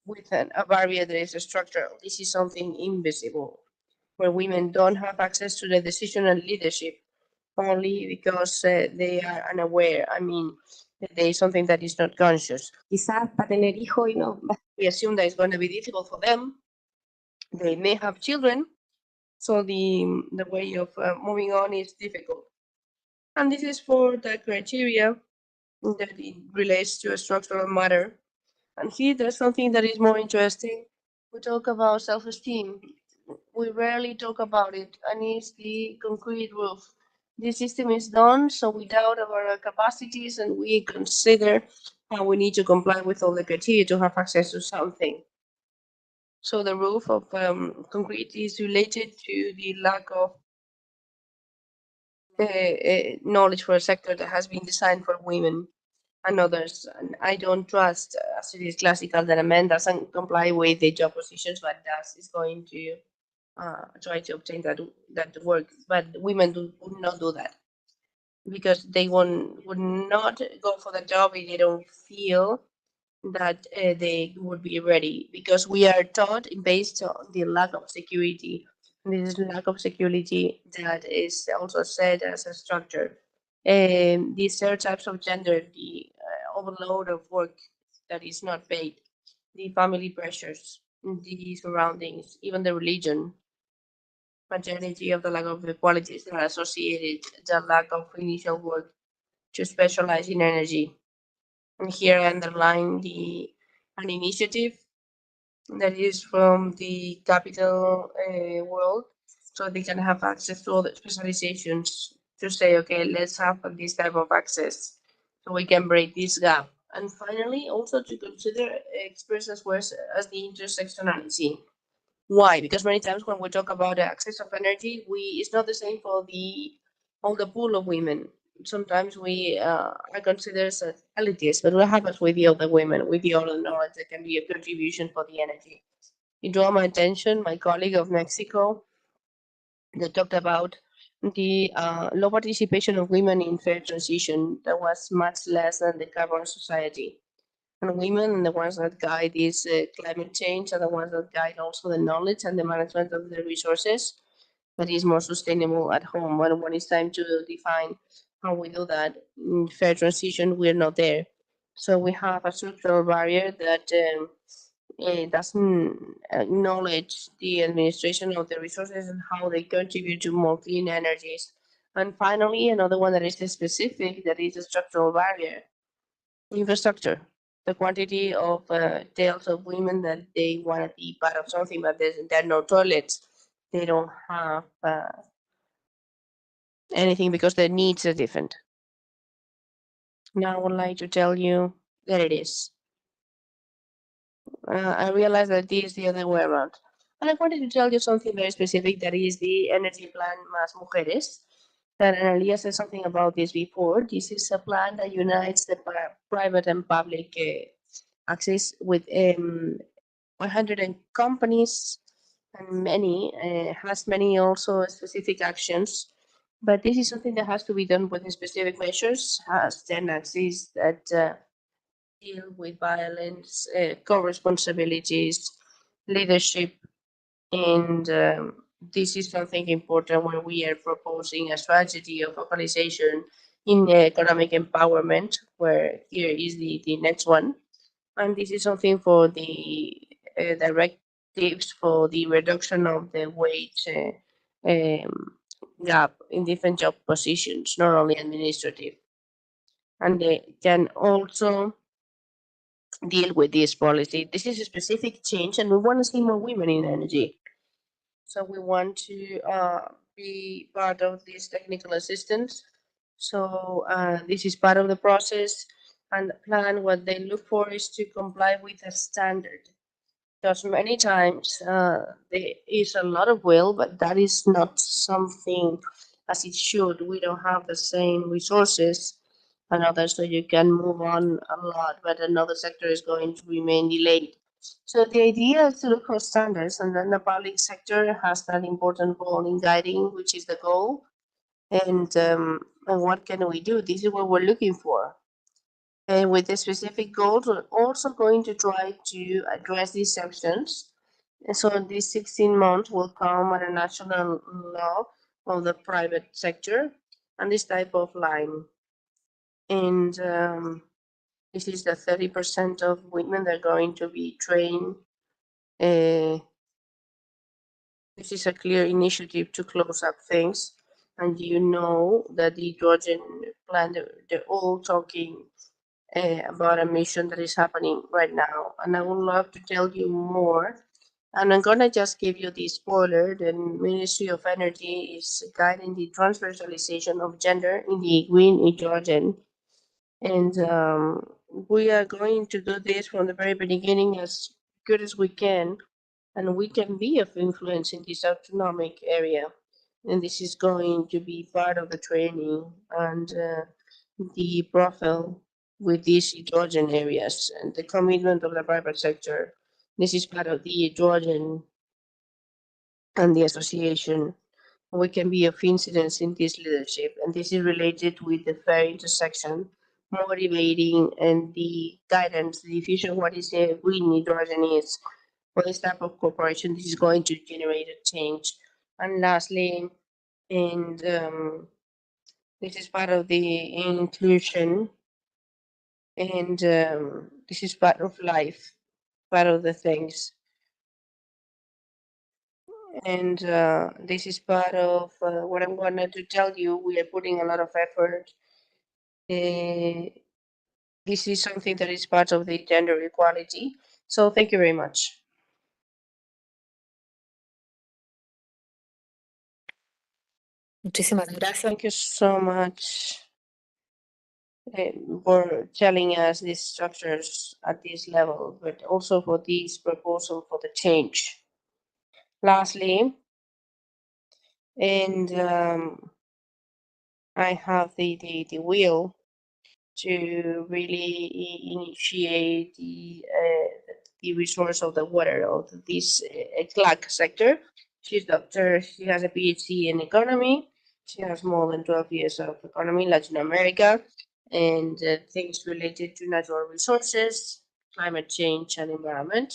with a barrier that is structural. This is something invisible, where women don't have access to the decision and leadership only because they are unaware. I mean, there is something that is not conscious. Quizás para tener hijos, we assume that it's going to be difficult for them. They may have children, so the way of moving on is difficult. And this is for the criteria that it relates to a structural matter. And here there's something that is more interesting. We talk about self-esteem. We rarely talk about it, and it's the concrete roof. This system is done, so we doubt about our capacities and we consider how we need to comply with all the criteria to have access to something. So the roof of concrete is related to the lack of knowledge for a sector that has been designed for women and others. And I don't trust, as it is classical, that a man doesn't comply with the job positions, but is going to try to obtain that work. But women would not do that because they would not go for the job if they don't feel that they would be ready, because we are taught based on the lack of security. This lack of security that is also said as a structure. These stereotypes of gender, the overload of work that is not paid, the family pressures, the surroundings, even the religion, majority of the lack of equalities that are associated, the lack of initial work to specialize in energy. And here I underline an initiative that is from the capital world, so they can have access to all the specializations to say, okay, let's have this type of access so we can break this gap. And finally, also to consider express as well as the intersectionality. Why? Because many times when we talk about the access of energy, it's not the same for all the pool of women. Sometimes we are considered as elitist, but what happens with the other women, with the other knowledge that can be a contribution for the energy? It drew my attention, my colleague of Mexico, that talked about the low participation of women in fair transition that was much less than the carbon society. And women and the ones that guide this climate change are the ones that guide also the knowledge and the management of the resources that is more sustainable at home. When it's time to define how we do that in fair transition, we're not there. So we have a structural barrier that doesn't acknowledge the administration of the resources and how they contribute to more clean energies. And finally, another one that is specific, that is a structural barrier, infrastructure. The quantity of tales of women that they want to be part of something, but there are no toilets. They don't have anything because their needs are different. Now I would like to tell you that it is. I realized that this is the other way around. And I wanted to tell you something very specific, that is the energy plan Más Mujeres. That Analia said something about this before. This is a plan that unites the private and public access with 100 companies and many, has many also specific actions. But this is something that has to be done with specific measures, has 10 axes that deal with violence, co-responsibilities, leadership, and this is something important when we are proposing a strategy of focalization in economic empowerment, where here is the next one. And this is something for the directives for the reduction of the wage gap in different job positions, not only administrative. And they can also deal with this policy. This is a specific change, and we want to see more women in energy. So we want to be part of this technical assistance. So this is part of the process, and the plan, what they look for is to comply with a standard. Because many times there is a lot of will, but that is not something as it should. We don't have the same resources and others, so you can move on a lot, but another sector is going to remain delayed. So the idea is to look for standards, and then the public sector has that important role in guiding, which is the goal. And what can we do? This is what we're looking for. And with the specific goals, we're also going to try to address these sections. And so these 16 months will come at a national law of the private sector and this type of line. And this is the 30% of women that are going to be trained. This is a clear initiative to close up things. And you know that the hydrogen plant, they're all talking about a mission that is happening right now. And I would love to tell you more. And I'm gonna just give you the spoiler. The Ministry of Energy is guiding the transversalization of gender in the green hydrogen. And we are going to do this from the very beginning as good as we can. And we can be of influence in this autonomic area. And this is going to be part of the training and the profile with these hydrogen areas and the commitment of the private sector. This is part of the hydrogen and the association. We can be of incidence in this leadership, and this is related with the fair intersection, motivating and the guidance, the diffusion, what is the green hydrogen is. For this type of cooperation, this is going to generate a change. And lastly, and this is part of the inclusion, and this is part of life, part of the things. And this is part of what I'm going to tell you. We are putting a lot of effort. This is something that is part of the gender equality. So thank you very much. Muchísimas gracias. Thank you so much for telling us these structures at this level, but also for this proposal for the change. Lastly, and I have the will to really initiate the resource of the water of this LAC sector. She's doctor. She has a PhD in economy. She has more than 12 years of economy in Latin America and things related to natural resources, climate change, and environment,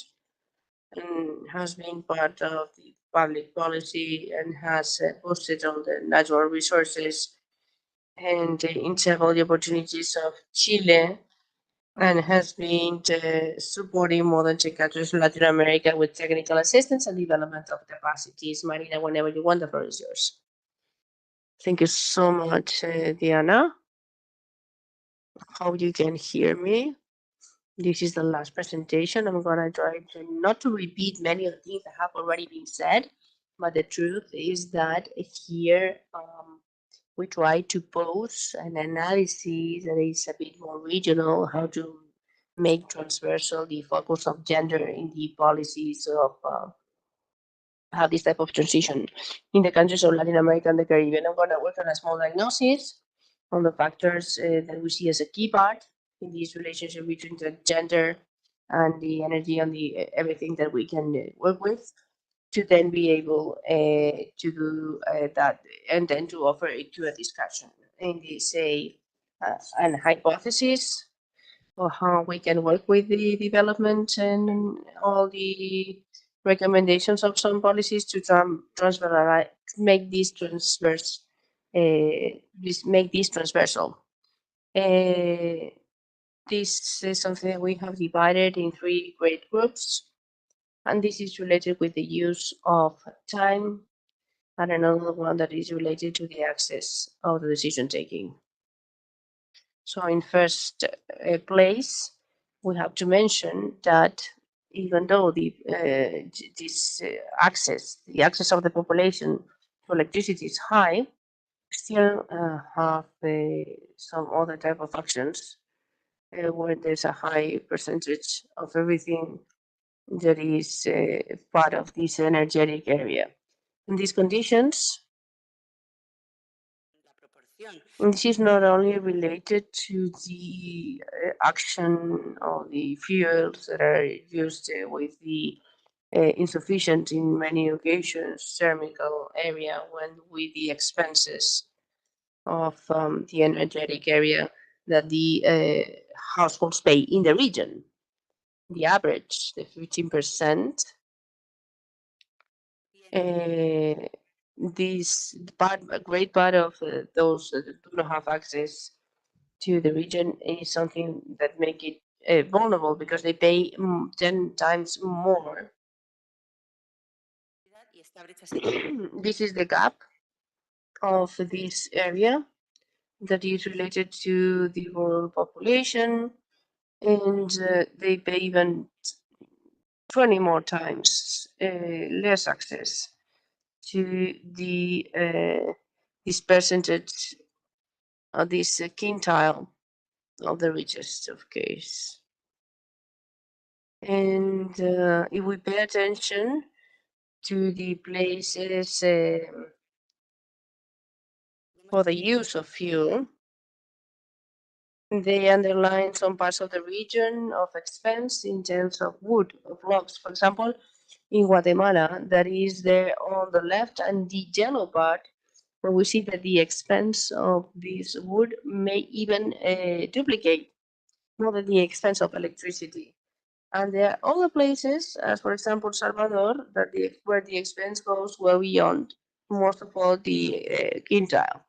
and has been part of the public policy and has posted on the natural resources and in several opportunities of Chile, and has been supporting modern tech countries in Latin America with technical assistance and development of capacities. Marina, whenever you want, the floor is yours. Thank you so much, Diana. Hope you can hear me. This is the last presentation. I'm gonna try not to repeat many of the things that have already been said, but the truth is that here we try to pose an analysis that is a bit more regional, how to make transversal the focus of gender in the policies of how this type of transition in the countries of Latin America and the Caribbean. I'm going to work on a small diagnosis on the factors that we see as a key part in this relationship between the gender and the energy and the everything that we can work with, to then be able to do that and then to offer it to a discussion in this an hypothesis of how we can work with the development and all the recommendations of some policies to transfer make this transverse make this transversal. This is something that we have divided in 3 great groups, and this is related with the use of time, and another one that is related to the access of the decision taking. So in first place, we have to mention that even though the access of the population to electricity is high, still have some other type of actions where there's a high percentage of everything that is part of this energetic area. In these conditions, this is not only related to the action of the fuels that are used with the insufficient in many occasions thermal area, when with the expenses of the energetic area that the households pay in the region. The average, the 15%, this part, a great part of those that do not have access to the region is something that make it vulnerable, because they pay 10 times more. This is the gap of this area that is related to the rural population, and they pay even 20 more times less access to the this percentage of this quintile of the richest of case. And if we pay attention to the places for the use of fuel, they underline some parts of the region of expense in terms of wood, of logs. For example, in Guatemala, that is there on the left, and the yellow part, where we see that the expense of this wood may even duplicate more than the expense of electricity. And there are other places, as for example Salvador, that where the expense goes well beyond most of all the quintile.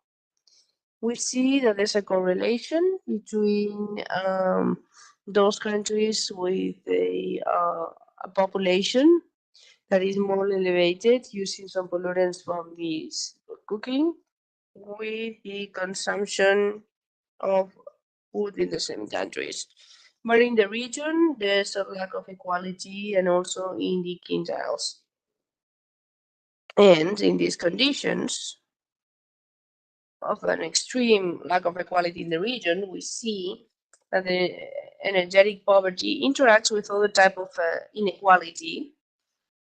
We see that there's a correlation between those countries with a population that is more elevated, using some pollutants from this cooking, with the consumption of food in the same countries. But in the region, there's a lack of equality, and also in the quintiles. And in these conditions, of an extreme lack of equality in the region, we see that the energetic poverty interacts with other type of inequality,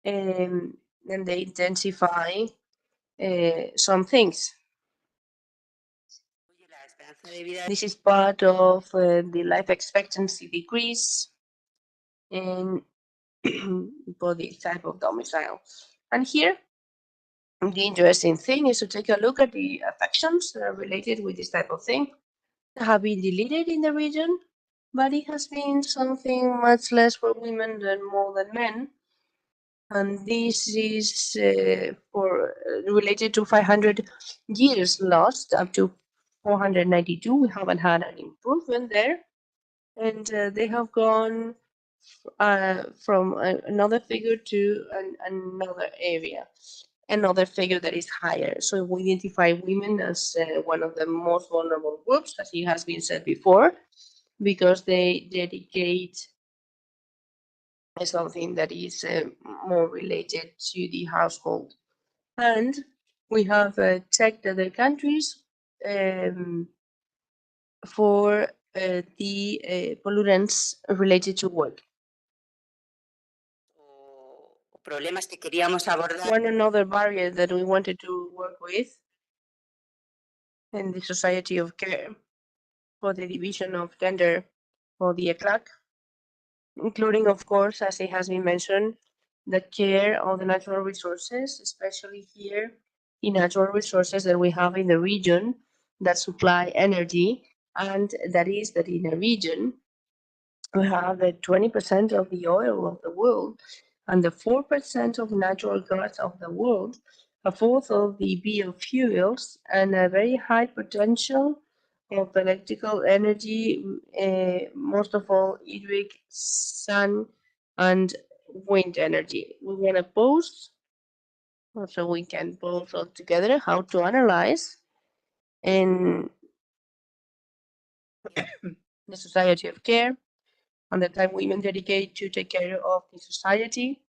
and they intensify some things. This is part of the life expectancy decrease in for this type of domicile. And here, the interesting thing is to take a look at the affections that are related with this type of thing that have been deleted in the region, but it has been something much less for women than more than men. And this is related to 500 years lost up to 492. We haven't had an improvement there, and they have gone from another figure to another area, another figure that is higher. So we identify women as one of the most vulnerable groups, as it has been said before, because they dedicate something that is more related to the household. And we have checked other countries for the pollutants related to work. Problemas que queríamos abordar. One another barrier that we wanted to work with in the society of care for the division of gender for the LAC, including, of course, as it has been mentioned, the care of the natural resources, especially here, the natural resources that we have in the region that supply energy, and that is that in a region we have 20% of the oil of the world and the 4% of natural gas of the world, a fourth of the biofuels, and a very high potential of electrical energy, most of all hydric, sun, and wind energy. We want to pose, so we can pose all together how to analyze in the society of care and the time women dedicate to take care of the society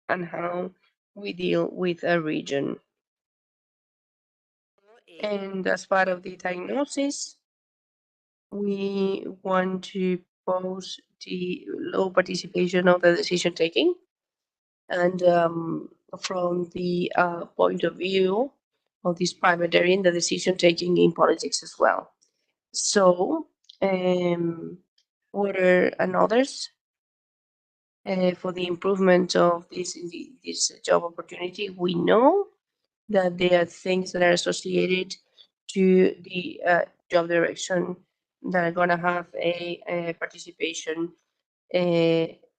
and how we deal with a region. And as part of the diagnosis, we want to pose the low participation of the decision taking, and from the point of view of this private area in the decision taking in politics as well. So, water and others for the improvement of this job opportunity, we know that there are things that are associated to the job direction that are going to have a participation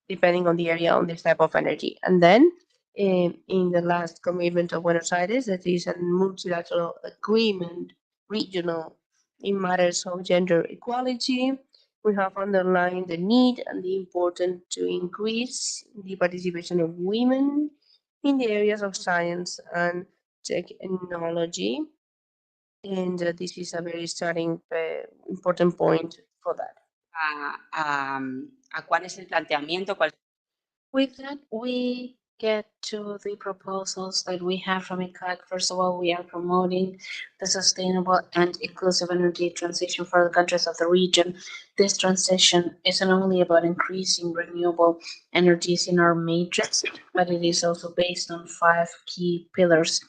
depending on the area on this type of energy. And then in the last commitment of Buenos Aires, that is a multilateral agreement, regional, in matters of gender equality, we have underlined the need and the importance to increase the participation of women in the areas of science and technology. And this is a very starting important point for that. ¿A cuál es el planteamiento? With that, we get to the proposals that we have from ICAC. First of all, we are promoting the sustainable and inclusive energy transition for the countries of the region. This transition isn't only about increasing renewable energies in our matrix, but it is also based on 5 key pillars.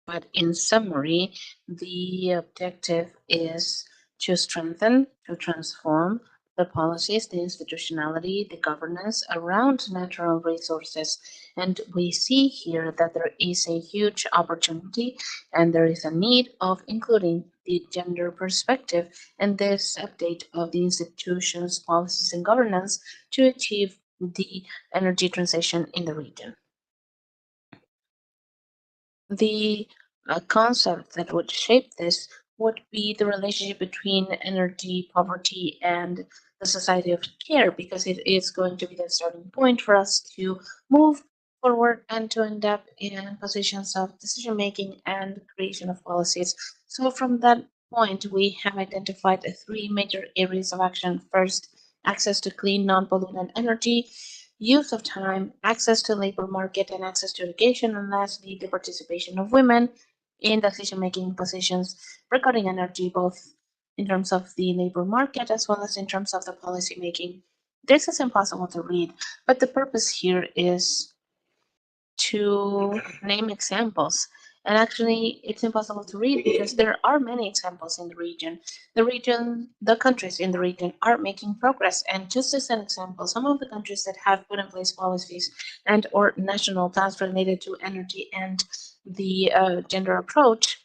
But in summary, the objective is to strengthen, to transform the policies, the institutionality, the governance around natural resources. And we see here that there is a huge opportunity and there is a need of including the gender perspective in this update of the institutions, policies, and governance to achieve the energy transition in the region. The concept that would shape this would be the relationship between energy poverty and the society of care, because it is going to be the starting point for us to move forward and to end up in positions of decision making and creation of policies. So from that point, we have identified 3 major areas of action. First, access to clean, non-pollutant energy, use of time, access to labor market, and access to education, and lastly, the participation of women in decision-making positions regarding energy, both in terms of the labor market as well as in terms of the policy making. This is impossible to read, but the purpose here is to name examples. And actually, it's impossible to read because there are many examples in the region. The countries in the region are making progress. And just as an example, some of the countries that have put in place policies and or national plans related to energy and the gender approach.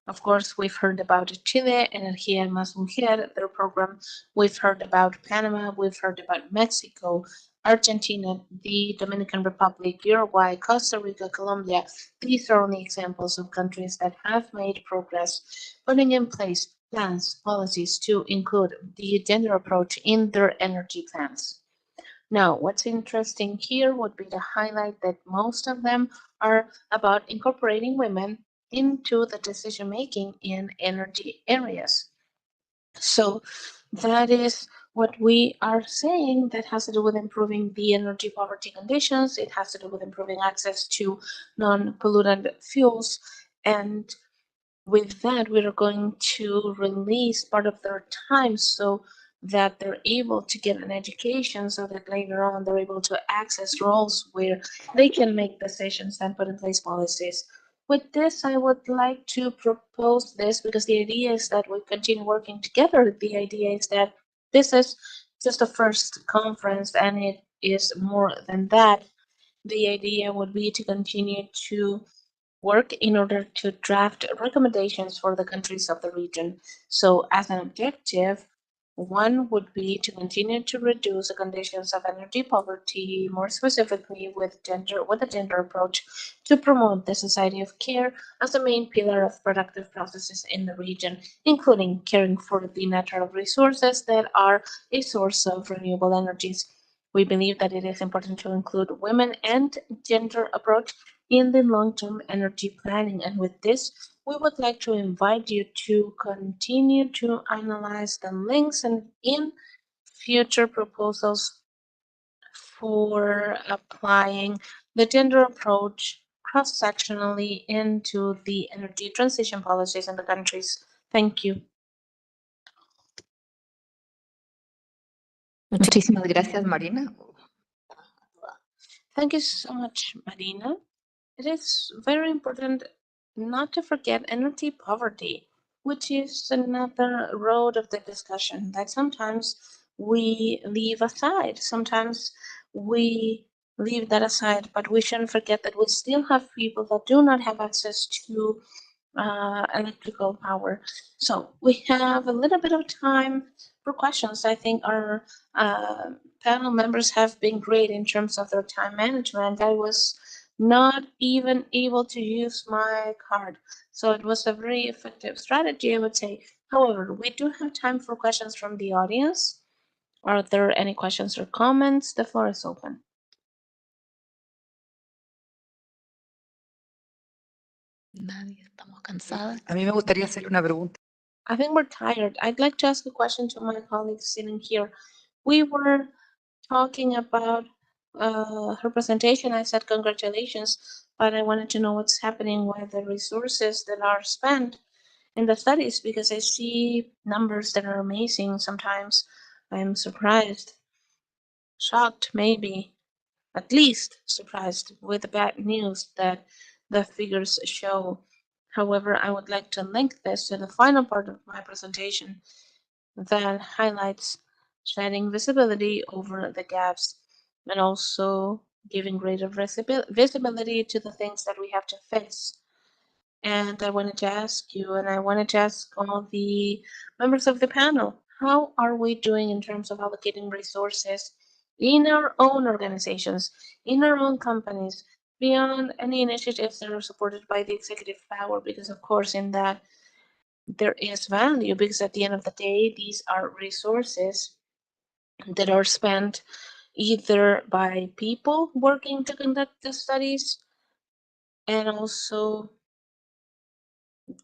Of course, we've heard about Chile, Energía Más Mujer, their program. We've heard about Panama. We've heard about Mexico, Argentina, the Dominican Republic, Uruguay, Costa Rica, Colombia. These are only examples of countries that have made progress, putting in place plans, policies to include the gender approach in their energy plans. Now, what's interesting here would be to highlight that most of them are about incorporating women into the decision making in energy areas. So that is what we are saying that has to do with improving the energy poverty conditions. It has to do with improving access to non-pollutant fuels. And with that, we are going to release part of their time so that they're able to get an education so that later on they're able to access roles where they can make decisions and put in place policies. With this, I would like to propose this because the idea is that we continue working together. The idea is that this is just a first conference and it is more than that. The idea would be to continue to work in order to draft recommendations for the countries of the region. So as an objective, one would be to continue to reduce the conditions of energy poverty, more specifically with a gender approach to promote the society of care as the main pillar of productive processes in the region, including caring for the natural resources that are a source of renewable energies. We believe that it is important to include women and gender approach in the long-term energy planning. And with this, we would like to invite you to continue to analyze the links and in future proposals for applying the gender approach cross-sectionally into the energy transition policies in the countries. Thank you. Muchísimas gracias, Marina. Thank you so much, Marina. It is very important not to forget energy poverty, which is another road of the discussion that sometimes we leave aside. Sometimes we leave that aside, but we shouldn't forget that we still have people that do not have access to electrical power. So we have a little bit of time for questions. I think our panel members have been great in terms of their time management. I was not even able to use my card. So it was a very effective strategy, I would say. However, we do have time for questions from the audience. Are there any questions or comments? The floor is open. Nadie, estamos cansadas. A mí me gustaría hacerle una pregunta. I think we're tired. I'd like to ask a question to my colleagues sitting here. We were talking about her presentation. I said congratulations, but I wanted to know what's happening with the resources that are spent in the studies because I see numbers that are amazing. Sometimes I'm surprised, shocked, maybe, at least surprised with the bad news that the figures show. However, I would like to link this to the final part of my presentation that highlights shedding visibility over the gaps and also giving greater visibility to the things that we have to fix. And I wanted to ask you, and I wanted to ask all the members of the panel, how are we doing in terms of allocating resources in our own organizations, in our own companies, beyond any initiatives that are supported by the executive power? Because of course, in that there is value, because at the end of the day, these are resources that are spent either by people working to conduct the studies, and also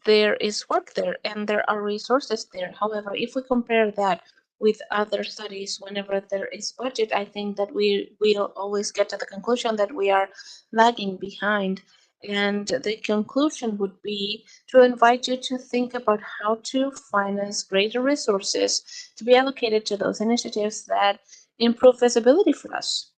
there is work there and there are resources there. However, if we compare that with other studies, whenever there is budget, I think that we will always get to the conclusion that we are lagging behind. And the conclusion would be to invite you to think about how to finance greater resources to be allocated to those initiatives that improve visibility for us.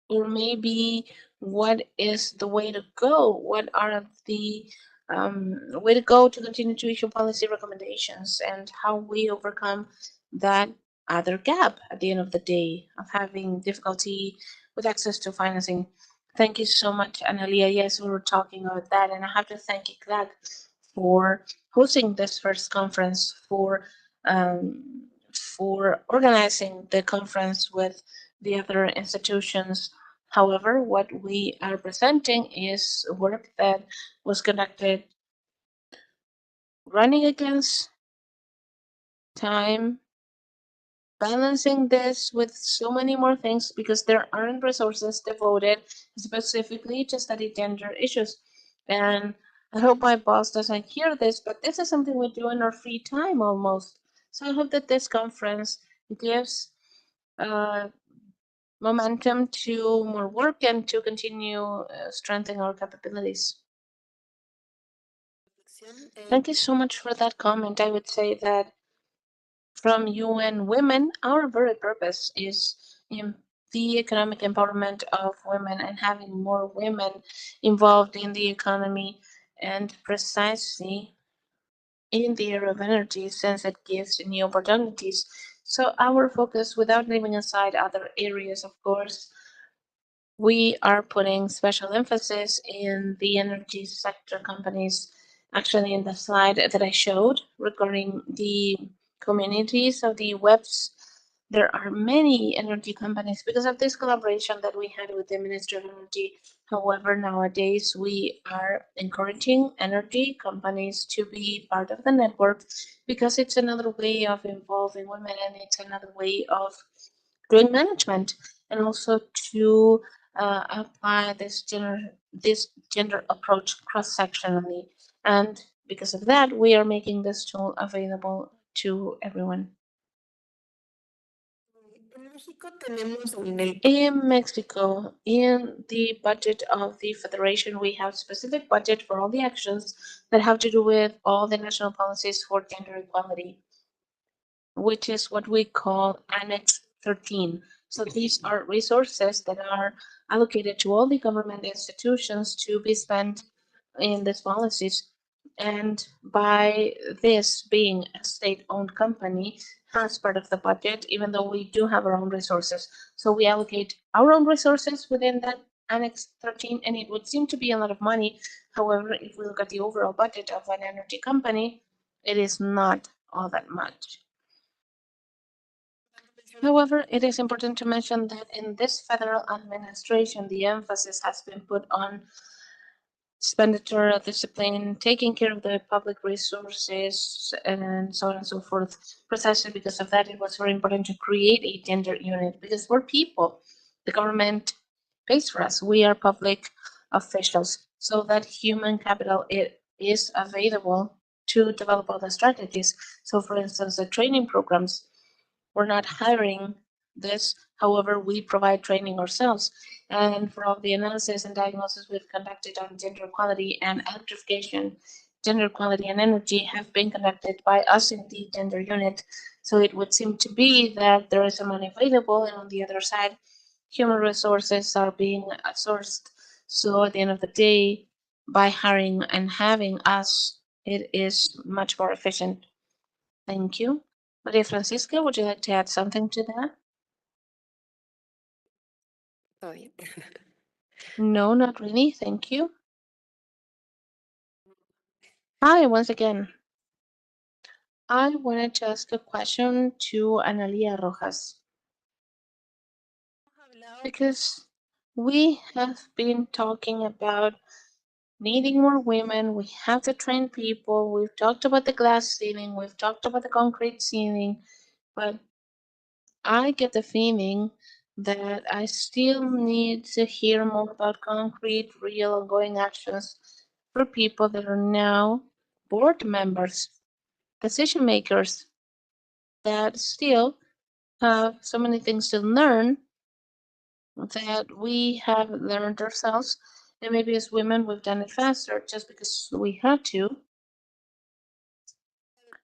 Or maybe what is the way to go? What are the way to go to continue to issue policy recommendations and how we overcome that other gap at the end of the day of having difficulty with access to financing. Thank you so much, Analia. Yes, we were talking about that, and I have to thank ICLAC for hosting this first conference, for organizing the conference with the other institutions. However, what we are presenting is work that was conducted running against time, balancing this with so many more things because there aren't resources devoted specifically to study gender issues. And I hope my boss doesn't hear this, but this is something we do in our free time almost. So I hope that this conference gives momentum to more work and to continue strengthening our capabilities. Thank you so much for that comment. I would say that from UN Women, our very purpose is in the economic empowerment of women and having more women involved in the economy and precisely in the area of energy since it gives new opportunities. So our focus, without leaving aside other areas, of course, we are putting special emphasis in the energy sector companies. Actually, in the slide that I showed regarding the communities of the webs, there are many energy companies because of this collaboration that we had with the Ministry of Energy. However, nowadays we are encouraging energy companies to be part of the network because it's another way of involving women and it's another way of doing management and also to apply this gender approach cross-sectionally. And because of that, we are making this tool available to everyone. In Mexico, in the budget of the federation, we have specific budget for all the actions that have to do with all the national policies for gender equality, which is what we call Annex 13. So these are resources that are allocated to all the government institutions to be spent in these policies. And by this being a state-owned company as part of the budget, even though we do have our own resources. So we allocate our own resources within that Annex 13, and it would seem to be a lot of money. However, if we look at the overall budget of an energy company, it is not all that much. However, it is important to mention that in this federal administration, the emphasis has been put on expenditure discipline, taking care of the public resources, and so on and so forth. Precisely because of that, it was very important to create a gender unit because we're people. The government pays for us. We are public officials. So that human capital it is available to develop all the strategies. So for instance, the training programs, we're not hiring this. However, we provide training ourselves. And for all the analysis and diagnosis we've conducted on gender equality and electrification, gender equality and energy have been conducted by us in the gender unit. So it would seem to be that there is some money available, and on the other side, human resources are being sourced. So at the end of the day, by hiring and having us, it is much more efficient. Thank you. Maria Francisca, would you like to add something to that? No, not really. Thank you. Hi, once again. I wanted to ask a question to Analia Rojas. Because we have been talking about needing more women, we have to train people, we've talked about the glass ceiling, we've talked about the concrete ceiling, but I get the feeling that I still need to hear more about concrete, real, ongoing actions for people that are now board members, decision makers, that still have so many things to learn that we have learned ourselves And maybe as women, we've done it faster just because we had to.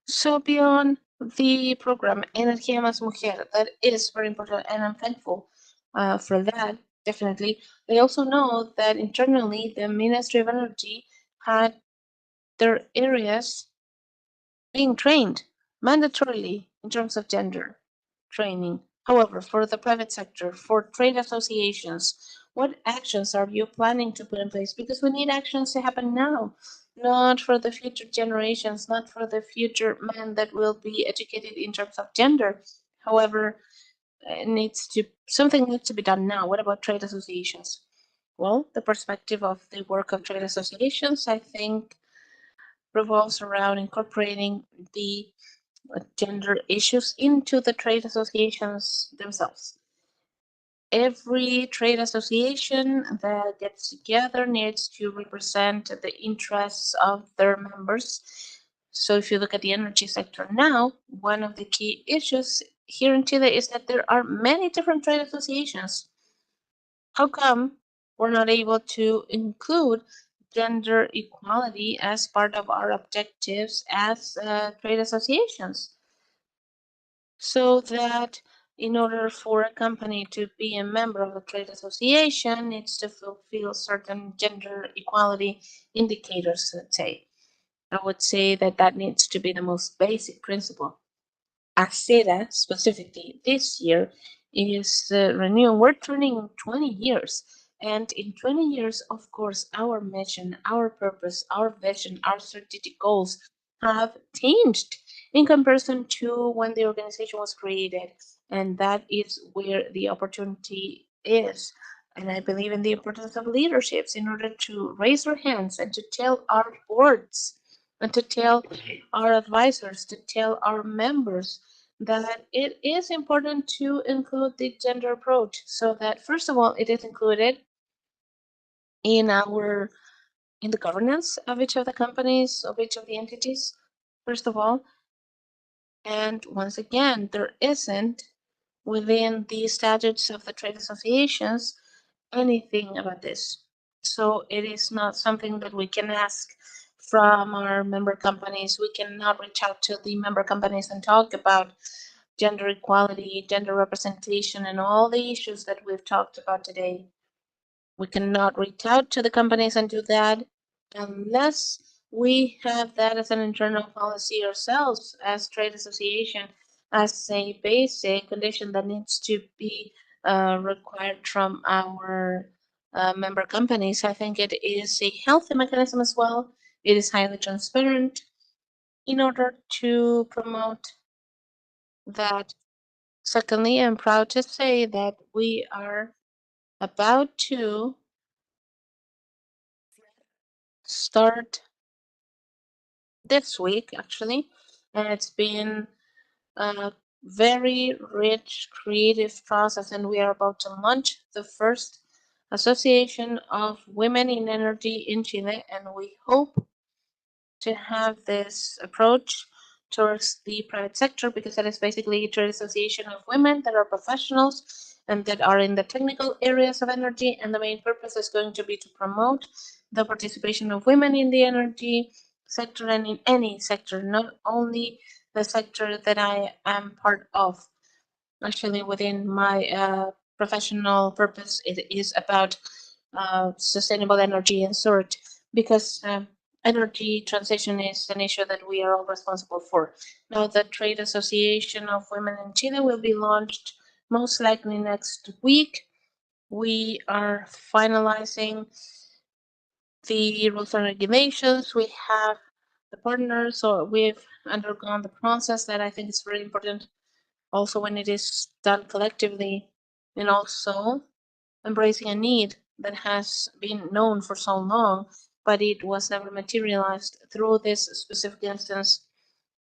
So beyond the program, Energía Más Mujer, that is very important, and I'm thankful for that, definitely. I also know that internally, the Ministry of Energy had their areas being trained mandatorily in terms of gender training. However, for the private sector, for trade associations, what actions are you planning to put in place? Because we need actions to happen now, not for the future generations, not for the future men that will be educated in terms of gender. However, something needs to be done now. What about trade associations? Well, the perspective of the work of trade associations, I think, revolves around incorporating the gender issues into the trade associations themselves. Every trade association that gets together needs to represent the interests of their members. So if you look at the energy sector now, one of the key issues here in Chile is that there are many different trade associations. How come we're not able to include gender equality as part of our objectives as trade associations? So that in order for a company to be a member of a trade association, needs to fulfill certain gender equality indicators, let's say. I would say that that needs to be the most basic principle. ACEDA, specifically this year, is renewing. We're turning 20 years. And in 20 years, of course, our mission, our purpose, our vision, our strategic goals have changed in comparison to when the organization was created. And that is where the opportunity is. And I believe in the importance of leaderships in order to raise our hands and to tell our boards and to tell our advisors, to tell our members that it is important to include the gender approach so that, first of all, it is included in the governance of each of the companies, of each of the entities, first of all. And once again, there isn't within the statutes of the trade associations anything about this. So it is not something that we can ask from our member companies. We cannot reach out to the member companies and talk about gender equality, gender representation, and all the issues that we've talked about today. We cannot reach out to the companies and do that unless we have that as an internal policy ourselves as trade association, as a basic condition that needs to be required from our member companies. I think it is a healthy mechanism as well. It is highly transparent in order to promote that. Secondly, I'm proud to say that we are about to start this week, actually, and it's been a very rich creative process, and we are about to launch the first association of women in energy in Chile, and we hope to have this approach towards the private sector because that is basically a trade association of women that are professionals and that are in the technical areas of energy, and the main purpose is going to be to promote the participation of women in the energy sector and in any sector, not only the sector that I am part of. Actually, within my professional purpose, it is about sustainable energy and storage because energy transition is an issue that we are all responsible for. Now, the Trade Association of Women in Chile will be launched most likely next week. We are finalizing the rules and regulations. We have the partners, so we've undergone the process that I think is very important also when it is done collectively, and also embracing a need that has been known for so long, but it was never materialized through this specific instance.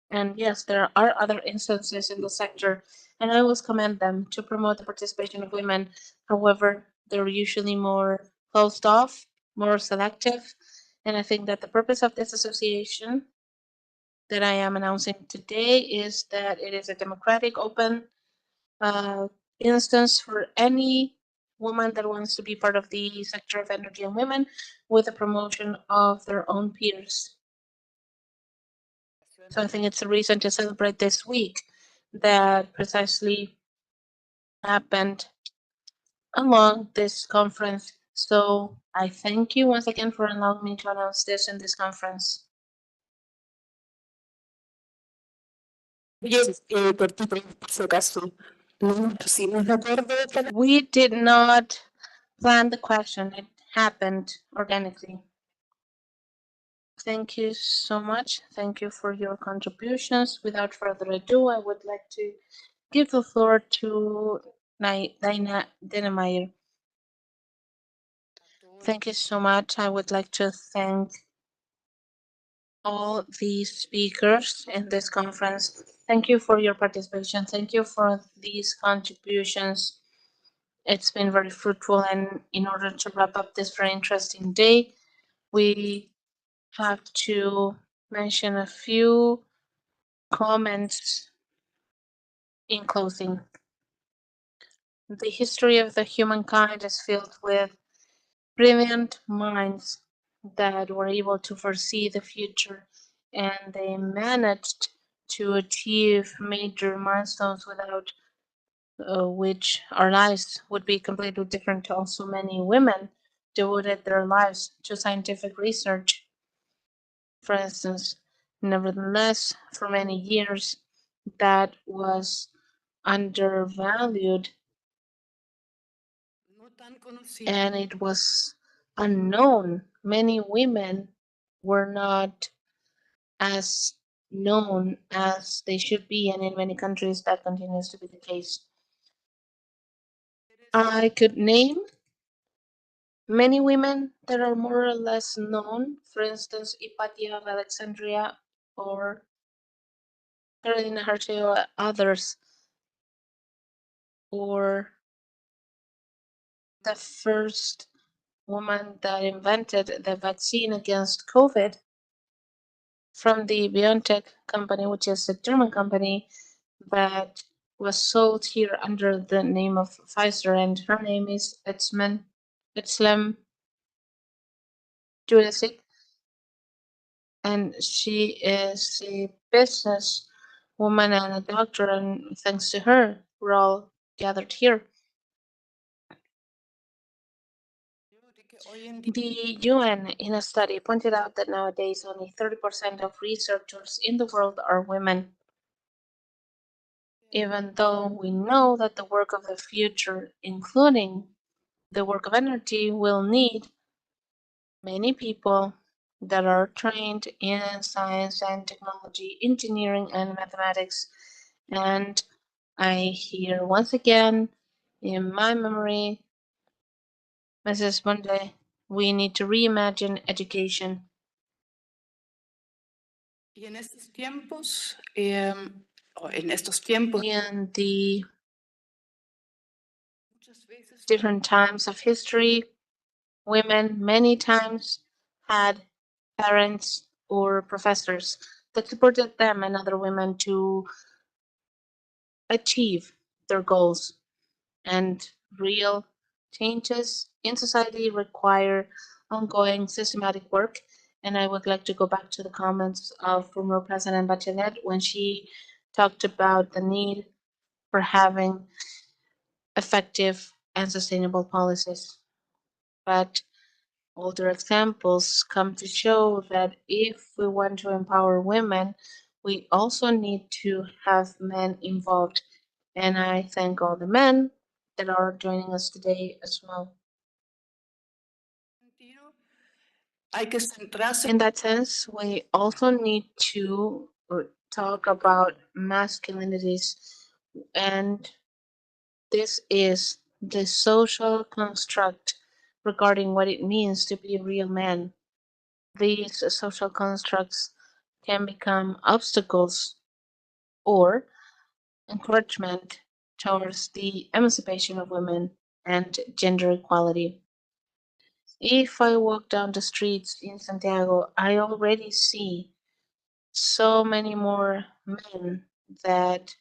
And yes, there are other instances in the sector, and I always commend them to promote the participation of women. However, they're usually more closed off, more selective. And I think that the purpose of this association that I am announcing today is that it is a democratic, open instance for any woman that wants to be part of the sector of energy and women with the promotion of their own peers. So I think it's a reason to celebrate this week that precisely happened along this conference. So I thank you once again for allowing me to announce this in this conference. We did not plan the question. It happened organically. Thank you so much. Thank you for your contributions. Without further ado, I would like to give the floor to Dina Denemeyer. Thank you so much. I would like to thank all the speakers in this conference. Thank you for your participation. Thank you for these contributions. It's been very fruitful, and in order to wrap up this very interesting day, we have to mention a few comments in closing. The history of the humankind is filled with brilliant minds that were able to foresee the future, and they managed to achieve major milestones without which our lives would be completely different. Also, many women devoted their lives to scientific research. For instance, nevertheless, for many years, that was undervalued and it was unknown. Many women were not as known as they should be, and in many countries that continues to be the case. I could name many women that are more or less known, for instance, Hypatia of Alexandria or Carolina Hershey or others, or the first woman that invented the vaccine against COVID from the BioNTech company, which is a German company that was sold here under the name of Pfizer, and her name is Özlem Jurisic, and she is a business woman and a doctor, and thanks to her, we're all gathered here. The UN, in a study, pointed out that nowadays only 30% of researchers in the world are women. Even though we know that the work of the future, including the work of energy, will need many people that are trained in science and technology, engineering and mathematics. And I hear once again in my memory, Mrs. Monday, we need to reimagine education. En estos tiempos, in the different times of history, women many times had parents or professors that supported them and other women to achieve their goals. And real changes in society require ongoing systematic work. And I would like to go back to the comments of former President Bachelet when she talked about the need for having effective and sustainable policies. But older examples come to show that if we want to empower women, we also need to have men involved. And I thank all the men that are joining us today as well. In that sense, we also need to talk about masculinities, and this is the social construct regarding what it means to be a real man. These social constructs can become obstacles or encouragement towards the emancipation of women and gender equality. If I walk down the streets in Santiago, I already see so many more men that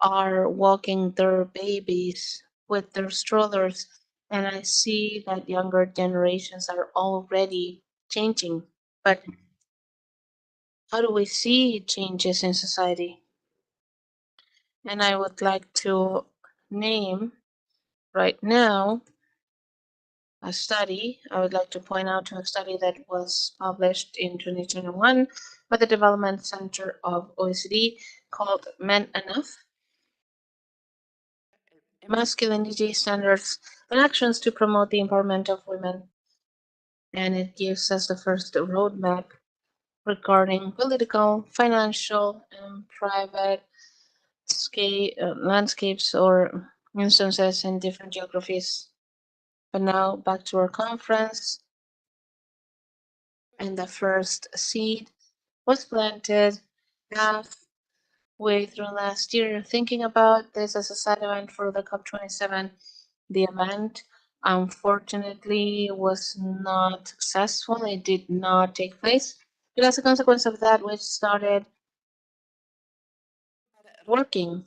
are walking their babies with their strollers, and I see that younger generations are already changing. But how do we see changes in society? And I would like to name right now a study. I would like to point out to a study that was published in 2021 by the Development Center of OECD called Men Enough: Masculinity Standards and Actions to Promote the Empowerment of Women. And it gives us the first roadmap regarding political, financial, and private landscapes or instances in different geographies. But now back to our conference. And the first seed was planted halfway through last year, thinking about this as a side event for the COP27. The event, unfortunately, was not successful. It did not take place. But as a consequence of that, we started working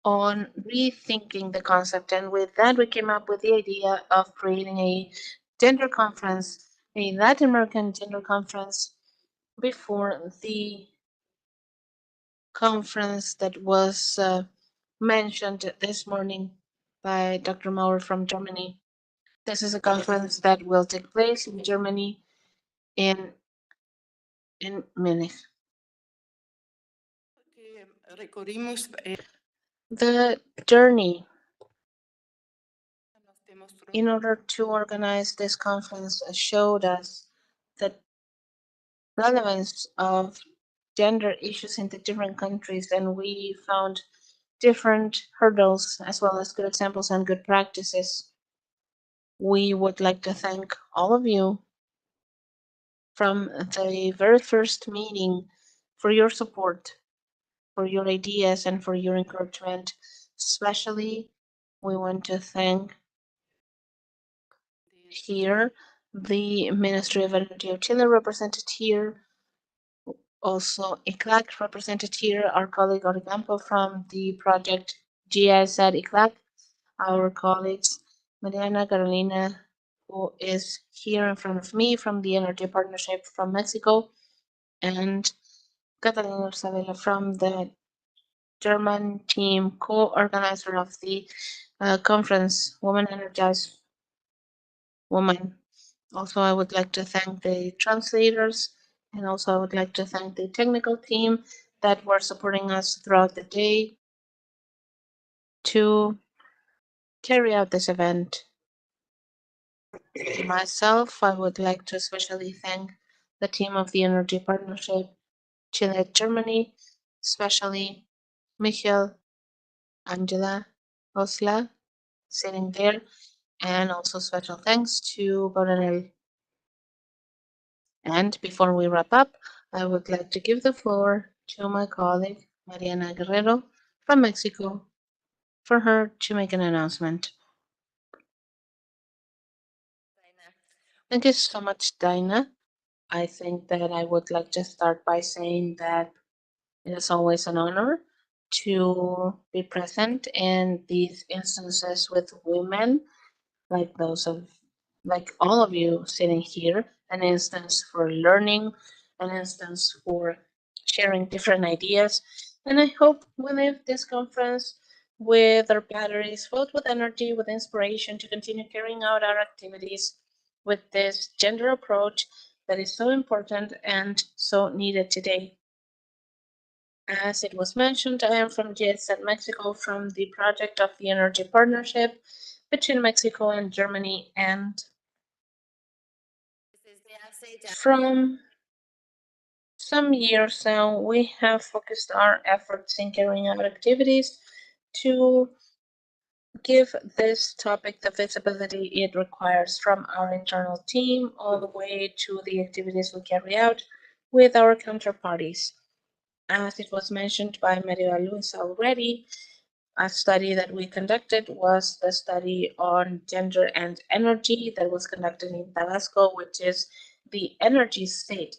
on rethinking the concept. And with that, we came up with the idea of creating a gender conference, a Latin American gender conference, before the conference that was mentioned this morning by Dr. Maurer from Germany. This is a conference that will take place in Germany in Munich. The journey in order to organize this conference showed us the relevance of gender issues in the different countries, and we found different hurdles as well as good examples and good practices. We would like to thank all of you from the very first meeting for your support, for your ideas, and for your encouragement. Especially, we want to thank here the Ministry of Energy of Chile represented here, also ICLAC represented here, our colleague Oricampo from the project GIZ ICLAC, our colleagues Mariana, Carolina, who is here in front of me from the Energy Partnership from Mexico, and Catalina Isabella from the German team, co-organizer of the conference, Women Energize Women. Also, I would like to thank the translators, and also I would like to thank the technical team that were supporting us throughout the day to carry out this event. Myself, I would like to especially thank the team of the Energy Partnership, Chile, Germany, especially Michael, Angela, Osla, sitting there, and also special thanks to Coronel. And before we wrap up, I would like to give the floor to my colleague, Mariana Guerrero from Mexico, for her to make an announcement. Thank you so much, Dinah. I think that I would like to start by saying that it is always an honor to be present in these instances with women like those of like all of you sitting here, an instance for learning, an instance for sharing different ideas. And I hope we leave this conference with our batteries filled with energy, with inspiration to continue carrying out our activities with this gender approach that is so important and so needed today. As it was mentioned, I am from GSN Mexico, from the project of the Energy Partnership between Mexico and Germany, and from some years now, we have focused our efforts in carrying out activities to give this topic the visibility it requires, from our internal team all the way to the activities we carry out with our counterparties. As it was mentioned by Maria Luis already, a study that we conducted was the study on gender and energy that was conducted in Tabasco, which is the energy state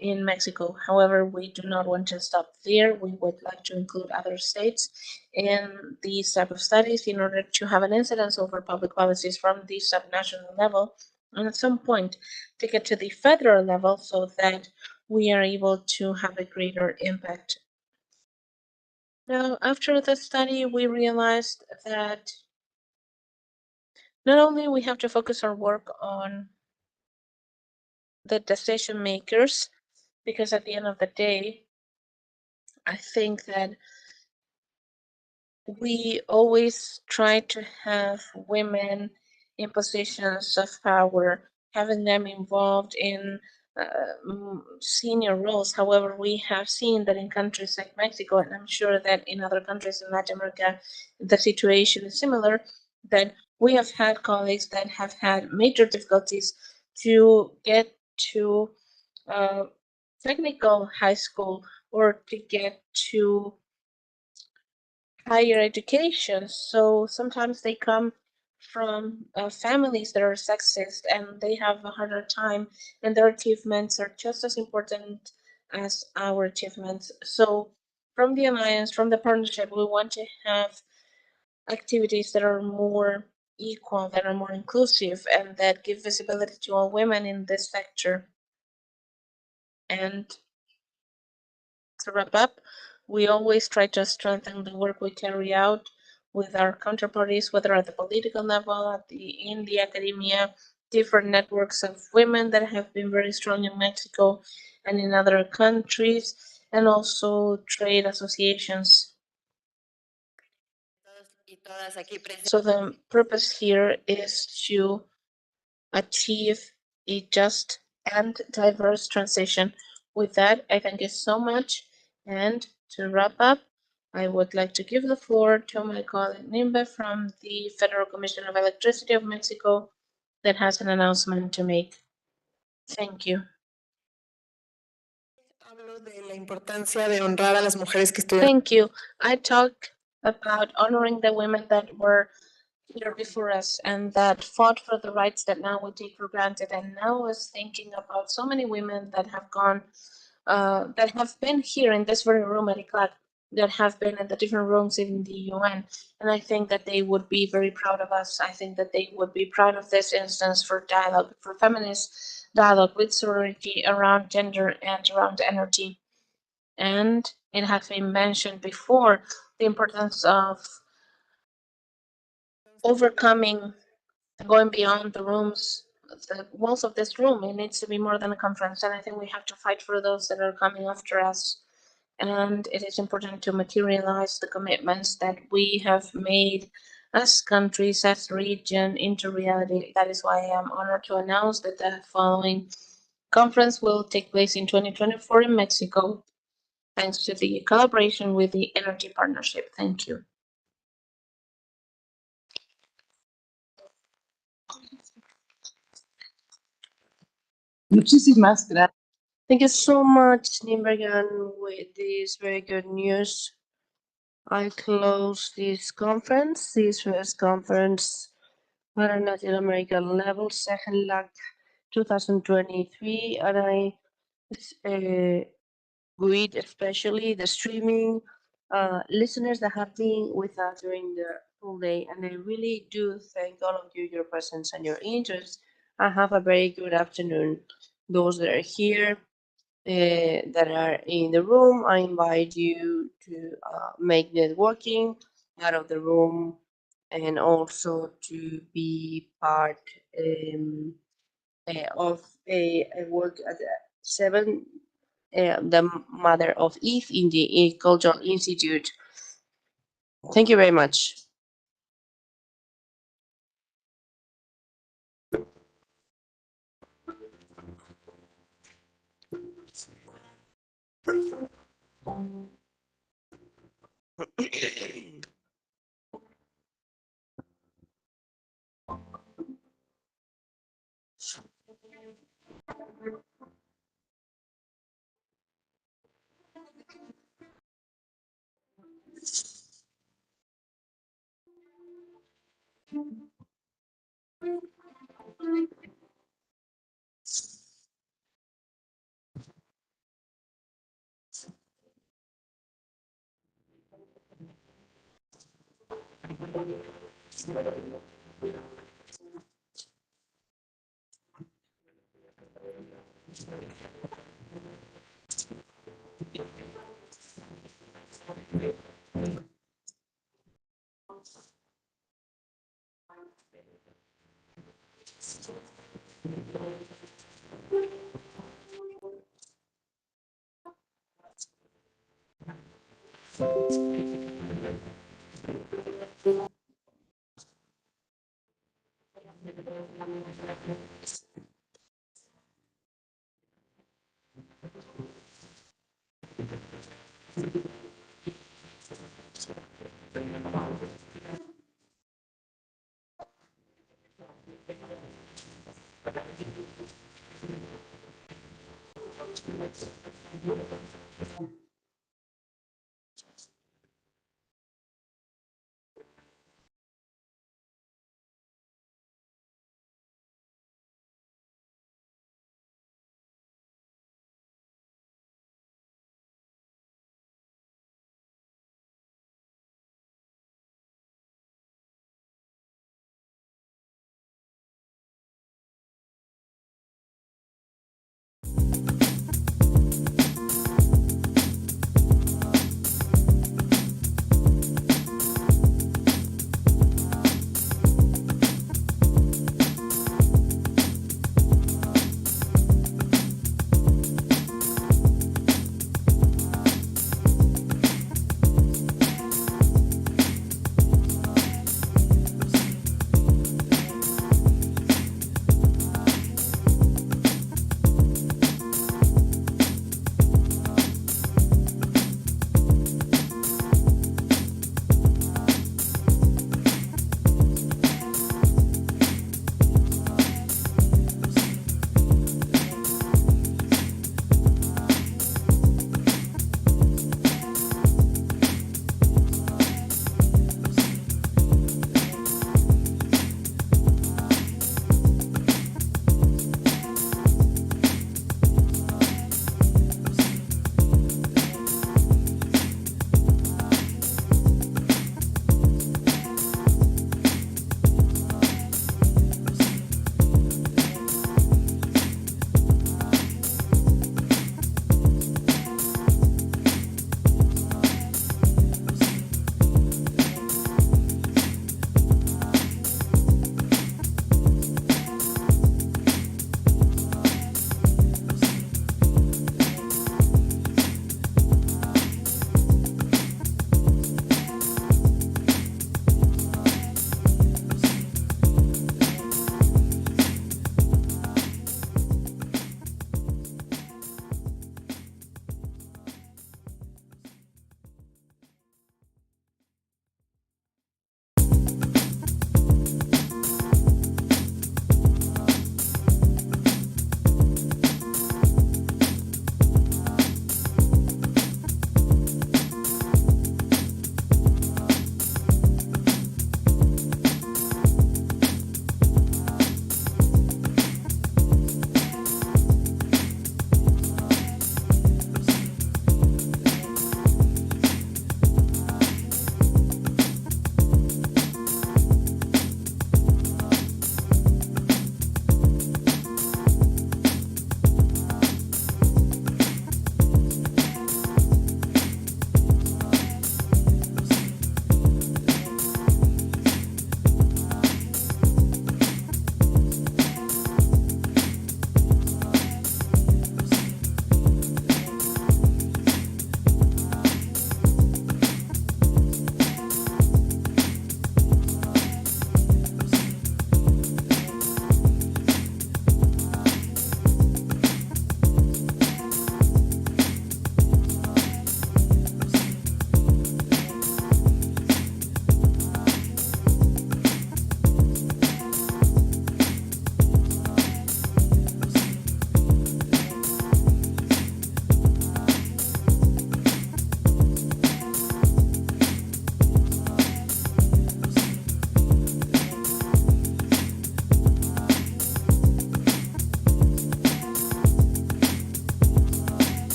in Mexico. However, we do not want to stop there. We would like to include other states in these type of studies in order to have an incidence over public policies from the subnational level, and at some point take it to the federal level so that we are able to have a greater impact. Now, after the study, we realized that not only we have to focus our work on the decision makers, because at the end of the day, I think that we always try to have women in positions of power, having them involved in senior roles. However, we have seen that in countries like Mexico, and I'm sure that in other countries in Latin America, the situation is similar, that we have had colleagues that have had major difficulties to get to technical high school or to get to higher education. So sometimes they come from families that are sexist and they have a harder time, and their achievements are just as important as our achievements. So from the alliance, from the partnership, we want to have activities that are more equal, that are more inclusive, and that give visibility to all women in this sector. And to wrap up, we always try to strengthen the work we carry out with our counterparties, whether at the political level, in the academia, different networks of women that have been very strong in Mexico and in other countries, and also trade associations. So the purpose here is to achieve a just and diverse transition. With that, I thank you so much. And to wrap up, I would like to give the floor to my colleague Nimbe from the Federal Commission of Electricity of Mexico that has an announcement to make. Thank you. Thank you. I talk about honoring the women that were here before us and that fought for the rights that now we take for granted. And now I was thinking about so many women that have gone, that have been here in this very room at ICLAC, that have been in the different rooms in the UN. And I think that they would be very proud of us. I think that they would be proud of this instance for dialogue, for feminist dialogue with sorority around gender and around energy. And it has been mentioned before, the importance of overcoming, going beyond the rooms, the walls of this room. It needs to be more than a conference, and I think we have to fight for those that are coming after us. And it is important to materialize the commitments that we have made as countries, as region, into reality. That is why I am honored to announce that the following conference will take place in 2024 in Mexico, thanks to the collaboration with the Energy Partnership. Thank you. Muchísimas gracias. Thank you so much, Nimbergan, with this very good news. I close this conference, this first conference at a Latin American level, second LAC 2023, and I greet especially the streaming listeners that have been with us during the whole day, and I really do thank all of you, your presence and your interest, and have a very good afternoon. Those that are here, that are in the room, I invite you to make networking out of the room and also to be part of a work at 7, the Mother of Eve in the Cultural Institute. Thank you very much.